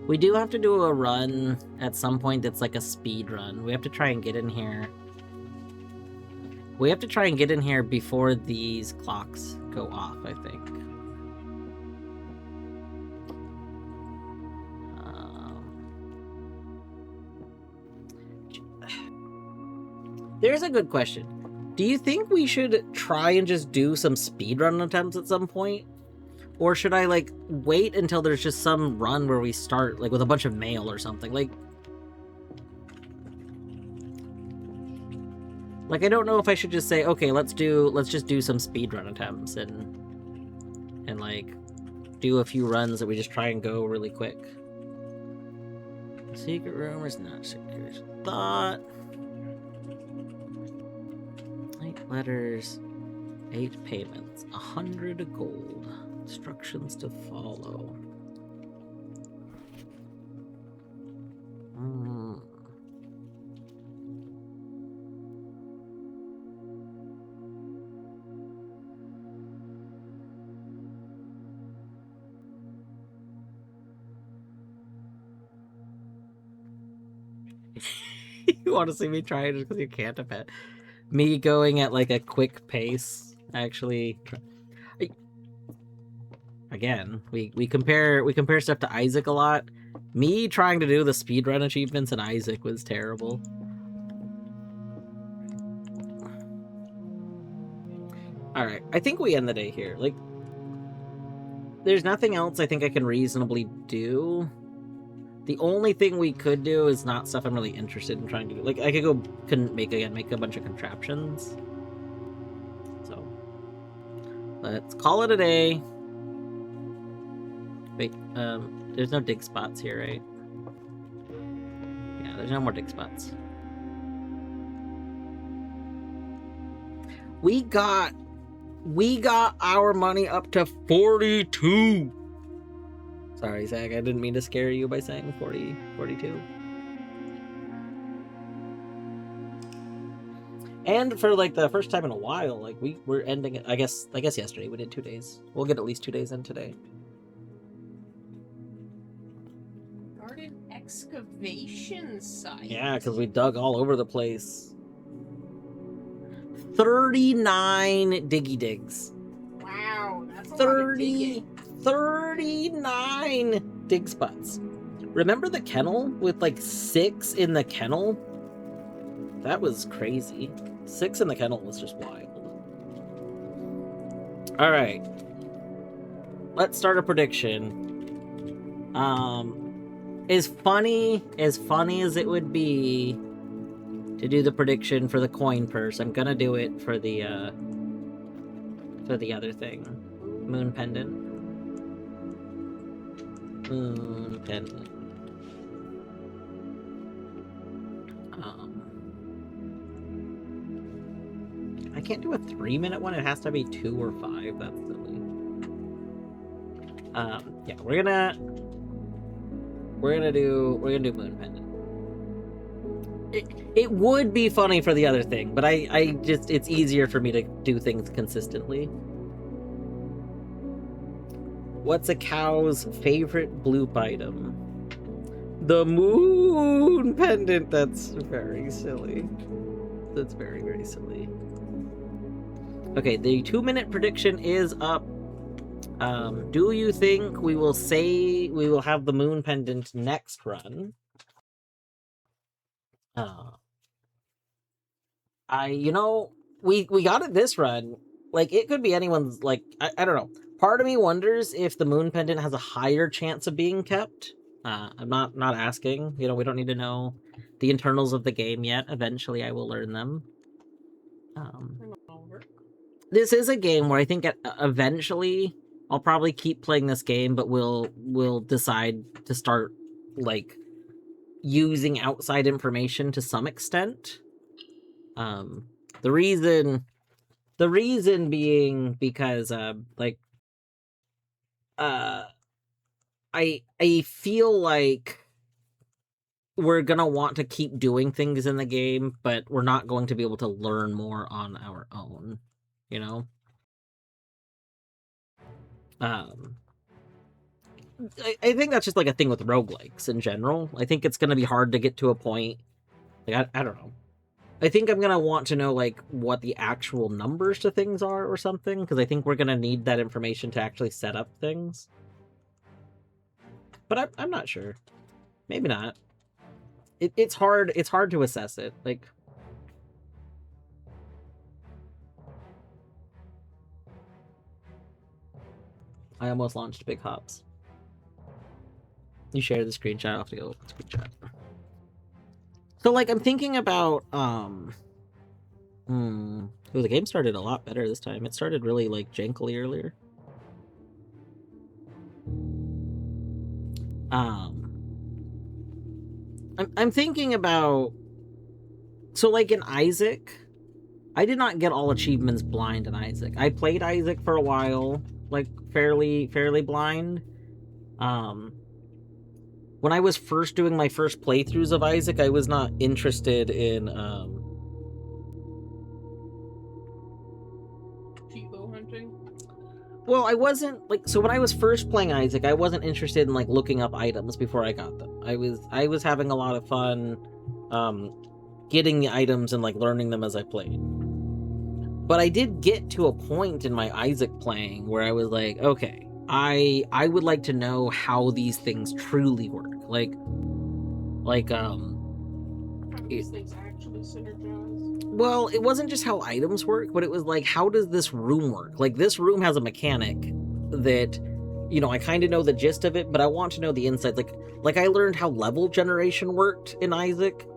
S1: We do have to do a run at some point that's like a speed run. We have to try and get in here. We have to try and get in here before these clocks go off, I think. There's a good question. Do you think we should try and just do some speedrun attempts at some point? Or should I, like, wait until there's just some run where we start, like, with a bunch of mail or something? Like, I don't know if I should just say, okay, let's just do some speedrun attempts and, like, do a few runs that we just try and go really quick. Secret room is not secure. Thought. 8 letters, 8 payments, 100 gold. Instructions to follow. You want to see me try it just because you can't, I bet. Me going at like a quick pace, actually. again, we compare stuff to Isaac a lot. Me trying to do the speedrun achievements in Isaac was terrible. Alright, I think we end the day here. Like, there's nothing else I think I can reasonably do. The only thing we could do is not stuff I'm really interested in trying to do. Like, I could go make a bunch of contraptions. So, let's call it a day. Wait, there's no dig spots here, right? Yeah, there's no more dig spots. We got our money up to 42. Sorry, Zach, I didn't mean to scare you by saying 42. And for like the first time in a while, like we're ending it. I guess yesterday we did 2 days. We'll get at least 2 days in today.
S2: Garden excavation site.
S1: Yeah, because we dug all over the place. 39 diggy digs.
S2: Wow, that's a lot of digging.
S1: 39 dig spots. Remember the kennel with like 6 in the kennel? That was crazy. 6 in the kennel was just wild. All right. Let's start a prediction. As funny as it would be to do the prediction for the coin purse, I'm gonna do it for the other thing. Moon pendant. Moon pendant. I can't do a 3-minute one. It has to be 2 or 5. That's silly. Yeah, we're gonna do moon pendant. It would be funny for the other thing, but I just, it's easier for me to do things consistently. What's a cow's favorite bloop item? The moon pendant. That's very silly. That's very, very silly. Okay, the 2-minute prediction is up. Do you think we will have the moon pendant next run? We got it this run. Like, it could be anyone's, like, I don't know. Part of me wonders if the moon pendant has a higher chance of being kept. I'm not asking. You know, we don't need to know the internals of the game yet. Eventually I will learn them. This is a game where I think eventually I'll probably keep playing this game, but we'll decide to start, like, using outside information to some extent. The reason being because I feel like we're gonna want to keep doing things in the game, but we're not going to be able to learn more on our own, you know? I think that's just like a thing with roguelikes in general. I think it's gonna be hard to get to a point. Like, I don't know. I think I'm gonna want to know, like, what the actual numbers to things are or something, because I think we're gonna need that information to actually set up things. But I'm not sure. Maybe not. It's hard to assess it. Like, I almost launched Big Hops. You shared the screenshot. I'll have to go look at the screenshot. So, like, I'm thinking about, Oh, the game started a lot better this time. It started really, like, jankily earlier. I'm thinking about... So, like, in Isaac, I did not get all achievements blind in Isaac. I played Isaac for a while, like, fairly blind. When I was first doing my first playthroughs of Isaac, I was not interested in,
S2: Cheeto hunting?
S1: Well, I wasn't, like, so when I was first playing Isaac, I wasn't interested in, like, looking up items before I got them. I was having a lot of fun, getting the items and, like, learning them as I played. But I did get to a point in my Isaac playing where I was like, okay, I would like to know how these things truly work.
S2: How these things actually synergize.
S1: Well, it wasn't just how items work, but it was like, how does this room work? Like, this room has a mechanic that, you know, I kind of know the gist of it, but I want to know the insides. Like I learned how level generation worked in Isaac,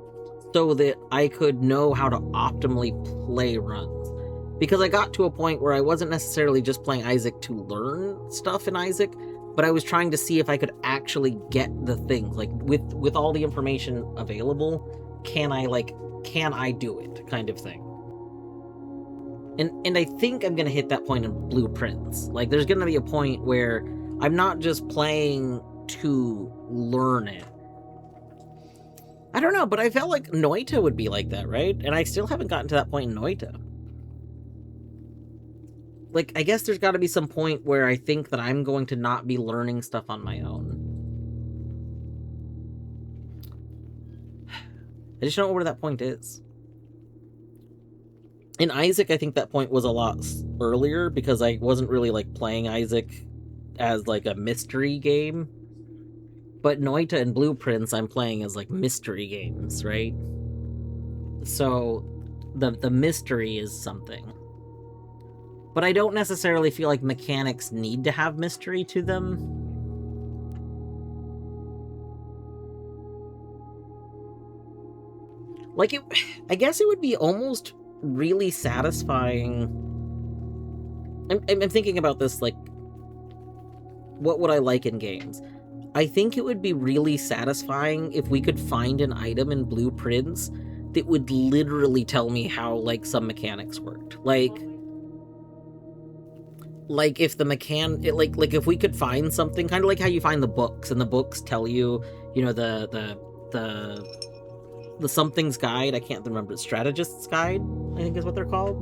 S1: so that I could know how to optimally play runs. Because I got to a point where I wasn't necessarily just playing Isaac to learn stuff in Isaac, but I was trying to see if I could actually get the things. Like, with all the information available, can I do it, kind of thing. And I think I'm gonna hit that point in Blueprints. Like, there's gonna be a point where I'm not just playing to learn it. I don't know, but I felt like Noita would be like that, right? And I still haven't gotten to that point in Noita. Like, I guess there's got to be some point where I think that I'm going to not be learning stuff on my own. I just don't know where that point is. In Isaac, I think that point was a lot earlier, because I wasn't really, like, playing Isaac as, like, a mystery game. But Noita and Blueprints I'm playing as, like, mystery games, right? So, the mystery is something. But I don't necessarily feel like mechanics need to have mystery to them. Like, I guess it would be almost really satisfying. I'm thinking about this, like, what would I like in games? I think it would be really satisfying if we could find an item in Blueprints that would literally tell me how, like, some mechanics worked. Like if the like if we could find something, kind of like how you find the books, and the books tell you, you know, the something's guide, I can't remember, strategist's guide, I think is what they're called.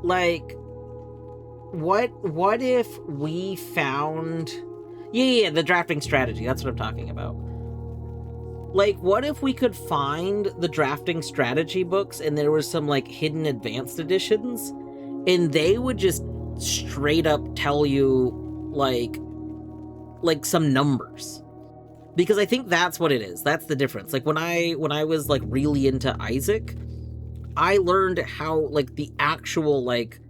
S1: Like, what if we found, yeah, the drafting strategy, that's what I'm talking about. Like, what if we could find the drafting strategy books and there was some, like, hidden advanced editions, and they would just straight up tell you, like some numbers. Because I think that's what it is. That's the difference. Like, when I was, like, really into Isaac, I learned how, like, the actual, like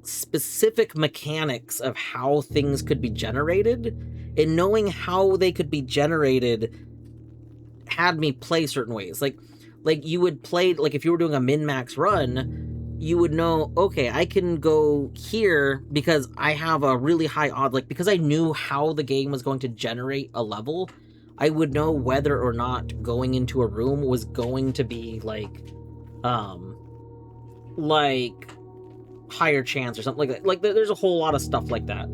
S1: specific mechanics of how things could be generated, and knowing how they could be generated had me play certain ways. Like you would play, like, if you were doing a min-max run, you would know, okay, I can go here because I have a really high odd, like, because I knew how the game was going to generate a level, I would know whether or not going into a room was going to be, like higher chance or something like that. Like, there's a whole lot of stuff like that.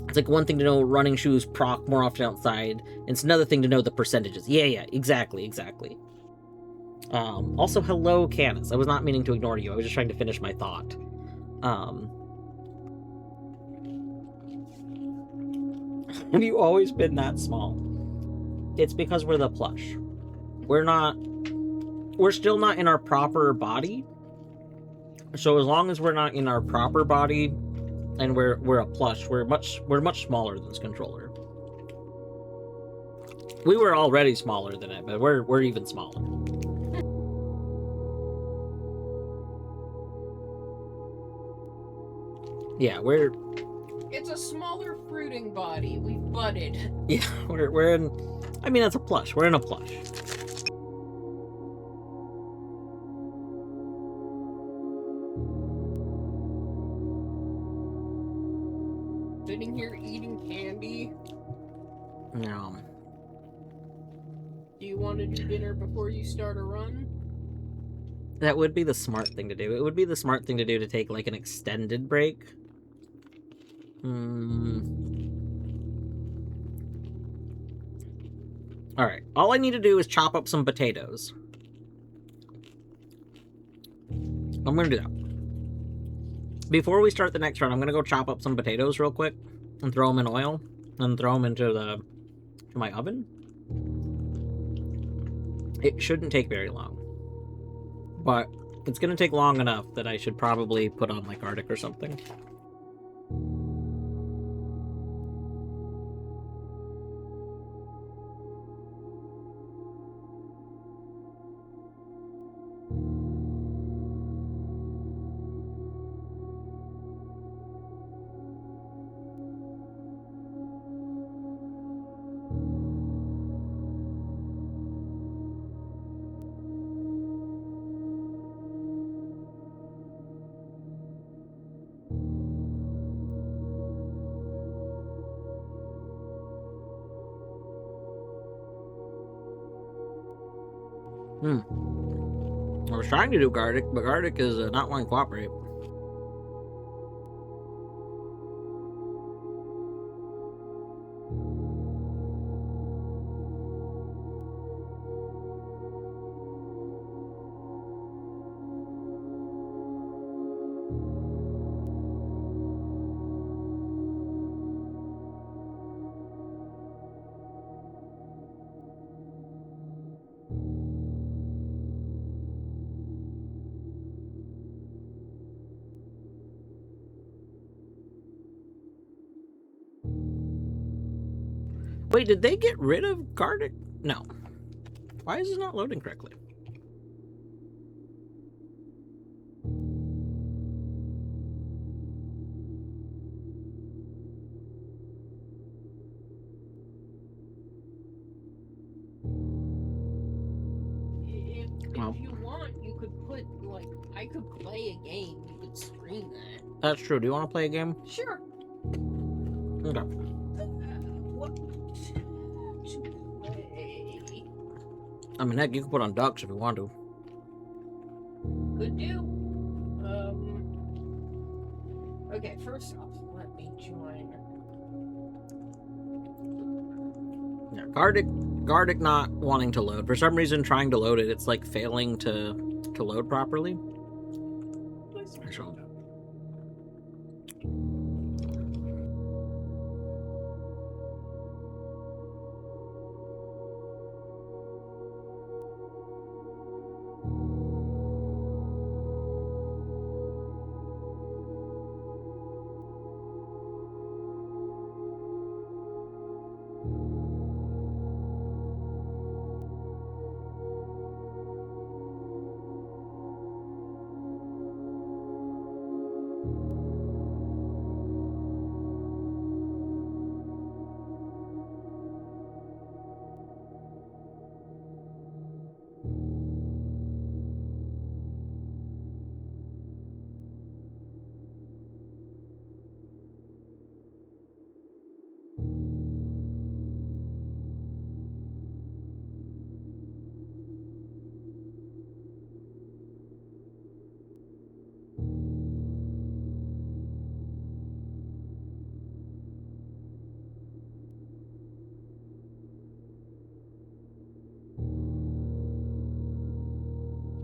S1: It's like one thing to know running shoes proc more often outside, and it's another thing to know the percentages. Yeah, exactly. Also, hello, Canis. I was not meaning to ignore you. I was just trying to finish my thought. Have you always been that small? It's because we're the plush. We're still not in our proper body. So as long as we're not in our proper body and we're a plush, we're much smaller than this controller. We were already smaller than it, but we're even smaller. Yeah,
S2: it's a smaller fruiting body. We've budded.
S1: Yeah, we're in, I mean, that's a plush. We're in a plush.
S2: Sitting here eating candy.
S1: No.
S2: Do you want to do dinner before you start a run?
S1: That would be the smart thing to do. It would be the smart thing to do to take, like, an extended break. Alright, all I need to do is chop up some potatoes. I'm gonna do that. Before we start the next run, I'm gonna go chop up some potatoes real quick and throw them in oil and throw them into my oven. It shouldn't take very long. But It's gonna take long enough that I should probably put on like Arctic or something. I was trying to do Gardic, but Gardic is not wanting to cooperate. Wait, did they get rid of Gardic? No. Why is this not loading correctly?
S2: If you want, you could put, like, I could play a game. You could stream that.
S1: That's true. Do you want to play a game?
S2: Sure.
S1: Okay.
S2: What to play?
S1: I mean, heck, you can put on Ducks if you want to.
S2: Could do. Okay, first off, let me join.
S1: Yeah, Gardic not wanting to load. For some reason, trying to load it, it's like failing to load properly. So,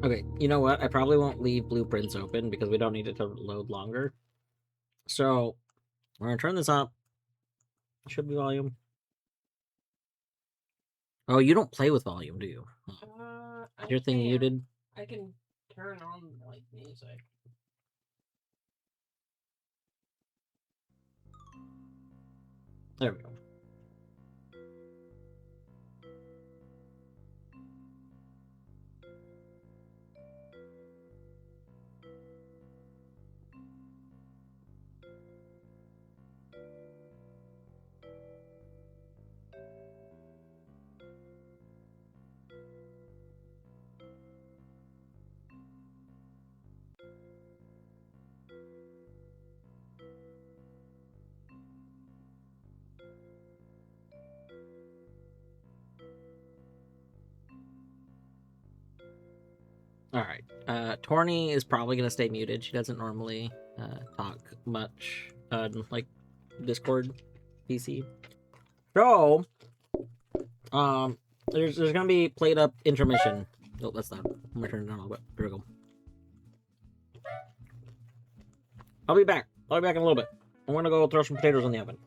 S1: okay, you know what? I probably won't leave blueprints open because we don't need it to load longer. So, we're going to turn this up. Should be volume. Oh, you don't play with volume, do you? Is your thing muted?
S2: I can turn on, like, music.
S1: There we go. Alright. Torny is probably going to stay muted. She doesn't normally talk much on, like, Discord PC. So, there's going to be played up intermission. Oh, that's not. I'm going to turn it down a little bit. Here we go. I'll be back. I'll be back in a little bit. I'm going to go throw some potatoes in the oven.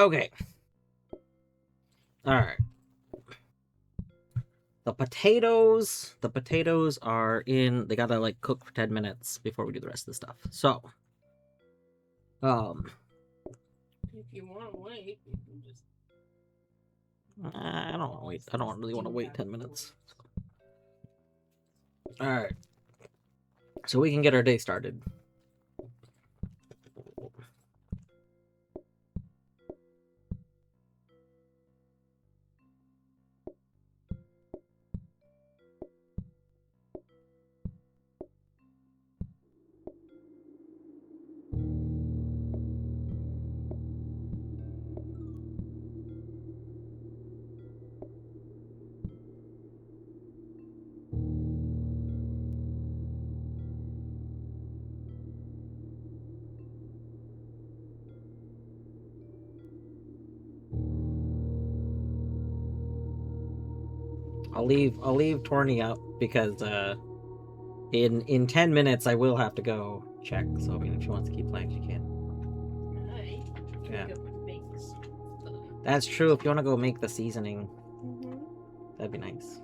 S1: Okay. Alright. The potatoes are in, they gotta like cook for 10 minutes before we do the rest of the stuff. So,
S2: If you want to wait, you can just...
S1: I don't want to wait. I don't really want to wait 10 minutes. Alright. So we can get our day started. I'll leave Torny up because in 10 minutes I will have to go check. So I mean, if she wants to keep playing, she can. Yeah. That's true. If you want to go make the seasoning, that'd be nice.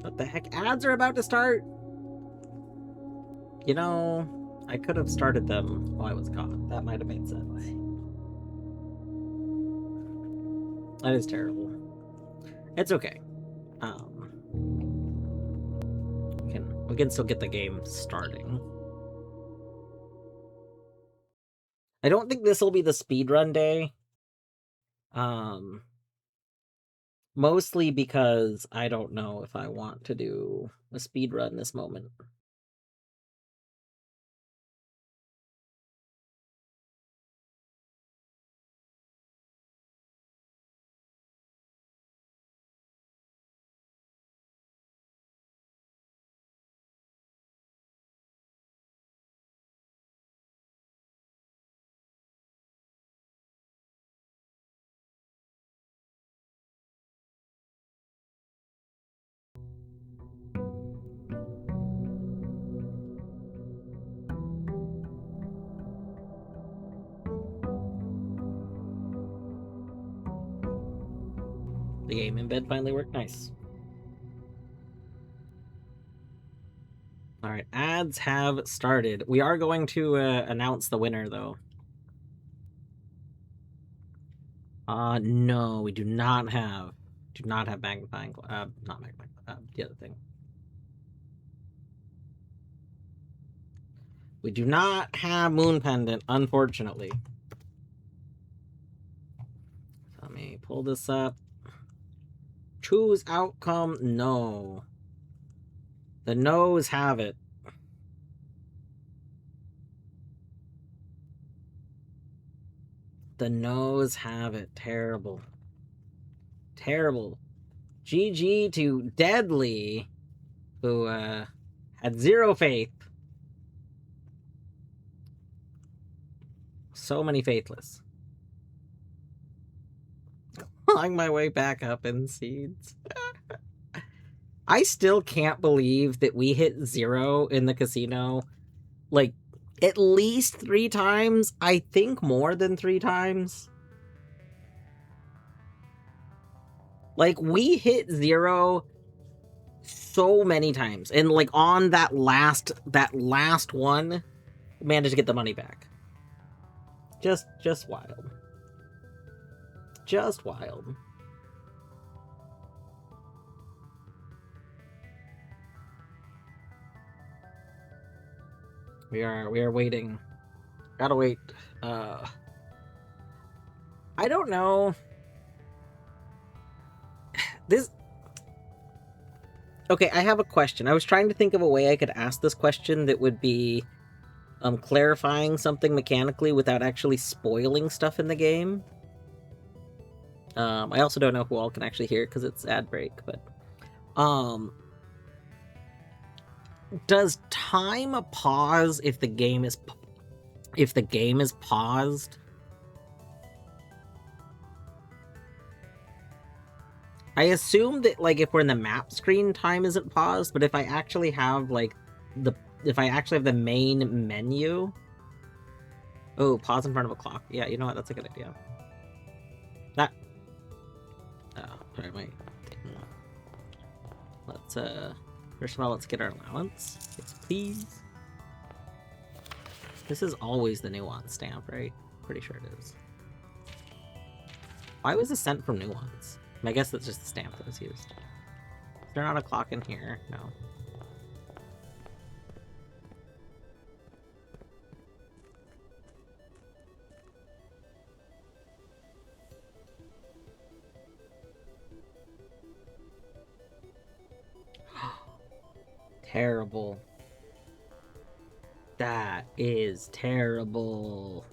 S1: What the heck? Ads are about to start. You know, I could have started them while I was gone. That might have made sense. That is terrible. It's okay. We can still get the game starting. I don't think this will be the speedrun day. Mostly because I don't know if I want to do a speedrun this moment. The game in bed finally worked nice. Alright, ads have started. We are going to announce the winner, though. No, we do not have magnifying, not magnifying, the other thing. We do not have Moon Pendant, unfortunately. Let me pull this up. Choose outcome, no. The no's have it. The no's have it. Terrible. Terrible. GG to Deadly, who had zero faith. So many faithless. Clawing my way back up in seeds. I still can't believe that we hit 0 in the casino, like, at least 3 times. I think more than 3 times. Like, we hit 0 so many times. And, like, on that last one, managed to get the money back. Just wild. Just wild. We are waiting. Gotta wait. I don't know. This... Okay, I have a question. I was trying to think of a way I could ask this question that would be clarifying something mechanically without actually spoiling stuff in the game. I also don't know who all can actually hear it because it's ad break, but does time pause if the game is paused? I assume that, like, if we're in the map screen, time isn't paused, but if I actually have, like, the main menu, Oh, pause in front of a clock. Yeah, you know what? That's a good idea. That. Oh, sorry, wait. Let's, first of all, let's get our allowance. Yes, please. This is always the nuance stamp, right? Pretty sure it is. Why was this sent from nuance? I guess that's just the stamp that was used. Is there not a clock in here? No. Terrible. That is terrible.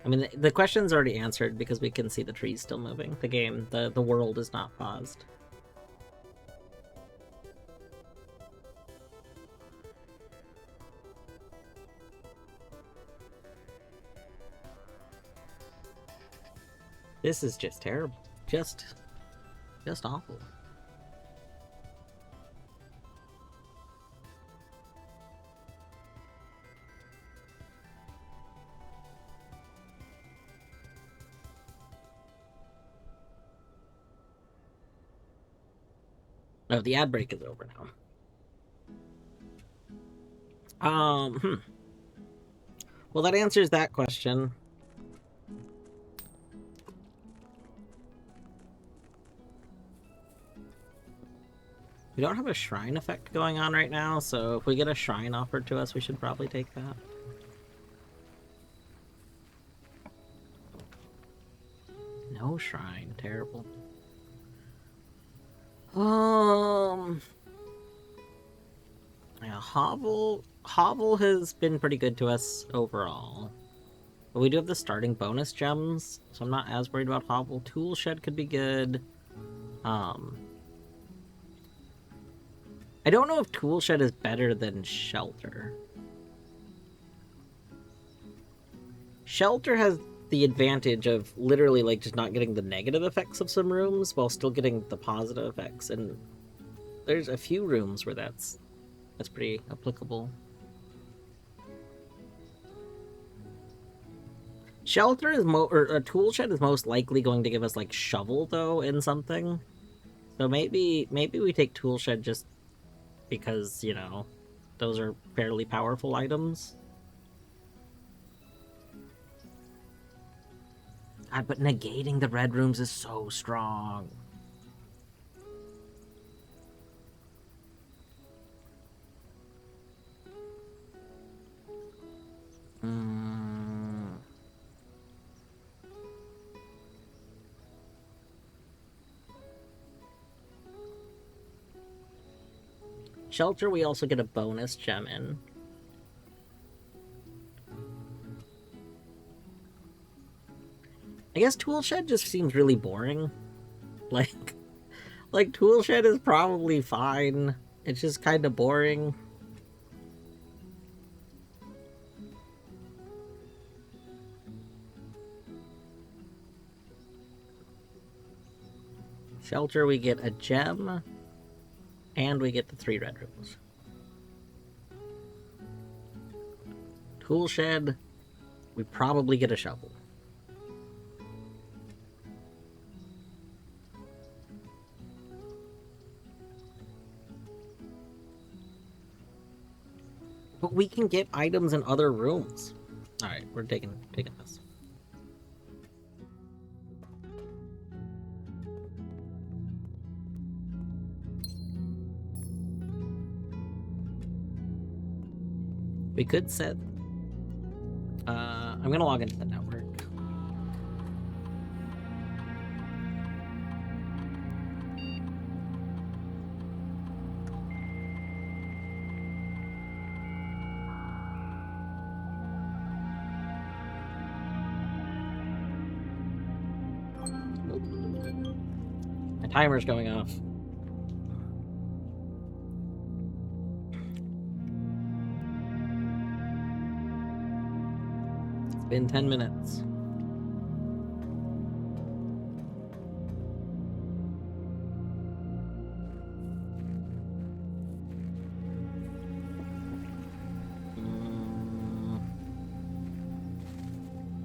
S1: I mean, the question's already answered because we can see the trees still moving. The game, the world is not paused. This is just terrible. Just awful. Oh, the ad break is over now. Well, that answers that question. We don't have a shrine effect going on right now, so if we get a shrine offered to us, we should probably take that. No shrine. Terrible. Yeah, Hovel has been pretty good to us overall. But we do have the starting bonus gems, so I'm not as worried about Hovel. Tool Shed could be good. I don't know if Tool Shed is better than Shelter. Shelter has the advantage of literally like just not getting the negative effects of some rooms while still getting the positive effects, and there's a few rooms where that's pretty applicable. Shelter is or a Tool Shed is most likely going to give us like Shovel though in something, so maybe we take Tool Shed just because, you know, those are fairly powerful items. God, but negating the red rooms is so strong. Shelter, we also get a bonus gem in. I guess Tool Shed just seems really boring. Like Tool Shed is probably fine. It's just kind of boring. Shelter, we get a gem, and we get the 3 red rooms. Tool Shed, we probably get a shovel. But we can get items in other rooms. Alright, we're taking this. We could set... I'm gonna log into the network. My timer's going off. It's been 10 minutes.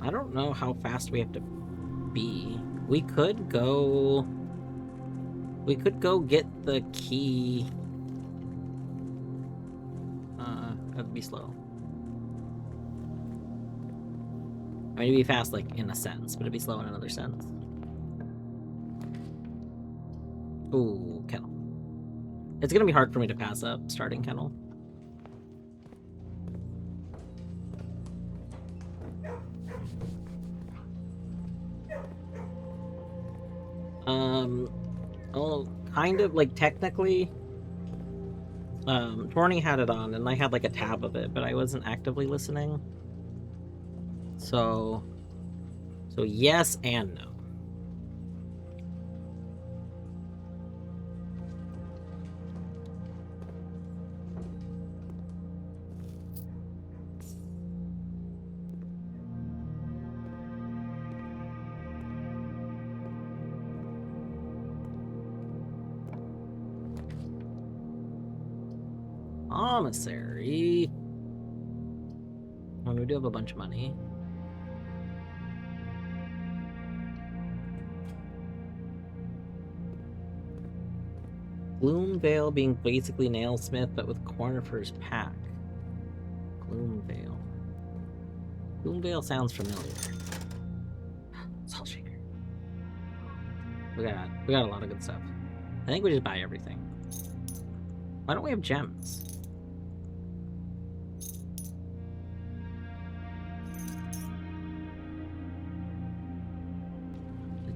S1: I don't know how fast we have to be. We could go get the key. It'd be slow. I mean, it'd be fast, like, in a sense, but it'd be slow in another sense. Ooh, kennel. It's gonna be hard for me to pass up starting kennel. Well, kind of, like, technically, Torny had it on, and I had, like, a tab of it, but I wasn't actively listening. So yes and no. Commissary. Well, we do have a bunch of money. Gloomvale being basically Nailsmith, but with Cornifer's pack. Gloomvale. Gloomvale sounds familiar. Salt Shaker. We got a lot of good stuff. I think we just buy everything. Why don't we have gems?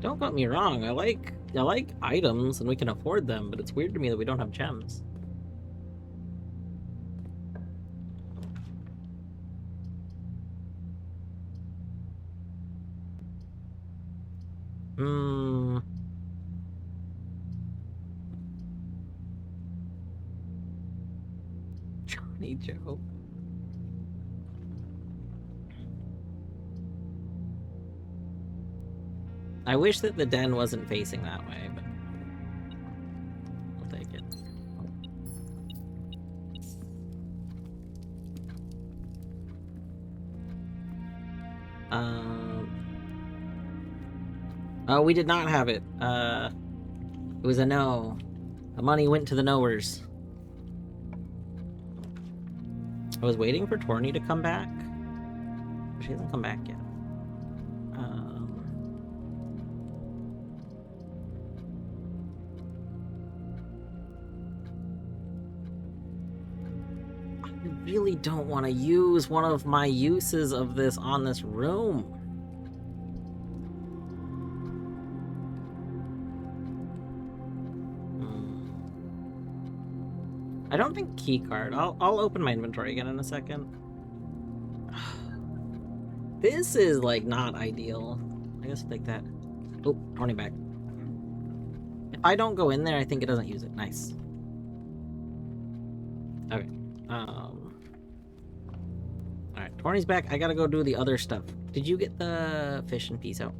S1: Don't get me wrong, I like items and we can afford them, but it's weird to me that we don't have gems. Johnny Joe. I wish that the den wasn't facing that way, but I'll take it. Oh, we did not have it. It was a no. The money went to the knowers. I was waiting for Torny to come back. She hasn't come back yet. I really don't want to use one of my uses of this on this room. I don't think keycard. I'll open my inventory again in a second. This is like not ideal. I guess take that. Oh, Torny back. If I don't go in there, I think it doesn't use it. Nice. Okay. Alright, Torny's back. I gotta go do the other stuff. Did you get the fish and peas out?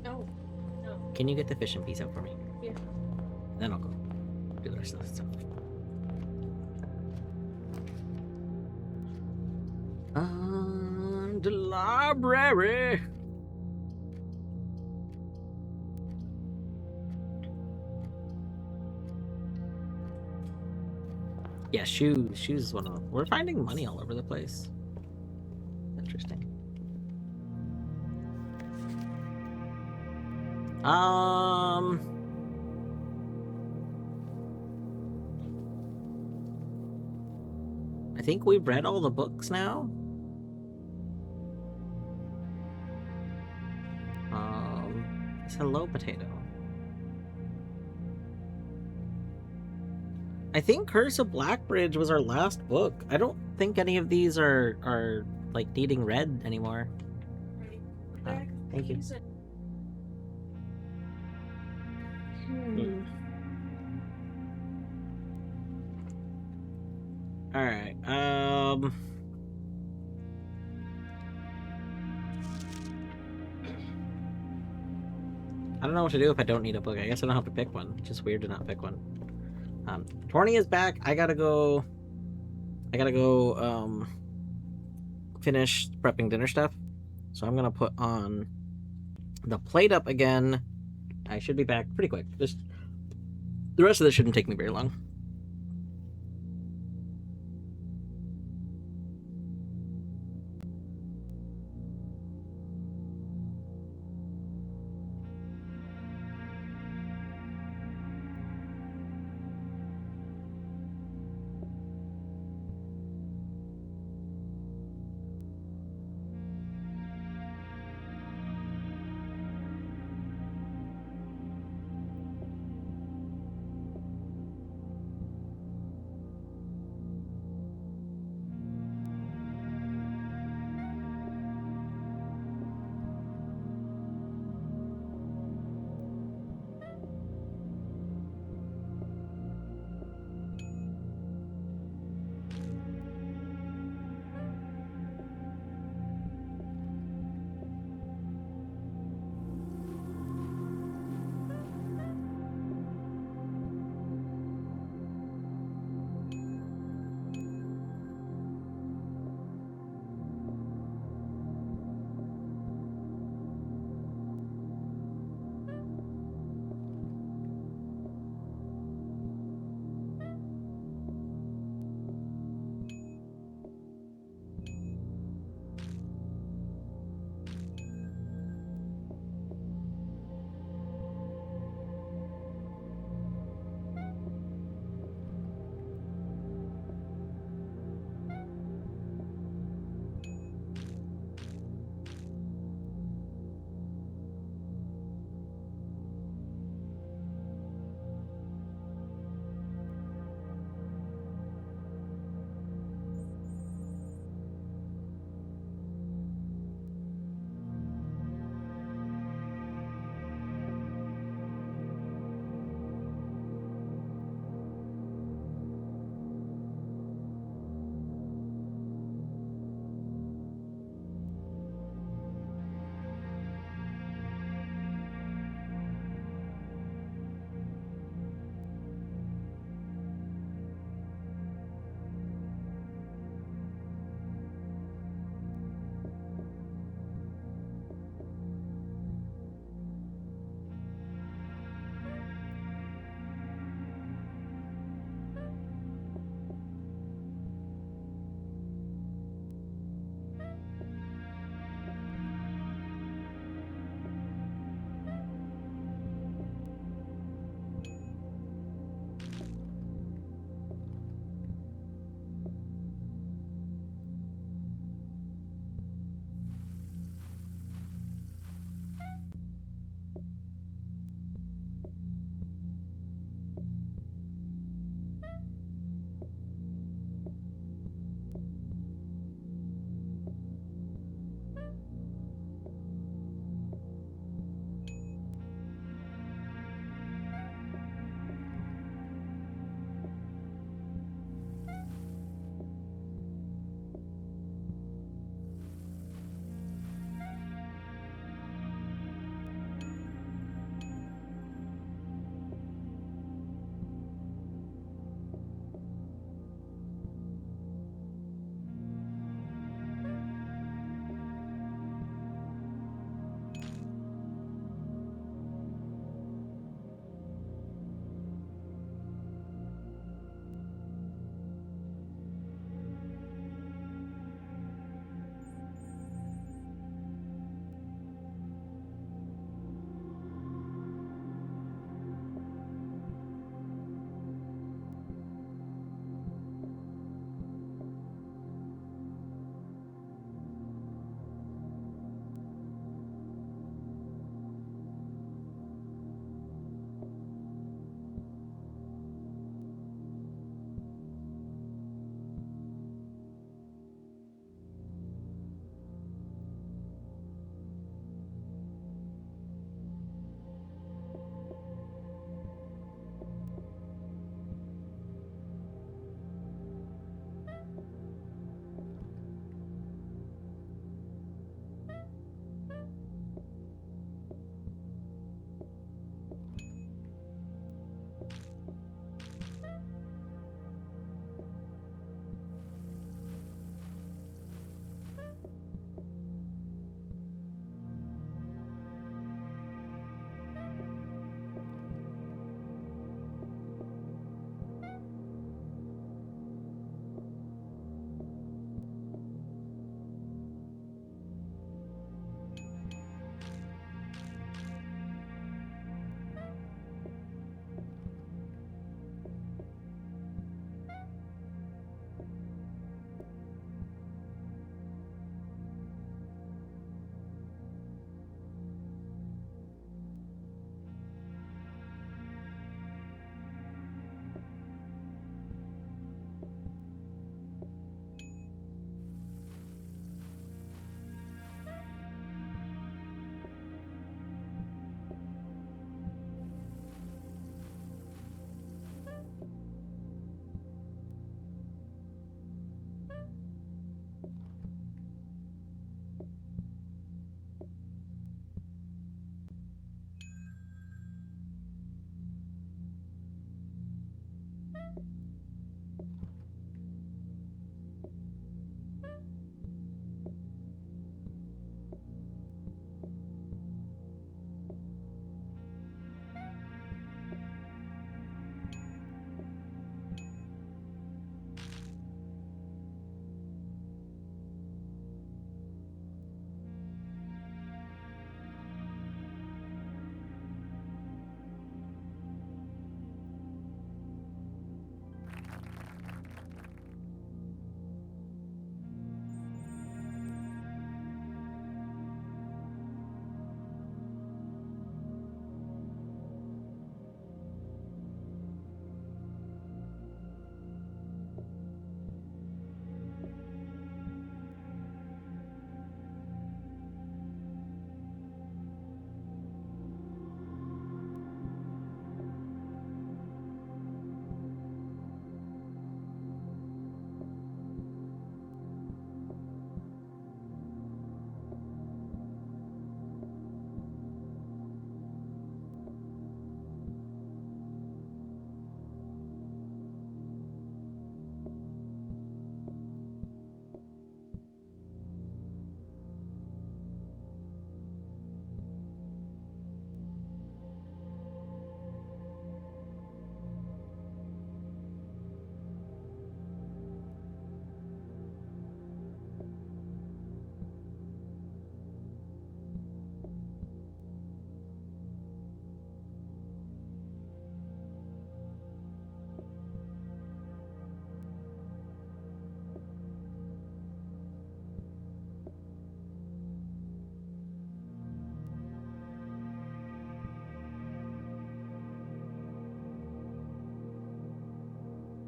S2: No. No.
S1: Can you get the fish and peas out for me?
S2: Yeah.
S1: Then I'll go do the rest of the stuff. The library. Yeah, shoes. Shoes is one of them. We're finding money all over the place. Interesting. I think we've read all the books now. It's Hello Potato. I think Curse of Blackbridge was our last book. I don't think any of these are like needing read anymore. Thank you. All right. I don't know what to do if I don't need a book. I guess I don't have to pick one. It's just weird to not pick one. Torny is back. I gotta go finish prepping dinner stuff. So I'm gonna put on the plate up again. I should be back pretty quick. Just the rest of this shouldn't take me very long.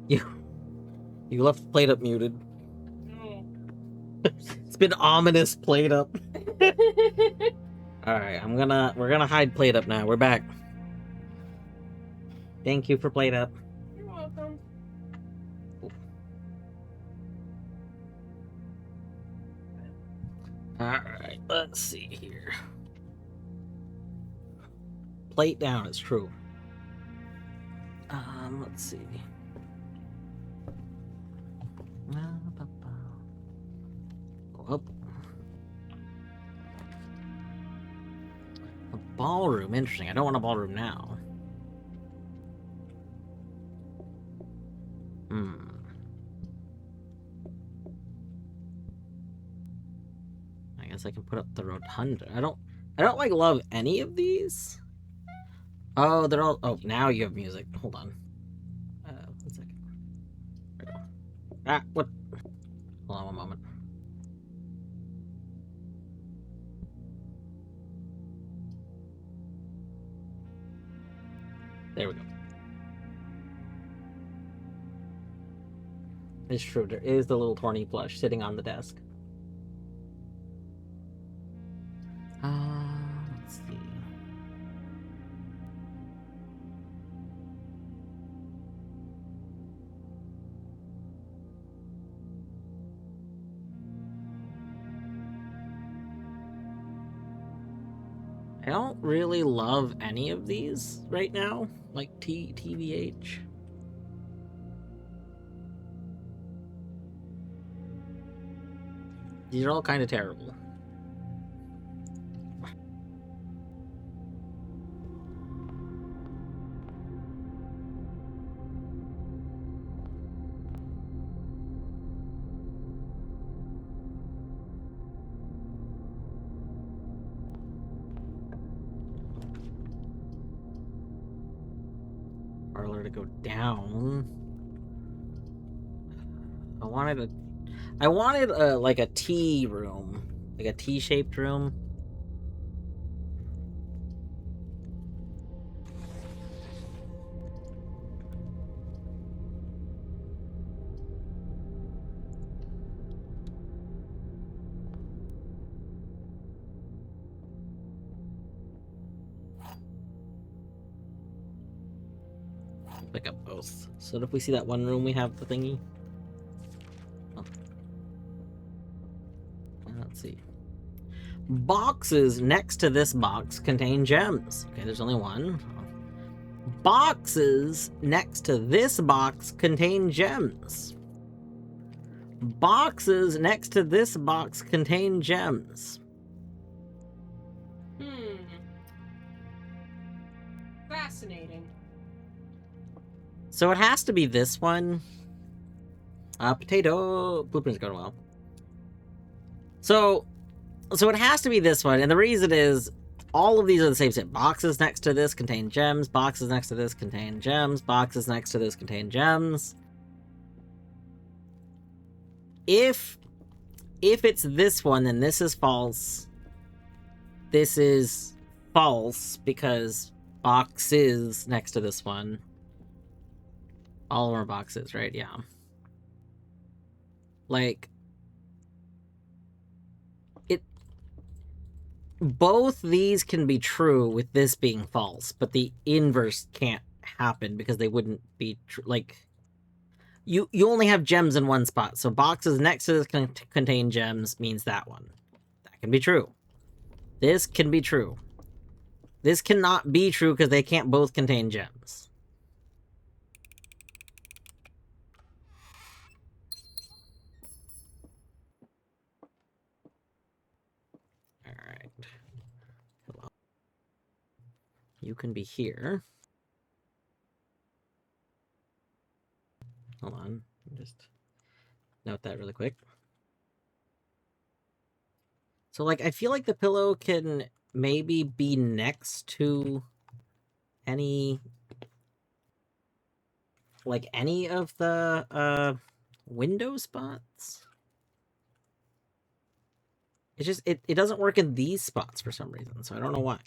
S1: You you left Plate Up muted.
S2: No.
S1: It's been ominous, Plate Up. Alright, we're gonna hide Plate Up now. We're back. Thank you for Plate Up.
S2: You're welcome.
S1: Alright, let's see here. Plate down, it's true. Let's see. Oh. A ballroom, interesting. I don't want a ballroom now. I guess I can put up the rotunda. I don't like love any of these. Oh, they're all. Oh, now you have music. Hold on. 1 second. There we go. Ah, what? Hold on one moment. There we go. It's true. There is the little Torny plush sitting on the desk. Let's see. I don't really love any of these right now, like TBH. These are all kind of terrible. Parlor to go down. I wanted like a tea room, like a T-shaped room. Pick up both. So if we see that one room, we have the thingy. Oh. Let's see. Boxes next to this box contain gems. Okay, there's only one. Boxes next to this box contain gems. Boxes next to this box contain gems.
S2: Fascinating.
S1: So it has to be this one. Potato. Blueprint's going well. So it has to be this one, and the reason is all of these are the same set. Boxes next to this contain gems. Boxes next to this contain gems. Boxes next to this contain gems. If it's this one, then this is false. This is false because boxes next to this one. All of our boxes, right? Yeah. Like, both these can be true with this being false, but the inverse can't happen because they wouldn't be true. Like, you only have gems in one spot, so boxes next to this contain gems means that one. That can be true. This can be true. This cannot be true because they can't both contain gems. Alright. Hello. You can be here. Hold on. Just note that really quick. So, like, I feel like the pillow can maybe be next to any of the window spots. It's just it doesn't work in these spots for some reason, so I don't know why.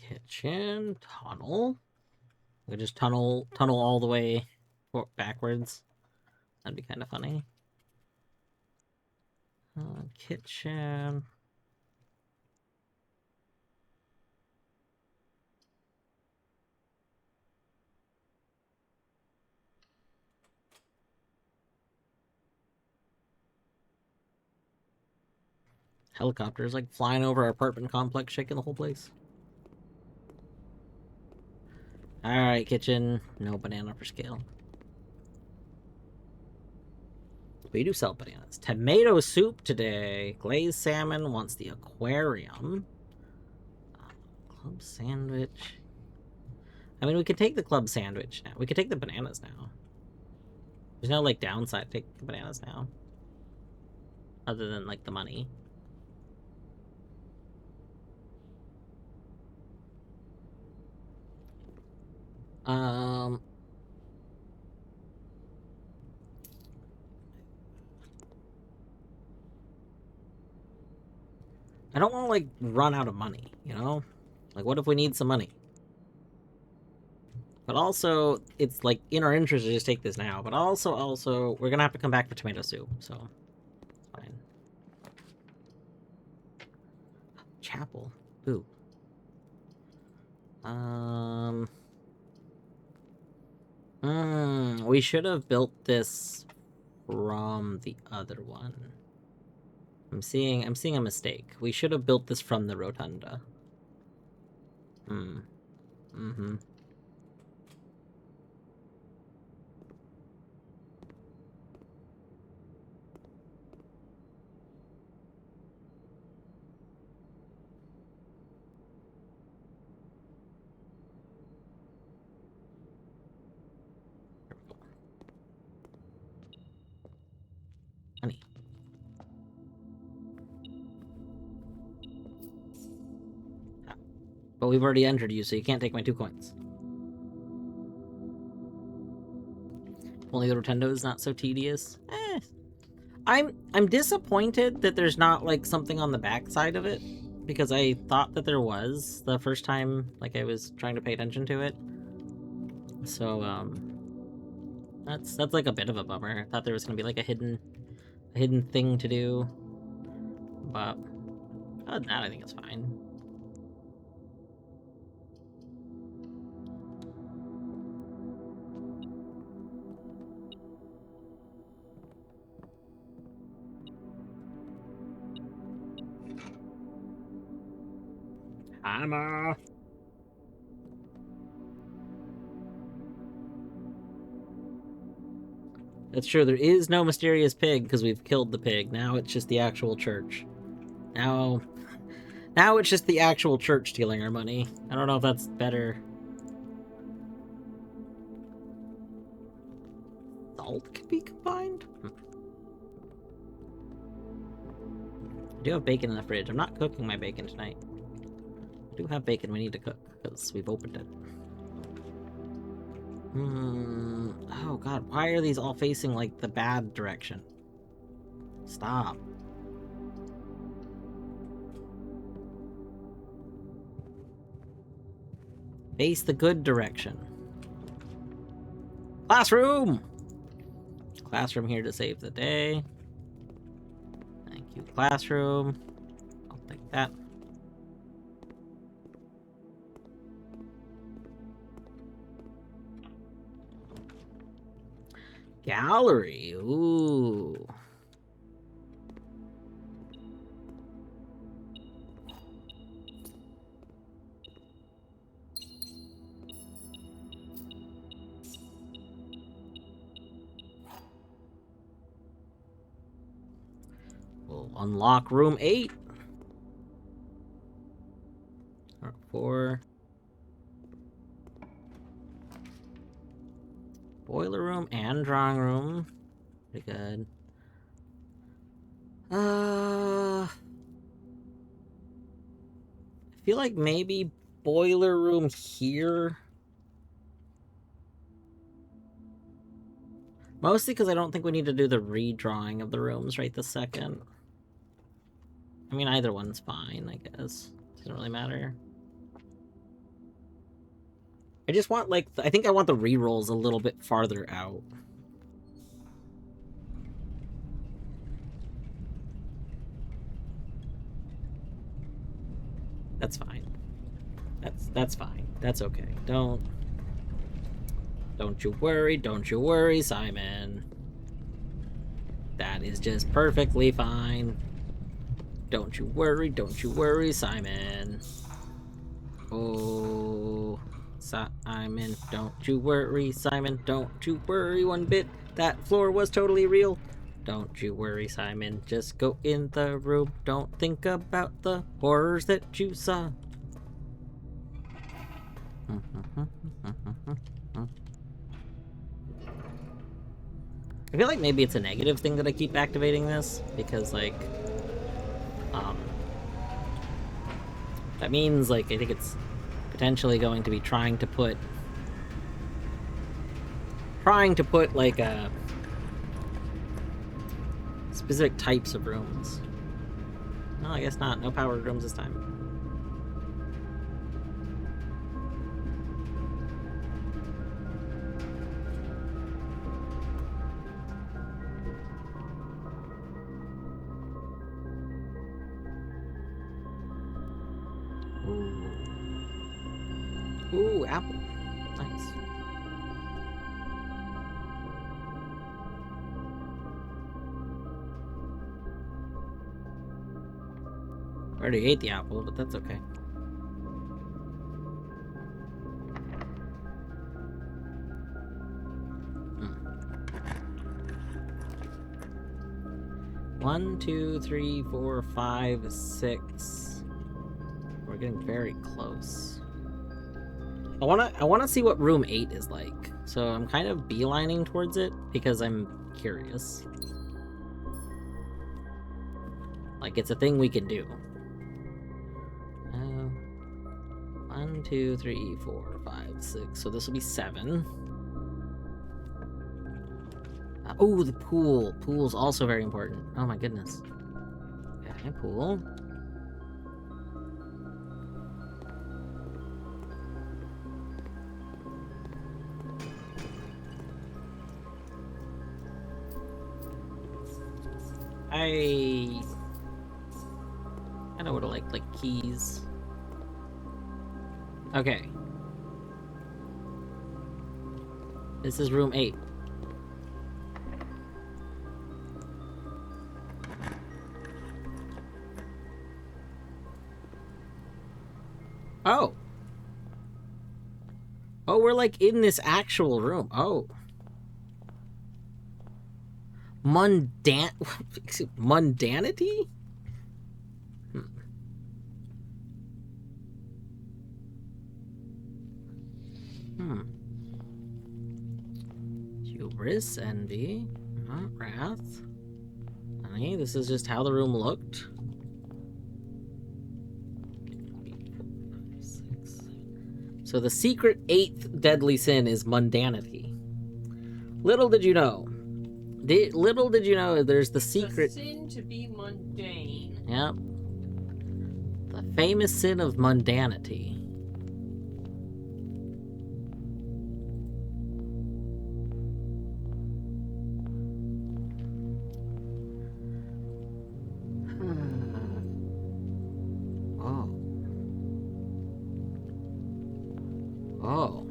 S1: Kitchen tunnel. We just tunnel all the way backwards. That'd be kind of funny. Kitchen. Helicopters like flying over our apartment complex, shaking the whole place. Alright, kitchen. No banana for scale. We do sell bananas. Tomato soup today. Glazed salmon wants the aquarium. Club sandwich. I mean, we could take the club sandwich now. We could take the bananas now. There's no, like, downside to take the bananas now. Other than, like, the money. I don't want to, like, run out of money, you know? Like, what if we need some money? But also, it's, like, in our interest to just take this now. But also, we're gonna have to come back for tomato soup, so... It's fine. Chapel. Ooh. We should have built this from the other one. I'm seeing a mistake. We should have built this from the rotunda. Mm-hmm. Honey. But we've already entered you, so you can't take my 2 coins. Only the rotunda is not so tedious. I'm disappointed that there's not, like, something on the back side of it, because I thought that there was the first time, like, I was trying to pay attention to it. So, that's like a bit of a bummer. I thought there was gonna be, like, a hidden thing to do. But Other than that, I think it's fine. Hammer! That's true, there is no mysterious pig because we've killed the pig. Now it's just the actual church. Now it's just the actual church stealing our money. I don't know if that's better. Salt could be combined? I do have bacon in the fridge. I'm not cooking my bacon tonight. I do have bacon we need to cook because we've opened it. Oh god, why are these all facing like the bad direction? Stop. Face the good direction. Classroom! Classroom here to save the day. Thank you, classroom. I'll take that. Gallery, ooh. We'll unlock room 8. Or 4. Boiler room and drawing room. Pretty good. I feel like maybe boiler room here. Mostly because I don't think we need to do the redrawing of the rooms right this second. I mean, either one's fine, I guess. Doesn't really matter. I just want, like, I think I want the rerolls a little bit farther out. That's fine. That's fine. That's okay. Don't you worry, Simon. That is just perfectly fine. Don't you worry, Simon. Oh, Simon, don't you worry, Simon. Don't you worry one bit. That floor was totally real. Don't you worry, Simon. Just go in the room. Don't think about the horrors that you saw. I feel like maybe it's a negative thing that I keep activating this, because, like, that means, like, I think it's potentially going to be trying to put, like, specific types of rooms. No, I guess not. No powered rooms this time. Ooh, apple. Nice. I already ate the apple, but that's okay. One, 2, 3, 4, 5, 6. We're getting very close. I wanna see what room 8 is like. So I'm kind of beelining towards it because I'm curious. Like, it's a thing we can do. 1, 2, 3, 4, 5, 6. So this will be 7. Oh, the pool. Pool's also very important. Oh my goodness. Okay, pool. I know what collect like keys. Okay. This is room 8. Oh. Oh, we're like in this actual room. Oh. Mundanity? Hubris, envy, wrath. Honey, this is just how the room looked. 6. So the secret 8th deadly sin is mundanity. Little did you know. Little did you know there's the secret...
S2: The sin to be mundane.
S1: Yep. The famous sin of mundanity. Oh.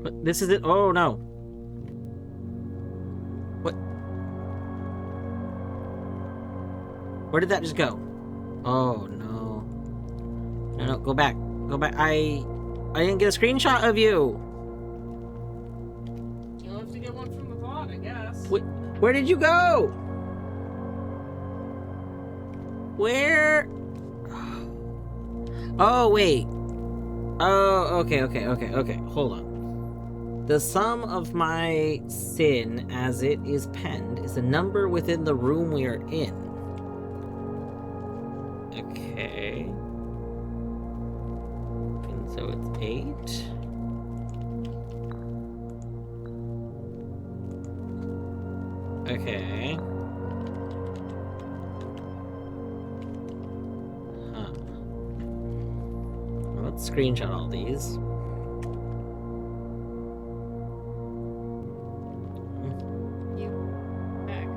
S1: But this is it. Oh no. What? Where did that just go? Oh no. No, go back. Go back. I didn't get a screenshot of you.
S2: You'll have to get one from the bot, I guess.
S1: Where did you go? Where? Oh, wait. Oh, okay. Hold on. The sum of my sin as it is penned is a number within the room we are in. Okay. And so it's 8. Okay. Let's screenshot all these.
S2: You back.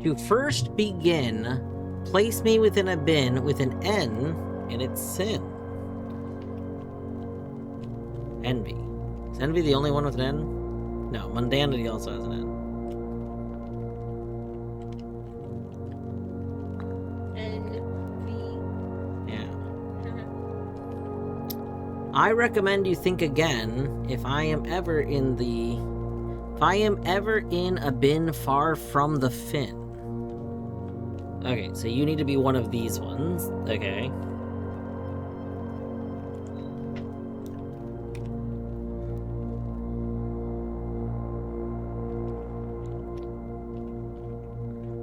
S1: To first begin, place me within a bin with an N in its sin. Envy. Is envy the only one with an N? No, mundanity also has an N. Yeah. I recommend you think again if I am ever in a bin far from the fin. Okay, so you need to be one of these ones. Okay.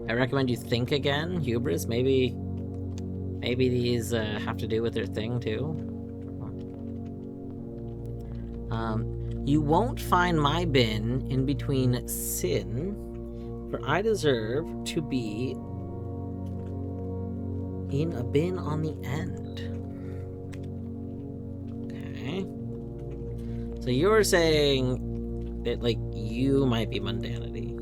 S1: I recommend you think again, Hubris. Maybe these have to do with their thing too. You won't find my bin in between sin, for I deserve to be in a bin on the end. Okay. So you're saying that, like, you might be mundanity.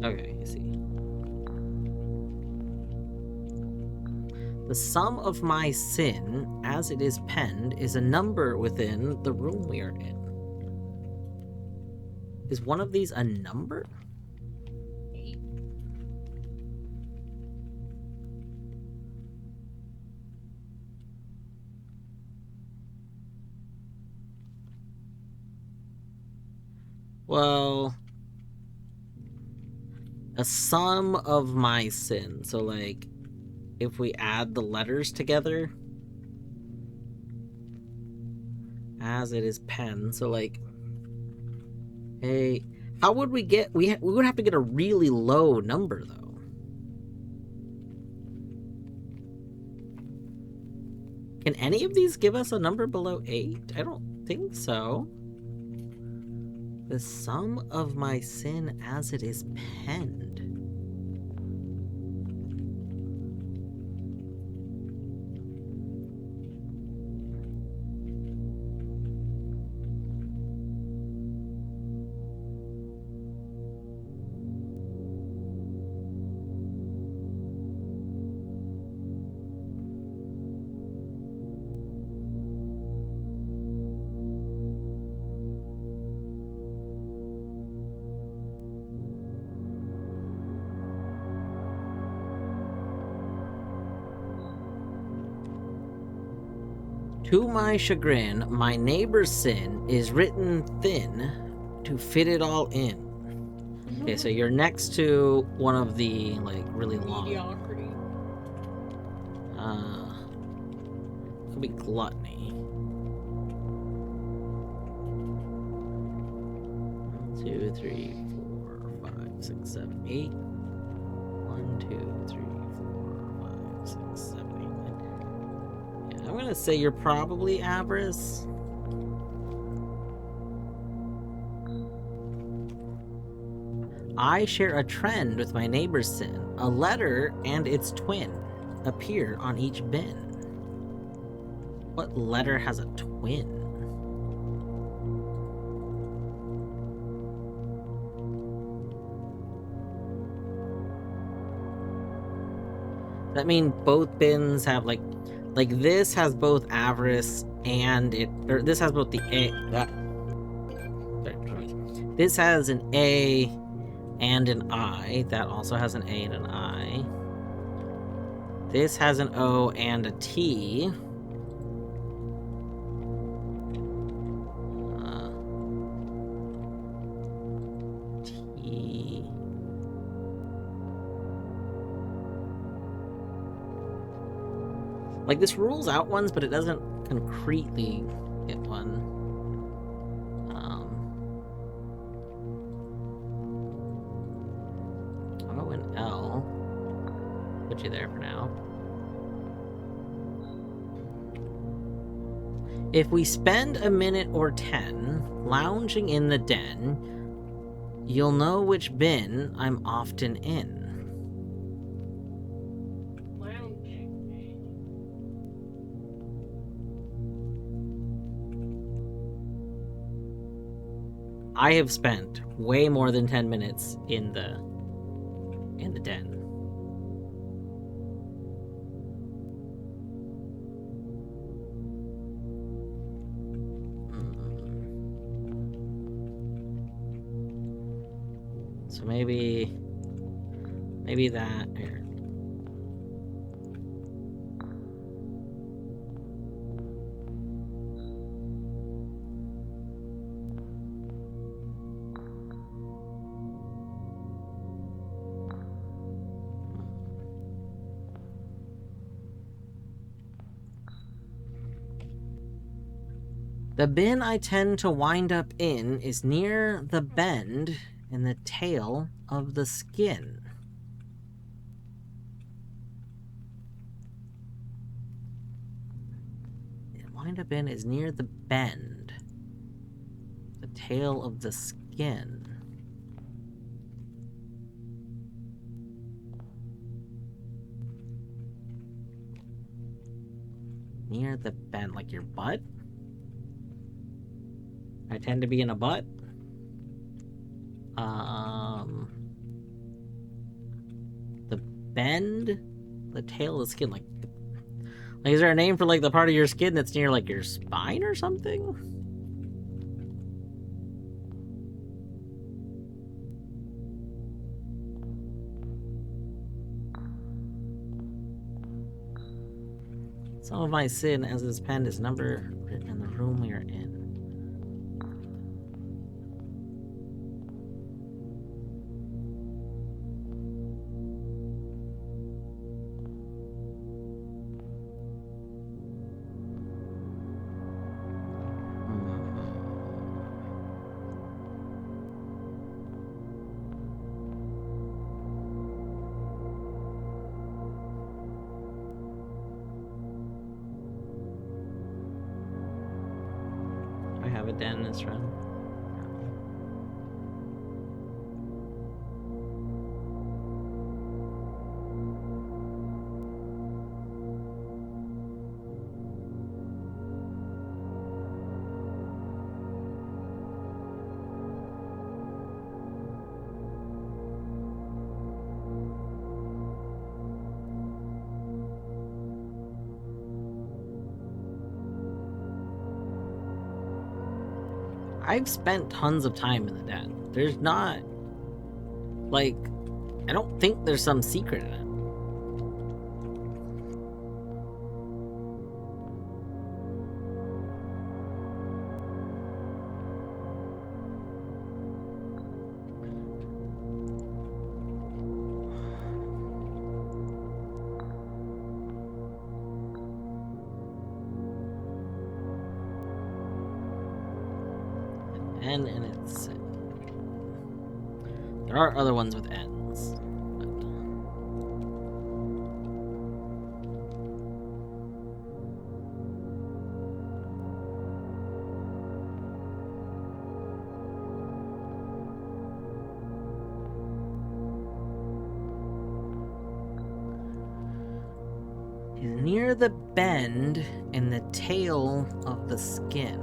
S1: Okay, you see. The sum of my sin, as it is penned, is a number within the room we are in. Is one of these a number?
S2: 8.
S1: Well... a sum of my sin. So, like, if we add the letters together, as it is penned. So, like, hey, how would we get? We would have to get a really low number, though. Can any of these give us a number below 8? I don't think so. The sum of my sin as it is penned. To my chagrin, my neighbor's sin is written thin to fit it all in. Okay, so you're next to one of the, like, really long...
S2: Mediocrity.
S1: Could be gluttony. 1, 2, 3, 4, 5, 6, 7, 8. 1, 2, 3, 4, 5, 6, 7, 8, 9. Yeah, I'm gonna say you're probably avarice. I share a trend with my neighbor's sin. A letter and its twin appear on each bin. What letter has a twin? Does that mean both bins have like this has both avarice and it, or this has both the A. This has an A and an I. That also has an A and an I. This has an O and a T. T. Like, this rules out ones, but it doesn't concretely get one. I'll go in L. Put you there for now. If we spend a minute or 10 lounging in the den, you'll know which bin I'm often in. I have spent way more than 10 minutes in the den. So maybe that here. The bin I tend to wind up in is near the bend in the tail of the skin. Wind up in is near the bend, the tail of the skin. Near the bend, like your butt? I tend to be in a butt. The bend, the tail of the skin, like is there a name for like the part of your skin that's near like your spine or something? Some of my sin as is penned is number written in the room we are in. den in this run. I've spent tons of time in the den. There's not, like, I don't think there's some secret in it. N and it's... There are other ones with N's. But... He's near the bend in the tail of the skin.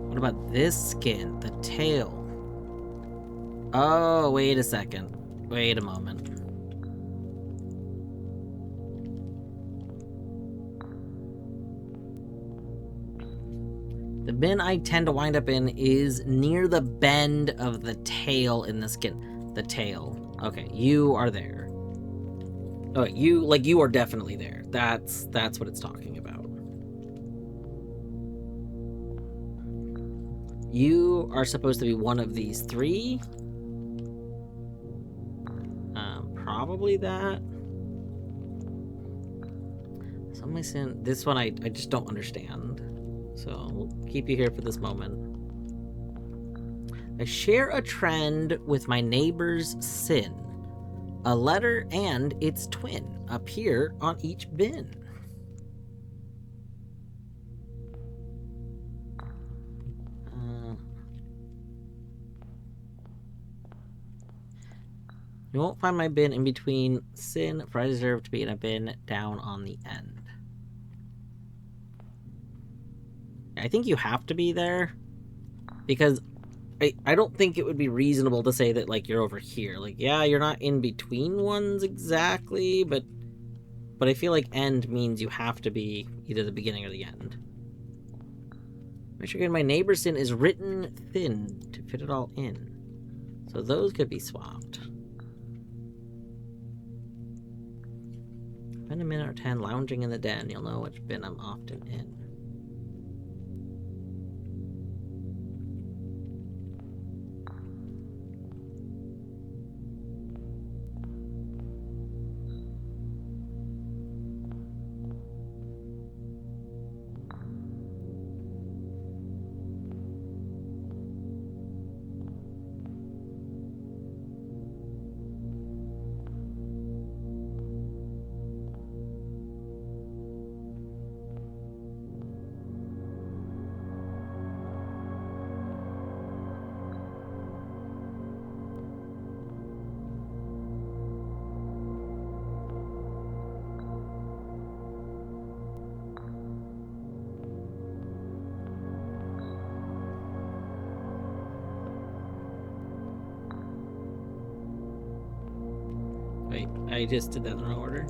S1: What about this skin? The tail. Oh, wait a second. Wait a moment. The bin I tend to wind up in is near the bend of the tail in the skin. The tail. Okay, you are there. Oh, you are definitely there. That's what it's talking about. You are supposed to be one of these three. Probably that. This one I just don't understand. So we'll keep you here for this moment. I share a trend with my neighbor's sin. A letter and its twin appear on each bin. You won't find my bin in between sin, for I deserve to be in a bin down on the end. I think you have to be there, because I don't think it would be reasonable to say that, like, you're over here. Like, yeah, you're not in between ones exactly, but I feel like end means you have to be either the beginning or the end. Michigan, my neighbor's sin is written thin to fit it all in. So those could be swapped. Spend a minute or 10 lounging in the den. You'll know which bin I'm often in. Wait, I just did that in the wrong order.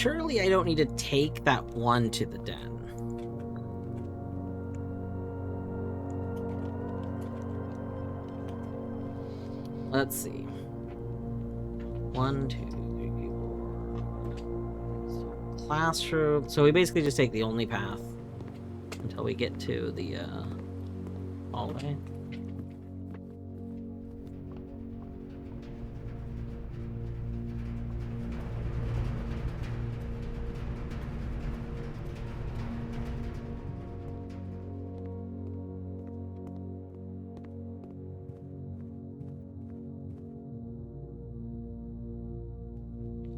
S1: surely I don't need to take that one to the den. Let's see. 1, 2, 3, 4. Classroom. So we basically just take the only path until we get to the hallway.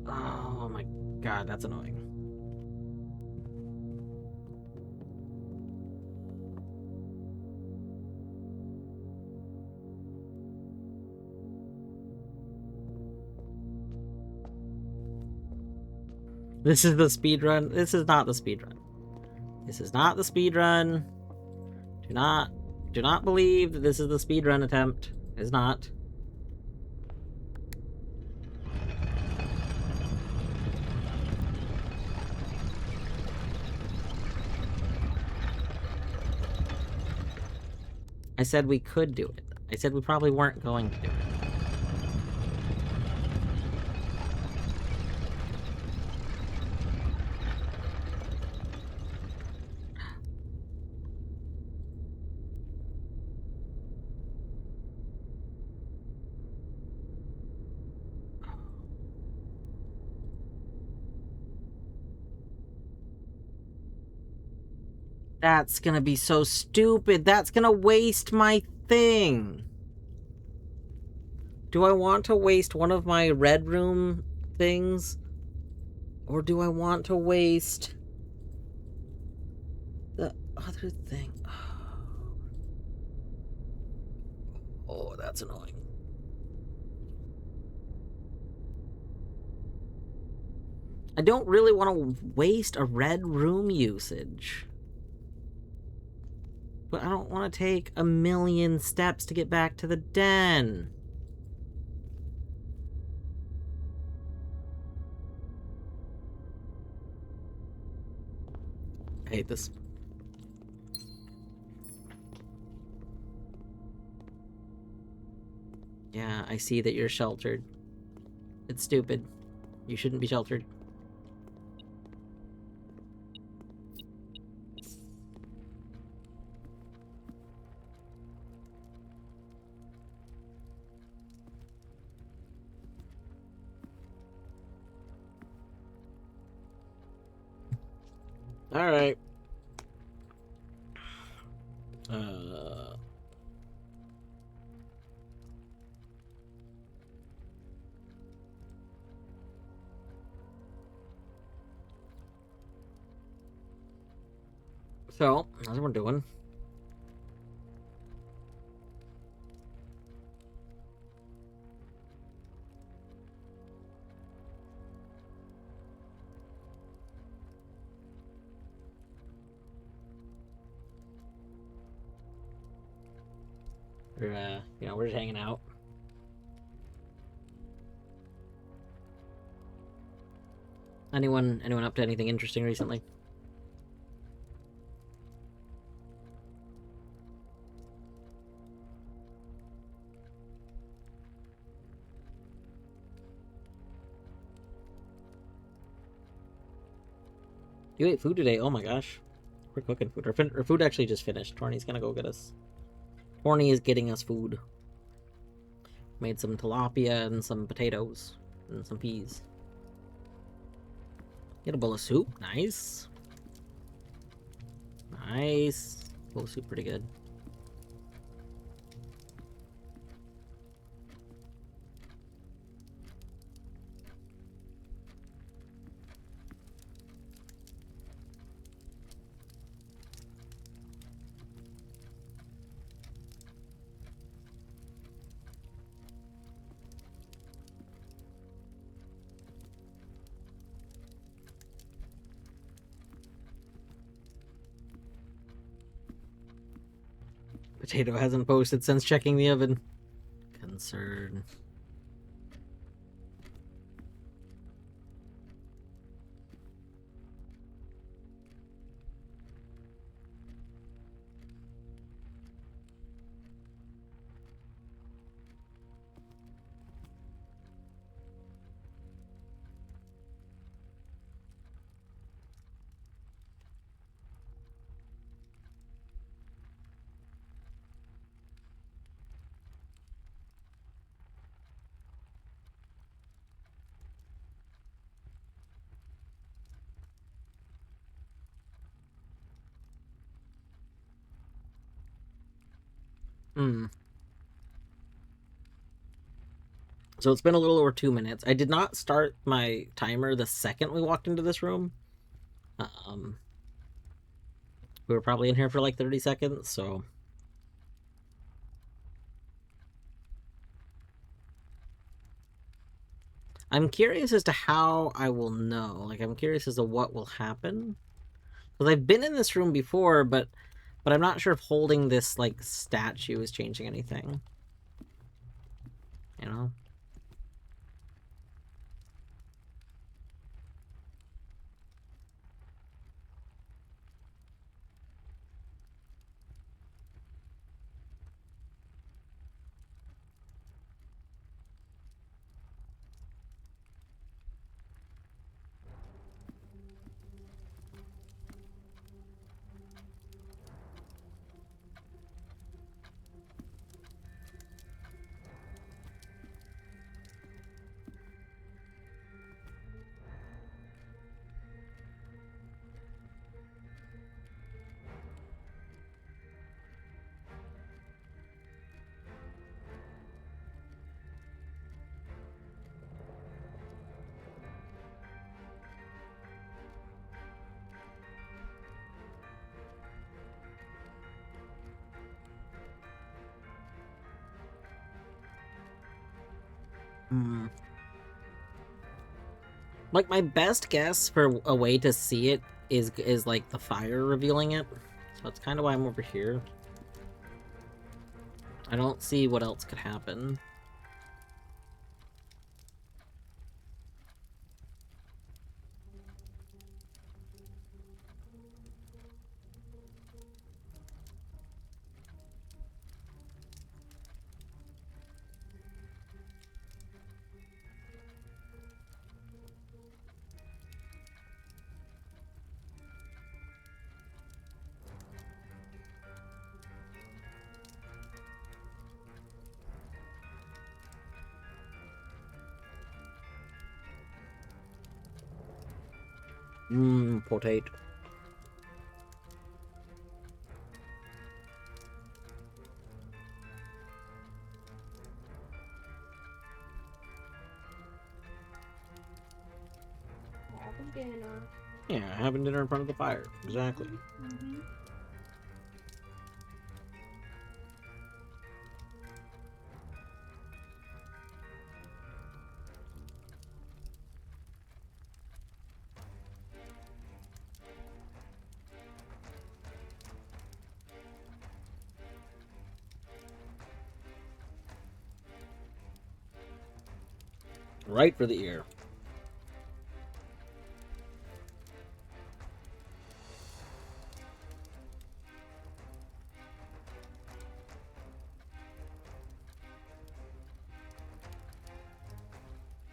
S1: Oh my god, that's annoying. This is the speed run. This is not the speed run. This is not the speed run. Do not believe that this is the speed run attempt. It's not. I said we could do it. I said we probably weren't going to do it. That's gonna be so stupid. That's gonna waste my thing. Do I want to waste one of my red room things? Or do I want to waste the other thing? Oh, that's annoying. I don't really want to waste a red room usage. But I don't want to take a million steps to get back to the den. I hate this. Yeah, I see that you're sheltered. It's stupid. You shouldn't be sheltered. All right. So, how's everyone doing? We're just hanging out. Anyone up to anything interesting recently? You ate food today? Oh my gosh. We're cooking food. Our food actually just finished. Torny's gonna go get us. Torny is getting us food. Made some tilapia and some potatoes and some peas. Get a bowl of soup. Nice. Nice. Bowl of soup pretty good. Potato hasn't posted since checking the oven. Concern. Hmm. So it's been a little over 2 minutes. I did not start my timer the second we walked into this room. Um, we were probably in here for like 30 seconds, so. I'm curious as to how I will know. Like, I'm curious as to what will happen. Because I've been in this room before, but I'm not sure if holding this, like, statue is changing anything. You know? Hmm. Like, my best guess for a way to see it is like the fire revealing it. So that's kind of why I'm over here. I don't see what else could happen. Potate.
S2: Having dinner.
S1: Yeah, having dinner in front of the fire. Exactly.
S2: Mm-hmm.
S1: Right for the ear.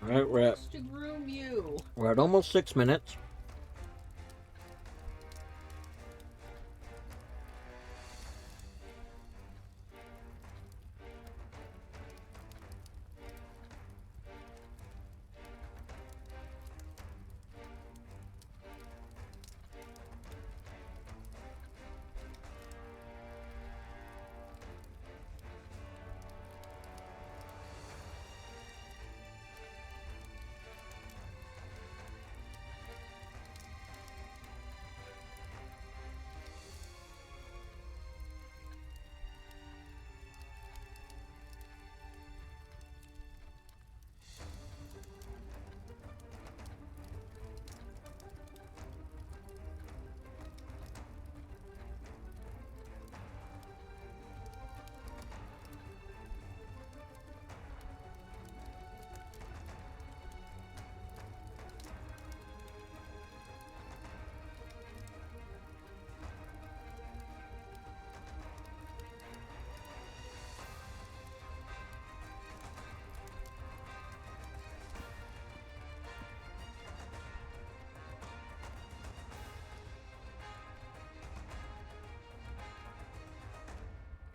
S1: Alright,
S2: To groom you.
S1: we're at almost 6 minutes.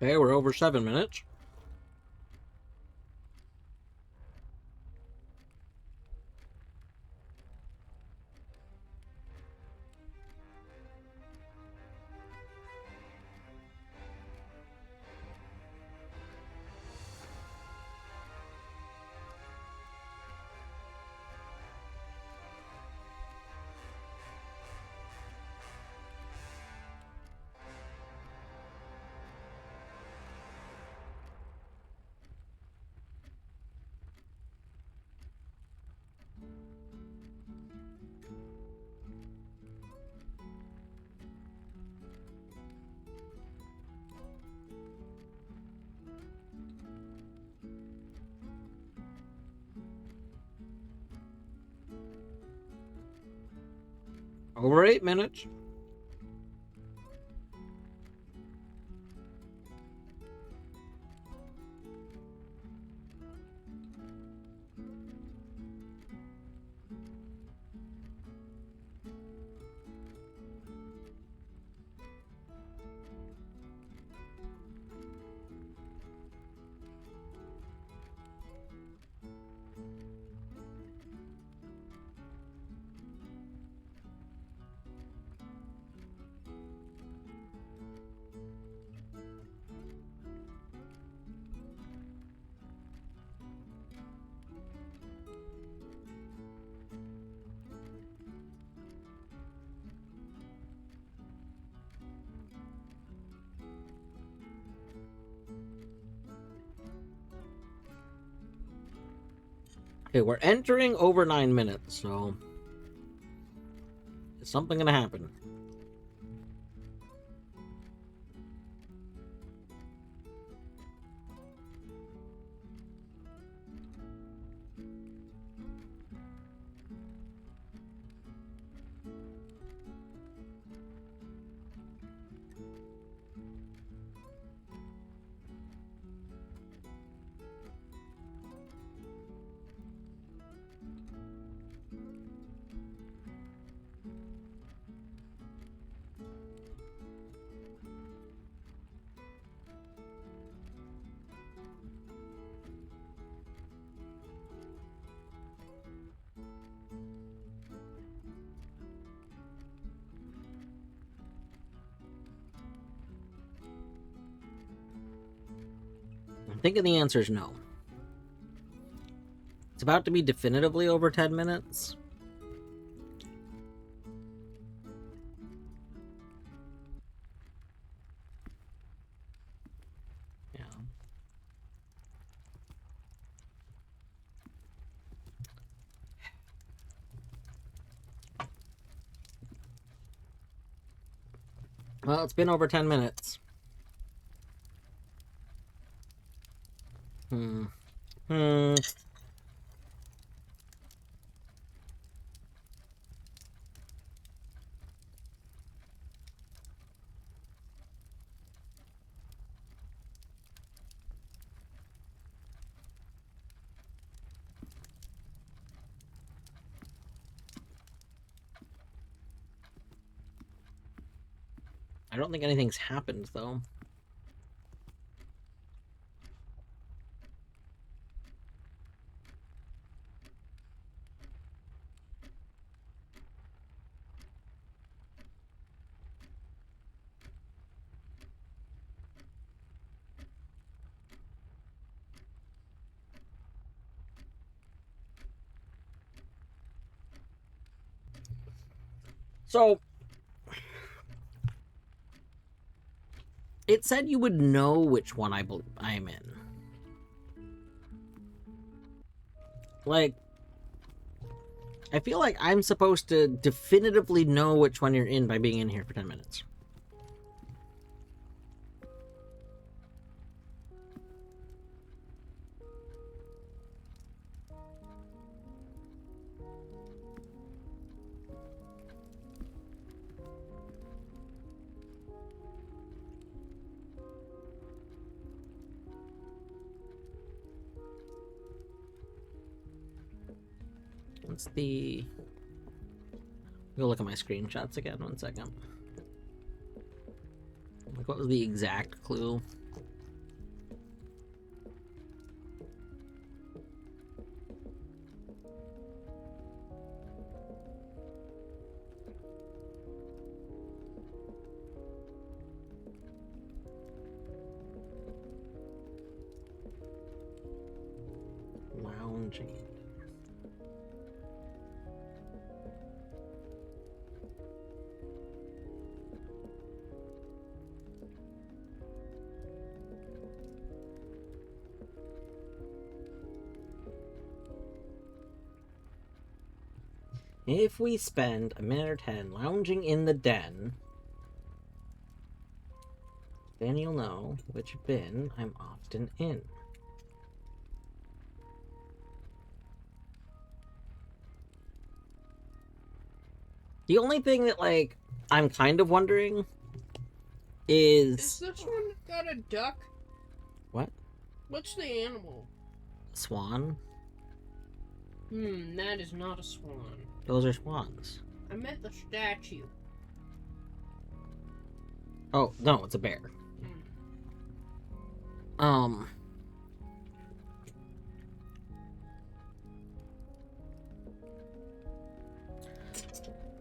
S1: Okay, we're over 7 minutes. Over 8 minutes. Okay, we're entering over 9 minutes, so is something gonna happen? I'm thinking the answer is no. It's about to be definitively over 10 minutes. Yeah. Well, it's been over 10 minutes. Hmm. I don't think anything's happened, though. So, it said you would know which one I'm in. Like, I feel like I'm supposed to definitively know which one you're in by being in here for 10 minutes. What's the... Go look at my screenshots again, 1 second. Like, what was the exact clue? Lounging. If we spend a minute or 10 lounging in the den, then you'll know which bin I'm often in. The only thing that, like, I'm kind of wondering
S2: Is
S1: is...
S2: this one got a duck?
S1: What?
S2: What's the animal?
S1: Swan?
S2: That is not a swan.
S1: Those are swans.
S2: I meant the statue.
S1: Oh, no, it's a bear.
S2: Hmm.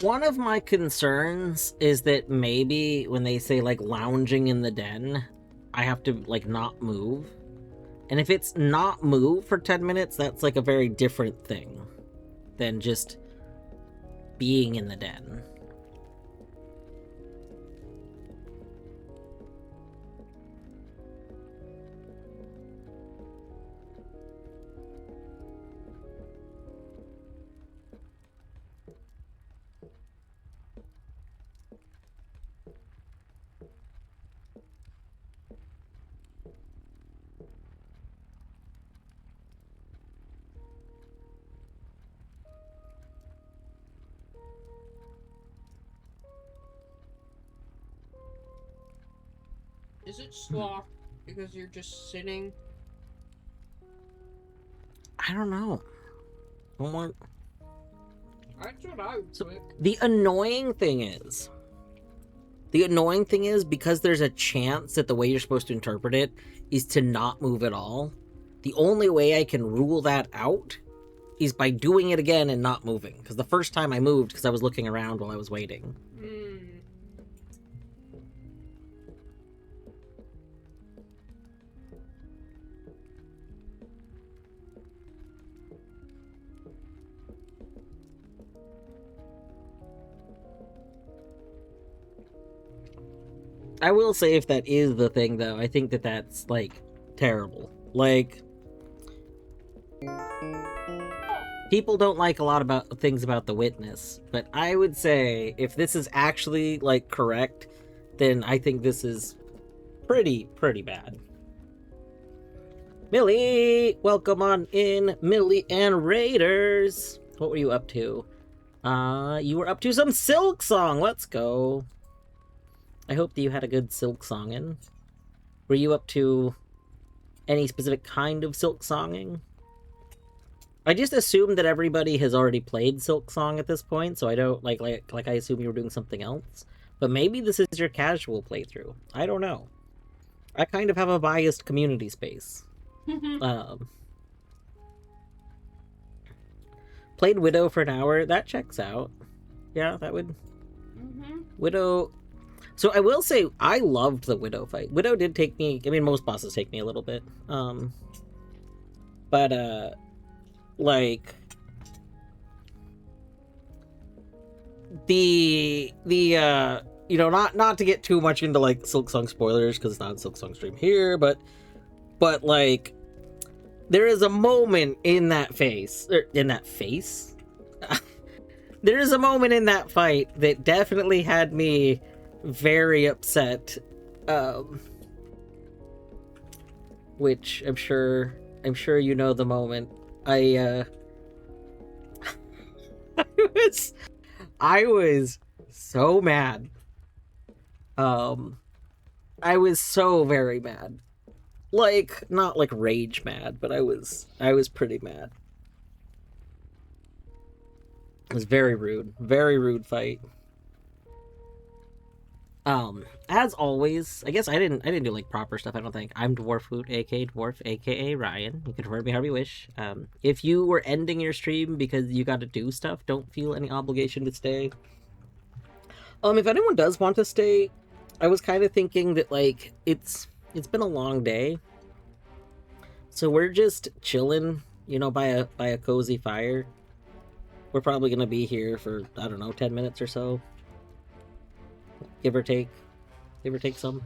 S1: One of my concerns is that maybe when they say, like, lounging in the den, I have to, like, not move. And if it's not move for 10 minutes, that's, like, a very different thing than just being in the den.
S2: Is it sloth because you're just sitting?
S1: I don't know. What?
S2: That's what I would put.
S1: The annoying thing is, because there's a chance that the way you're supposed to interpret it is to not move at all, the only way I can rule that out is by doing it again and not moving. Because the first time I moved because I was looking around while I was waiting. I will say, if that is the thing, though, I think that that's, like, terrible. Like, people don't like a lot about things about The Witness, but I would say if this is actually, like, correct, then I think this is pretty bad. Millie! Welcome on in, Millie and Raiders! What were you up to? You were up to some Silk Song! Let's go! I hope that you had a good Silk Songing. Were you up to any specific kind of Silk Songing? I just assumed that everybody has already played Silk Song at this point, so I don't, like I assume you were doing something else. But maybe this is your casual playthrough. I don't know. I kind of have a biased community space. Played Widow for an hour. That checks out. Yeah, that would... Widow... So I will say, I loved the Widow fight. Widow did take me... I mean, most bosses take me a little bit. Like... you know, not to get too much into, like, Silk Song spoilers, because it's not a Silk Song stream here, but, like, there is a moment in that face... in that face? There is a moment in that fight that definitely had me very upset, which I'm sure you know the moment. I was so mad. I was so very mad. Like, not like rage mad, but I was pretty mad. It was very rude fight. As always, I guess I didn't do like proper stuff, I don't think. I'm Dwarfhoot, aka Dwarf, aka Ryan. You can refer to me however you wish. If you were ending your stream because you got to do stuff, don't feel any obligation to stay. If anyone does want to stay, I was kind of thinking that, like, it's been a long day, so we're just chilling, you know, by a cozy fire. We're probably gonna be here for, I don't know, 10 minutes or so. Give or take some.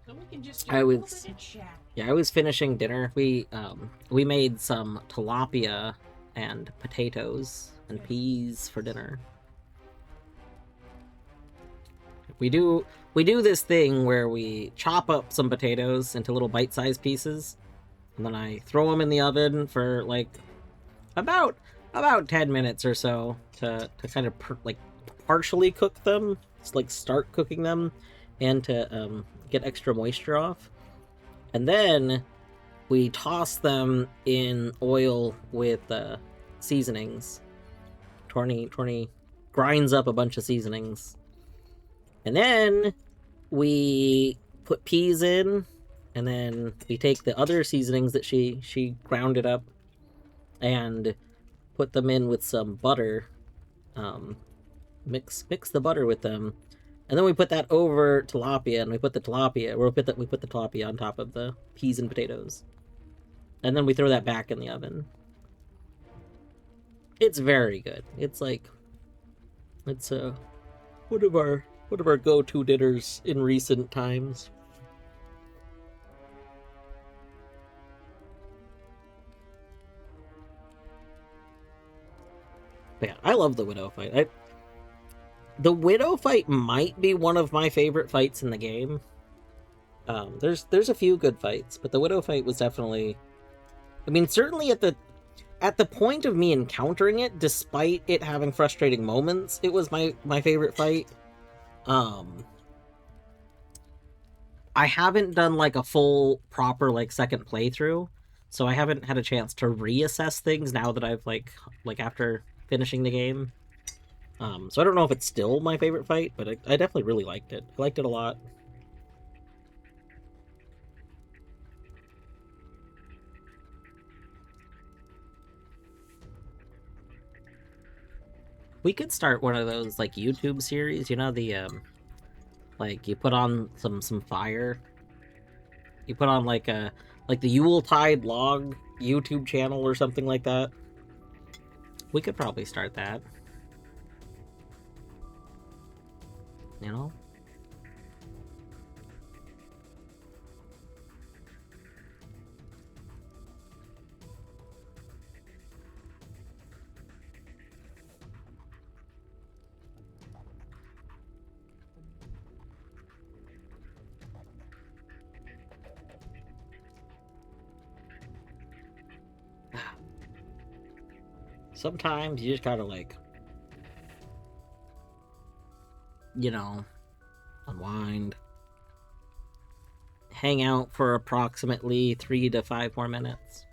S2: So we can just
S1: I was finishing dinner. We made some tilapia and potatoes and peas for dinner. We do this thing where we chop up some potatoes into little bite-sized pieces, and then I throw them in the oven for like about about 10 minutes or so to kind of like partially cook them, just like start cooking them, and to get extra moisture off. And then we toss them in oil with seasonings. Torny grinds up a bunch of seasonings. And then we put peas in, and then we take the other seasonings that she grounded up and put them in with some butter. Mix the butter with them, and then we put that over tilapia, and we put the tilapia on top of the peas and potatoes, and then we throw that back in the oven. It's very good. It's like it's one of our go-to dinners in recent times. But yeah, I love the Widow fight. The Widow fight might be one of my favorite fights in the game. There's a few good fights, but the Widow fight was definitely. I mean, certainly at the point of me encountering it, despite it having frustrating moments, it was my favorite fight. I haven't done like a full proper like second playthrough, so I haven't had a chance to reassess things now that I've like after finishing the game. So I don't know if it's still my favorite fight, but I definitely really liked it. I liked it a lot. We could start one of those like YouTube series, you know, the like you put on some fire. You put on like the Yuletide log YouTube channel or something like that. We could probably start that. You know? Sometimes you just gotta like, you know, unwind, hang out for approximately 3 to 5 more minutes.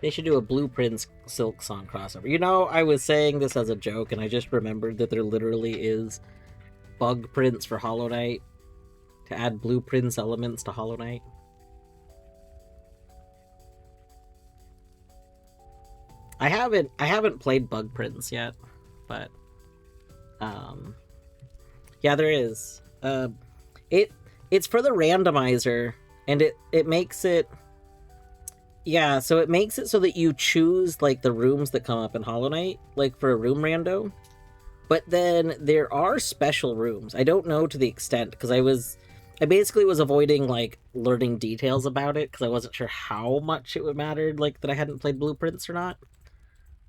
S1: They should do a Blueprints Silksong crossover. You know, I was saying this as a joke, and I just remembered that there literally is bug prints for Hollow Knight to add Blueprints elements to Hollow Knight. I haven't played bug prints yet, but yeah, there is. It's for the randomizer, and it makes it. Yeah, so it makes it so that you choose like the rooms that come up in Hollow Knight, like for a room rando. But then there are special rooms. I don't know to the extent because I basically was avoiding like learning details about it because I wasn't sure how much it would matter, like that I hadn't played Blueprints or not.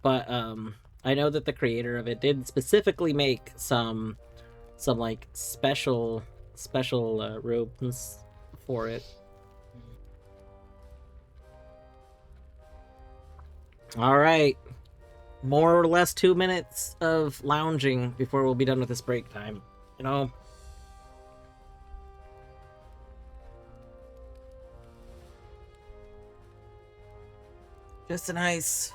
S1: But I know that the creator of it did specifically make some like special rooms for it. All right, more or less 2 minutes of lounging before we'll be done with this break time. You know, just a nice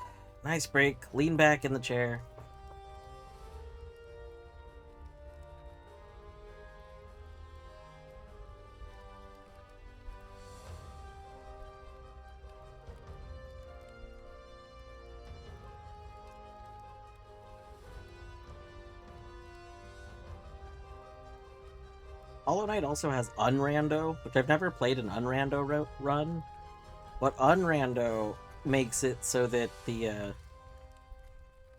S1: break. Lean back in the chair. Hollow Knight also has Unrando, which I've never played an Unrando run, but Unrando makes it so that the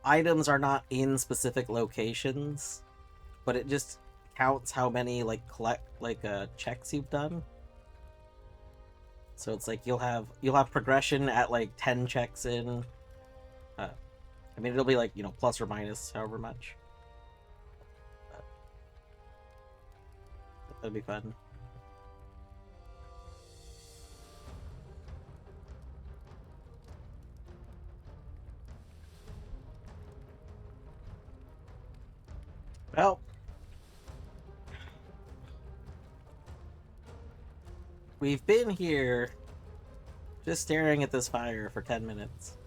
S1: items are not in specific locations, but it just counts how many checks you've done. So it's like you'll have progression at like 10 checks in. I mean, it'll be like, plus or minus however much. That'd be fun. Well, we've been here just staring at this fire for 10 minutes.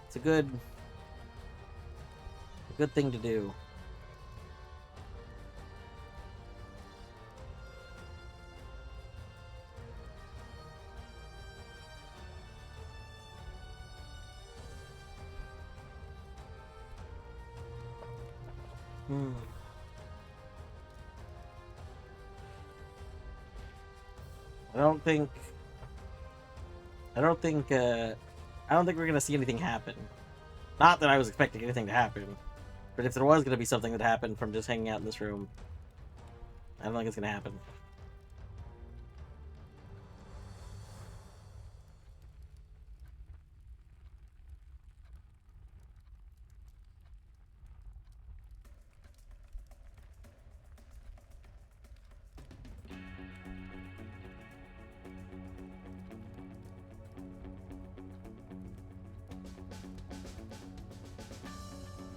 S1: It's a good thing to do. I don't think we're gonna see anything happen. Not that I was expecting anything to happen, but if there was gonna be something that happened from just hanging out in this room, I don't think it's gonna happen.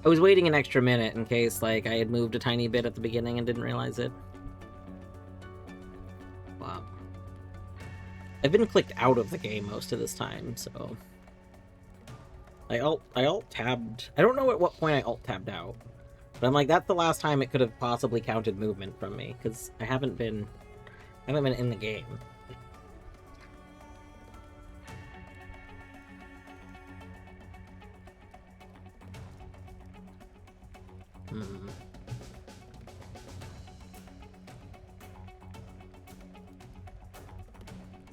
S1: I was waiting an extra minute in case, I had moved a tiny bit at the beginning and didn't realize it. Wow. I've been clicked out of the game most of this time, so... I alt-tabbed... I don't know at what point I alt-tabbed out. But I'm like, that's the last time it could have possibly counted movement from me, because I haven't been in the game.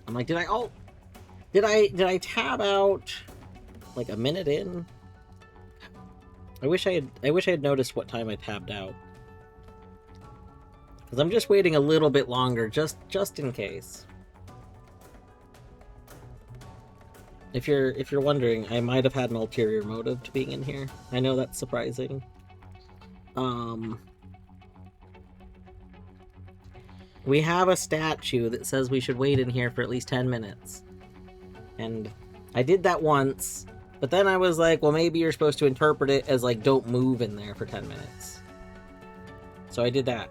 S1: I'm like, did I tab out like a minute in? I wish I had noticed what time I tabbed out. Because I'm just waiting a little bit longer, just in case. If you're wondering, I might have had an ulterior motive to being in here. I know that's surprising. We have a statue that says we should wait in here for at least 10 minutes. And I did that once, but then I was like, well, maybe you're supposed to interpret it as, don't move in there for 10 minutes. So I did that.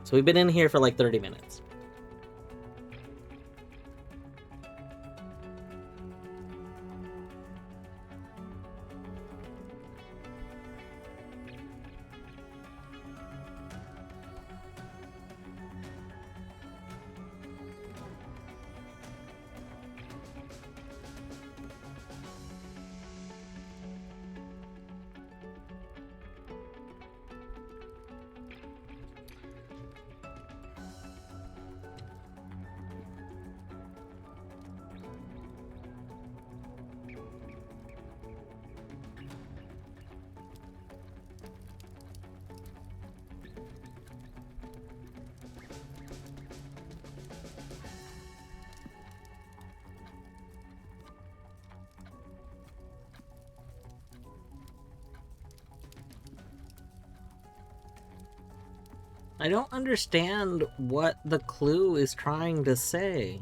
S1: So we've been in here for, 30 minutes. I don't understand what the clue is trying to say.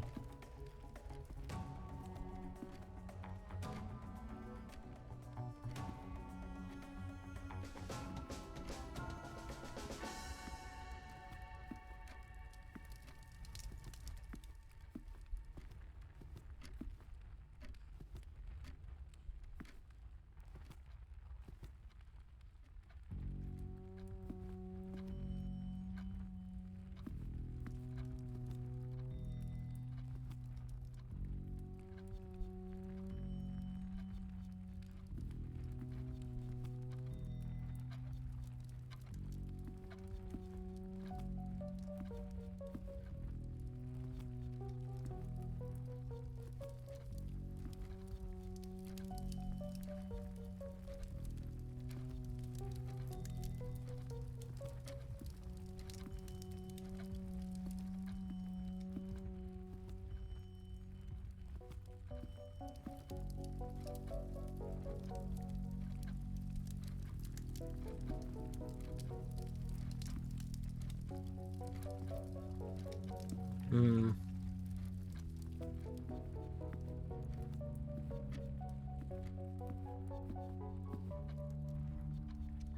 S1: Hmm.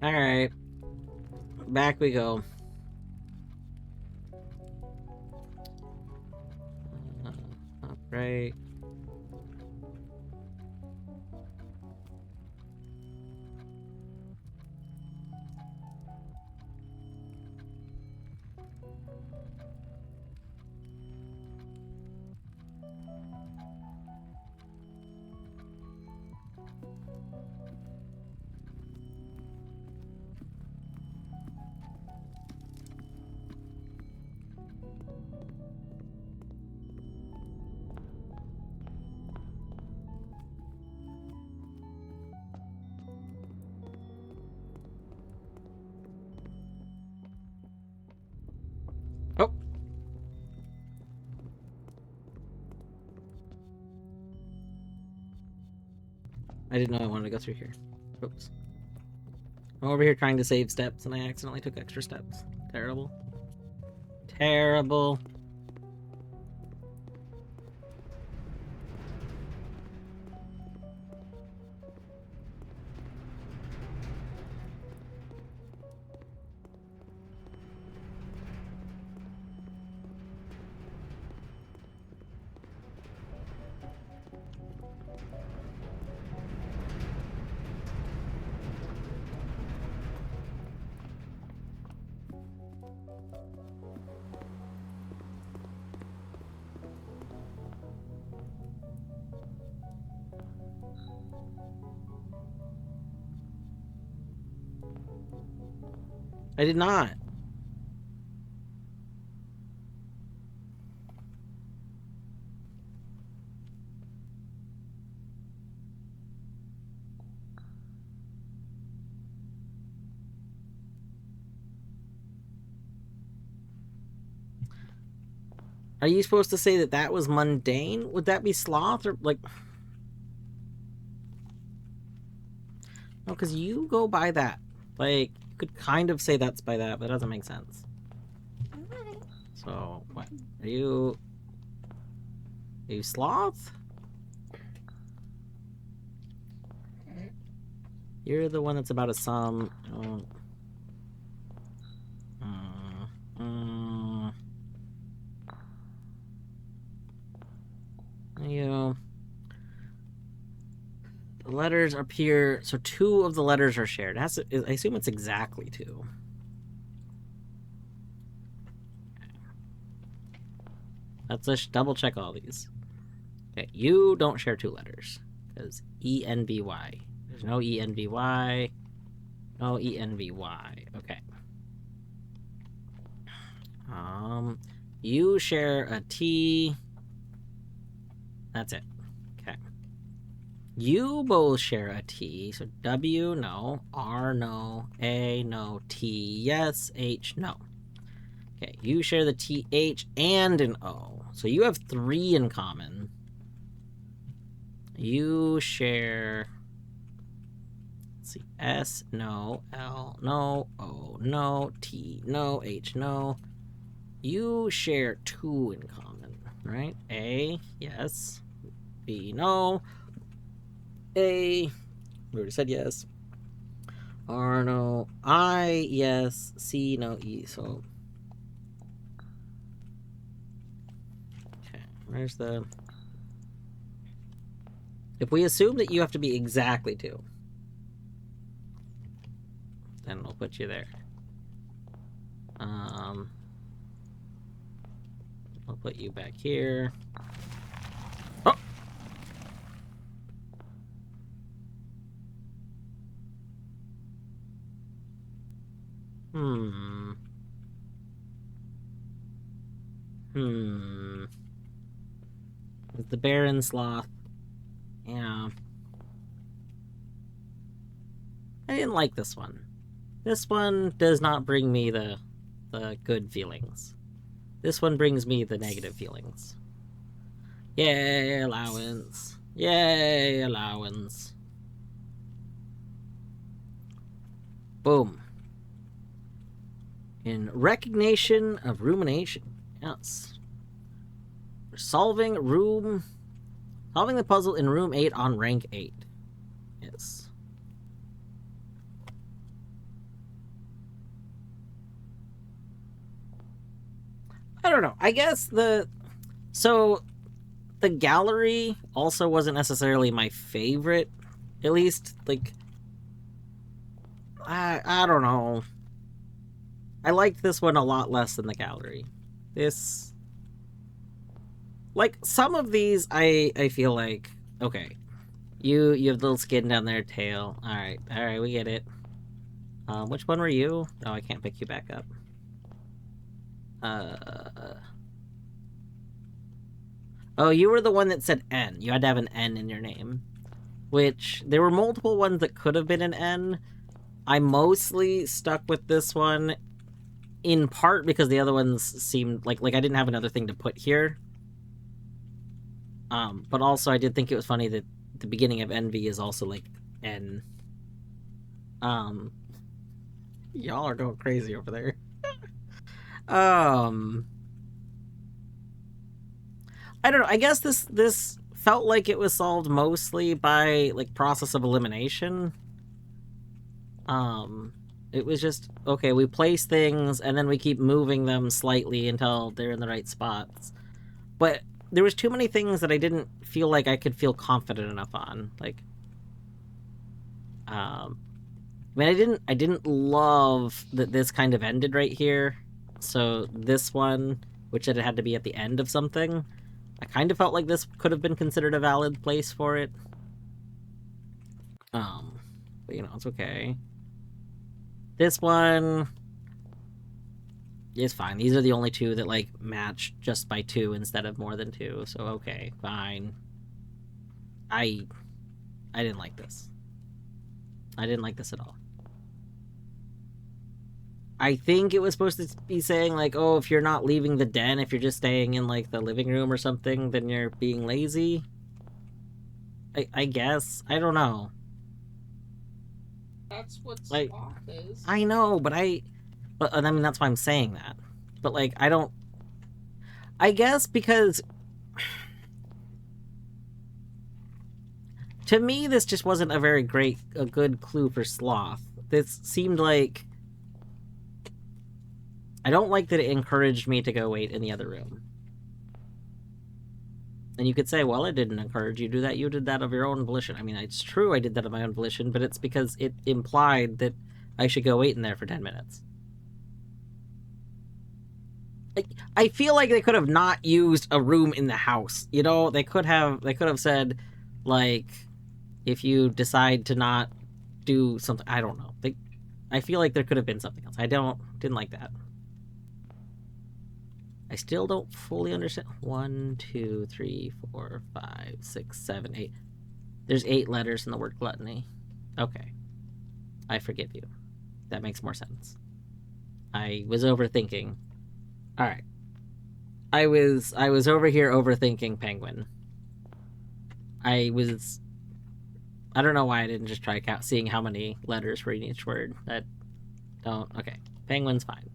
S1: Alright. Back we go. Right. Oh! I didn't know I wanted to go through here. Oops. I'm over here trying to save steps and I accidentally took extra steps. Terrible. Terrible. I did not. Are you supposed to say that that was mundane? Would that be sloth or like... No, because you go by that. Like, you could kind of say that's by that, but it doesn't make sense. So, what? Are you sloth? You're the one that's about a sum. Oh. You. The letters appear. So 2 of the letters are shared. It has to, I assume it's exactly 2. Let's double check all these. Okay, you don't share 2 letters because ENVY. There's no ENVY. No ENVY. Okay. You share a T. That's it. Okay. You both share a T. So W, no. R, no. A, no. T, yes. H, no. Okay. You share the TH and an O. So you have 3 in common. You share... Let's see. S, no. L, no. O, no. T, no. H, no. You share 2 in common, right? A, yes. B, no. A, we already said yes. R, no. I, yes. C, no. E, so... Okay, where's the... If we assume that you have to be exactly 2, then we'll put you there. I'll put you back here. Oh! Is the Baron Sloth. Yeah. I didn't like this one. This one does not bring me the good feelings. This one brings me the negative feelings. Yay, allowance. Yay, allowance. Boom. In recognition of rumination. Yes. We're solving the puzzle in room 8 on rank 8. Yes. I don't know. I guess the gallery also wasn't necessarily my favorite. At least, like, I don't know. I liked this one a lot less than the gallery. This, like, some of these I feel like, okay, you have the little skin down there, tail. All right, we get it. Which one were you? Oh, I can't pick you back up. Oh, you were the one that said N. You had to have an N in your name. Which, there were multiple ones that could have been an N. I mostly stuck with this one, in part because the other ones seemed like I didn't have another thing to put here. But also I did think it was funny that the beginning of Envy is also like N. Y'all are going crazy over there. I don't know. I guess this felt like it was solved mostly by like process of elimination. It was just, okay, we place things and then we keep moving them slightly until they're in the right spots. But there was too many things that I didn't feel like I could feel confident enough on. Like, I mean, I didn't love that this kind of ended right here. So this one, which it had to be at the end of something, I kind of felt like this could have been considered a valid place for it. But you know, it's okay. This one is fine. These are the only two that, like, match just by 2 instead of more than 2, so okay, fine. I didn't like this. I didn't like this at all. I think it was supposed to be saying, like, oh, if you're not leaving the den, if you're just staying in, like, the living room or something, then you're being lazy. I guess. I don't know.
S2: That's what
S1: like,
S2: sloth is.
S1: I know, but I mean, that's why I'm saying that. But, like, I don't... I guess because... to me, this just wasn't a good clue for sloth. This seemed like... I don't like that it encouraged me to go wait in the other room. And you could say, well, it didn't encourage you to do that. You did that of your own volition. I mean, it's true I did that of my own volition, but it's because it implied that I should go wait in there for 10 minutes. I feel like they could have not used a room in the house. You know, they could have said, like, if you decide to not do something, I don't know. I feel like there could have been something else. Didn't like that. I still don't fully understand. 1, 2, 3, 4, 5, 6, 7, 8. There's 8 letters in the word gluttony. Okay. I forgive you. That makes more sense. I was overthinking. Alright. I was over here overthinking penguin. I don't know why I didn't just try seeing how many letters were in each word. Okay. Penguin's fine.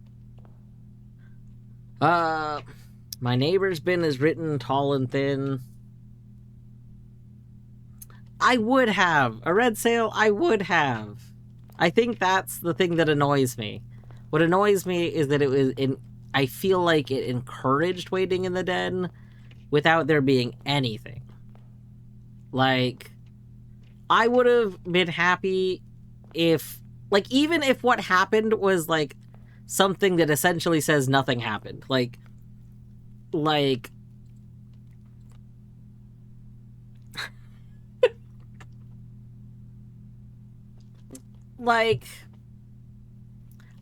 S1: My neighbor's bin is written tall and thin. I would have. A red sail, I would have. I think that's the thing that annoys me. What annoys me is that I feel like it encouraged waiting in the den without there being anything. Like, I would have been happy if, like, even if what happened was, like, something that essentially says nothing happened. Like,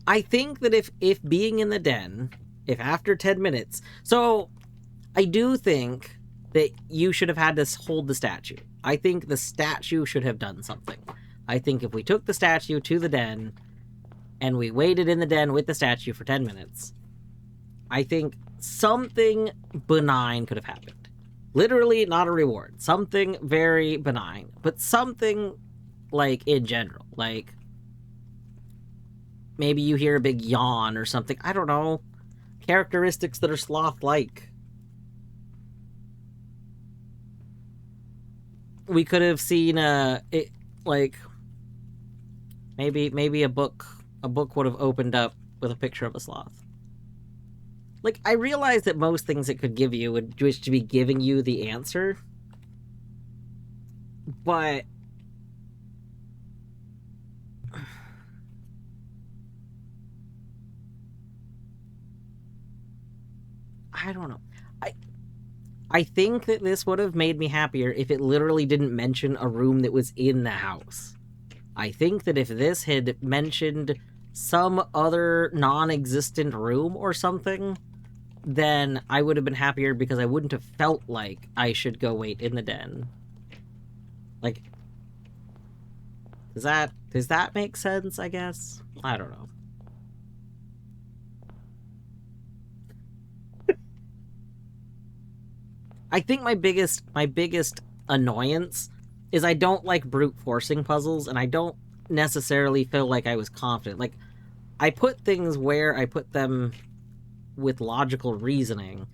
S1: I think that if being in the den if after 10 minutes... So, I do think that you should have had to hold the statue. I think the statue should have done something. I think if we took the statue to the den, and we waited in the den with the statue for 10 minutes, I think something benign could have happened. Literally not a reward. Something very benign. But something, like, in general. Like, maybe you hear a big yawn or something. I don't know. Characteristics that are sloth-like. We could have seen maybe a book would have opened up with a picture of a sloth. Like, I realize that most things it could give you would just be giving you the answer, but I don't know. I think that this would have made me happier if it literally didn't mention a room that was in the house. I think that if this had mentioned some other non-existent room or something, then I would have been happier because I wouldn't have felt like I should go wait in the den. Like, does that make sense, I guess? I don't know. I think my biggest annoyance is I don't like brute forcing puzzles, and I don't necessarily feel like I was confident. Like, I put things where I put them with logical reasoning,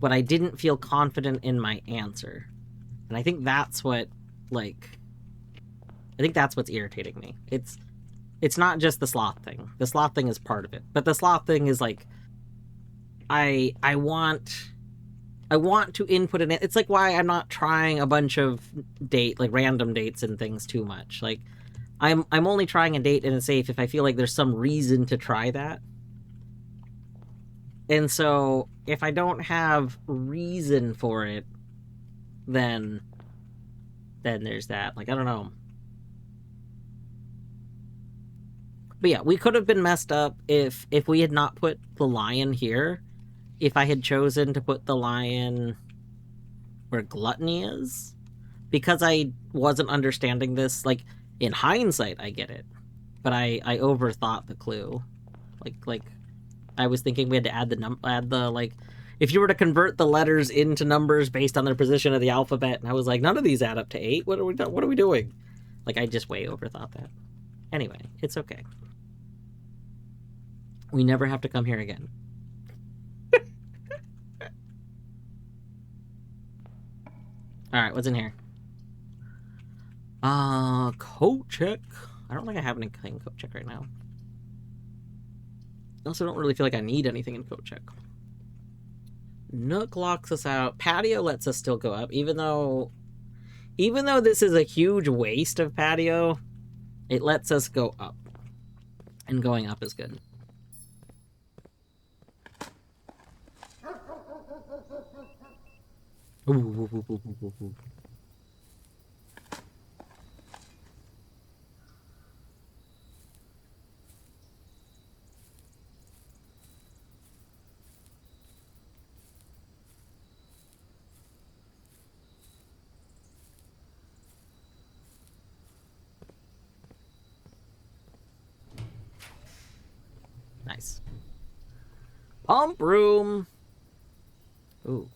S1: but I didn't feel confident in my answer. And I think that's what, like... I think that's what's irritating me. It's not just the sloth thing. The sloth thing is part of it. But the sloth thing is, like... I want to input in it. It's like why I'm not trying a bunch of random dates and things too much. Like, I'm only trying a date in a safe if I feel like there's some reason to try that. And so, if I don't have reason for it, then there's that. Like, I don't know. But yeah, we could have been messed up if we had not put the lion here. If I had chosen to put the lion where gluttony is. Because I wasn't understanding this. Like, in hindsight, I get it. But I overthought the clue. Like... I was thinking we had to add the if you were to convert the letters into numbers based on their position of the alphabet, and I was like, none of these add up to 8. What are we doing? Like, I just way overthought that. Anyway, it's okay. We never have to come here again. Alright, what's in here? Coat check. I don't think I have anything in coat check right now. I also don't really feel like I need anything in coat check. Nook locks us out. Patio lets us still go up, even though this is a huge waste of patio, it lets us go up. And going up is good. Ooh. Nice. Pump room. Ooh.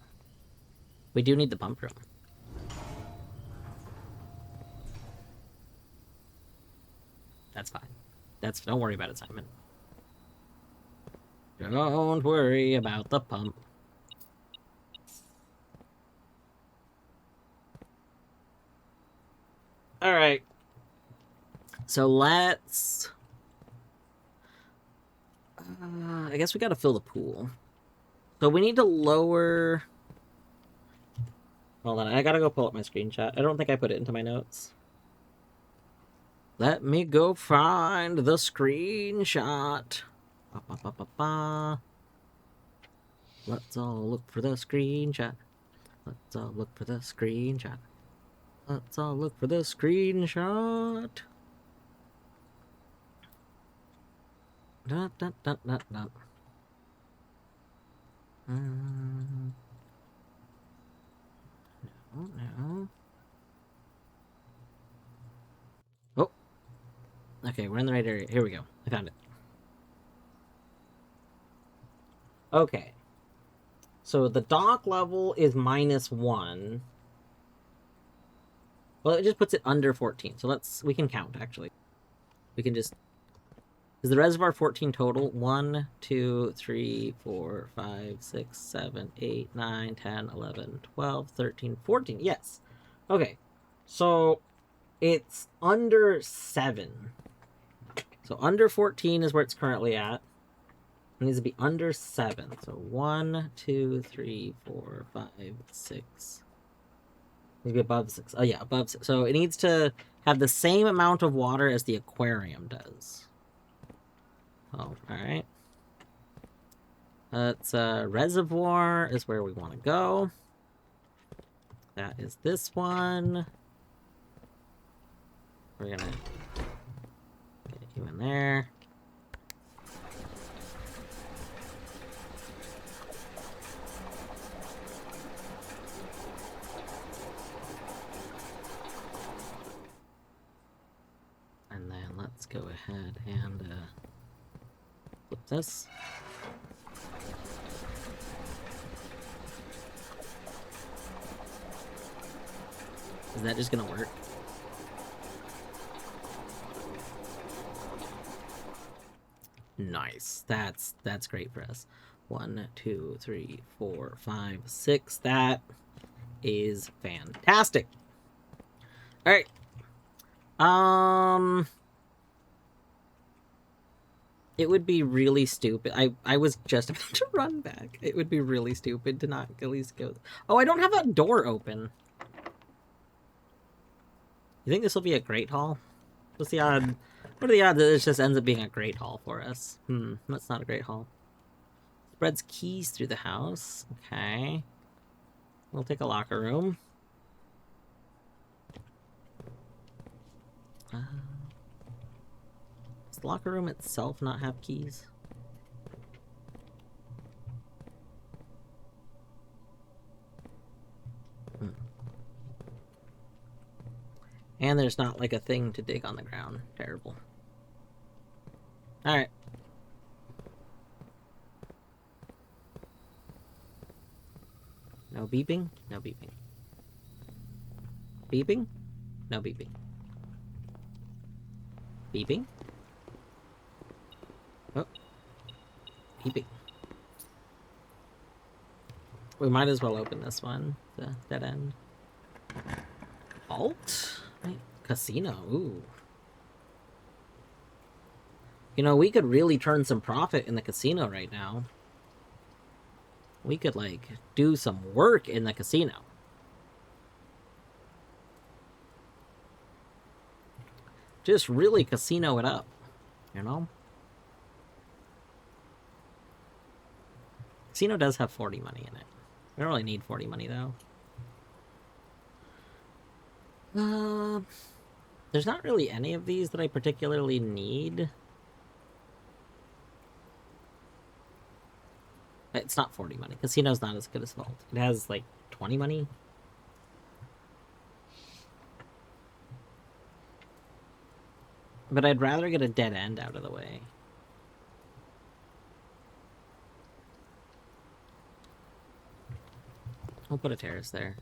S1: We do need the pump room. That's fine. Don't worry about it, Simon. Don't worry about the pump. Alright. So let's... I guess we gotta fill the pool. So we need to lower... Hold on, I gotta go pull up my screenshot. I don't think I put it into my notes. Let me go find the screenshot. Let's all look for the screenshot. Let's all look for the screenshot. Let's all look for the screenshot. Dun, dun, dun, dun, dun. No. Oh. Okay, we're in the right area. Here we go. I found it. Okay. So the dock level is -1. Well, it just puts it under 14. So we can count, actually. We can just... Is the reservoir 14 total? 1, 2, 3, 4, 5, 6, 7, 8, 9, 10, 11, 12, 13, 14. Yes. Okay. So it's under 7. So under 14 is where it's currently at. It needs to be under 7. So 1, 2, 3, 4, 5, 6. It needs to be above 6. Oh, yeah, above 6. So it needs to have the same amount of water as the aquarium does. Oh, alright. That's reservoir is where we want to go. That is this one. We're gonna get you in there. And then let's go ahead and flip this. Is that just gonna work? Nice. That's great for us. 1, 2, 3, 4, 5, 6. That is fantastic. All right. It would be really stupid. I was just about to run back. It would be really stupid to not at least go. Oh, I don't have that door open. You think this will be a great haul? What's the odd? What are the odds that this just ends up being a great haul for us? That's not a great haul. Spreads keys through the house. Okay. We'll take a locker room. Does the locker room itself not have keys? And there's not like a thing to dig on the ground. Terrible. Alright. No beeping? No beeping. Beeping? No beeping. Beeping? Oh. Beeping. We might as well open this one. The dead end. Alt? Casino, ooh. You know, we could really turn some profit in the casino right now. We could, like, do some work in the casino. Just really casino it up, you know? Casino does have 40 money in it. We don't really need 40 money, though. There's not really any of these that I particularly need. It's not 40 money. Casino's not as good as Vault. It has, like, 20 money. But I'd rather get a dead end out of the way. We'll put a terrace there.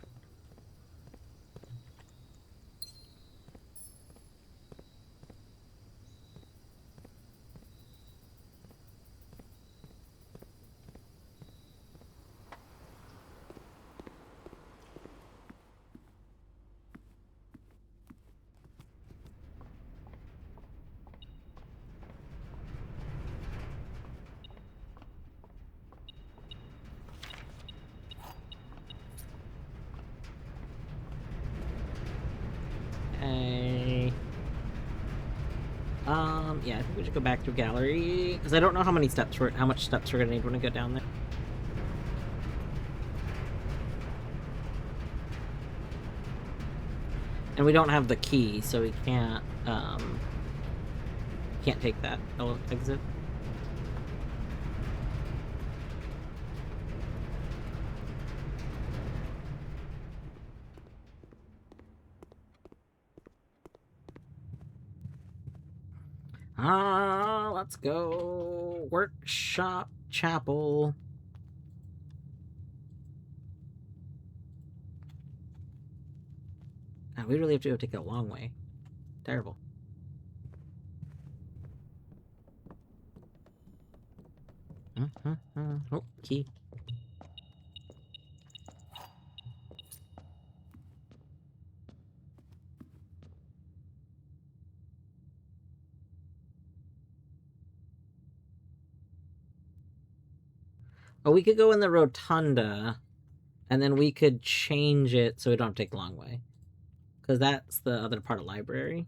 S1: Yeah, I think we should go back to gallery because I don't know how much steps we're gonna need when we go down there. And we don't have the key, so we can't take that exit. Let's go. Workshop chapel. God, we really have to go take a long way. Terrible. Oh, key. Oh, we could go in the rotunda, and then we could change it so we don't take the long way. Because that's the other part of library.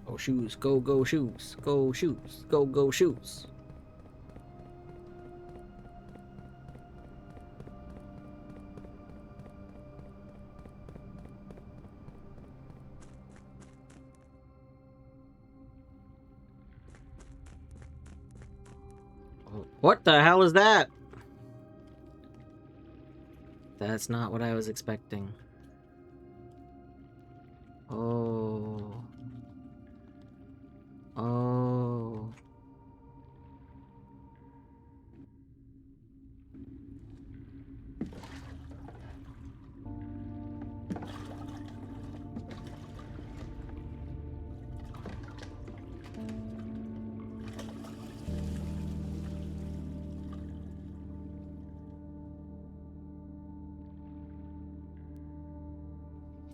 S1: Go shoes, go shoes, go shoes, go shoes. What the hell is that? That's not what I was expecting. Oh. Oh.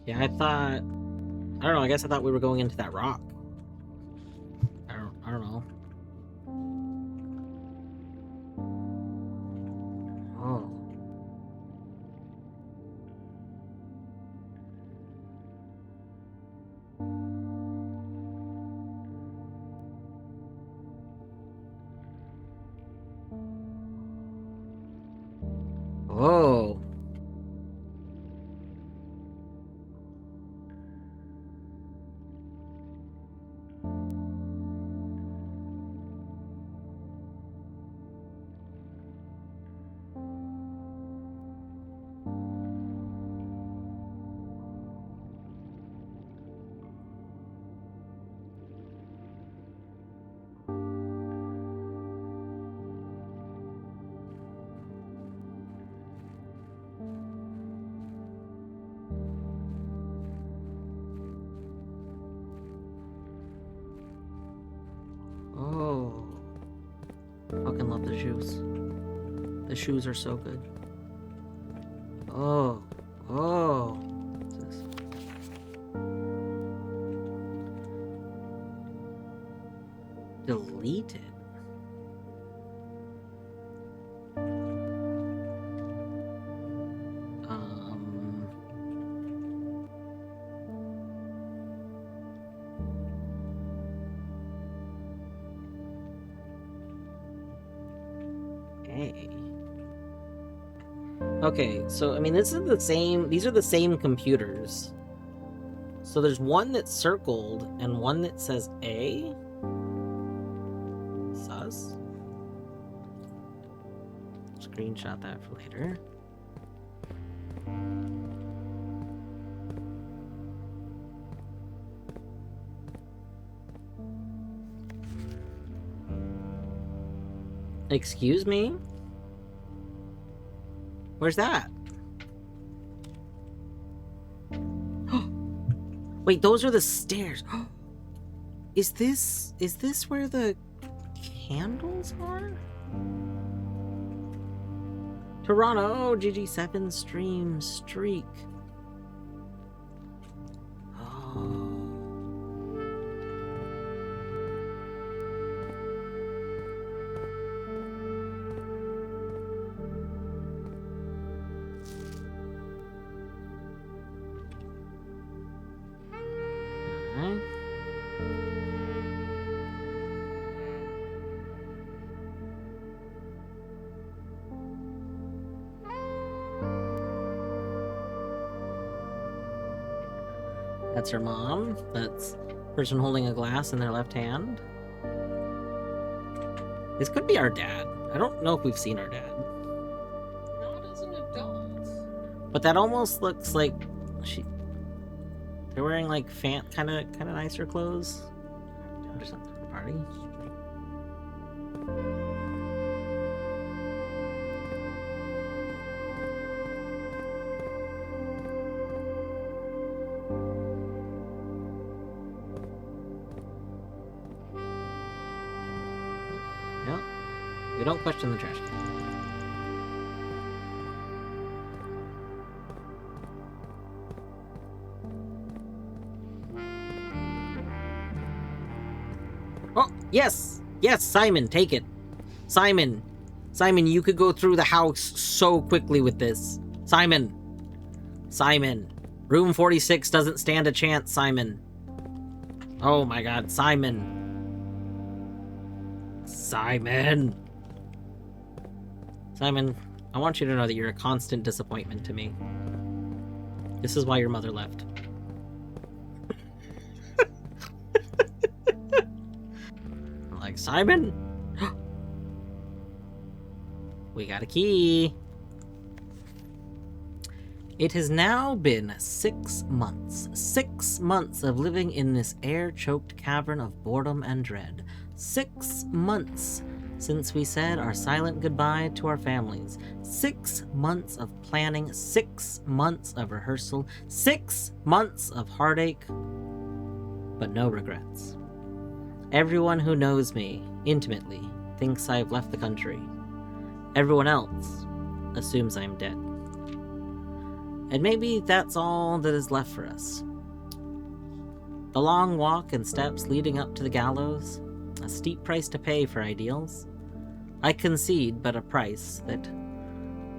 S1: Yeah, I thought... I don't know, I guess I thought we were going into that rock. I don't know. Oh. Oh. Oh. Fucking love the shoes. The shoes are so good. Oh. Oh. What's this? Deleted. Okay, so I mean these are the same computers. So there's one that's circled and one that says A. Sus. Screenshot that for later. Excuse me? Where's that? Wait, those are the stairs. Is this where the candles are? Toronto, GG7 stream streak. Oh. That's her mom. That's person holding a glass in their left hand. This could be our dad. I don't know if we've seen our dad.
S2: Not as an adult.
S1: But that almost looks like they're wearing like kind of nicer clothes. Or something for the party. Yeah. We don't question the trash can. Oh, yes! Yes, Simon, take it. Simon, you could go through the house so quickly with this. Simon. Room 46 doesn't stand a chance, Simon. Oh my god, Simon. Simon, I want you to know that you're a constant disappointment to me. This is why your mother left. I'm like, Simon? We got a key. It has now been 6 months. 6 months of living in this air-choked cavern of boredom and dread. 6 months since we said our silent goodbye to our families. 6 months of planning. 6 months of rehearsal. 6 months of heartache, but no regrets. Everyone who knows me intimately thinks I've left the country. Everyone else assumes I'm dead. And maybe that's all that is left for us. The long walk and steps leading up to the gallows, a steep price to pay for ideals. I concede, but a price that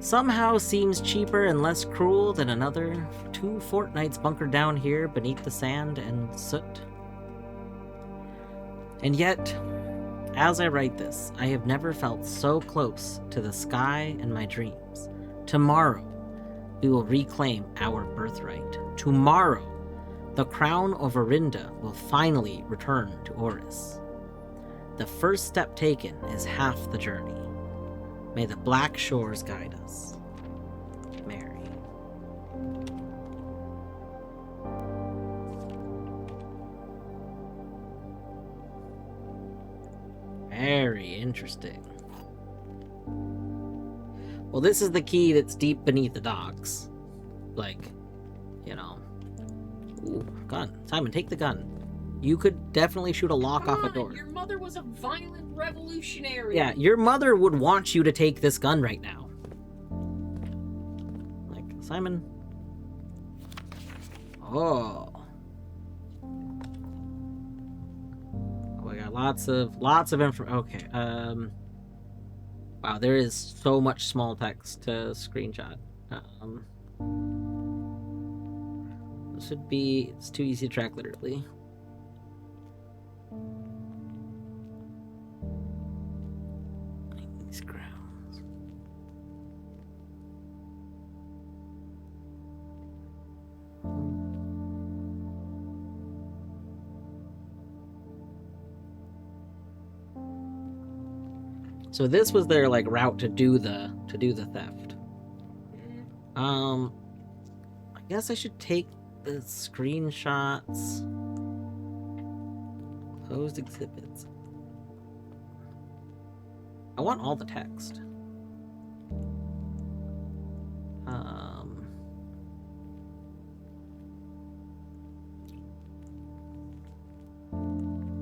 S1: somehow seems cheaper and less cruel than another 2 fortnights bunkered down here beneath the sand and soot. And yet, as I write this, I have never felt so close to the sky and my dreams. Tomorrow, we will reclaim our birthright. Tomorrow, the crown of Orinda will finally return to Oris. The first step taken is half the journey. May the black shores guide us. Mary. Very interesting. Well, this is the key that's deep beneath the docks. Like, you know. Ooh, gun. Simon, take the gun. You could definitely shoot a lock off a door.
S2: Your mother was a violent revolutionary.
S1: Yeah, your mother would want you to take this gun right now. Like, Simon. Oh. We got lots of info. Okay. Wow, there is so much small text to screenshot. This would be, it's too easy to track literally. These grounds. So this was their like route to do the theft. I guess I should take the screenshots. Closed exhibits. I want all the text.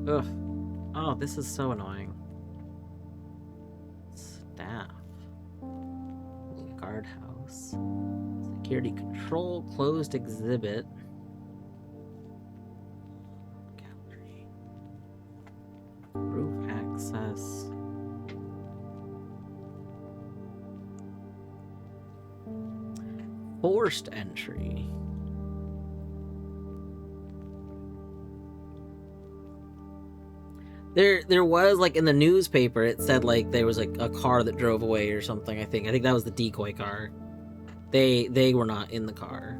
S1: Ugh. Oh, this is so annoying. Staff. Guardhouse. Security control. Closed exhibit. Gallery. Roof access. Forced entry. There was like in the newspaper it said like there was like a car that drove away or something. I think that was the decoy car. They were not in the car.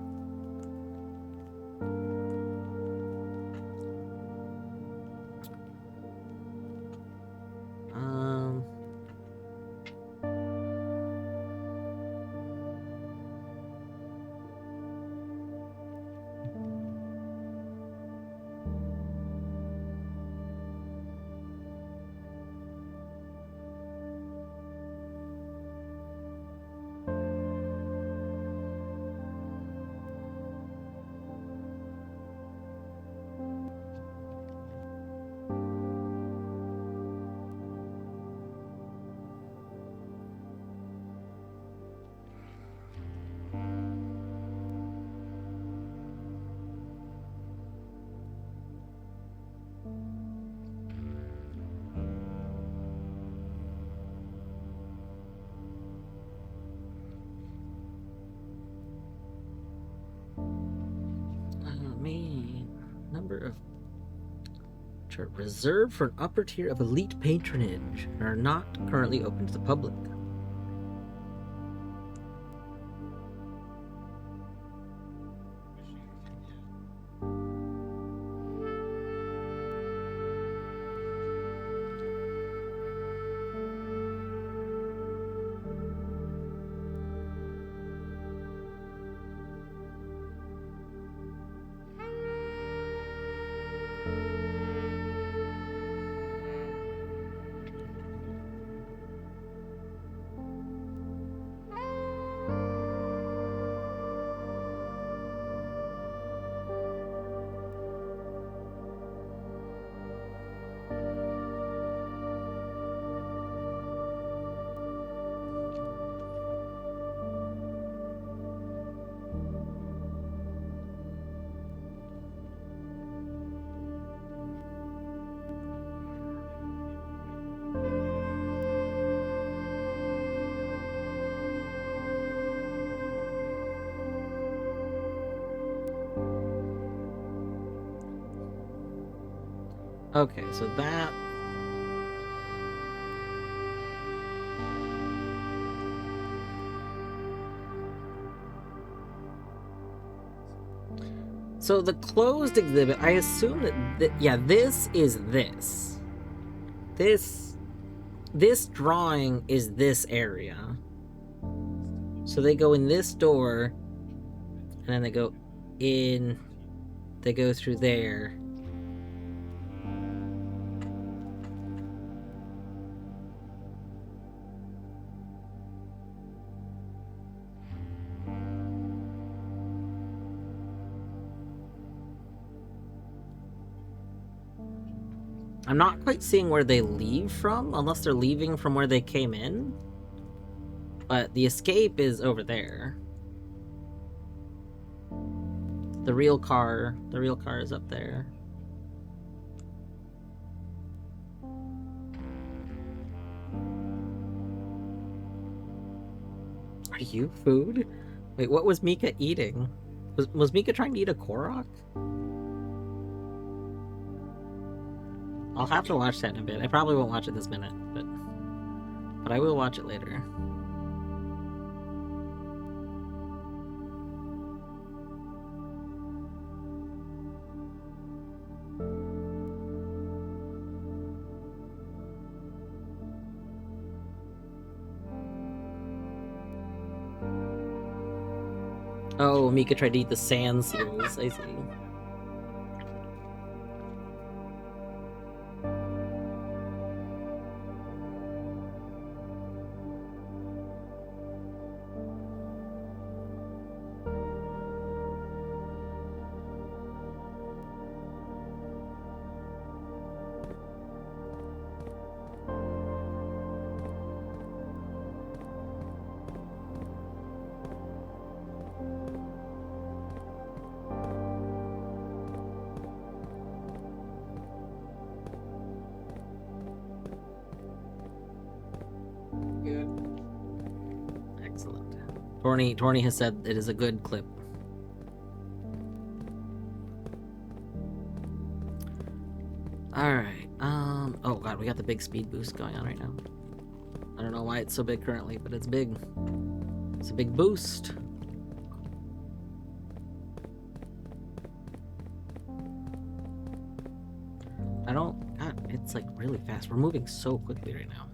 S1: number of which are reserved for an upper tier of elite patronage and are not currently open to the public. Okay, so that... So the closed exhibit, I assume that yeah, this is this. This drawing is this area. So they go in this door, and then they go in, they go through there. I'm not quite seeing where they leave from, unless they're leaving from where they came in. But the escape is over there. The real car is up there. Are you food? Wait, what was Mika eating? Was Mika trying to eat a Korok? I'll have to watch that in a bit. I probably won't watch it this minute, but I will watch it later. Oh, Mika tried to eat the sand seals, I see. Torny has said it is a good clip. Alright, oh god, we got the big speed boost going on right now. I don't know why it's so big currently, but it's big. It's a big boost. God, it's like really fast. We're moving so quickly right now.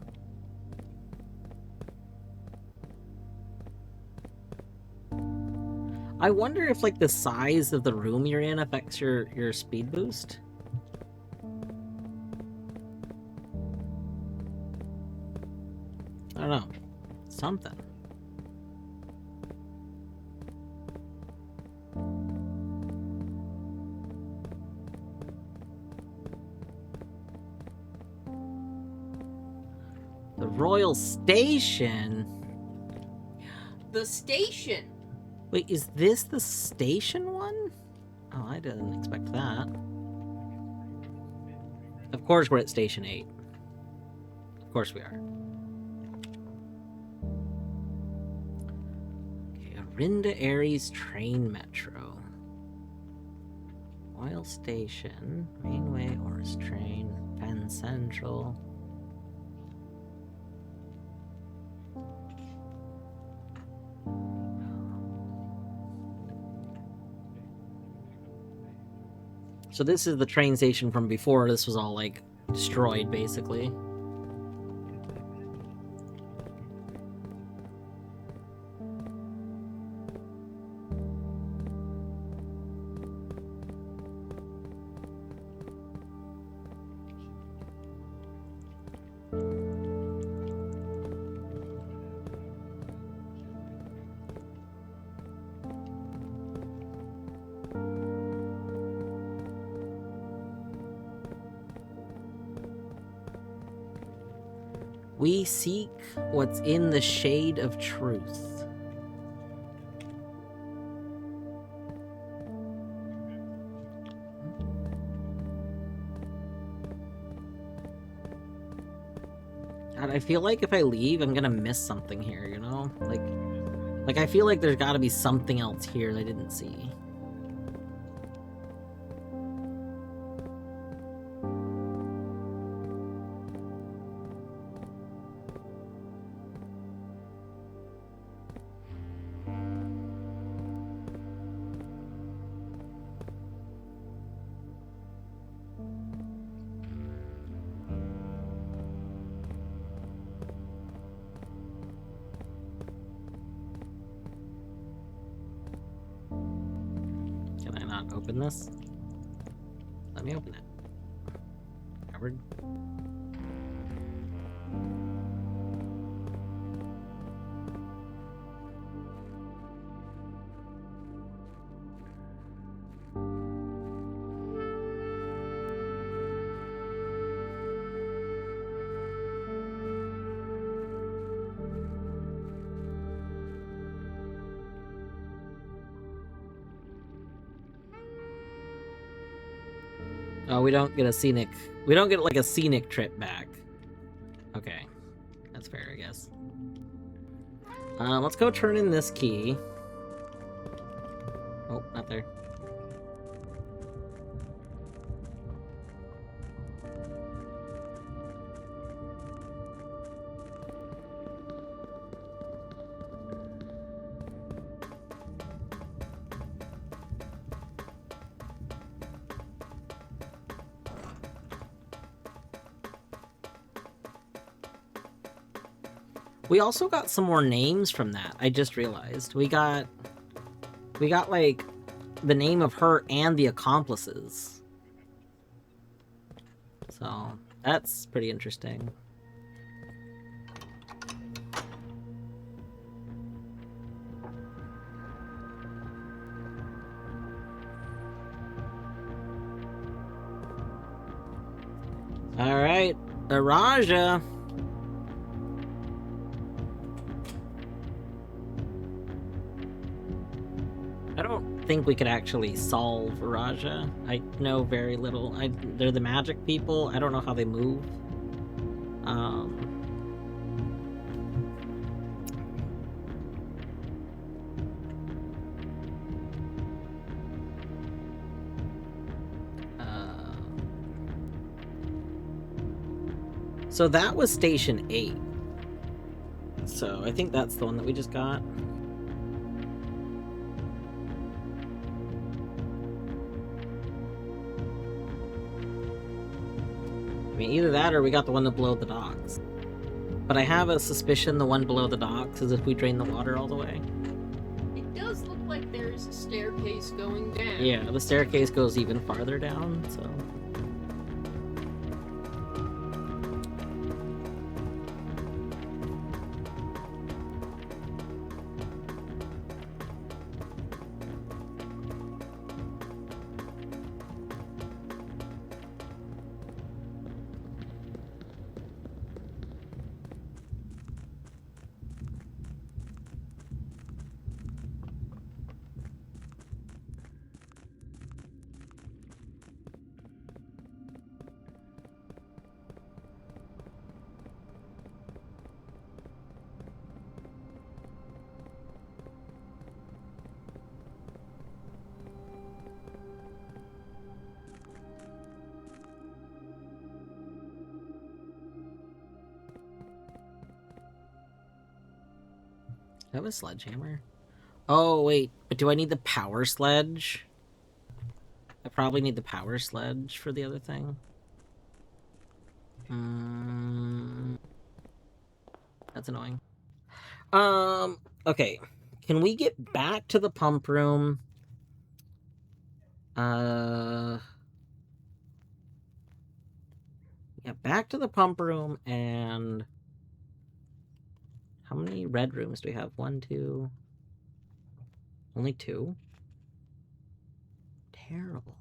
S1: I wonder if like the size of the room you're in affects your speed boost. I don't know. Something. The Royal Station?
S2: The station!
S1: Wait, is this the station one? Oh, I didn't expect that. Of course we're at Station 8. Of course we are. Okay, Arinda Aries Train Metro. Oil Station, Mainway, Horse Train, Penn Central. So this is the train station from before. This was all, like, destroyed, basically. We seek what's in the shade of truth. God, I feel like if I leave, I'm gonna miss something here, you know? Like I feel like there's gotta be something else here that I didn't see. Can I not open this? Let me open it. Covered. Oh, we don't get a scenic... We don't get, like, a scenic trip back. Okay. That's fair, I guess. Let's go turn in this key. Oh, not there. We also got some more names from that. I just realized. We got like the name of her and the accomplices. So that's pretty interesting. All right, Araja. I don't think we could actually solve Raja. I know very little. They're the magic people. I don't know how they move. So that was Station 8. So I think that's the one that we just got. I mean, either that or we got the one below the docks. But I have a suspicion the one below the docks is if we drain the water all the way.
S2: It does look like there is a staircase going down.
S1: Yeah, the staircase goes even farther down, so... have a sledgehammer? Oh, wait. But do I need the power sledge? I probably need the power sledge for the other thing. That's annoying. Okay. Can we get back to the pump room? Yeah, back to the pump room and... How many red rooms do we have? 1, 2... Only 2? Terrible.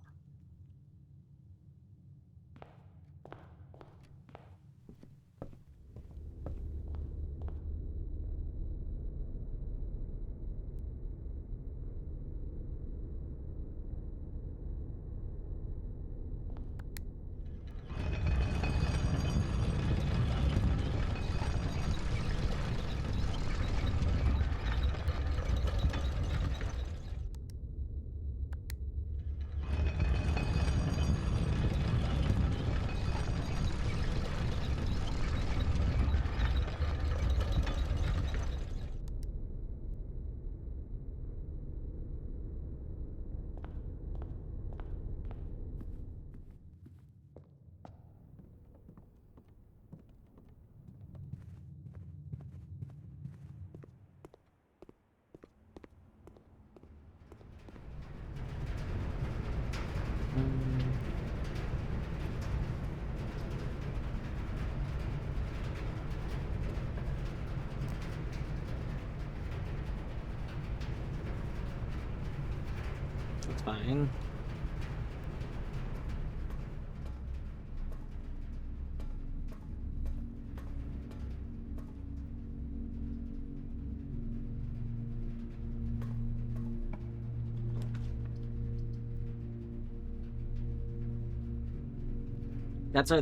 S1: That's fine.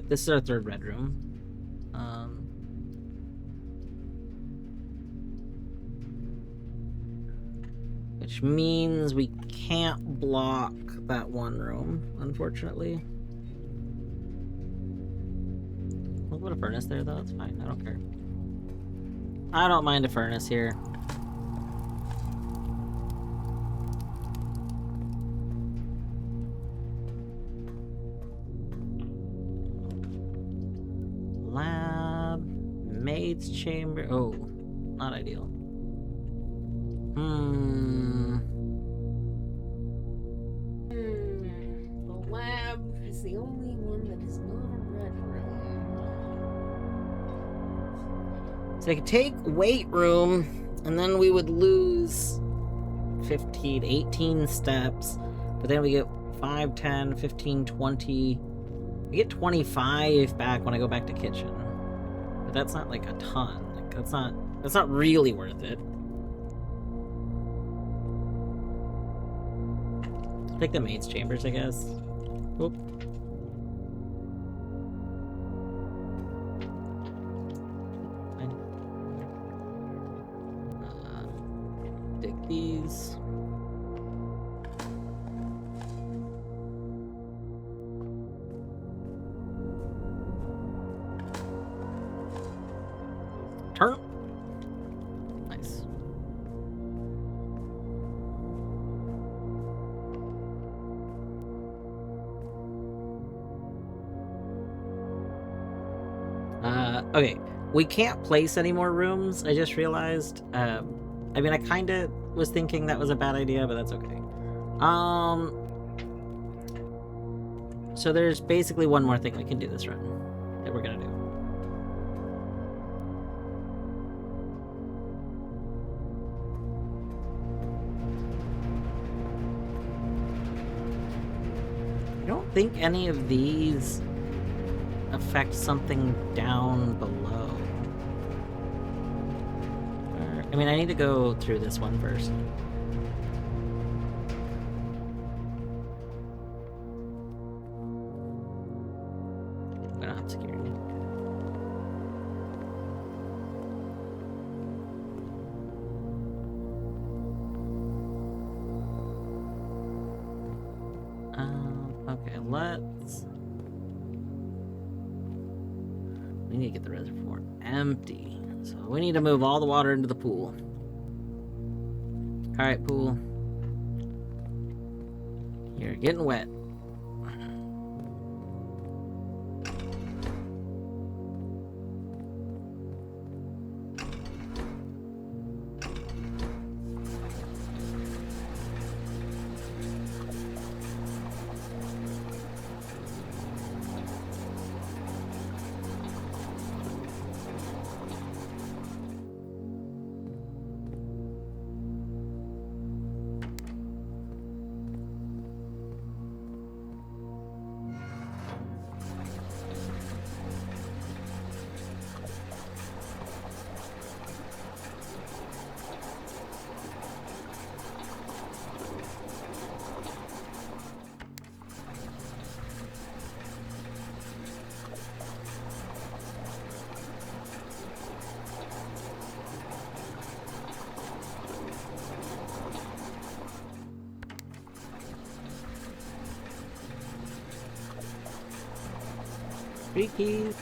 S1: This is our third red room. Which means we can't block that one room, unfortunately. We'll put a furnace there, though. It's fine. I don't care. I don't mind a furnace here. Lab. Maid's chamber. Oh, not ideal.
S2: The lab is the only one that is not a red room.
S1: So I could take weight room, and then we would lose 15, 18 steps. But then we get 5, 10, 15, 20. We get 25 back when I go back to kitchen. But that's not like a ton. Like that's not really worth it. Take the maid's chambers, I guess. Oop. Take these. Turn. Nice. Okay, we can't place any more rooms, I just realized. I mean, I kind of was thinking that was a bad idea, but that's okay. So there's basically one more thing we can do this run that we're gonna do. I don't think any of these affect something down below. I mean, I need to go through this one first. We don't have security. Okay, let's... We need to get the reservoir empty. So we need to move all the water into the pool. Alright, pool. You're getting wet. Freaky.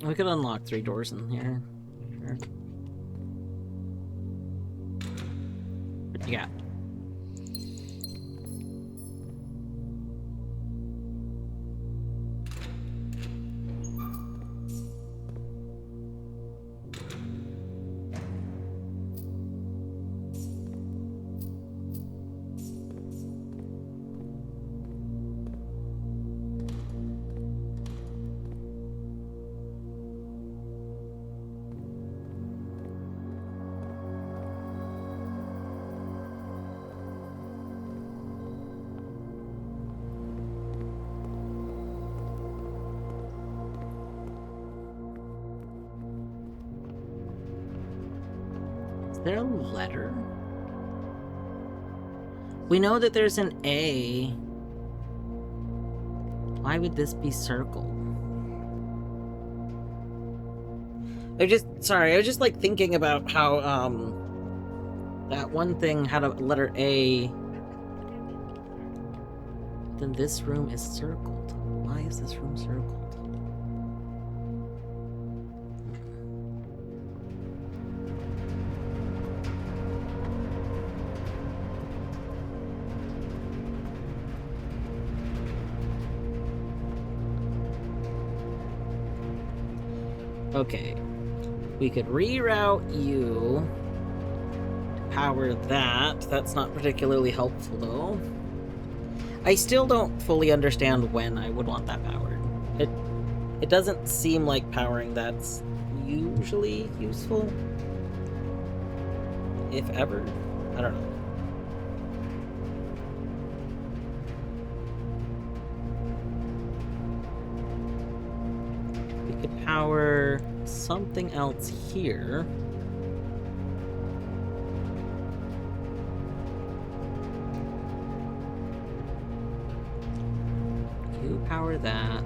S1: We could unlock 3 doors in here. Sure. What you got? Is there a letter? We know that there's an A. Why would this be circled? I was just like thinking about how that one thing had a letter A. Then this room is circled. Why is this room circled? Okay, we could reroute you to power that. That's not particularly helpful, though. I still don't fully understand when I would want that powered. It doesn't seem like powering that's usually useful. If ever. I don't know. Power something else here. You power that.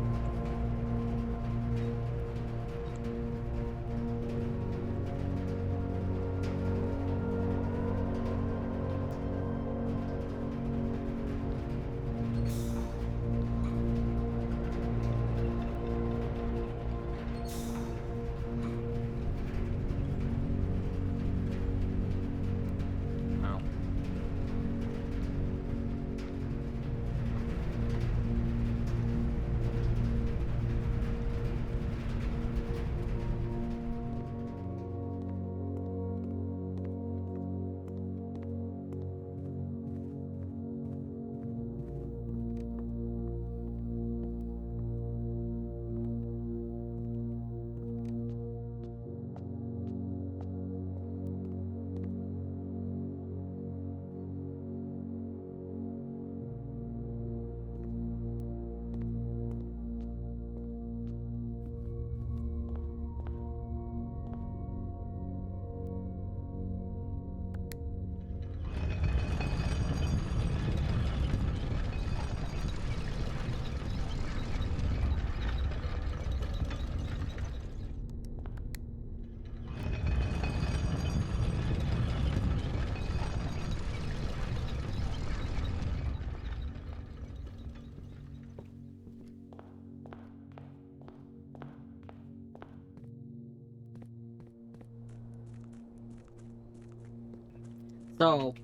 S1: So,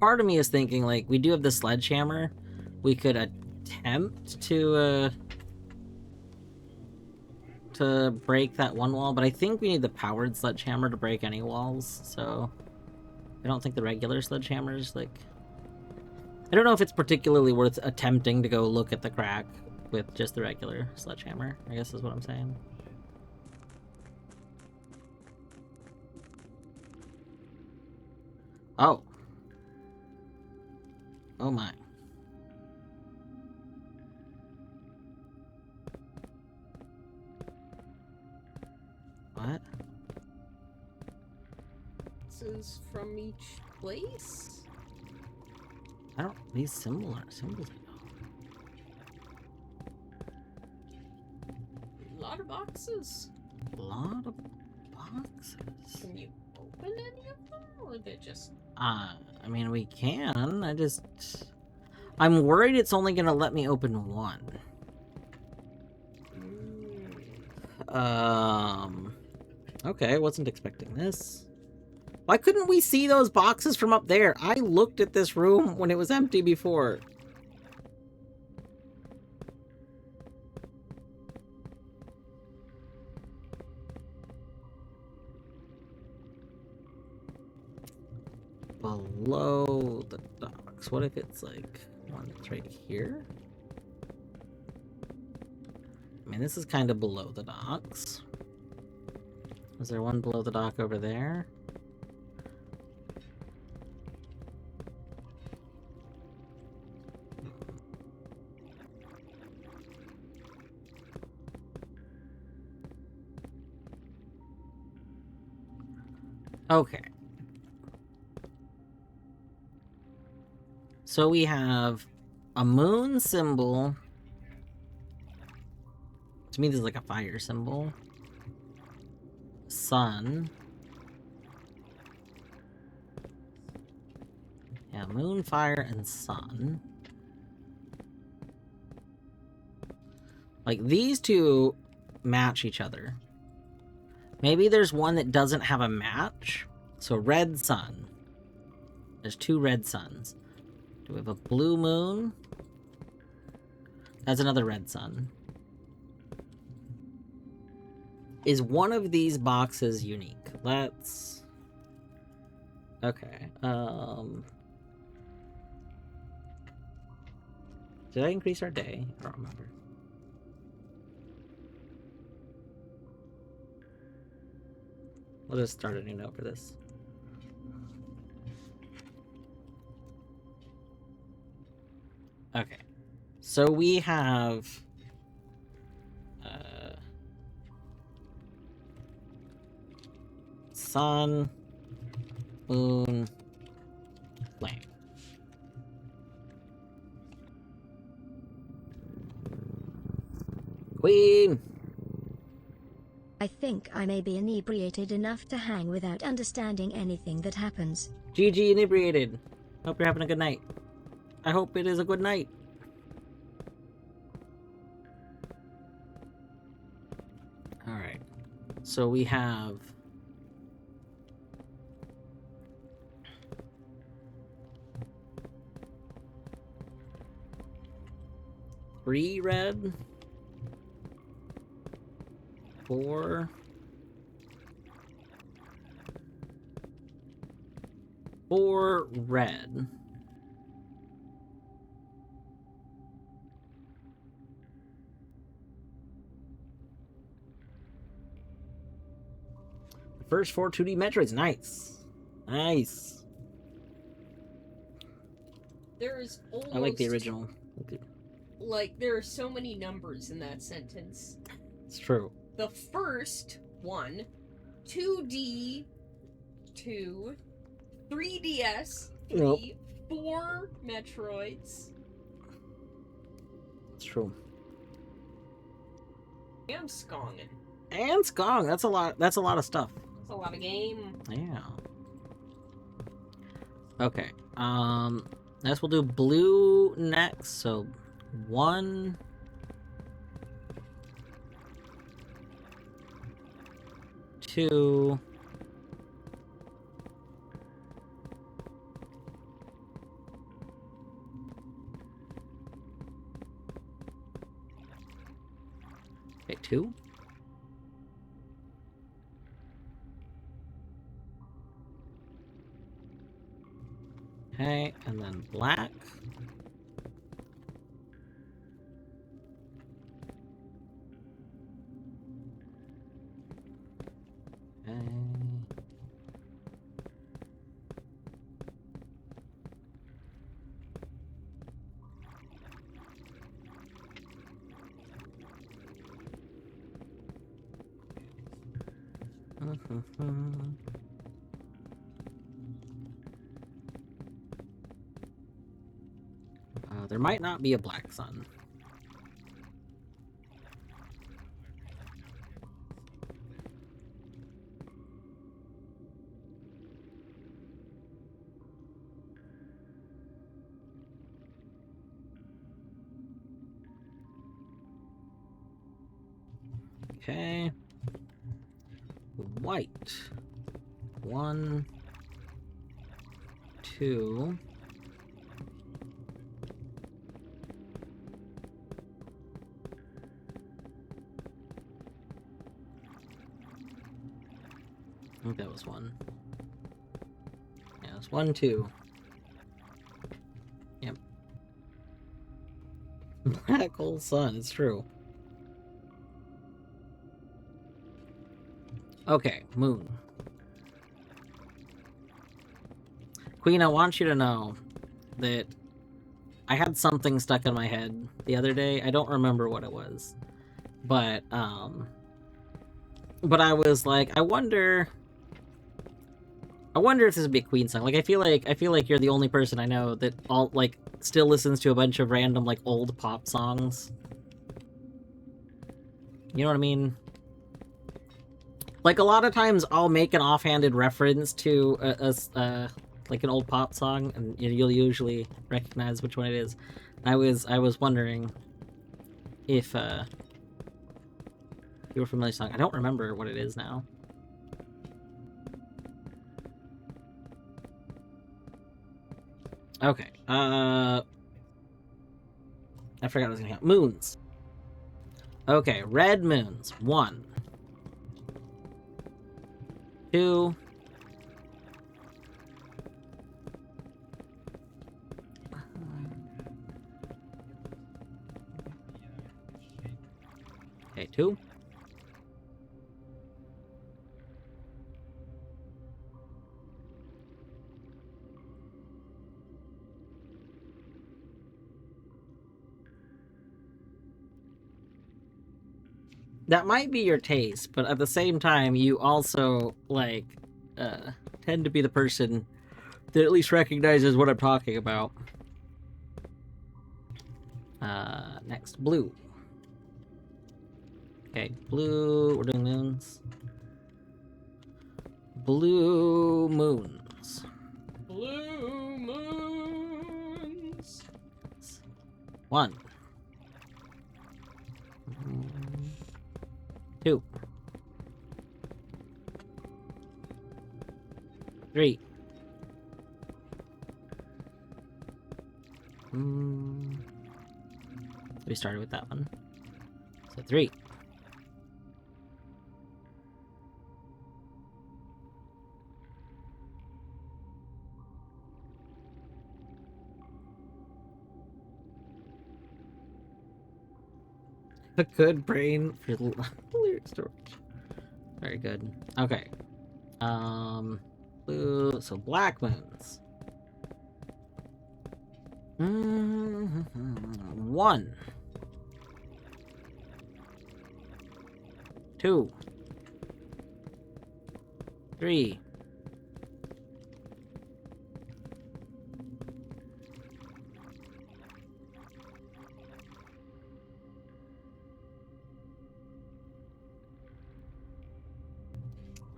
S1: part of me is thinking, like, we do have the sledgehammer. We could attempt to break that one wall, but I think we need the powered sledgehammer to break any walls, so... I don't think the regular sledgehammer is, like... I don't know if it's particularly worth attempting to go look at the crack with just the regular sledgehammer, I guess is what I'm saying. Oh. Oh my. What?
S2: This is from each place?
S1: I don't... These symbols I know.
S2: A lot of boxes.
S1: A lot of boxes.
S2: Can you open any of them? Or they're just...
S1: I mean, we can. I'm worried it's only gonna let me open one. Okay, wasn't expecting this. Why couldn't we see those boxes from up there? I looked at this room when it was empty before. Below the docks. What if it's like one that's right here? I mean, this is kind of below the docks. Is there one below the dock over there? Okay. So we have a moon symbol. To me, this is like a fire symbol. Sun. Yeah, moon, fire, and sun. Like, these two match each other. Maybe there's one that doesn't have a match. So, red sun. There's two red suns. Do we have a blue moon? That's another red sun. Is one of these boxes unique? Let's... Okay, Did I increase our day? I don't remember. We'll just start a new note for this. Okay. So we have... sun, moon, flame. Queen!
S3: I think I may be inebriated enough to hang without understanding anything that happens.
S1: GG inebriated. Hope you're having a good night. I hope it is a good night. Alright. So we have... 3 red. 4. 4 red. The first 4 2D Metroids. Nice. Nice.
S2: There is almost...
S1: I like the original.
S2: Like, there are so many numbers in that sentence.
S1: It's true.
S2: The first one, 2D, 2, 3DS, 3,
S1: Nope.
S2: 4 Metroids.
S1: It's true.
S2: I'm skonging.
S1: And Skong. That's a lot. That's a lot of stuff.
S2: That's a lot of game.
S1: Yeah. Okay. Next we'll do blue next. So 1, 2, Okay, 2. Okay, and then black. Okay. There might not be a black sun. Okay. White. 1, 2. I think that was 1. Yeah, it's 1, 2. Yep. Black hole sun, it's true. Okay, moon. Queen, I want you to know that I had something stuck in my head the other day. I don't remember what it was. But I was like, I wonder if this would be a Queen song. Like I feel like you're the only person I know that still listens to a bunch of random like old pop songs. You know what I mean? Like a lot of times I'll make an offhanded reference to like an old pop song, and you'll usually recognize which one it is. I was wondering if you were familiar with the song. I don't remember what it is now. Okay. I forgot I was gonna count. Moons. Okay, red moons. 1, 2. Okay, 2. That might be your taste, but at the same time, you also, like, tend to be the person that at least recognizes what I'm talking about. Next, blue. Okay, blue, we're doing moons. Blue moons.
S2: Blue moons.
S1: 1, 2, 3. We started with that one. So 3. A good brain for lyric storage. Very good. Okay. Blue. So black moons. 1, 2, 3.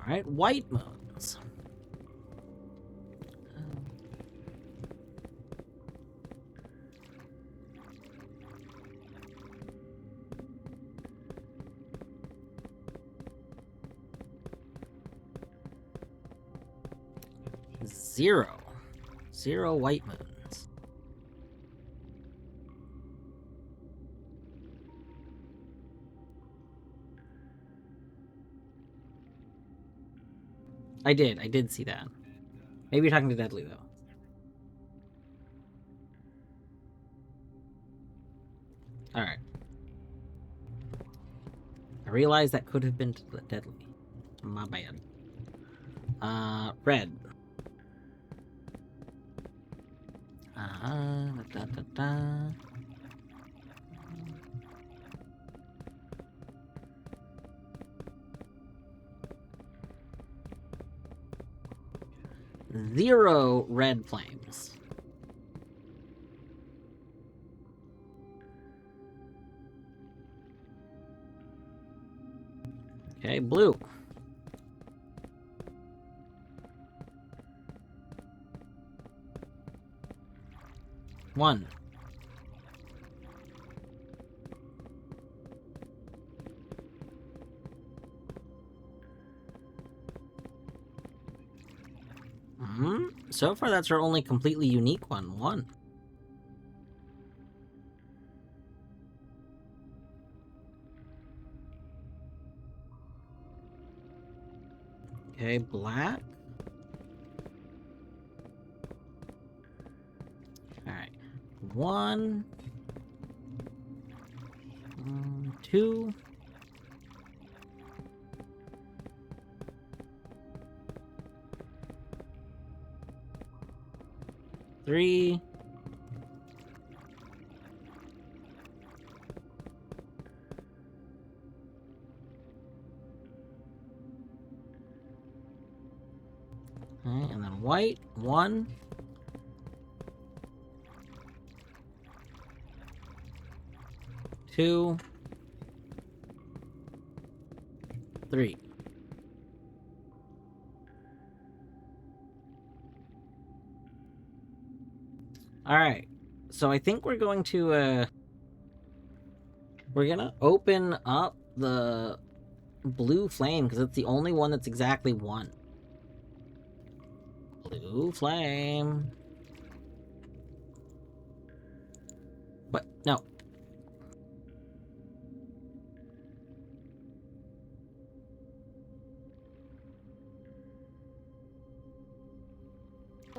S1: All right, white moons. 0. 0 white moons. I did see that. Maybe you're talking to Deadly, though. Alright. I realized that could have been Deadly. My bad. Red. Da, da, da. Zero red flames. Okay, blue. One. So far, that's our only completely unique one. One. Okay, black. Alright. One. Two. Three. Okay, and then white. One. Two. Three. Alright. So I think we're going to, we're gonna open up the blue flame, because it's the only one that's exactly one. Blue flame. What? No.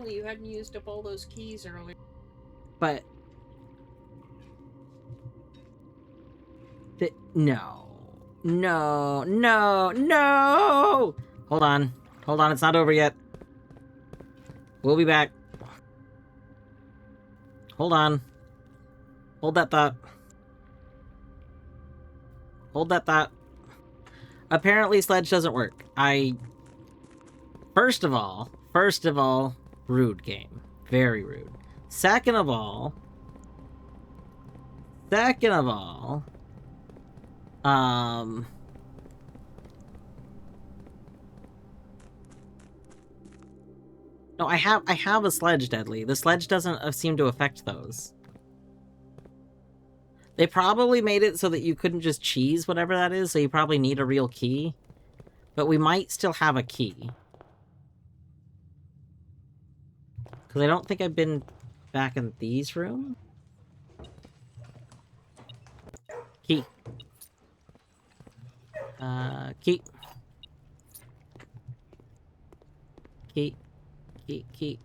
S2: You hadn't used up all those keys earlier.
S1: But... No. No. No. No! Hold on. Hold on, it's not over yet. We'll be back. Hold on. Hold that thought. Hold that thought. Apparently Sledge doesn't work. First of all, rude game. Very rude. Second of all, no, I have a sledge, Deadly. The sledge doesn't seem to affect those. They probably made it so that you couldn't just cheese whatever that is, so you probably need a real key. But we might still have a key. Because I don't think I've been back in these rooms. Key. Key. Key. Key. Key.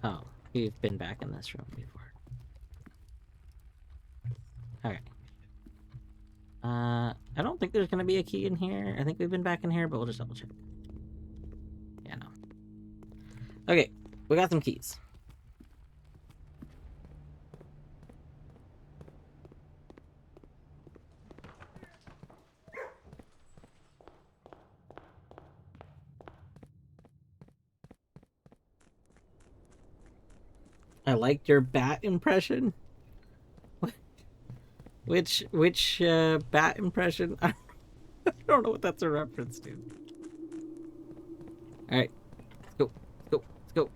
S1: Oh, we've been back in this room before. Okay. I don't think there's gonna be a key in here. I think we've been back in here, but we'll just double check. Yeah, no. Okay, we got some keys. I liked your bat impression. Which bat impression? I don't know what that's a reference to. Alright. Let's go. Let's go. Let's go.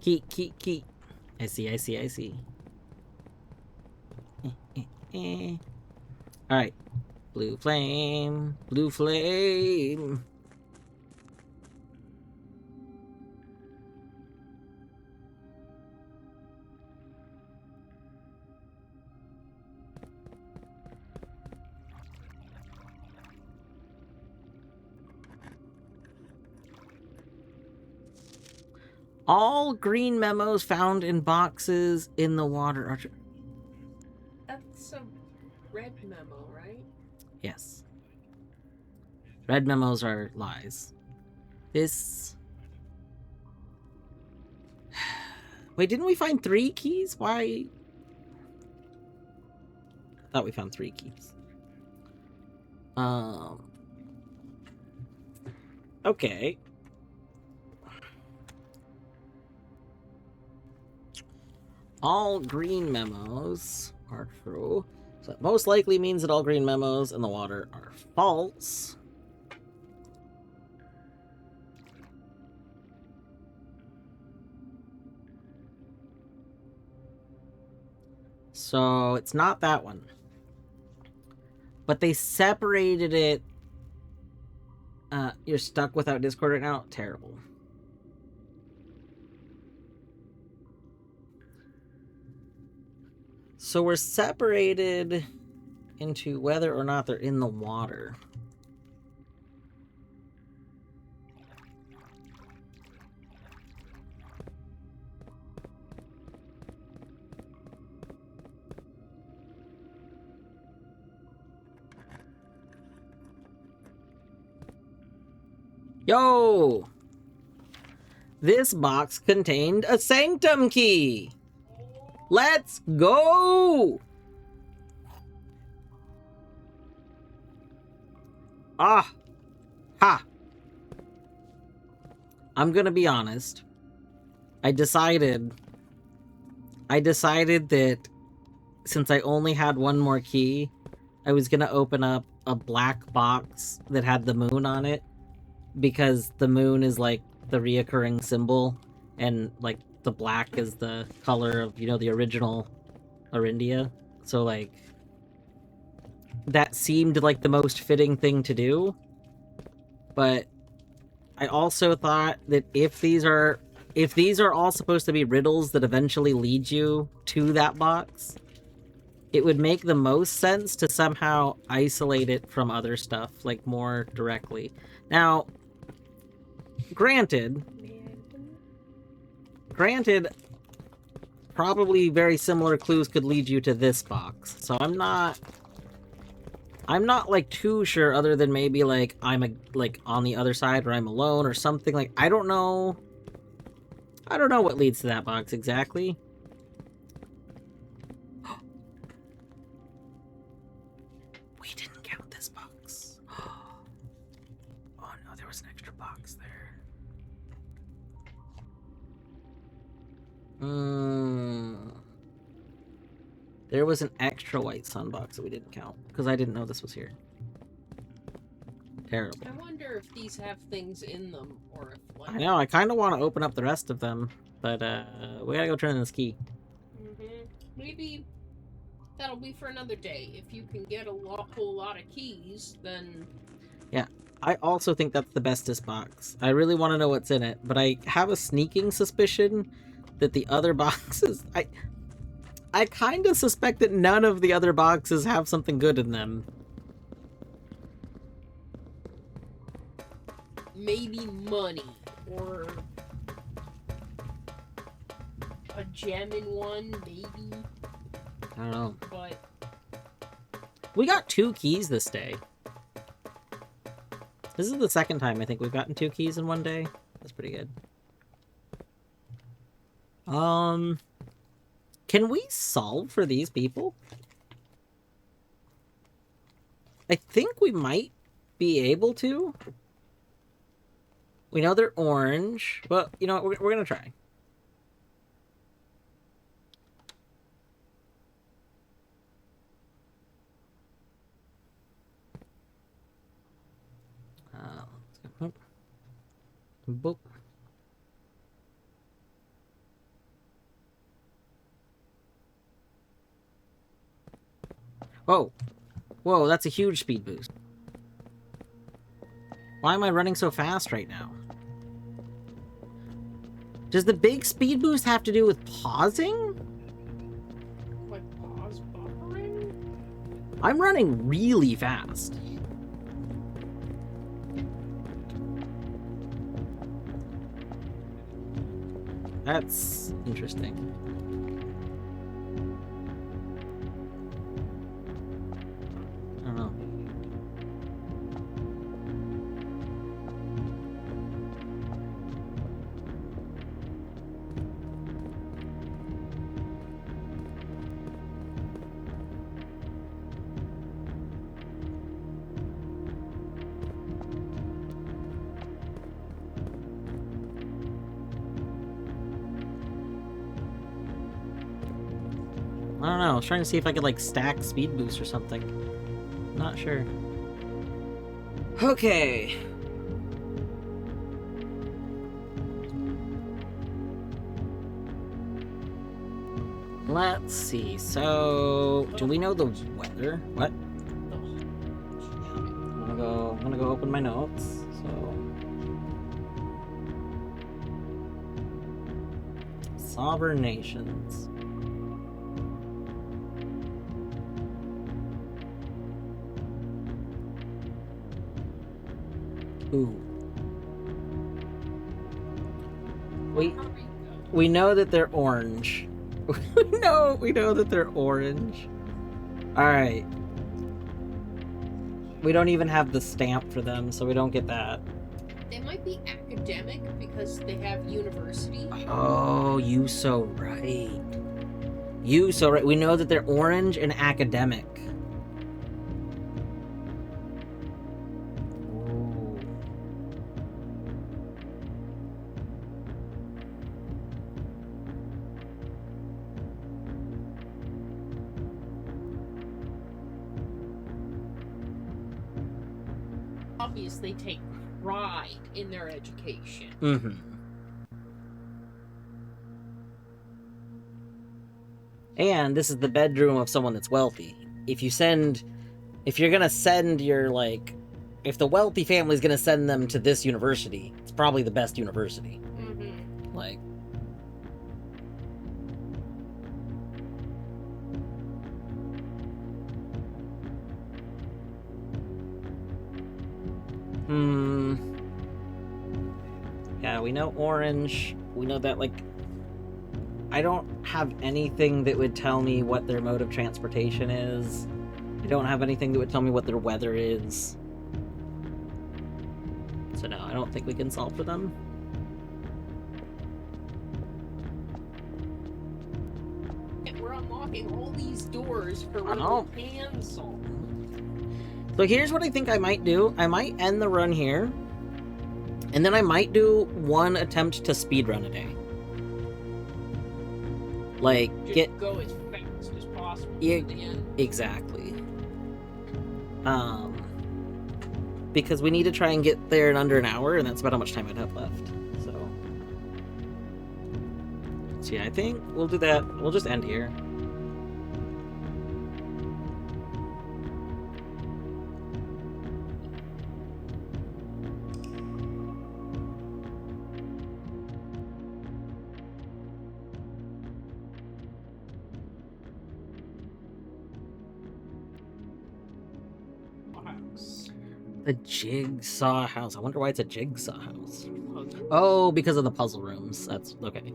S1: Key. I see. Alright. Blue flame. Blue flame. All green memos found in boxes in the water are...
S2: That's a red memo, right?
S1: Yes. Red memos are lies. This... Wait, didn't we find 3 keys? Why? I thought we found 3 keys. Okay. All green memos are true. So that most likely means that all green memos in the water are false. So it's not that one. But they separated it. You're stuck without Discord right now? Terrible. So we're separated into whether or not they're in the water. Yo! This box contained a sanctum key! Let's go! Ah! Ha! I'm gonna be honest. I decided that since I only had one more key, I was gonna open up a black box that had the moon on it, because the moon is like the reoccurring symbol, and like the black is the color of, you know, the original Arindia. So like that seemed like the most fitting thing to do. But I also thought that if these are all supposed to be riddles that eventually lead you to that box, it would make the most sense to somehow isolate it from other stuff, like more directly. Now, granted, probably very similar clues could lead you to this box. So I'm not like too sure, other than maybe like I'm like on the other side, or I'm alone or something. Like I don't know what leads to that box exactly. We didn't count this box. Oh no, there was an extra box there. There was an extra white sun box that we didn't count, because I didn't know this was here. Terrible.
S2: I wonder if these have things in them, or if like...
S1: I know, I kind of want to open up the rest of them, but we gotta go turn in this key.
S2: Maybe that'll be for another day. If you can get a whole lot of keys, then...
S1: Yeah, I also think that's the bestest box. I really want to know what's in it, but I have a sneaking suspicion that the other boxes... I kind of suspect that none of the other boxes have something good in them.
S2: Maybe money, or a gem in one, maybe.
S1: I don't know.
S2: But
S1: we got 2 keys this day. This is the second time I think we've gotten 2 keys in one day. That's pretty good. Can we solve for these people? I think we might be able to. We know they're orange, but you know what, we're gonna try. Let's go. Boop. Whoa. Whoa, that's a huge speed boost. Why am I running so fast right now? Does the big speed boost have to do with pausing?
S2: like pause buffering?
S1: I'm running really fast. That's interesting. I don't know. I don't know. I was trying to see if I could like stack speed boost or something. Not sure. Okay. Let's see. So, do we know the weather? What? I'm gonna go open my notes. So, sovereign nations. Ooh. We know that they're orange. we know that they're orange. Alright. We don't even have the stamp for them, so we don't get that.
S2: They might be academic because they have university.
S1: Oh, you so right. You so right. We know that they're orange and academic. Ooh.
S2: Obviously, take pride in their education.
S1: Mm-hmm. And this is the bedroom of someone that's wealthy. If you're gonna send your, like, if the wealthy family's gonna send them to this university, it's probably the best university.
S2: Mm-hmm.
S1: Like, yeah, we know orange. We know that, like, I don't have anything that would tell me what their mode of transportation is. I don't have anything that would tell me what their weather is. So no, I don't think we can solve for them.
S2: And we're unlocking all these doors for
S1: I know.
S2: hand solve.
S1: So here's what I think I might do. I might end the run here. And then I might do one attempt to speedrun a day. Like,
S2: Just go as fast as possible
S1: Yeah,
S2: to the end.
S1: exactly. Because we need to try and get there in under an hour, and that's about how much time I'd have left. So yeah, I think we'll do that. We'll just end here. The jigsaw house. I wonder why it's a jigsaw house. Oh, because of the puzzle rooms. That's okay.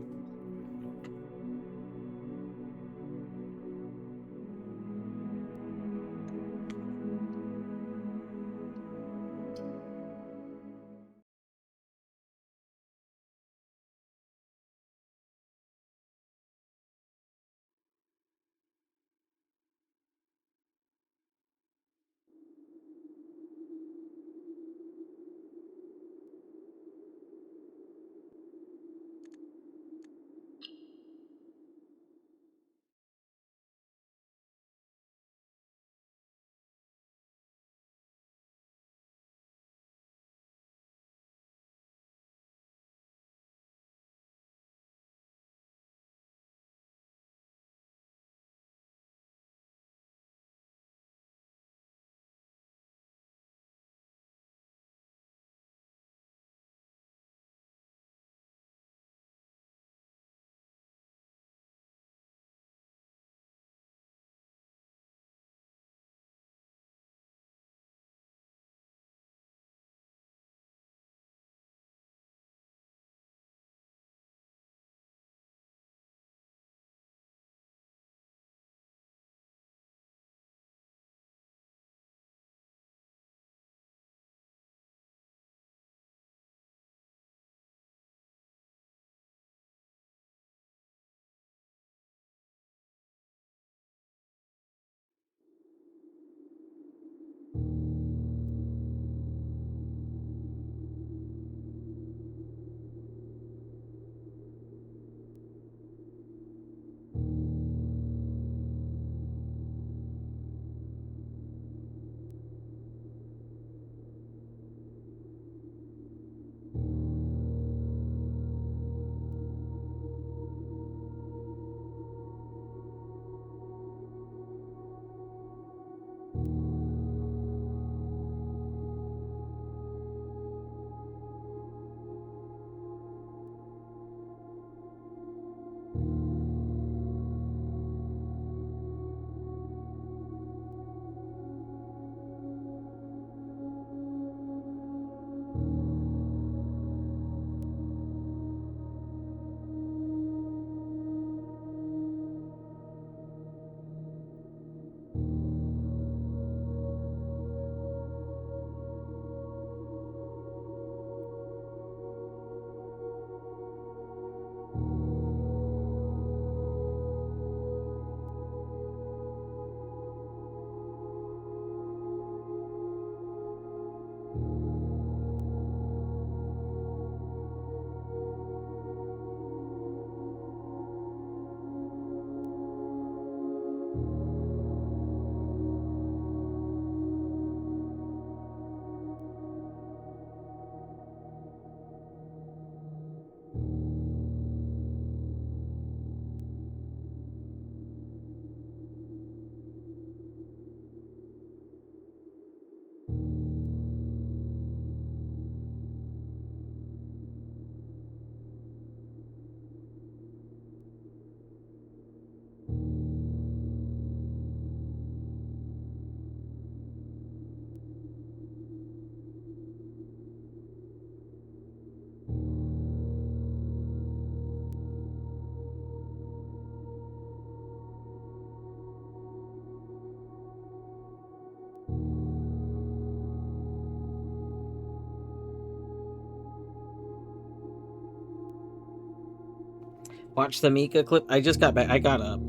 S1: Watch the Mika clip. I just got back. I got up.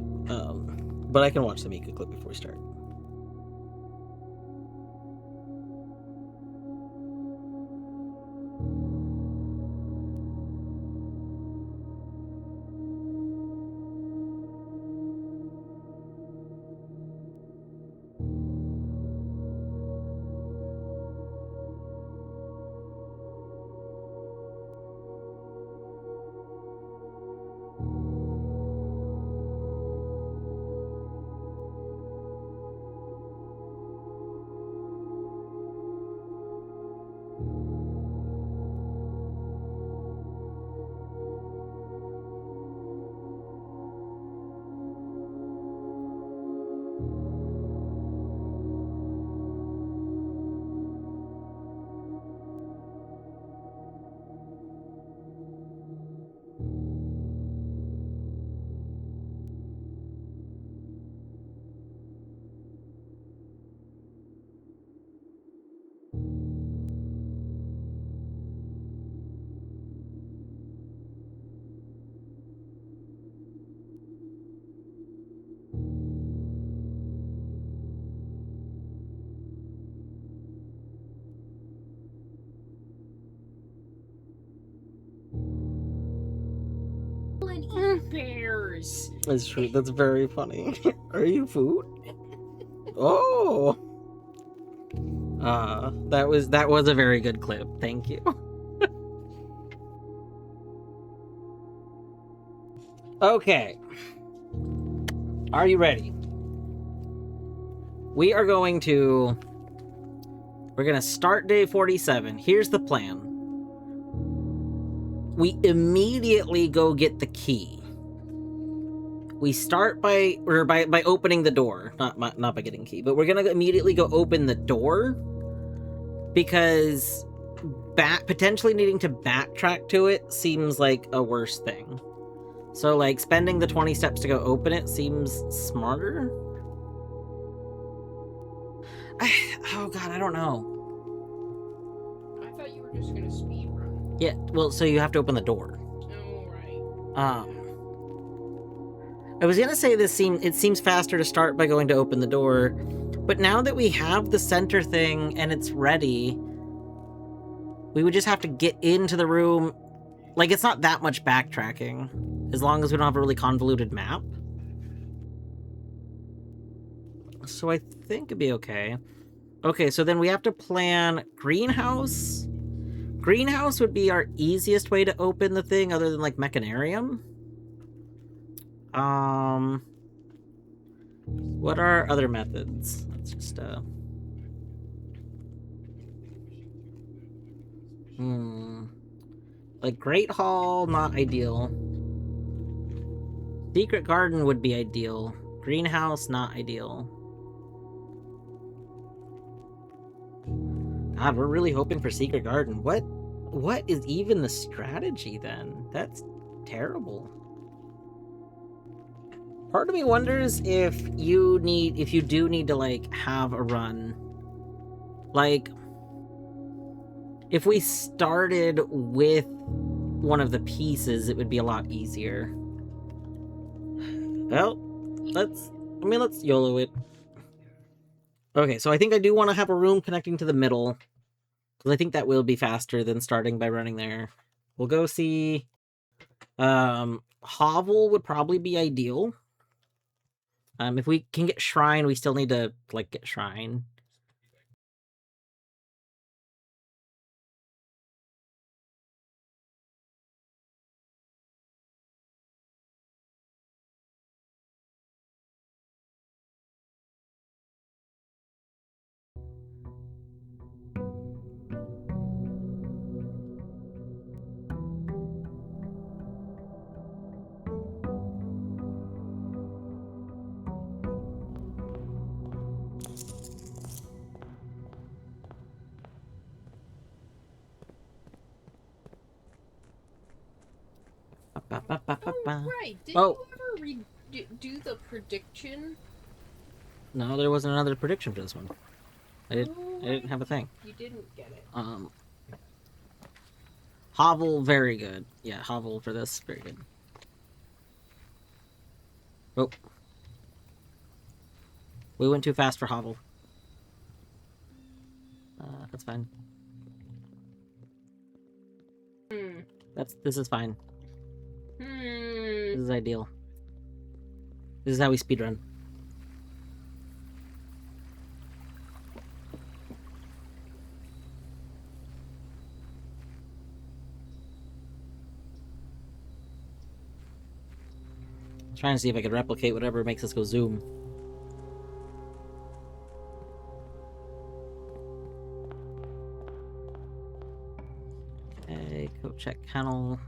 S1: But I can watch the Mika clip before we start.
S2: And eat bears.
S1: That's true. That's very funny. Are you food? Oh. That was a very good clip. Thank you. Okay. Are you ready? We're gonna start day 47. Here's the plan. We immediately go get the key. We start by opening the door, not by getting a key, but we're gonna immediately go open the door because potentially needing to backtrack to it seems like a worse thing. So like spending the 20 steps to go open it seems smarter. Oh god, I don't know.
S2: I thought you were just gonna speed run.
S1: Yeah, well, so you have to open the door.
S2: Oh, right.
S1: I was gonna say it seems faster to start by going to open the door, but now that we have the center thing and it's ready, we would just have to get into the room. Like, it's not that much backtracking, as long as we don't have a really convoluted map. So I think it'd be okay. Okay, so then we have to plan greenhouse. Greenhouse would be our easiest way to open the thing, other than like Mechanarium. What are other methods? Let's just like Great Hall, not ideal. Secret Garden would be ideal. Greenhouse, not ideal. God, we're really hoping for Secret Garden. What is even the strategy then? That's terrible. Part of me wonders if you do need to like have a run. Like if we started with one of the pieces, it would be a lot easier. Well, let's YOLO it. Okay, so I think I do want to have a room connecting to the middle, because I think that will be faster than starting by running there. We'll go see... Hovel would probably be ideal. If we can get Shrine, we still need to, like, get Shrine.
S2: Oh, right. Did
S1: Oh.
S2: you ever do the prediction?
S1: No, there wasn't another prediction for this one. I
S2: Oh,
S1: didn't have a thing.
S2: You didn't get it.
S1: Hovel, very good. Yeah, Hovel for this, very good. Oh. We went too fast for Hovel. That's fine. This is fine. This is ideal. This is how we speedrun. Trying to see if I could replicate whatever makes us go zoom. Okay, go check kennel.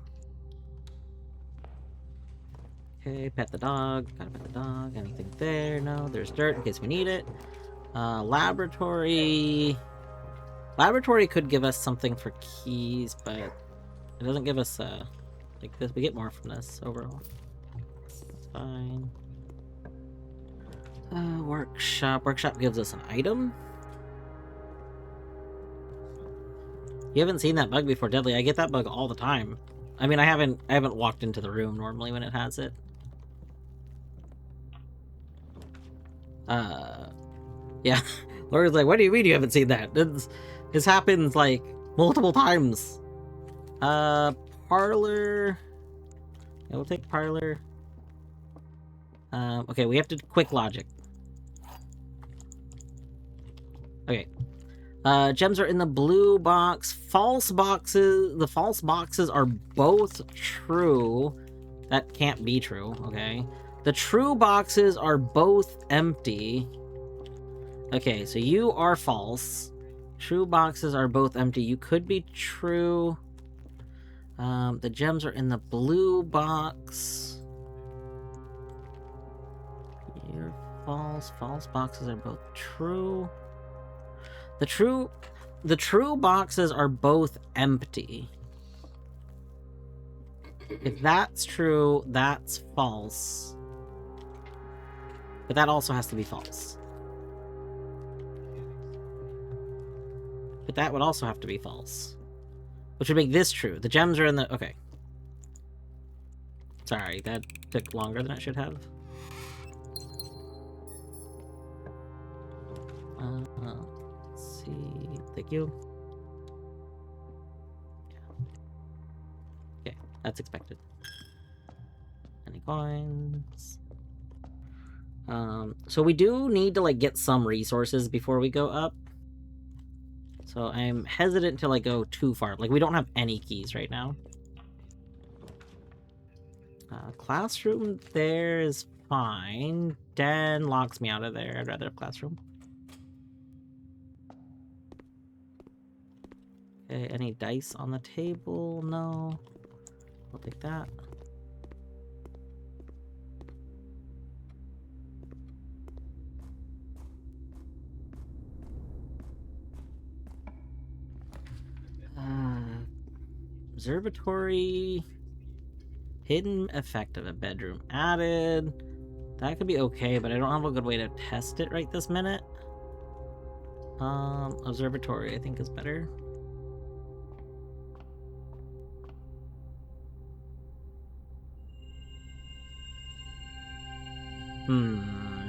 S1: Okay, pet the dog. Gotta pet the dog. Anything there? No, there's dirt in case we need it. Laboratory. Laboratory could give us something for keys, but it doesn't give us like this. We get more from this overall. That's fine. Workshop. Workshop gives us an item. You haven't seen that bug before, Deadly. I get that bug all the time. I mean, I haven't walked into the room normally when it has it. Yeah. Laura's like, what do you mean you haven't seen that? This happens, like, multiple times. Parlor. Yeah, we'll take Parlor. Okay, we have to quick logic. Okay. Gems are in the blue box. False boxes. The false boxes are both true. That can't be true, okay? The true boxes are both empty. Okay, so you are false. True boxes are both empty. You could be true. The gems are in the blue box. You're false. False boxes are both true. The true boxes are both empty. If that's true, that's false. But that also has to be false. But that would also have to be false. Which would make this true. The gems are in the... Okay. Sorry, that took longer than it should have. Let's see. Thank you. Yeah. Okay, that's expected. Any coins? So we do need to, like, get some resources before we go up. So I'm hesitant to, like, go too far. Like, we don't have any keys right now. Classroom there is fine. Den locks me out of there. I'd rather have classroom. Okay, any dice on the table? No. I'll take that. Observatory. Hidden effect of a bedroom added. That could be okay, but I don't have a good way to test it right this minute. Observatory I think is better.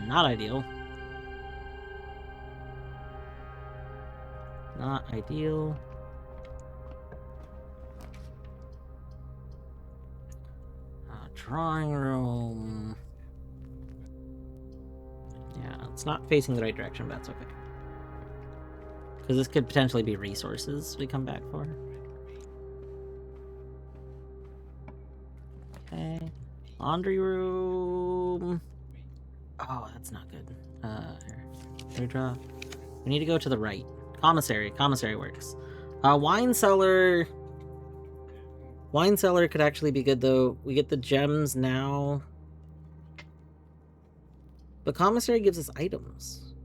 S1: Not ideal. Not ideal. Drawing room. Yeah, it's not facing the right direction, but that's okay. Because this could potentially be resources we come back for. Okay. Laundry room. Oh, that's not good. Here. Draw. We need to go to the right. Commissary. Commissary works. Wine cellar. Wine cellar could actually be good, though. We get the gems now. But commissary gives us items.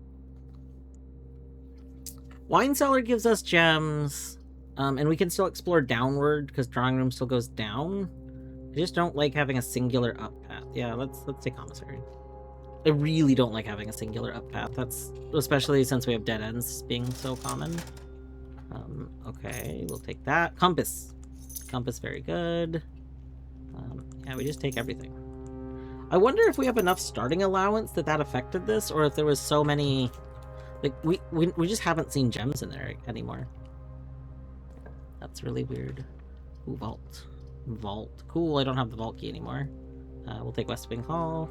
S1: Wine cellar gives us gems. And we can still explore downward, because drawing room still goes down. I just don't like having a singular up path. Yeah, let's take commissary. I really don't like having a singular up path. That's especially since we have dead ends being so common. Okay, we'll take that. Compass. Compass, very good. Yeah, we just take everything. I wonder if we have enough starting allowance that affected this, or if there was so many... Like, we just haven't seen gems in there anymore. That's really weird. Ooh, vault. Vault. Cool, I don't have the vault key anymore. We'll take West Wing Hall.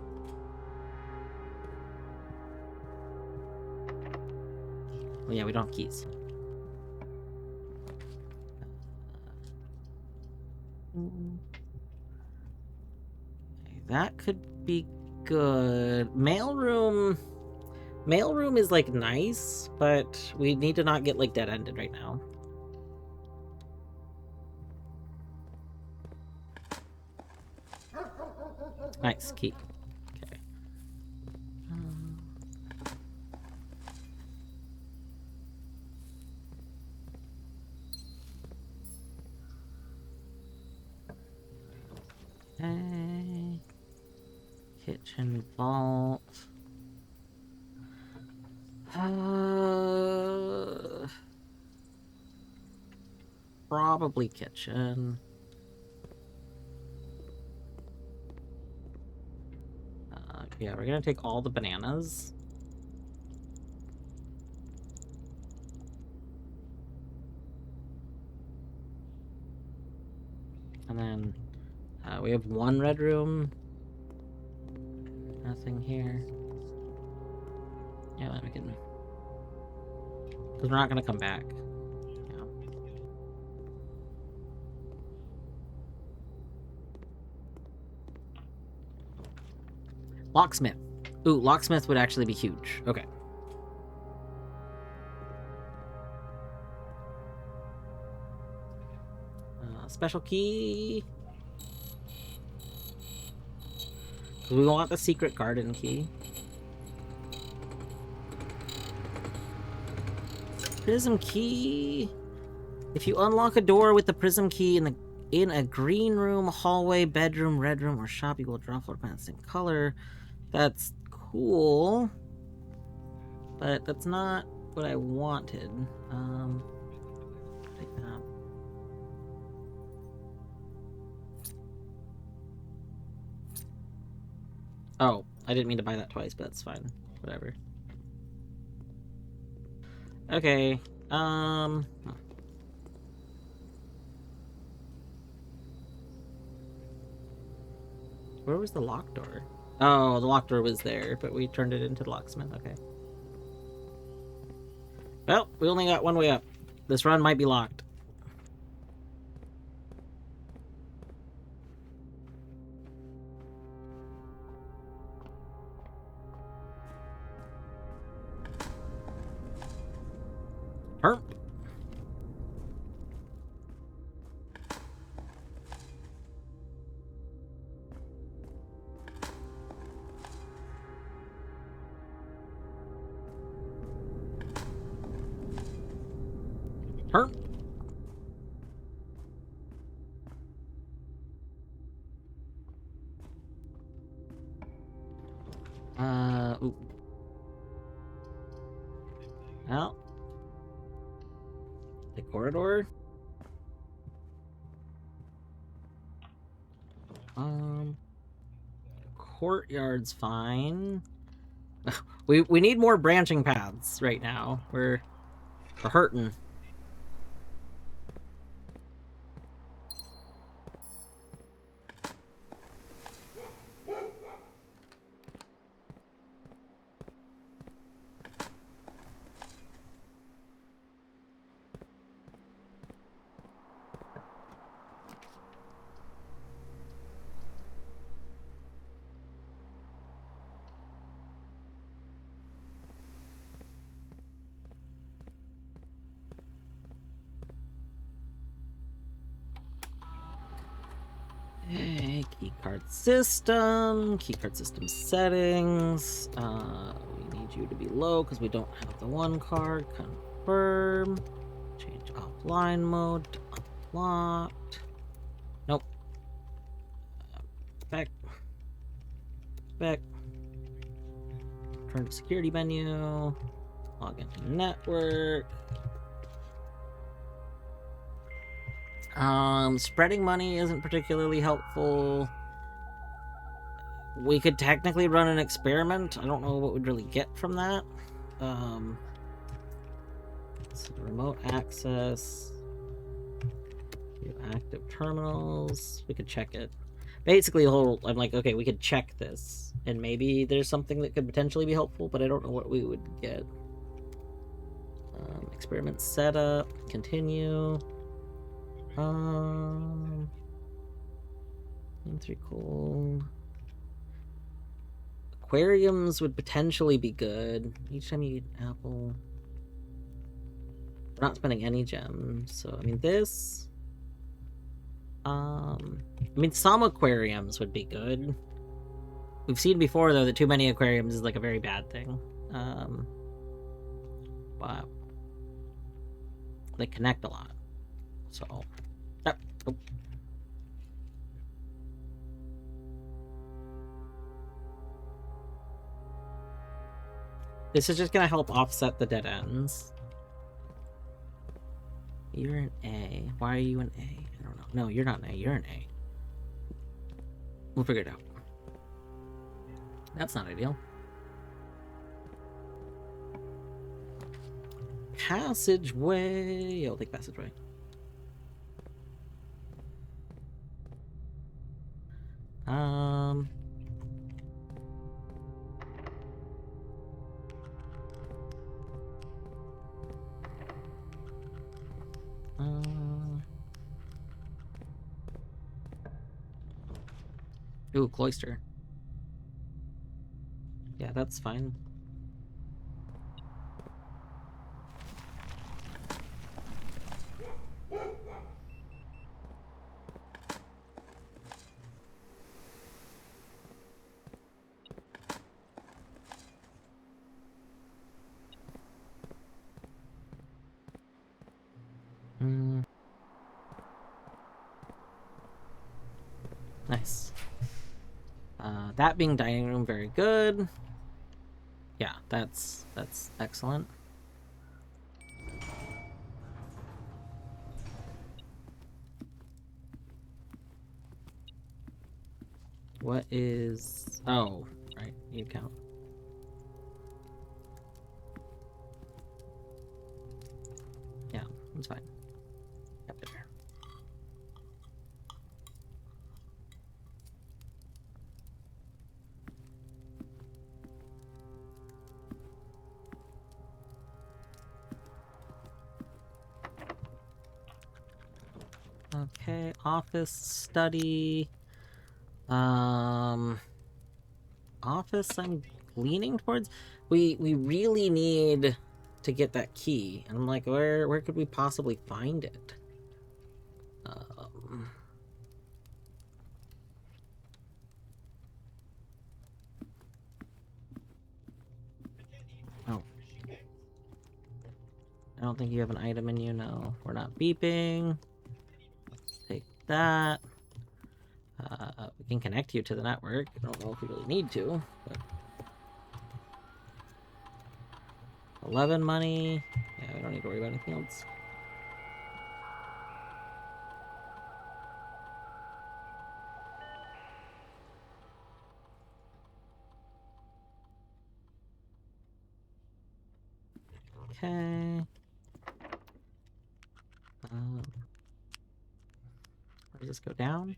S1: Oh yeah, we don't have keys. That could be good. Mailroom is like nice, but we need to not get like dead-ended right now. Nice key. Okay. Okay. Kitchen vault. Probably kitchen. Yeah, we're gonna take all the bananas. And then we have one red room. Nothing here. Yeah, then we can... Because we're not gonna come back. Yeah. Locksmith. Ooh, locksmith would actually be huge. Okay. Special key. We want the secret garden key. Prism key. If you unlock a door with the prism key in a green room, hallway, bedroom, red room, or shop, you will draw floor plans in color. That's cool, but that's not what I wanted. Take that. Oh, I didn't mean to buy that twice, but that's fine. Whatever. Okay, where was the locked door? Oh, the locked door was there, but we turned it into the locksmith. Okay. Well, we only got one way up. This run might be locked. Herp. Herp. Ooh. Well. The corridor. Courtyard's fine. We need more branching paths right now. We're hurting. Okay, keycard system settings. We need you to be low because we don't have the one card. Confirm. Change offline mode to unlocked. Nope. Back. Turn to security menu. Log into network. Spreading money isn't particularly helpful. We could technically run an experiment. I don't know what we'd really get from that. So remote access. You have active terminals. We could check it. Basically, I'm like, okay, we could check this, and maybe there's something that could potentially be helpful, but I don't know what we would get. Experiment setup. Continue. 3 cool. Aquariums would potentially be good. Each time you eat an apple. We're not spending any gems, so I mean this. I mean some aquariums would be good. We've seen before though that too many aquariums is like a very bad thing. But they connect a lot. So oh. This is just gonna help offset the dead ends. You're an A. Why are you an A? I don't know. No, you're not an A. You're an A. We'll figure it out. That's not ideal. Passageway. I'll take passageway. Ooh, cloister. Yeah, that's fine. Nice. That being dining room, very good. Yeah, that's excellent. What is... Oh, right, you count. Yeah, that's fine. Yep, there. Okay, office, study. Office I'm leaning towards. We really need to get that key. And I'm like, where could we possibly find it? Oh. I don't think you have an item in you, no. We're not beeping. Let's take that. We can connect you to the network. I don't know if we really need to, but... 11 money. Yeah, we don't need to worry about anything else. Okay. Where does this go down?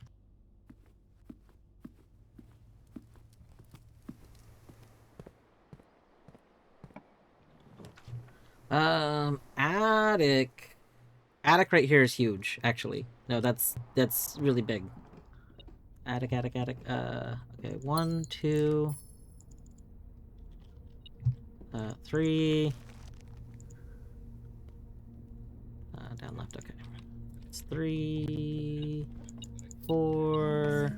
S1: Attic. Attic right here is huge, actually. No, that's really big. Attic. Okay, 1, 2, 3. Down left, okay. It's 3, 4,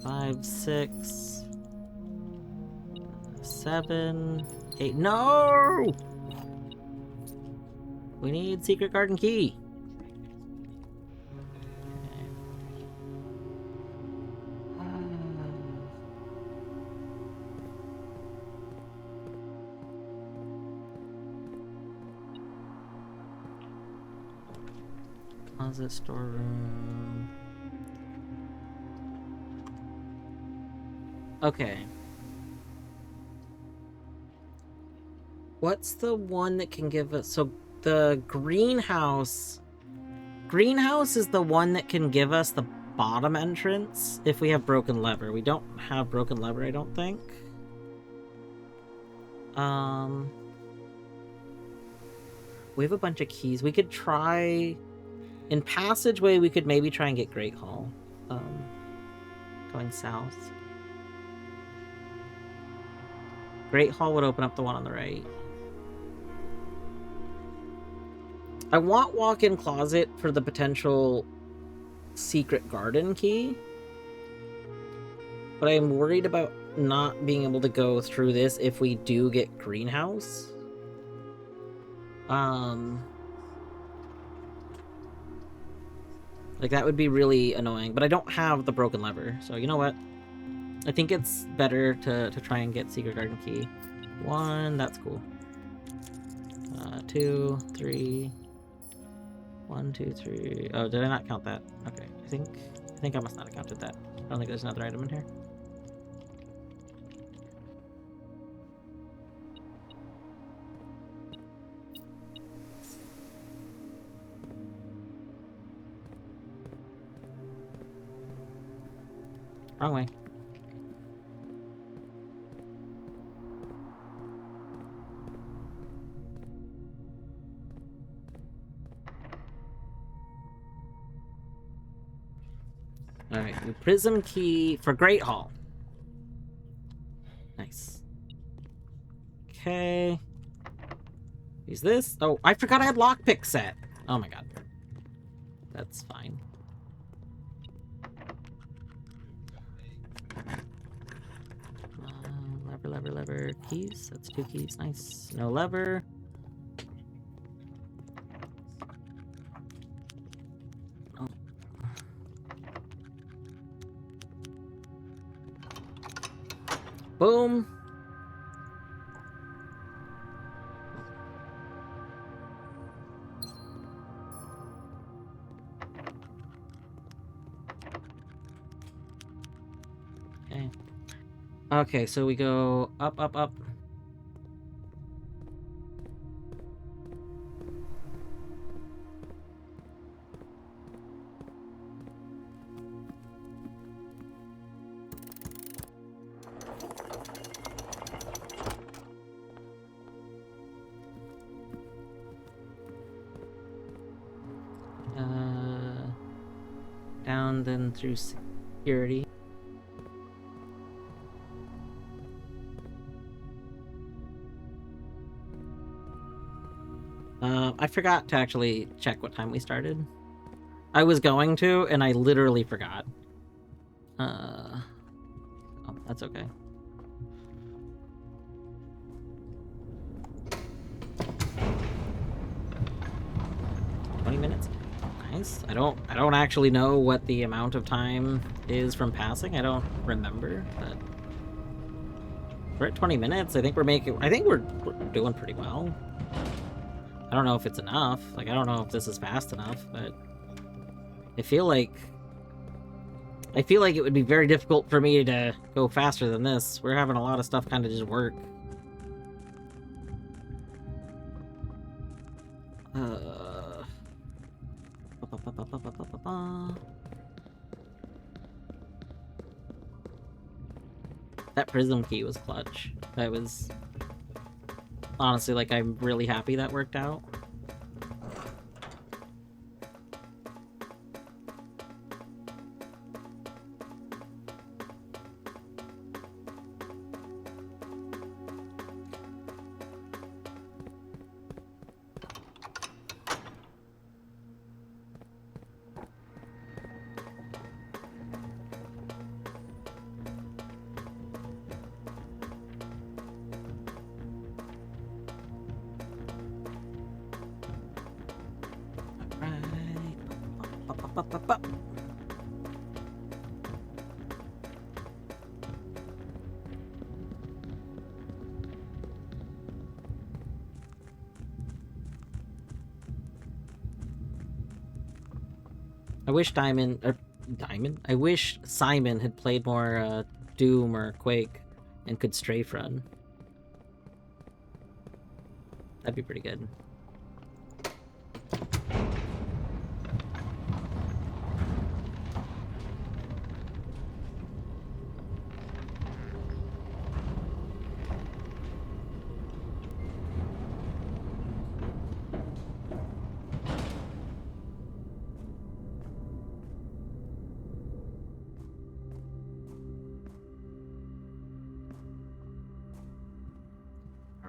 S1: 5, 6, 7, 8. No! We need secret garden key. Closet, storeroom. Okay. What's the one that can give us... So, the greenhouse... Greenhouse is the one that can give us the bottom entrance if we have broken lever. We don't have broken lever, I don't think. We have a bunch of keys. We could try... In Passageway, we could maybe try and get Great Hall. Going south. Great Hall would open up the one on the right. I want walk-in closet for the potential secret garden key. But I am worried about not being able to go through this if we do get greenhouse. Like, that would be really annoying. But I don't have the broken lever. So, you know what? I think it's better to try and get secret garden key. 1, that's cool. 2, 3... 1, 2, 3... Oh, did I not count that? Okay, I think I must not have counted that. I don't think there's another item in here. Wrong way. Alright, the prism key for Great Hall. Nice. Okay. Use this. Oh, I forgot I had lockpick set. Oh my god. That's fine. Lever. Keys. That's 2 keys. Nice. No lever. Oh. Boom. Okay. Okay, so we go up, up, up. Down, then through security. I forgot to actually check what time we started. I was going to, and I literally forgot. Oh, that's okay. Minutes. Nice. I don't actually know what the amount of time is from passing. I don't remember, but we're at 20 minutes. I think we're doing pretty well. I don't know if it's enough. Like, I don't know if this is fast enough, but I feel like it would be very difficult for me to go faster than this. We're having a lot of stuff kind of just work. That prism key was clutch. That was honestly, like, I'm really happy that worked out. I wish I wish Simon had played more Doom or Quake and could strafe run. That'd be pretty good.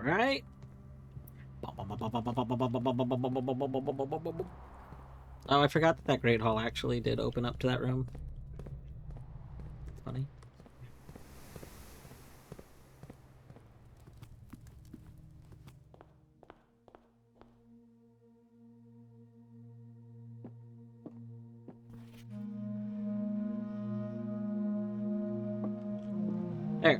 S1: Alright. Oh, I forgot that Great Hall actually did open up to that room. Funny. There.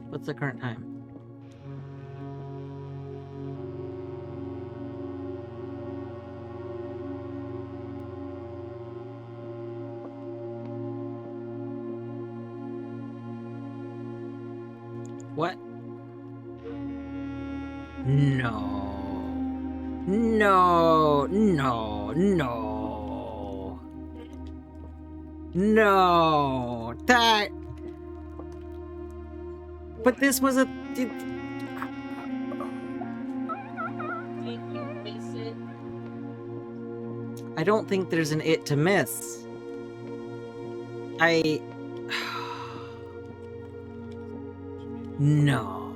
S1: What's the current time? What? No. No. No. No. No. That... But this was a...
S2: Did you miss it?
S1: I don't think there's an it to miss. No.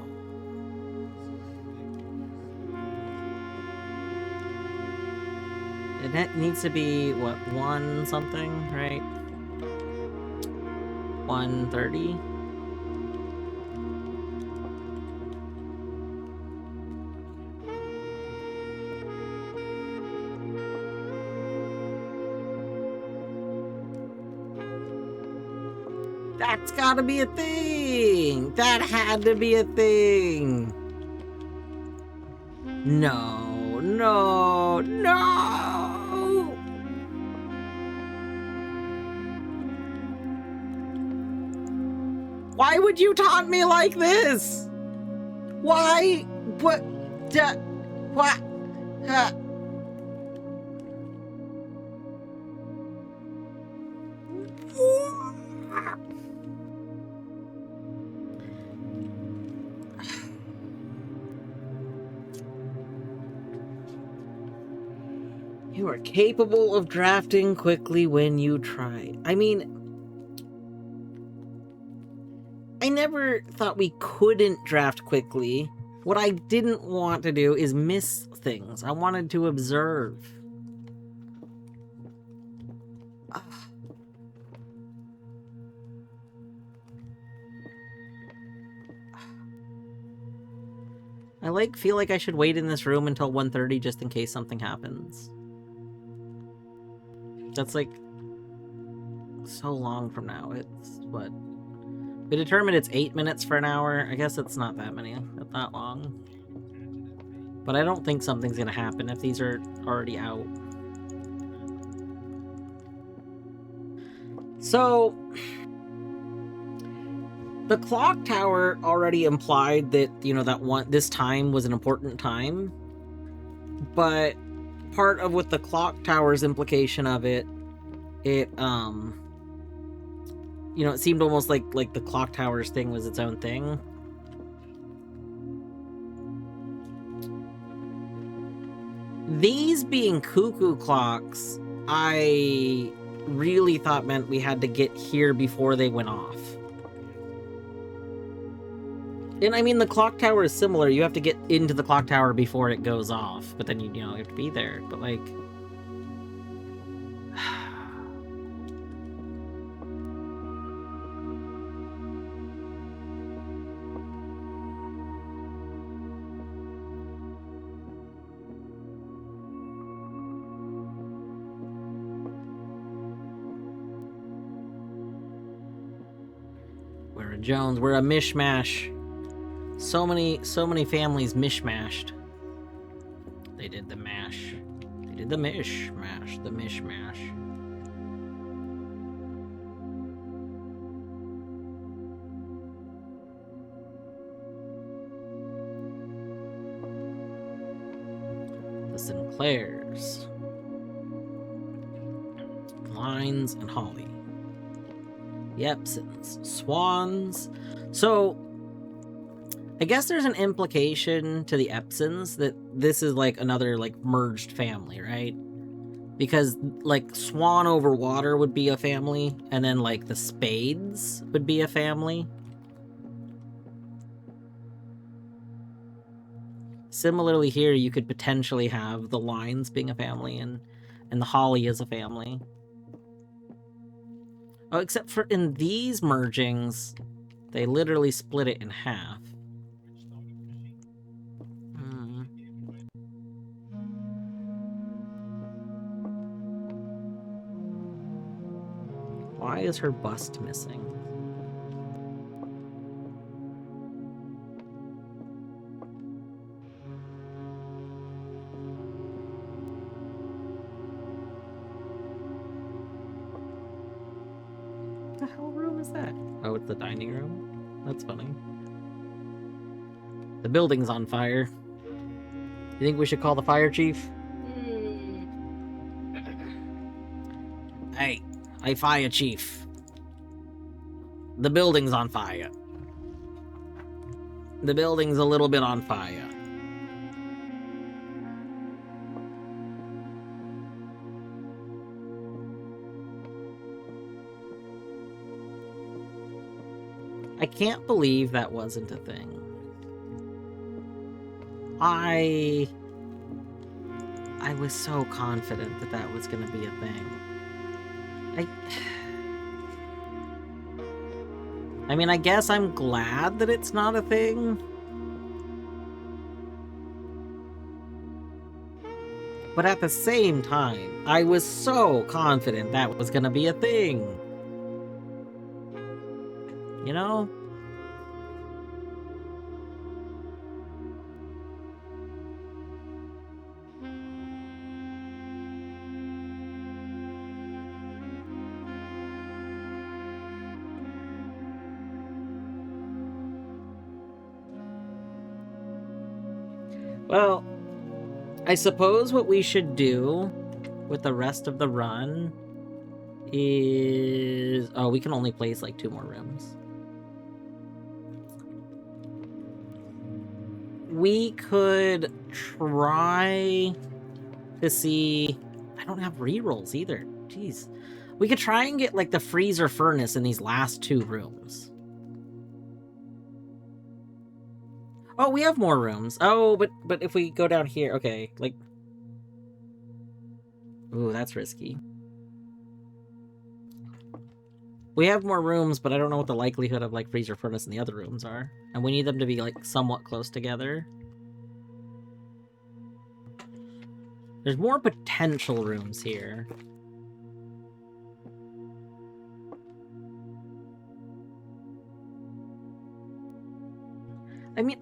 S1: It needs to be, what, 1 something, right? 1:30? That's gotta be a thing! That had to be a thing! No, no, no! Why would you taunt me like this? Why? What? What? You are capable of drafting quickly when you try. I mean, I never thought we couldn't draft quickly. What I didn't want to do is miss things. I wanted to observe. I feel like I should wait in this room until 1:30 just in case something happens. That's like so long from now. It's what? We determined it's 8 minutes for an hour. I guess it's not that that long. But I don't think something's gonna happen if these are already out. So the clock tower already implied that, you know, this time was an important time. But part of what the clock tower's implication of it, you know, it seemed almost like the clock tower's thing was its own thing. These being cuckoo clocks, I really thought meant we had to get here before they went off. And I mean, the clock tower is similar. You have to get into the clock tower before it goes off, but then you know, you have to be there. But like, we're a Jones, we're a mishmash. So many families mishmashed. They did the mash. They did the mishmash, the mishmash. The Sinclairs. Lines and Holly. The Epsons. Swans. So, I guess there's an implication to the Epsons that this is like another like merged family, right? Because like Swan over Water would be a family, and then like the Spades would be a family. Similarly here, you could potentially have the Lines being a family and the Holly as a family. Oh, except for in these mergings, they literally split it in half. Why is her bust missing? What the hell room is that? Oh, it's the dining room? That's funny. The building's on fire. You think we should call the fire chief? Hey, fire chief. The building's on fire. The building's a little bit on fire. I can't believe that wasn't a thing. I was so confident that that was going to be a thing. I mean, I guess I'm glad that it's not a thing. But at the same time, I was so confident that was gonna be a thing. You know? Well, I suppose what we should do with the rest of the run is... Oh, we can only place like 2 more rooms. We could try to see... I don't have rerolls either. Jeez. We could try and get like the freezer furnace in these last 2 rooms. Oh, we have more rooms. Oh, but if we go down here, okay, like... Ooh, that's risky. We have more rooms, but I don't know what the likelihood of, like, freezer furnace in the other rooms are. And we need them to be, like, somewhat close together. There's more potential rooms here. I mean,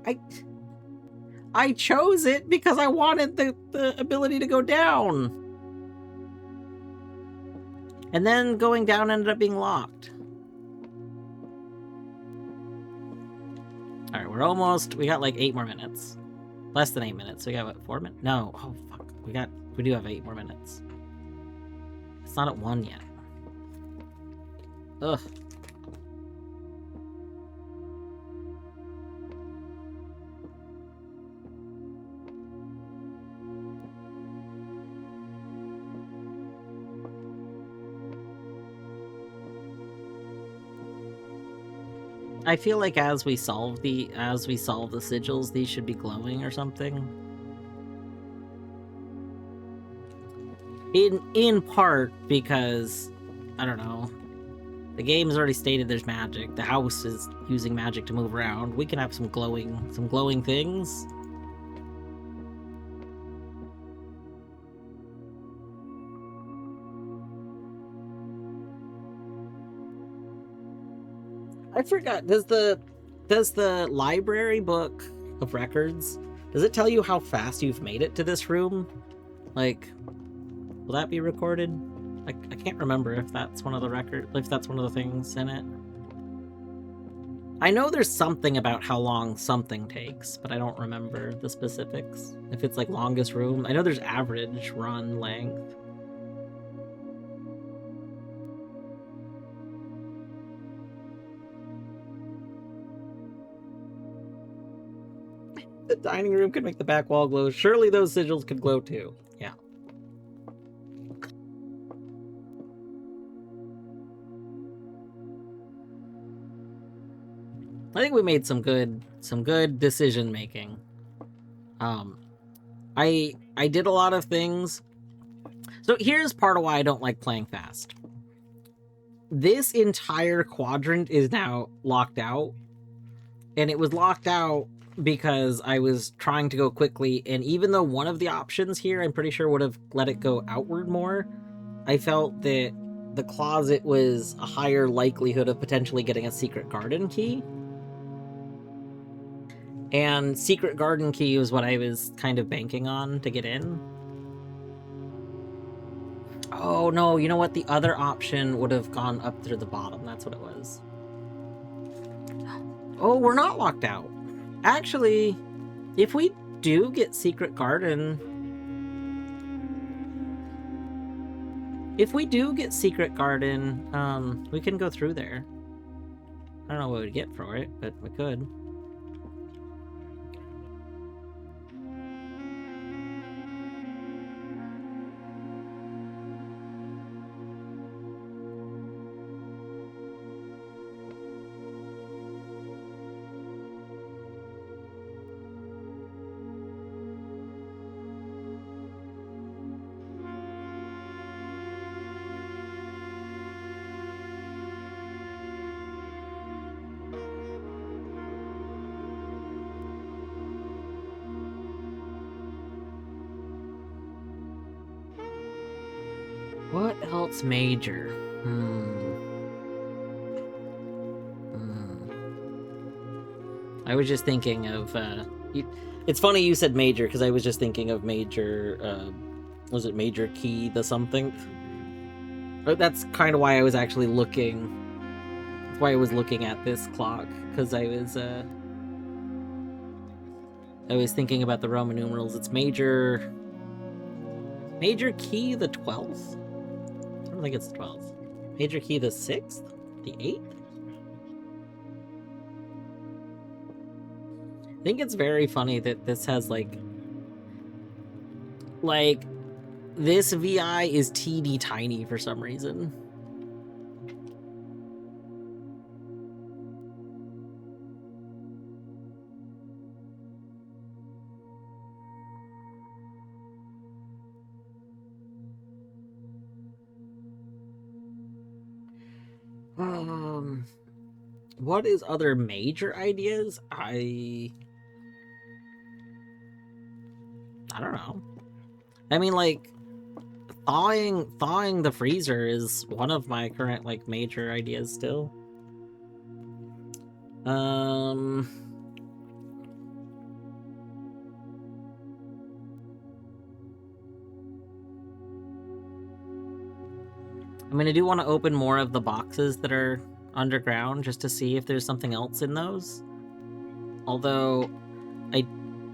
S1: I chose it because I wanted the ability to go down. And then going down ended up being locked. Alright, we got like 8 more minutes. Less than 8 minutes. We got what, 4 minutes? No. Oh, fuck. We do have 8 more minutes. It's not at 1 yet. Ugh. I feel like as we solve the sigils, these should be glowing or something. In part because, I don't know, the game has already stated there's magic. The house is using magic to move around. We can have some glowing things. I forgot, does the library book of records, does it tell you how fast you've made it to this room? Like, Will that be recorded? I can't remember if that's one of the things in it. I know there's something about how long something takes, but I don't remember the specifics. If it's like longest room, I know there's average run length. The dining room could make the back wall glow. Surely those sigils could glow too. Yeah. I think we made some good decision making. I did a lot of things. So here's part of why I don't like playing fast. This entire quadrant is now locked out, and it was locked out because I was trying to go quickly, and even though one of the options here I'm pretty sure would have let it go outward more, I felt that the closet was a higher likelihood of potentially getting a secret garden key. And secret garden key was what I was kind of banking on to get in. Oh no, you know what? The other option would have gone up through the bottom. That's what it was. Oh, we're not locked out. Actually, if we do get secret garden... If we do get secret garden, we can go through there. I don't know what we'd get for it, but we could. What else major? I was just thinking of, it's funny you said major, because I was just thinking of major, was it major key the something? But that's kind of why I was actually looking, that's why I was looking at this clock, because I was thinking about the Roman numerals. It's major key the 12th? I don't think it's the 12th. Major key the 6th? The 8th? I think it's very funny that this has like this VI is TD tiny for some reason. What is other major ideas? I don't know. I mean, like, thawing the freezer is one of my current, like, major ideas still. I mean, I do want to open more of the boxes that are underground just to see if there's something else in those. Although, I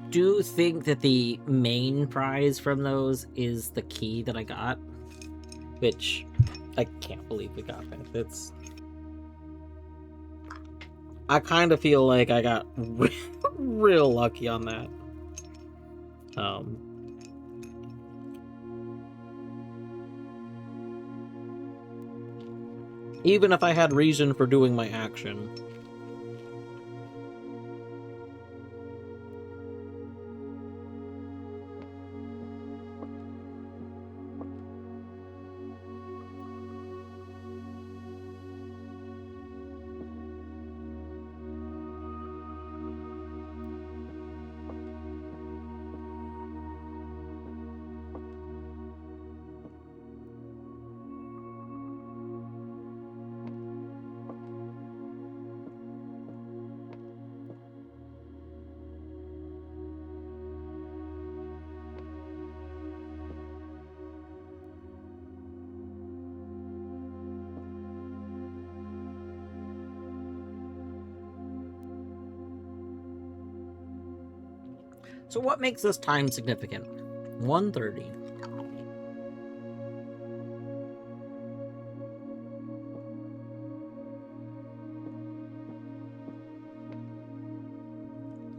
S1: do think that the main prize from those is the key that I got, which I can't believe we got that. It's... I kind of feel like I got real lucky on that. Even if I had reason for doing my action. So what makes this time significant? 1:30.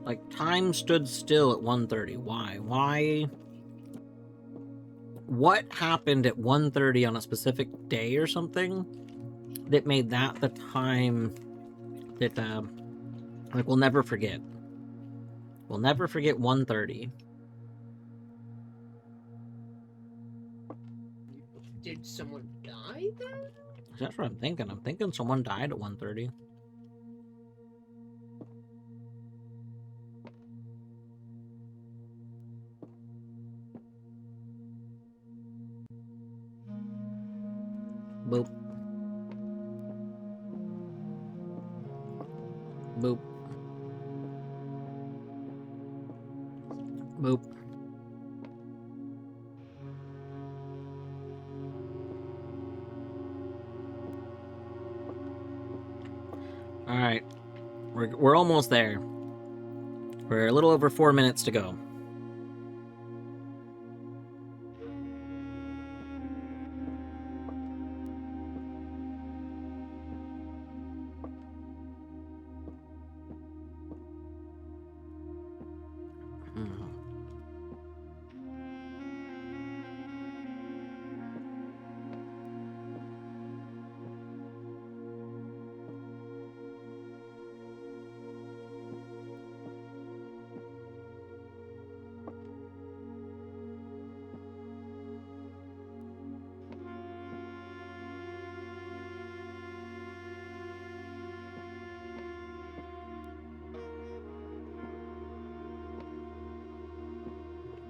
S1: Like, time stood still at 1:30. Why? Why? What happened at 1:30 on a specific day or something that made that the time that, like, we'll never forget? We'll never forget 1:30.
S2: Did someone die then?
S1: That's what I'm thinking. I'm thinking someone died at 1:30. Boop. Boop. Boop. Alright. We're almost there. We're a little over 4 minutes to go.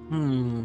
S1: Hmm.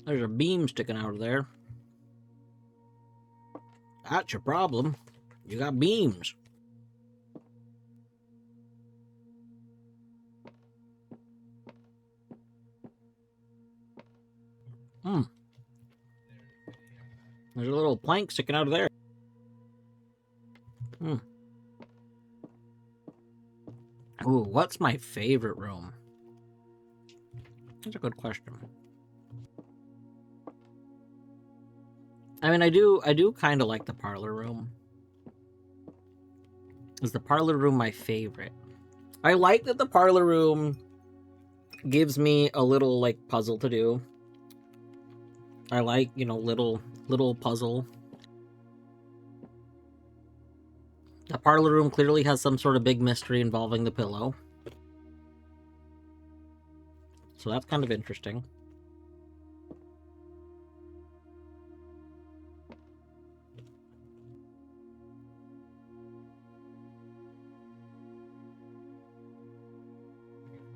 S1: There's a beam sticking out of there. That's your problem. You got beams. There's a little plank sticking out of there. Ooh, what's my favorite room? That's a good question. I mean, I do kind of like the parlor room. Is the parlor room my favorite? I like that the parlor room gives me a little, like, puzzle to do. I like, you know, little puzzle. The parlor room clearly has some sort of big mystery involving the pillow. So that's kind of interesting.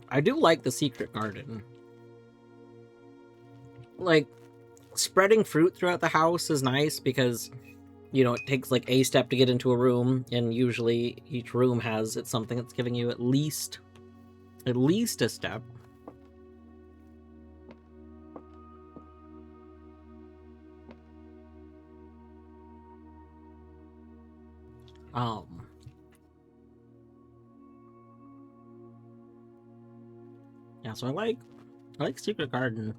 S1: I do like the secret garden. Like, spreading fruit throughout the house is nice because, you know, it takes like a step to get into a room, and usually each room has it's something that's giving you at least a step. Yeah, so I like Secret Garden.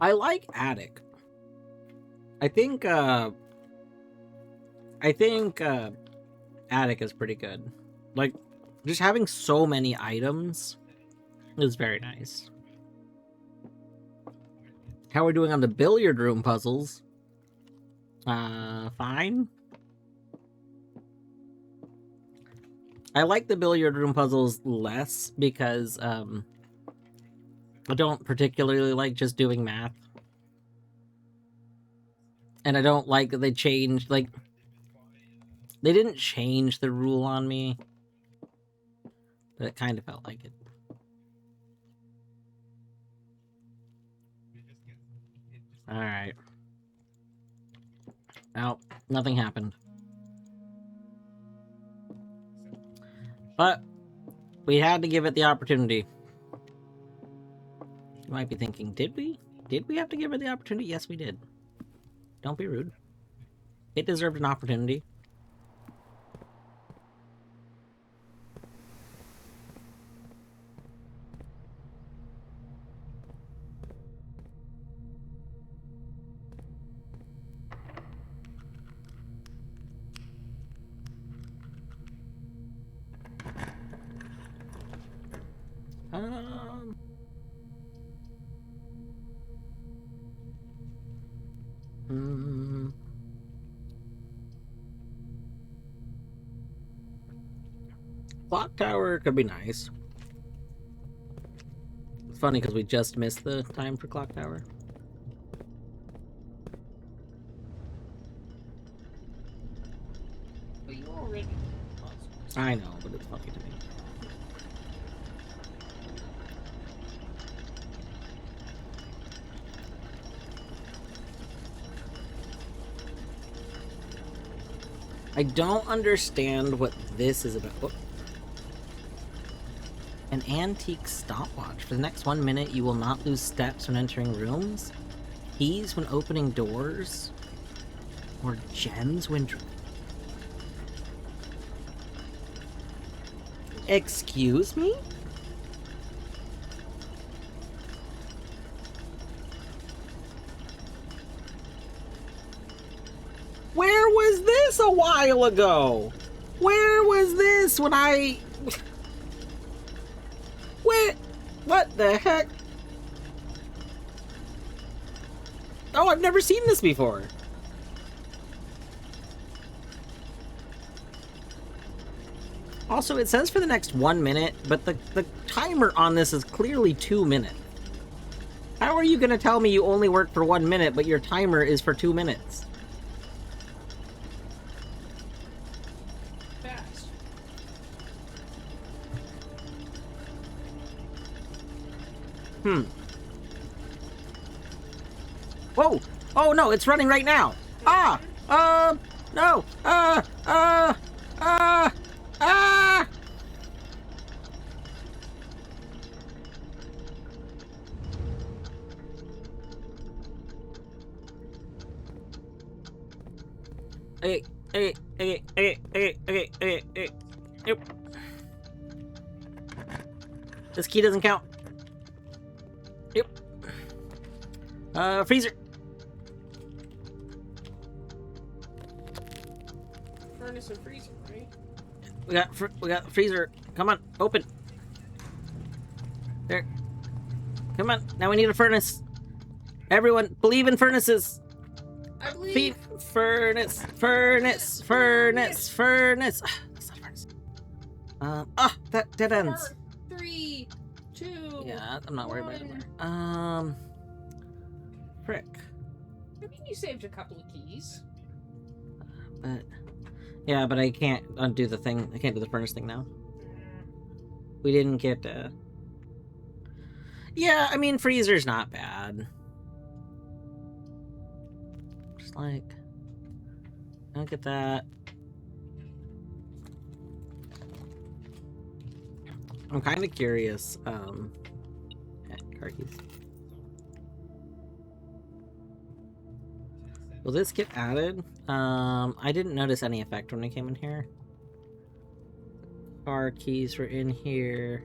S1: I like attic. I think attic is pretty good. Like, just having so many items is very nice. How are we doing on the billiard room puzzles? Fine. I like the billiard room puzzles less because, I don't particularly like just doing math. And I don't like that they changed, like, they didn't change the rule on me, but it kind of felt like it. Alright. Nope, nothing happened. But we had to give it the opportunity. You might be thinking, did we? Did we have to give it the opportunity? Yes, we did. Don't be rude. It deserved an opportunity. Clock tower could be nice. It's funny because we just missed the time for clock tower.
S2: But you already.
S1: I know, but it's funny to me. I don't understand what this is about. Oh. An antique stopwatch. For the next 1 minute, you will not lose steps when entering rooms, keys when opening doors, or gems when... Excuse me? Where was this a while ago? Where was this when I... What the heck? Oh, I've never seen this before. Also, it says for the next 1 minute, but the timer on this is clearly 2 minutes. How are you gonna tell me you only work for 1 minute, but your timer is for 2 minutes?
S2: Fast.
S1: Whoa! Oh no, it's running right now! No! Okay. Nope. This key doesn't count. Yep. Freezer.
S2: Furnace and freezer, right?
S1: We got freezer. Come on, open. There. Come on. Now we need a furnace. Everyone, believe in furnaces.
S2: I believe.
S1: Furnace. That's not a furnace. That dead ends.
S2: 3, 2.
S1: Yeah, I'm not worried about it anymore. Frick.
S2: I mean, you saved a couple of keys.
S1: But yeah, but I can't undo the thing. I can't do the furnace thing now. We didn't get. Yeah, I mean, freezer's not bad. Just like, I don't get that. I'm kind of curious. Car keys. Will this get added? I didn't notice any effect when I came in here. Car keys were in here.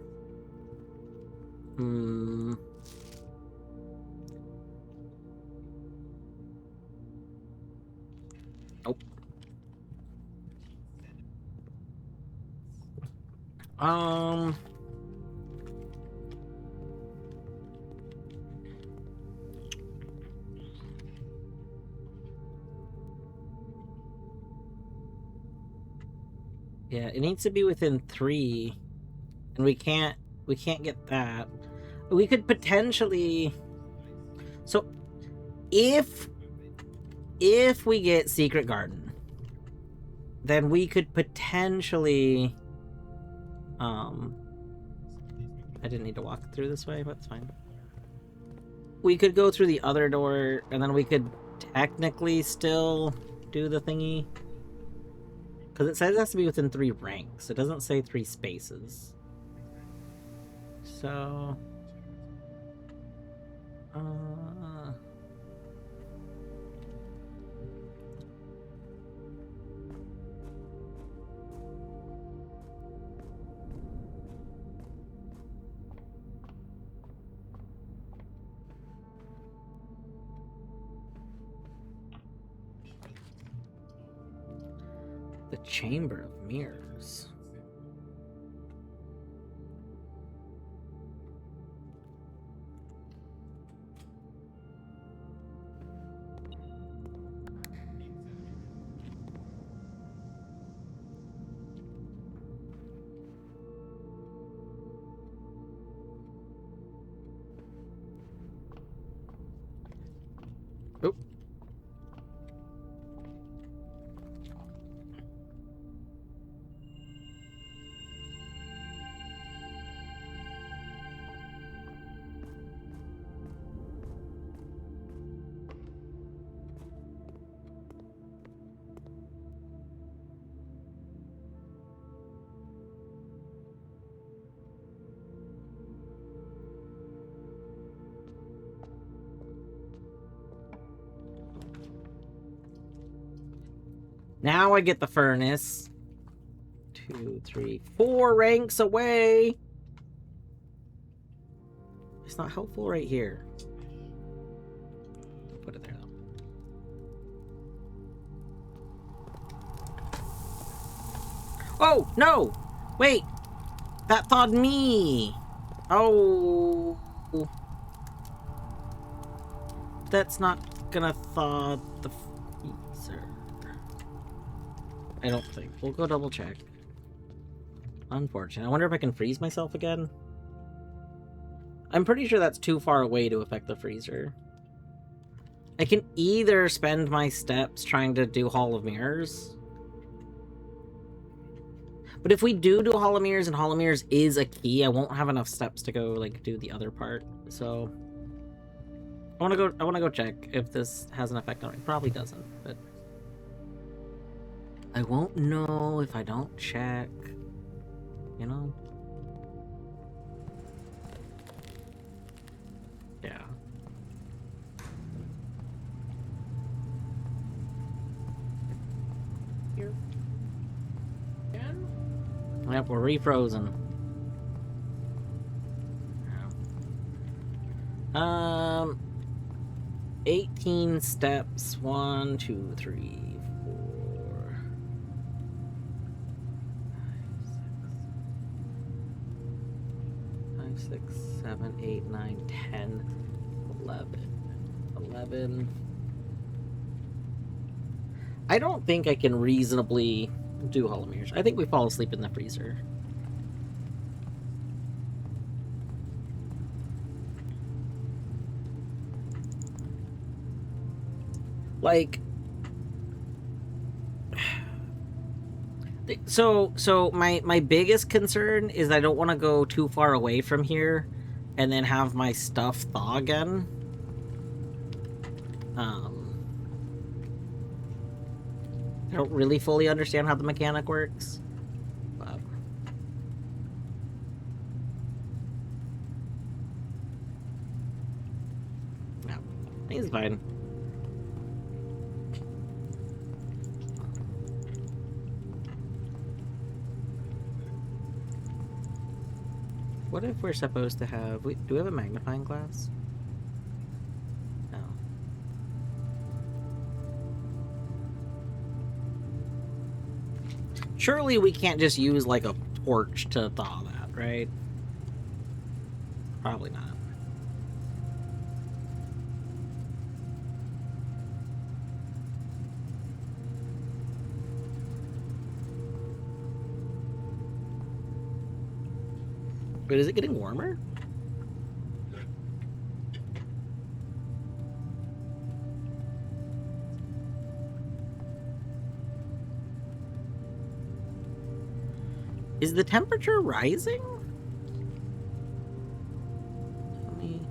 S1: Nope. Um. Yeah, it needs to be within 3, and we can't get that. We could potentially. So, if we get Secret Garden, then we could potentially. I didn't need to walk through this way, but it's fine. We could go through the other door, and then we could technically still do the thingy. Because it says it has to be within 3 ranks. It doesn't say 3 spaces. So... The Chamber of Mirrors. Oh. Now I get the furnace. 2, 3, 4 ranks away. It's not helpful right here. Put it there though. Oh, no! Wait! That thawed me! Oh... That's not gonna thaw the freezer. I don't think. We'll go double check. Unfortunate. I wonder if I can freeze myself again? I'm pretty sure that's too far away to affect the freezer. I can either spend my steps trying to do Hall of Mirrors. But if we do Hall of Mirrors and Hall of Mirrors is a key, I won't have enough steps to go like do the other part. So I wanna go check if this has an effect on it. It probably doesn't, but I won't know if I don't check. You know? Yeah.
S2: Here. Again?
S1: Yep, we're refrozen. Yeah. 18 steps. 1, 2, 3, 4. 5, 6, 7, 8, 9, 10, 11. I don't think I can reasonably do Hall of Mirrors. I think we fall asleep in the freezer. Like, so my biggest concern is I don't want to go too far away from here and then have my stuff thaw again. I don't really fully understand how the mechanic works, but no, he's fine. What if we're supposed to have... do we have a magnifying glass? No. Surely we can't just use, like, a torch to thaw that, right? Probably not. But is it getting warmer? Is the temperature rising? Let me...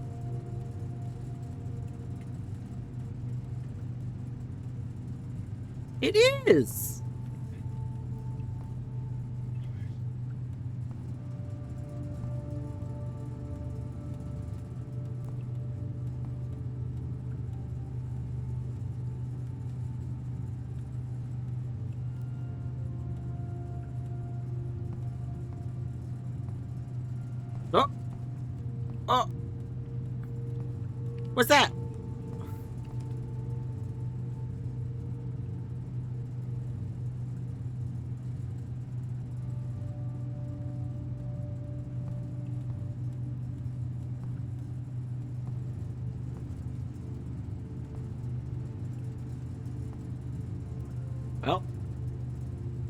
S1: It is! Oh! Oh! What's that? Well,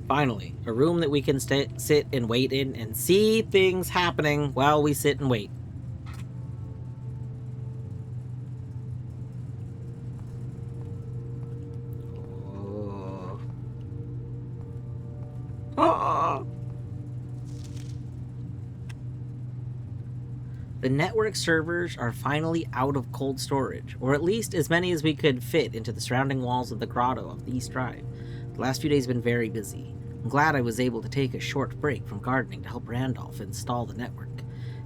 S1: finally, a room that we can sit and wait in and see things happening while we sit and wait. Oh. Oh. The network servers are finally out of cold storage, or at least as many as we could fit into the surrounding walls of the grotto of the East Drive. The last few days have been very busy. I'm glad I was able to take a short break from gardening to help Randolph install the network.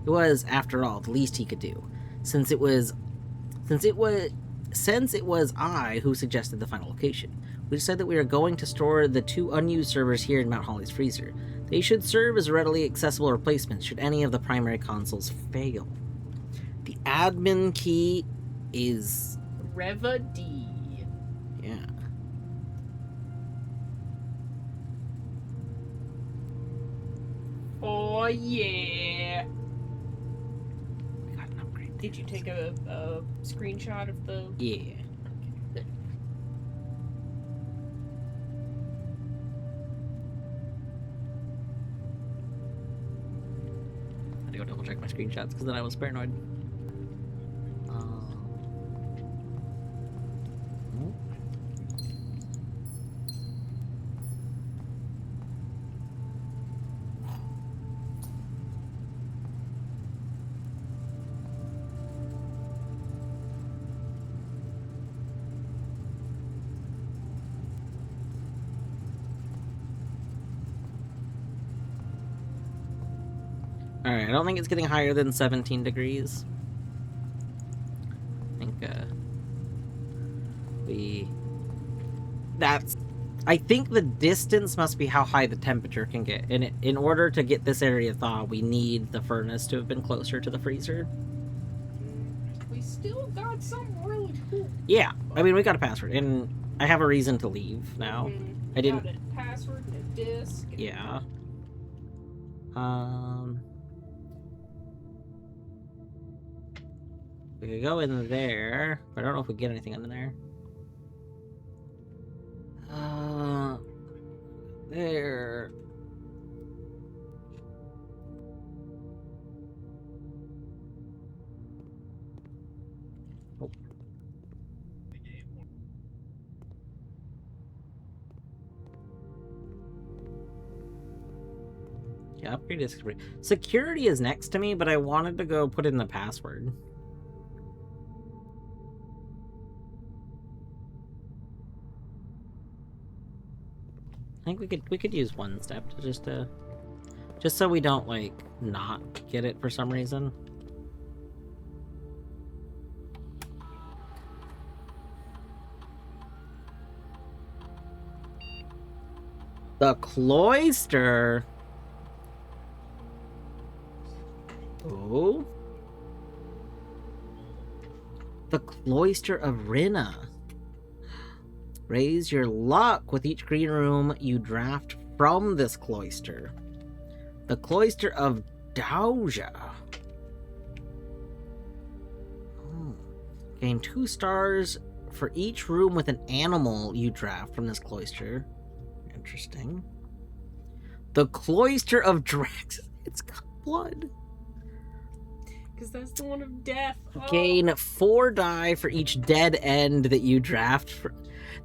S1: It was, after all, the least he could do, since it was I who suggested the final location. We decided that we are going to store the 2 unused servers here in Mount Holly's freezer. They should serve as readily accessible replacements should any of the primary consoles fail. The admin key is...
S2: Reva D.
S1: Yeah.
S2: Oh, yeah.
S1: We got an upgrade.
S2: Did you take a screenshot of the...
S1: Yeah. I had to go double check my screenshots because then I was paranoid. Alright, I don't think it's getting higher than 17 degrees. I think the distance must be how high the temperature can get. And in order to get this area thawed, we need the furnace to have been closer to the freezer.
S2: We still got something really cool.
S1: Yeah, I mean, we got a password, and I have a reason to leave now.
S2: Mm-hmm.
S1: I didn't...
S2: Got a password and a disk.
S1: Yeah. We could go in there, but I don't know if we get anything in there. There. Oh. Yeah, upgrade is free. Security is next to me, but I wanted to go put in the password. I think we could use one step to just so we don't like not get it for some reason. The cloister. Oh. The cloister of Rinna. Raise your luck with each green room you draft from this cloister. The Cloister of Dauja. Gain 2 stars for each room with an animal you draft from this cloister. Interesting. The Cloister of Drax. It's got blood.
S2: Because that's the one of death. Oh.
S1: Gain 4 die for each dead end that you draft.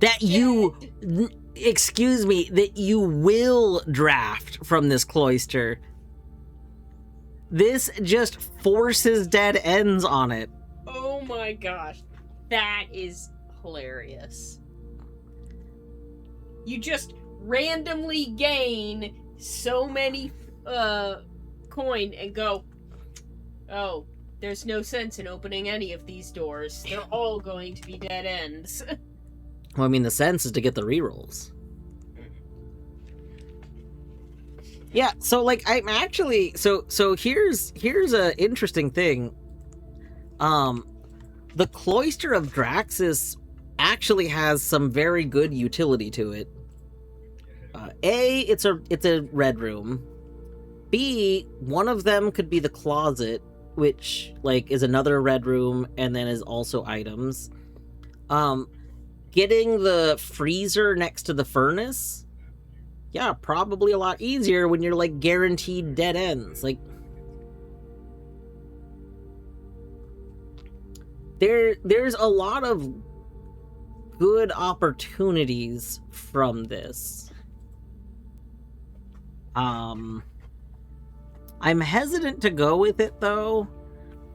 S1: That you will draft from this cloister. This just forces dead ends on it.
S2: Oh my gosh. That is hilarious. You just randomly gain so many coin and go, oh, there's no sense in opening any of these doors. They're all going to be dead ends.
S1: Well, I mean, the sense is to get the rerolls. Yeah, so like I'm actually so here's a interesting thing. The Cloister of Draxus actually has some very good utility to it. A, it's a red room. B, one of them could be the closet, which like is another red room and then is also items. Getting the freezer next to the furnace, yeah, probably a lot easier when you're like guaranteed dead ends. Like there's a lot of good opportunities from this. I'm hesitant to go with it though,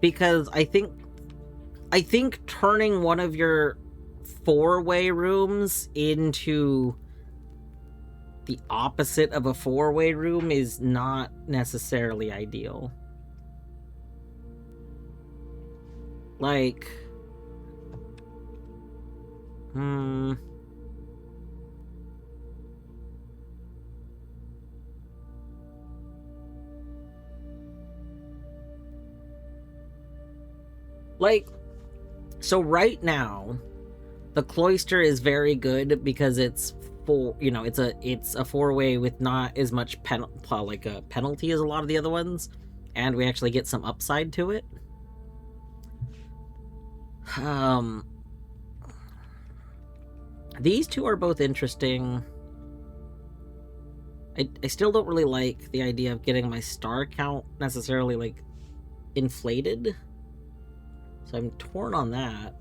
S1: because I think turning one of your 4-way rooms into the opposite of a 4-way room is not necessarily ideal. Like, like, so right now, the cloister is very good because it's it's a 4-way with not as much penalty as a lot of the other ones, and we actually get some upside to it. These two are both interesting. I still don't really like the idea of getting my star count necessarily like inflated, so I'm torn on that.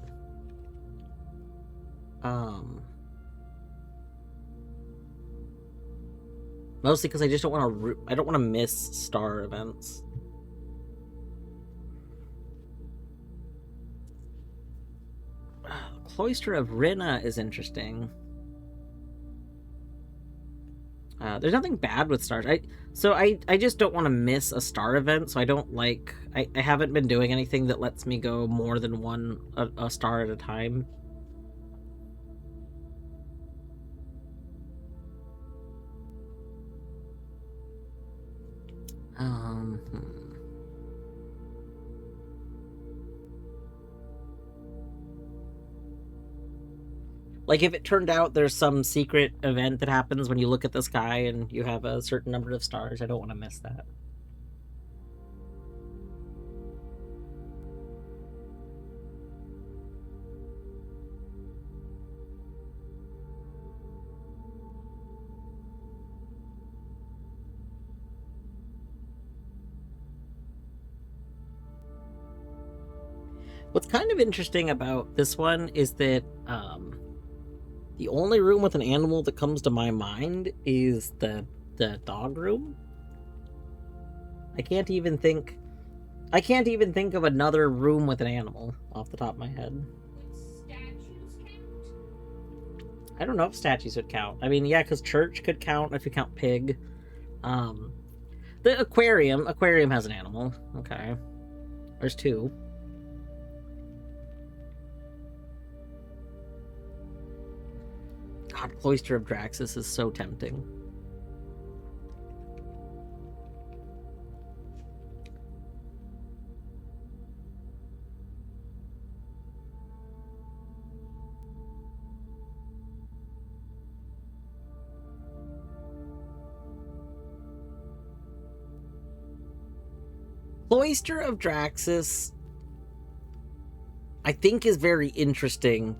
S1: Mostly because I just don't want to miss star events. Cloister of Rinna is interesting. There's nothing bad with stars. I just don't want to miss a star event, so I don't like... I haven't been doing anything that lets me go more than a star at a time. Like, if it turned out there's some secret event that happens when you look at the sky and you have a certain number of stars, I don't want to miss that. What's kind of interesting about this one is that, the only room with an animal that comes to my mind is the dog room. I can't even think of another room with an animal off the top of my head.
S2: Would statues count?
S1: I don't know if statues would count. I mean, yeah, because church could count if you count pig. The aquarium has an animal. Okay. There's 2. God, Cloister of Draxus is so tempting. Cloister of Draxus, I think, is very interesting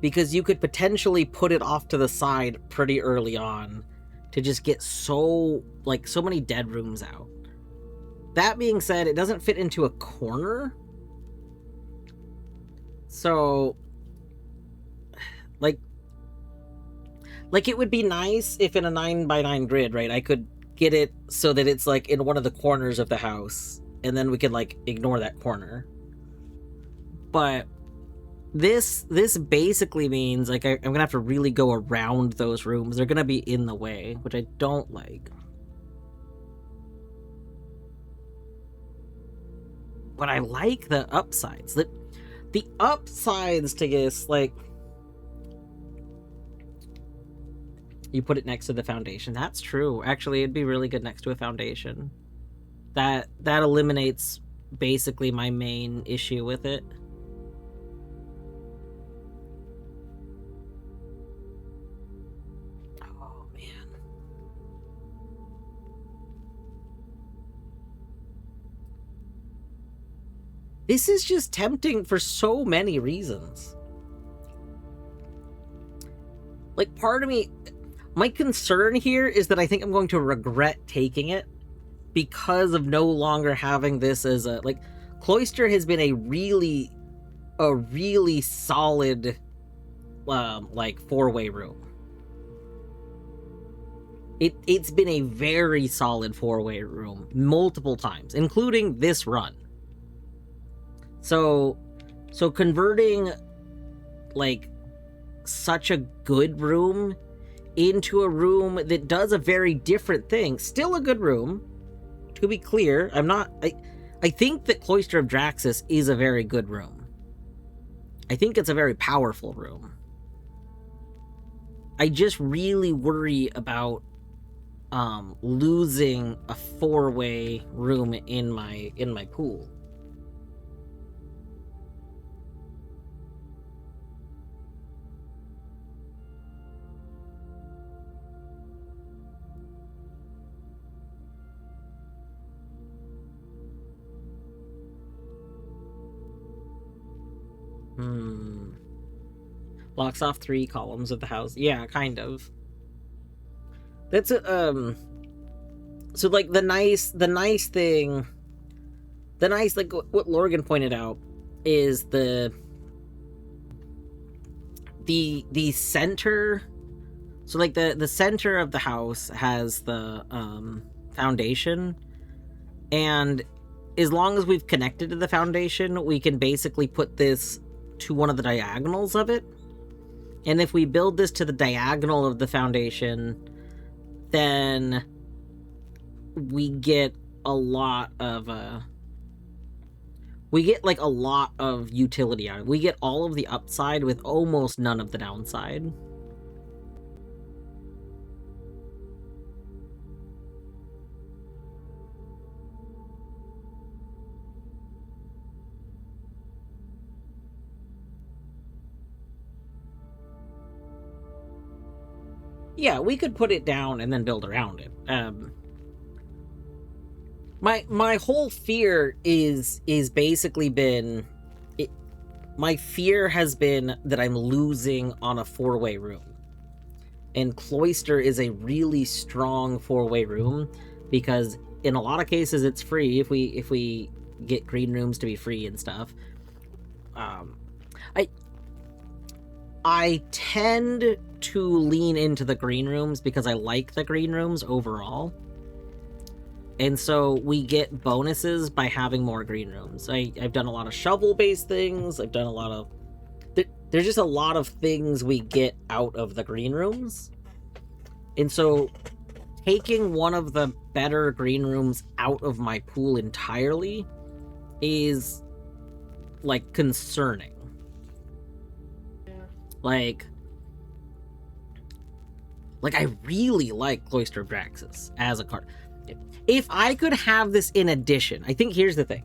S1: because you could potentially put it off to the side pretty early on to just get so many dead rooms out. That being said, it doesn't fit into a corner. So, like it would be nice if in a 9x9 grid, right, I could get it so that it's like in one of the corners of the house, and then we could like ignore that corner. But this basically means like I'm gonna have to really go around those rooms. They're gonna be in the way, which I don't like. But I like the upsides. The upsides to this, like, you put it next to the foundation. That's true. Actually, it'd be really good next to a foundation. That eliminates basically my main issue with it. Oh, man. This is just tempting for so many reasons. Like, part of me... My concern here is that I think I'm going to regret taking it because of no longer having this as a... Like, Cloister has been a really solid, like, four-way room. It's been a very solid four-way room multiple times, including this run. So converting, like, such a good room into a room that does a very different thing, still a good room, to be clear, I think that Cloister of Draxus is a very good room. I think it's a very powerful room. I just really worry about losing a four-way room in my pool. Blocks off 3 columns of the house. Yeah, kind of. That's a, so like the nice thing, like what Lorgan pointed out is the center. So like the center of the house has the foundation, and as long as we've connected to the foundation, we can basically put this to one of the diagonals of it. And if we build this to the diagonal of the foundation, then we get a lot of utility out of it. We get all of the upside with almost none of the downside. Yeah, we could put it down and then build around it. My whole fear is basically been... my fear has been that I'm losing on a four-way room. And Cloister is a really strong four-way room, because in a lot of cases it's free if we get green rooms to be free and stuff. I tend to lean into the green rooms because I like the green rooms overall. And so we get bonuses by having more green rooms. I've done a lot of shovel-based things. I've done a lot of... There's just a lot of things we get out of the green rooms. And so taking one of the better green rooms out of my pool entirely is, like, concerning. Like I really like Cloister of Draxus as a card. If I could have this in addition, I think here's the thing.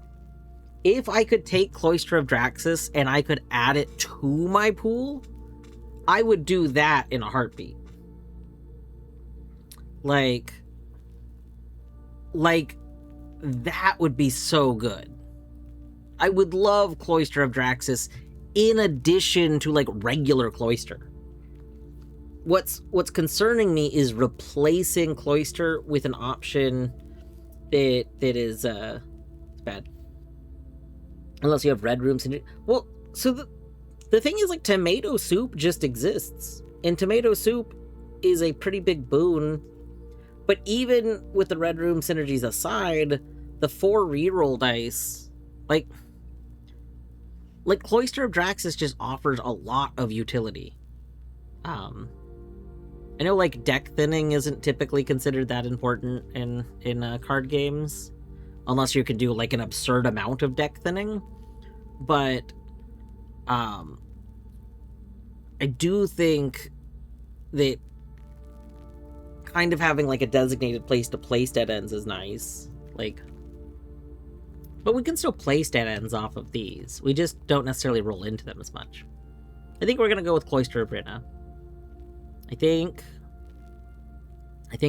S1: If I could take Cloister of Draxus and I could add it to my pool, I would do that in a heartbeat. Like that would be so good. I would love Cloister of Draxus in addition to like regular Cloister. What's concerning me is replacing Cloister with an option that is it's bad. Unless you have red rooms and well, so the thing is, like, tomato soup just exists. And tomato soup is a pretty big boon. But even with the red room synergies aside, the 4 reroll dice, like Cloister of Draxus just offers a lot of utility. I know, like, deck thinning isn't typically considered that important in card games, unless you can do, like, an absurd amount of deck thinning. But I do think that kind of having, like, a designated place to place dead ends is nice. Like, but we can still place dead ends off of these. We just don't necessarily roll into them as much. I think we're gonna go with Cloister of Rinna. I think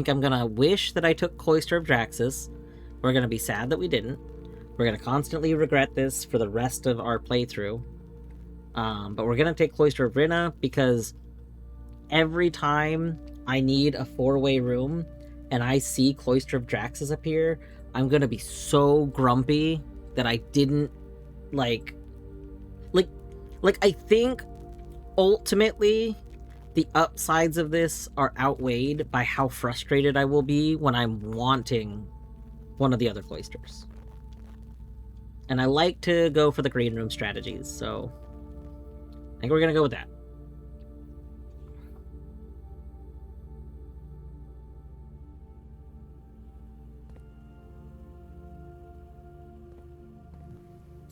S1: I'm gonna wish that I took Cloister of Draxus. We're gonna be sad that we didn't. We're gonna constantly regret this for the rest of our playthrough. But we're gonna take Cloister of Rinna because every time I need a 4-way room and I see Cloister of Draxus appear, I'm gonna be so grumpy that I didn't like I think ultimately the upsides of this are outweighed by how frustrated I will be when I'm wanting one of the other Cloisters. And I like to go for the green room strategies, so I think we're gonna go with that.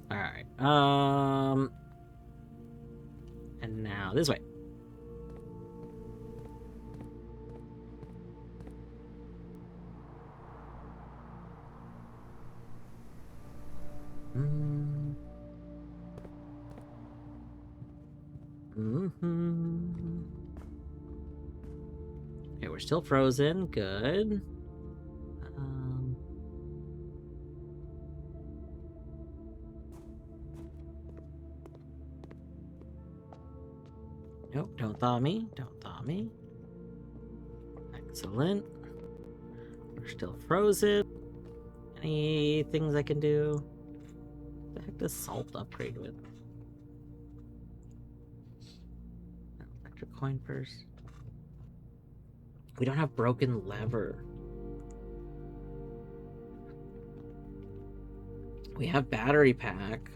S1: Alright, and now this way. Okay, we're still frozen. Good. Nope, don't thaw me. Don't thaw me. Excellent. We're still frozen. Any things I can do? What the heck does salt upgrade with? Electric coin purse. We don't have broken lever. We have battery pack.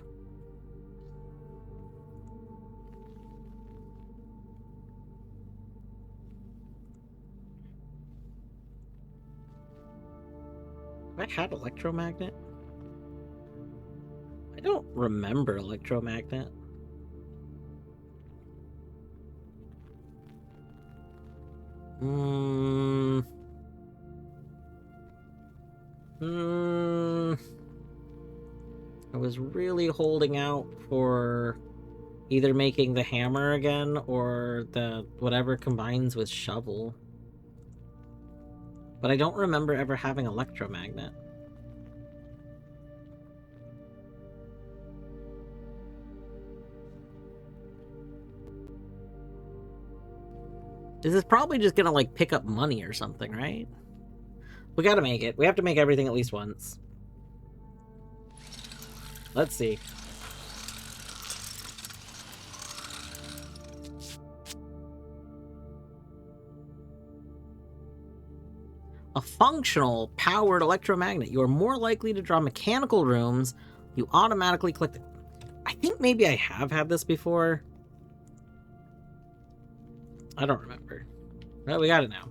S1: Have I had electromagnet? I don't remember electromagnet. I was really holding out for either making the hammer again or the whatever combines with shovel. But I don't remember ever having electromagnet. This is probably just gonna, like, pick up money or something, right? We gotta make it. We have to make everything at least once. Let's see. A functional, powered electromagnet. You are more likely to draw mechanical rooms. You automatically click the... I think maybe I have had this before. I don't remember. Well, we got it now.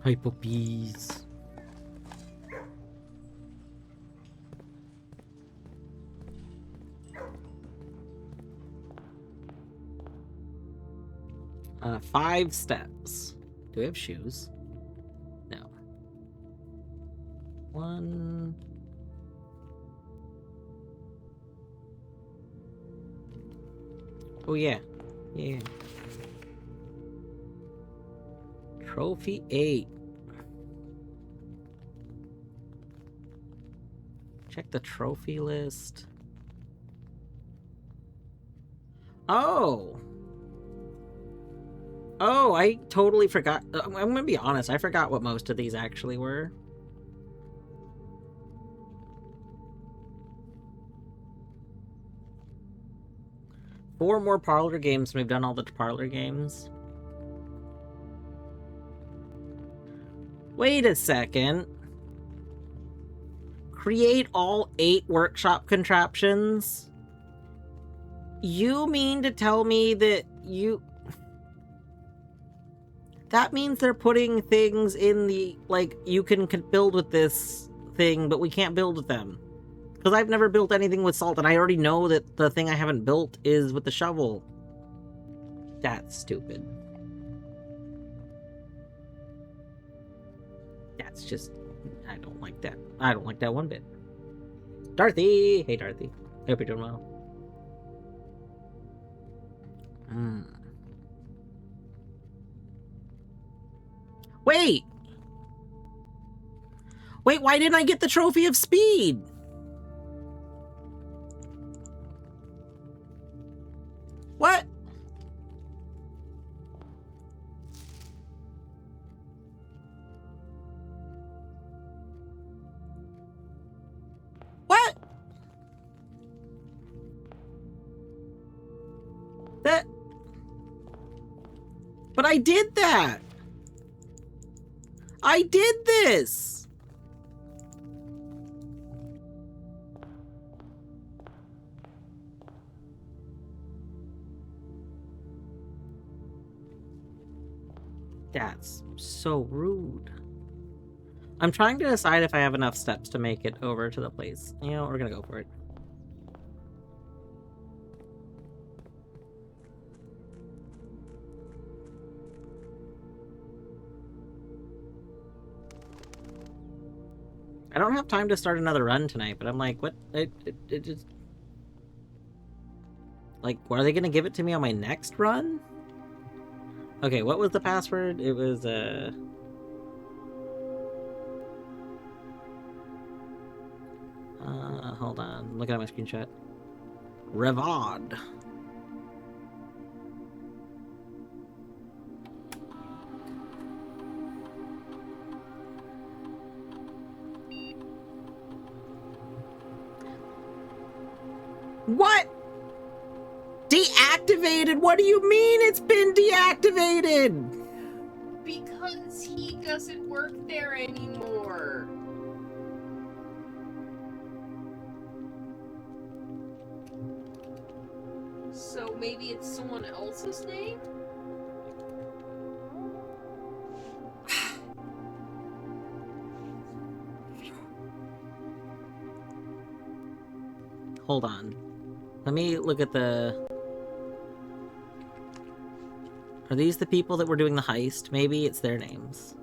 S1: Hi, puppies. Five steps. Do we have shoes? No. One. Oh, yeah. Yeah. Trophy 8. Check the trophy list. Oh! Oh, I totally forgot. I'm gonna be honest, I forgot what most of these actually were. Four more parlor games, and we've done all the parlor games. Wait a second. Create all 8 workshop contraptions? You mean to tell me that you... That means they're putting things in the... Like, you can build with this thing, but we can't build with them. Because I've never built anything with salt, and I already know that the thing I haven't built is with the shovel. That's stupid. That's just... I don't like that. I don't like that one bit. Dorothy! Hey, Dorothy. I hope you're doing well. Wait! Wait, why didn't I get the trophy of speed? What? What? That... But I did that! I did this! That's so rude. I'm trying to decide if I have enough steps to make it over to the place. You know, we're gonna go for it. I don't have time to start another run tonight, but I'm like, what? It just... Like, are they gonna give it to me on my next run? Okay, what was the password? It was, hold on. I'm looking at my screenshot. Revod. What? Deactivated? What do you mean it's been deactivated?
S2: Because he doesn't work there anymore. So maybe it's someone else's name?
S1: Hold on. Let me look at the... Are these the people that were doing the heist? Maybe it's their names.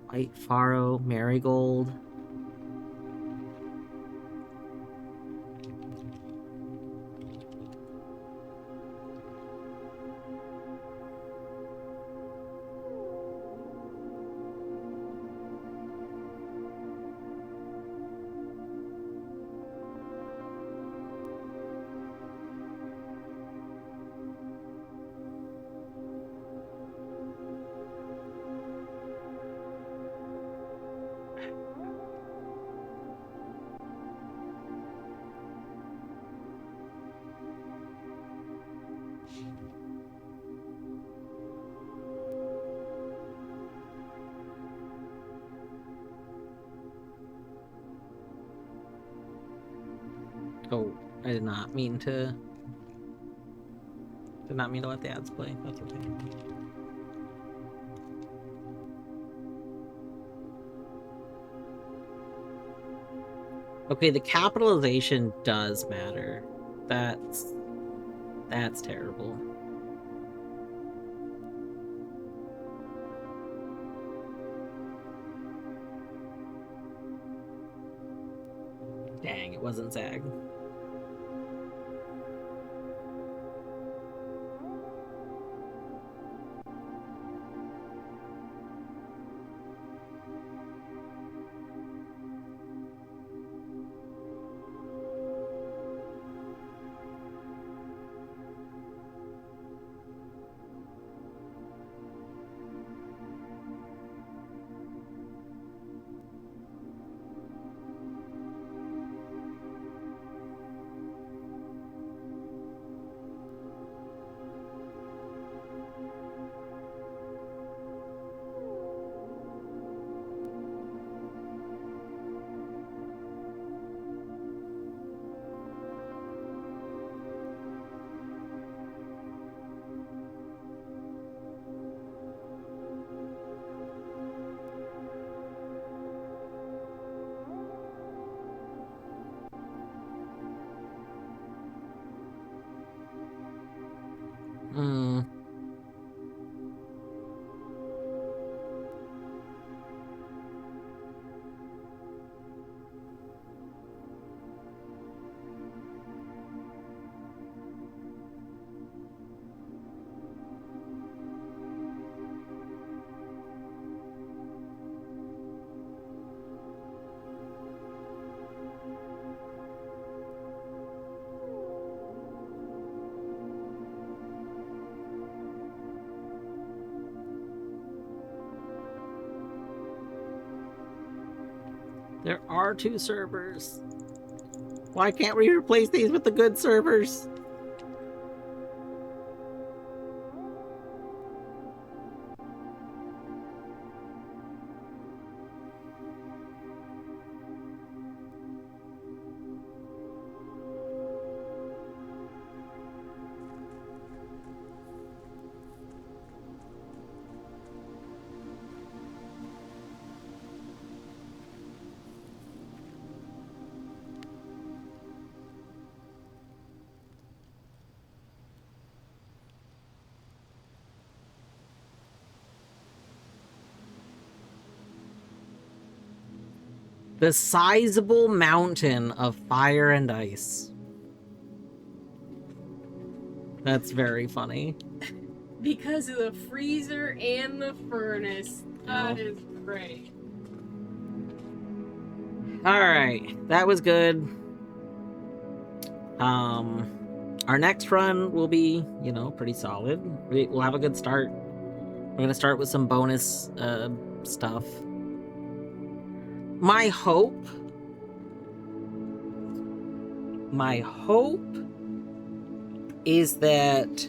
S1: White Faro, Marigold. Oh, I did not mean to... Did not mean to let the ads play. That's okay. Okay, the capitalization does matter. That's terrible. Dang, it wasn't Zag. There are 2 servers. Why can't we replace these with the good servers? The sizable mountain of fire and ice. That's very funny.
S2: Because of the freezer and the furnace. That is great.
S1: Alright, that was good. Our next run will be, you know, pretty solid. We'll have a good start. We're gonna start with some bonus stuff. My hope is that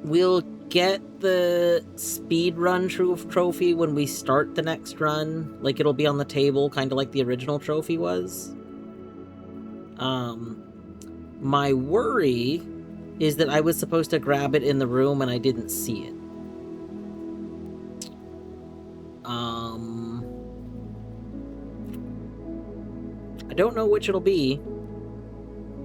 S1: we'll get the speedrun trophy when we start the next run. Like, it'll be on the table, kind of like the original trophy was. My worry is that I was supposed to grab it in the room and I didn't see it. I don't know which it'll be.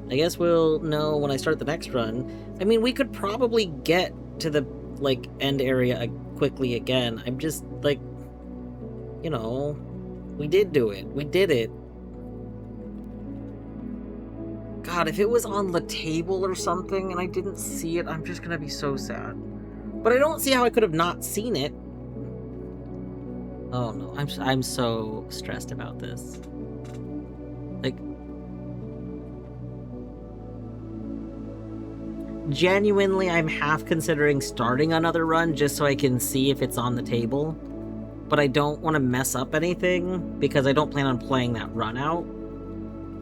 S1: I guess we'll know when I start the next run. I mean, we could probably get to the, like, end area quickly again. I'm just, like, you know, we did do it. We did it. God, if it was on the table or something and I didn't see it, I'm just gonna be so sad. But I don't see how I could have not seen it. Oh no, I'm so stressed about this. Like, genuinely, I'm half considering starting another run just so I can see if it's on the table. But I don't want to mess up anything because I don't plan on playing that run out.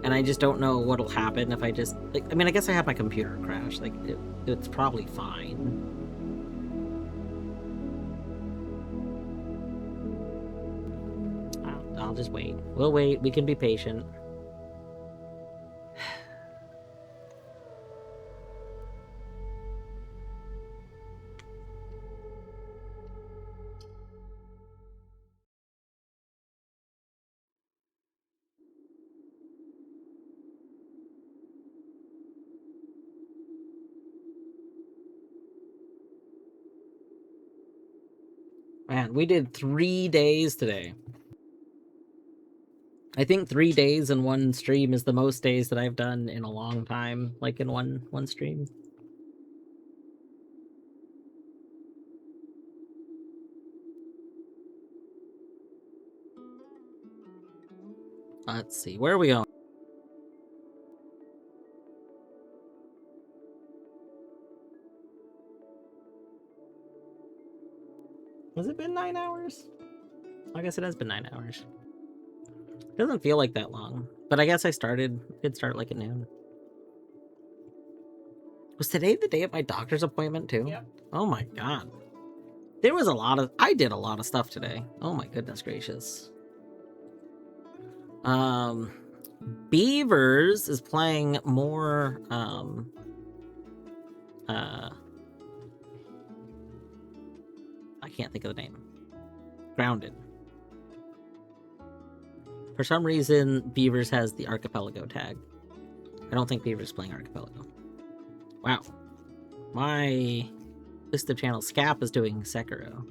S1: And I just don't know what'll happen if I just... like, I mean, I guess I have my computer crash. Like, it's probably fine. I'll just wait. We'll wait. We can be patient. Man, we did 3 days today. I think 3 days in one stream is the most days that I've done in a long time, like in one stream. Let's see, where are we going? Has it been 9 hours? I guess it has been 9 hours. It doesn't feel like that long, but I guess did start like at noon. Was today the day of my doctor's appointment too?
S2: Yep.
S1: Oh my god. I did a lot of stuff today. Oh my goodness gracious. Beavers is playing more, I can't think of the name. Grounded. For some reason, Beavers has the Archipelago tag. I don't think Beavers is playing Archipelago. Wow. My list of channels, Scap is doing Sekiro.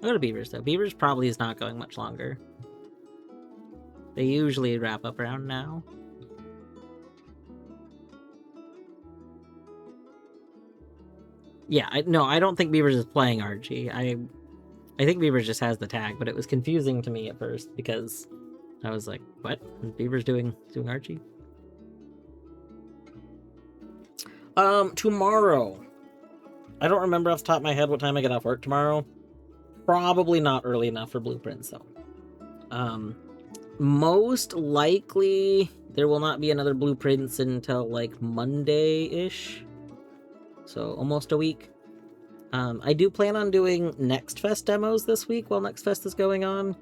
S1: I'll go to Beavers, though. Beavers probably is not going much longer. They usually wrap up around now. Yeah, I don't think Beavers is playing RG. I think Beavers just has the tag, but it was confusing to me at first because I was like, what? Is Beavers doing RG? Tomorrow. I don't remember off the top of my head what time I get off work tomorrow. Probably not early enough for blueprints, though. most likely there will not be another Blueprints until like Monday-ish. So almost a week. I do plan on doing Next Fest demos this week while Next Fest is going on.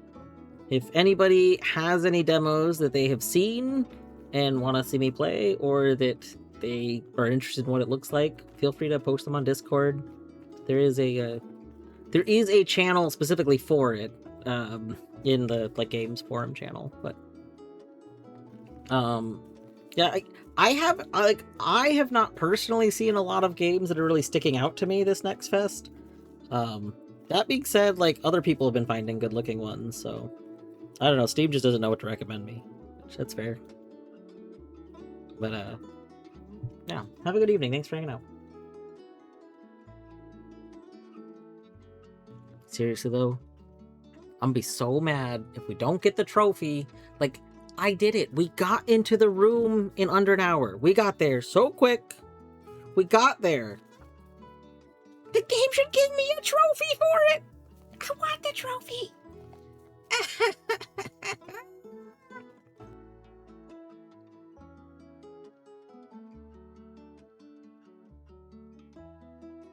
S1: If anybody has any demos that they have seen and want to see me play, or that they are interested in what it looks like, feel free to post them on Discord. There is a channel specifically for it, in the like games forum channel. But yeah, I have not personally seen a lot of games that are really sticking out to me this Next Fest. That being said, like, other people have been finding good looking ones, so I don't know. Steve just doesn't know what to recommend me, which that's fair. But yeah, have a good evening. Thanks for hanging out. Seriously though, I'm gonna be so mad if we don't get the trophy. Like, I did it. We got into the room in under an hour. We got there so quick. We got there. The game should give me a trophy for it. I want the trophy.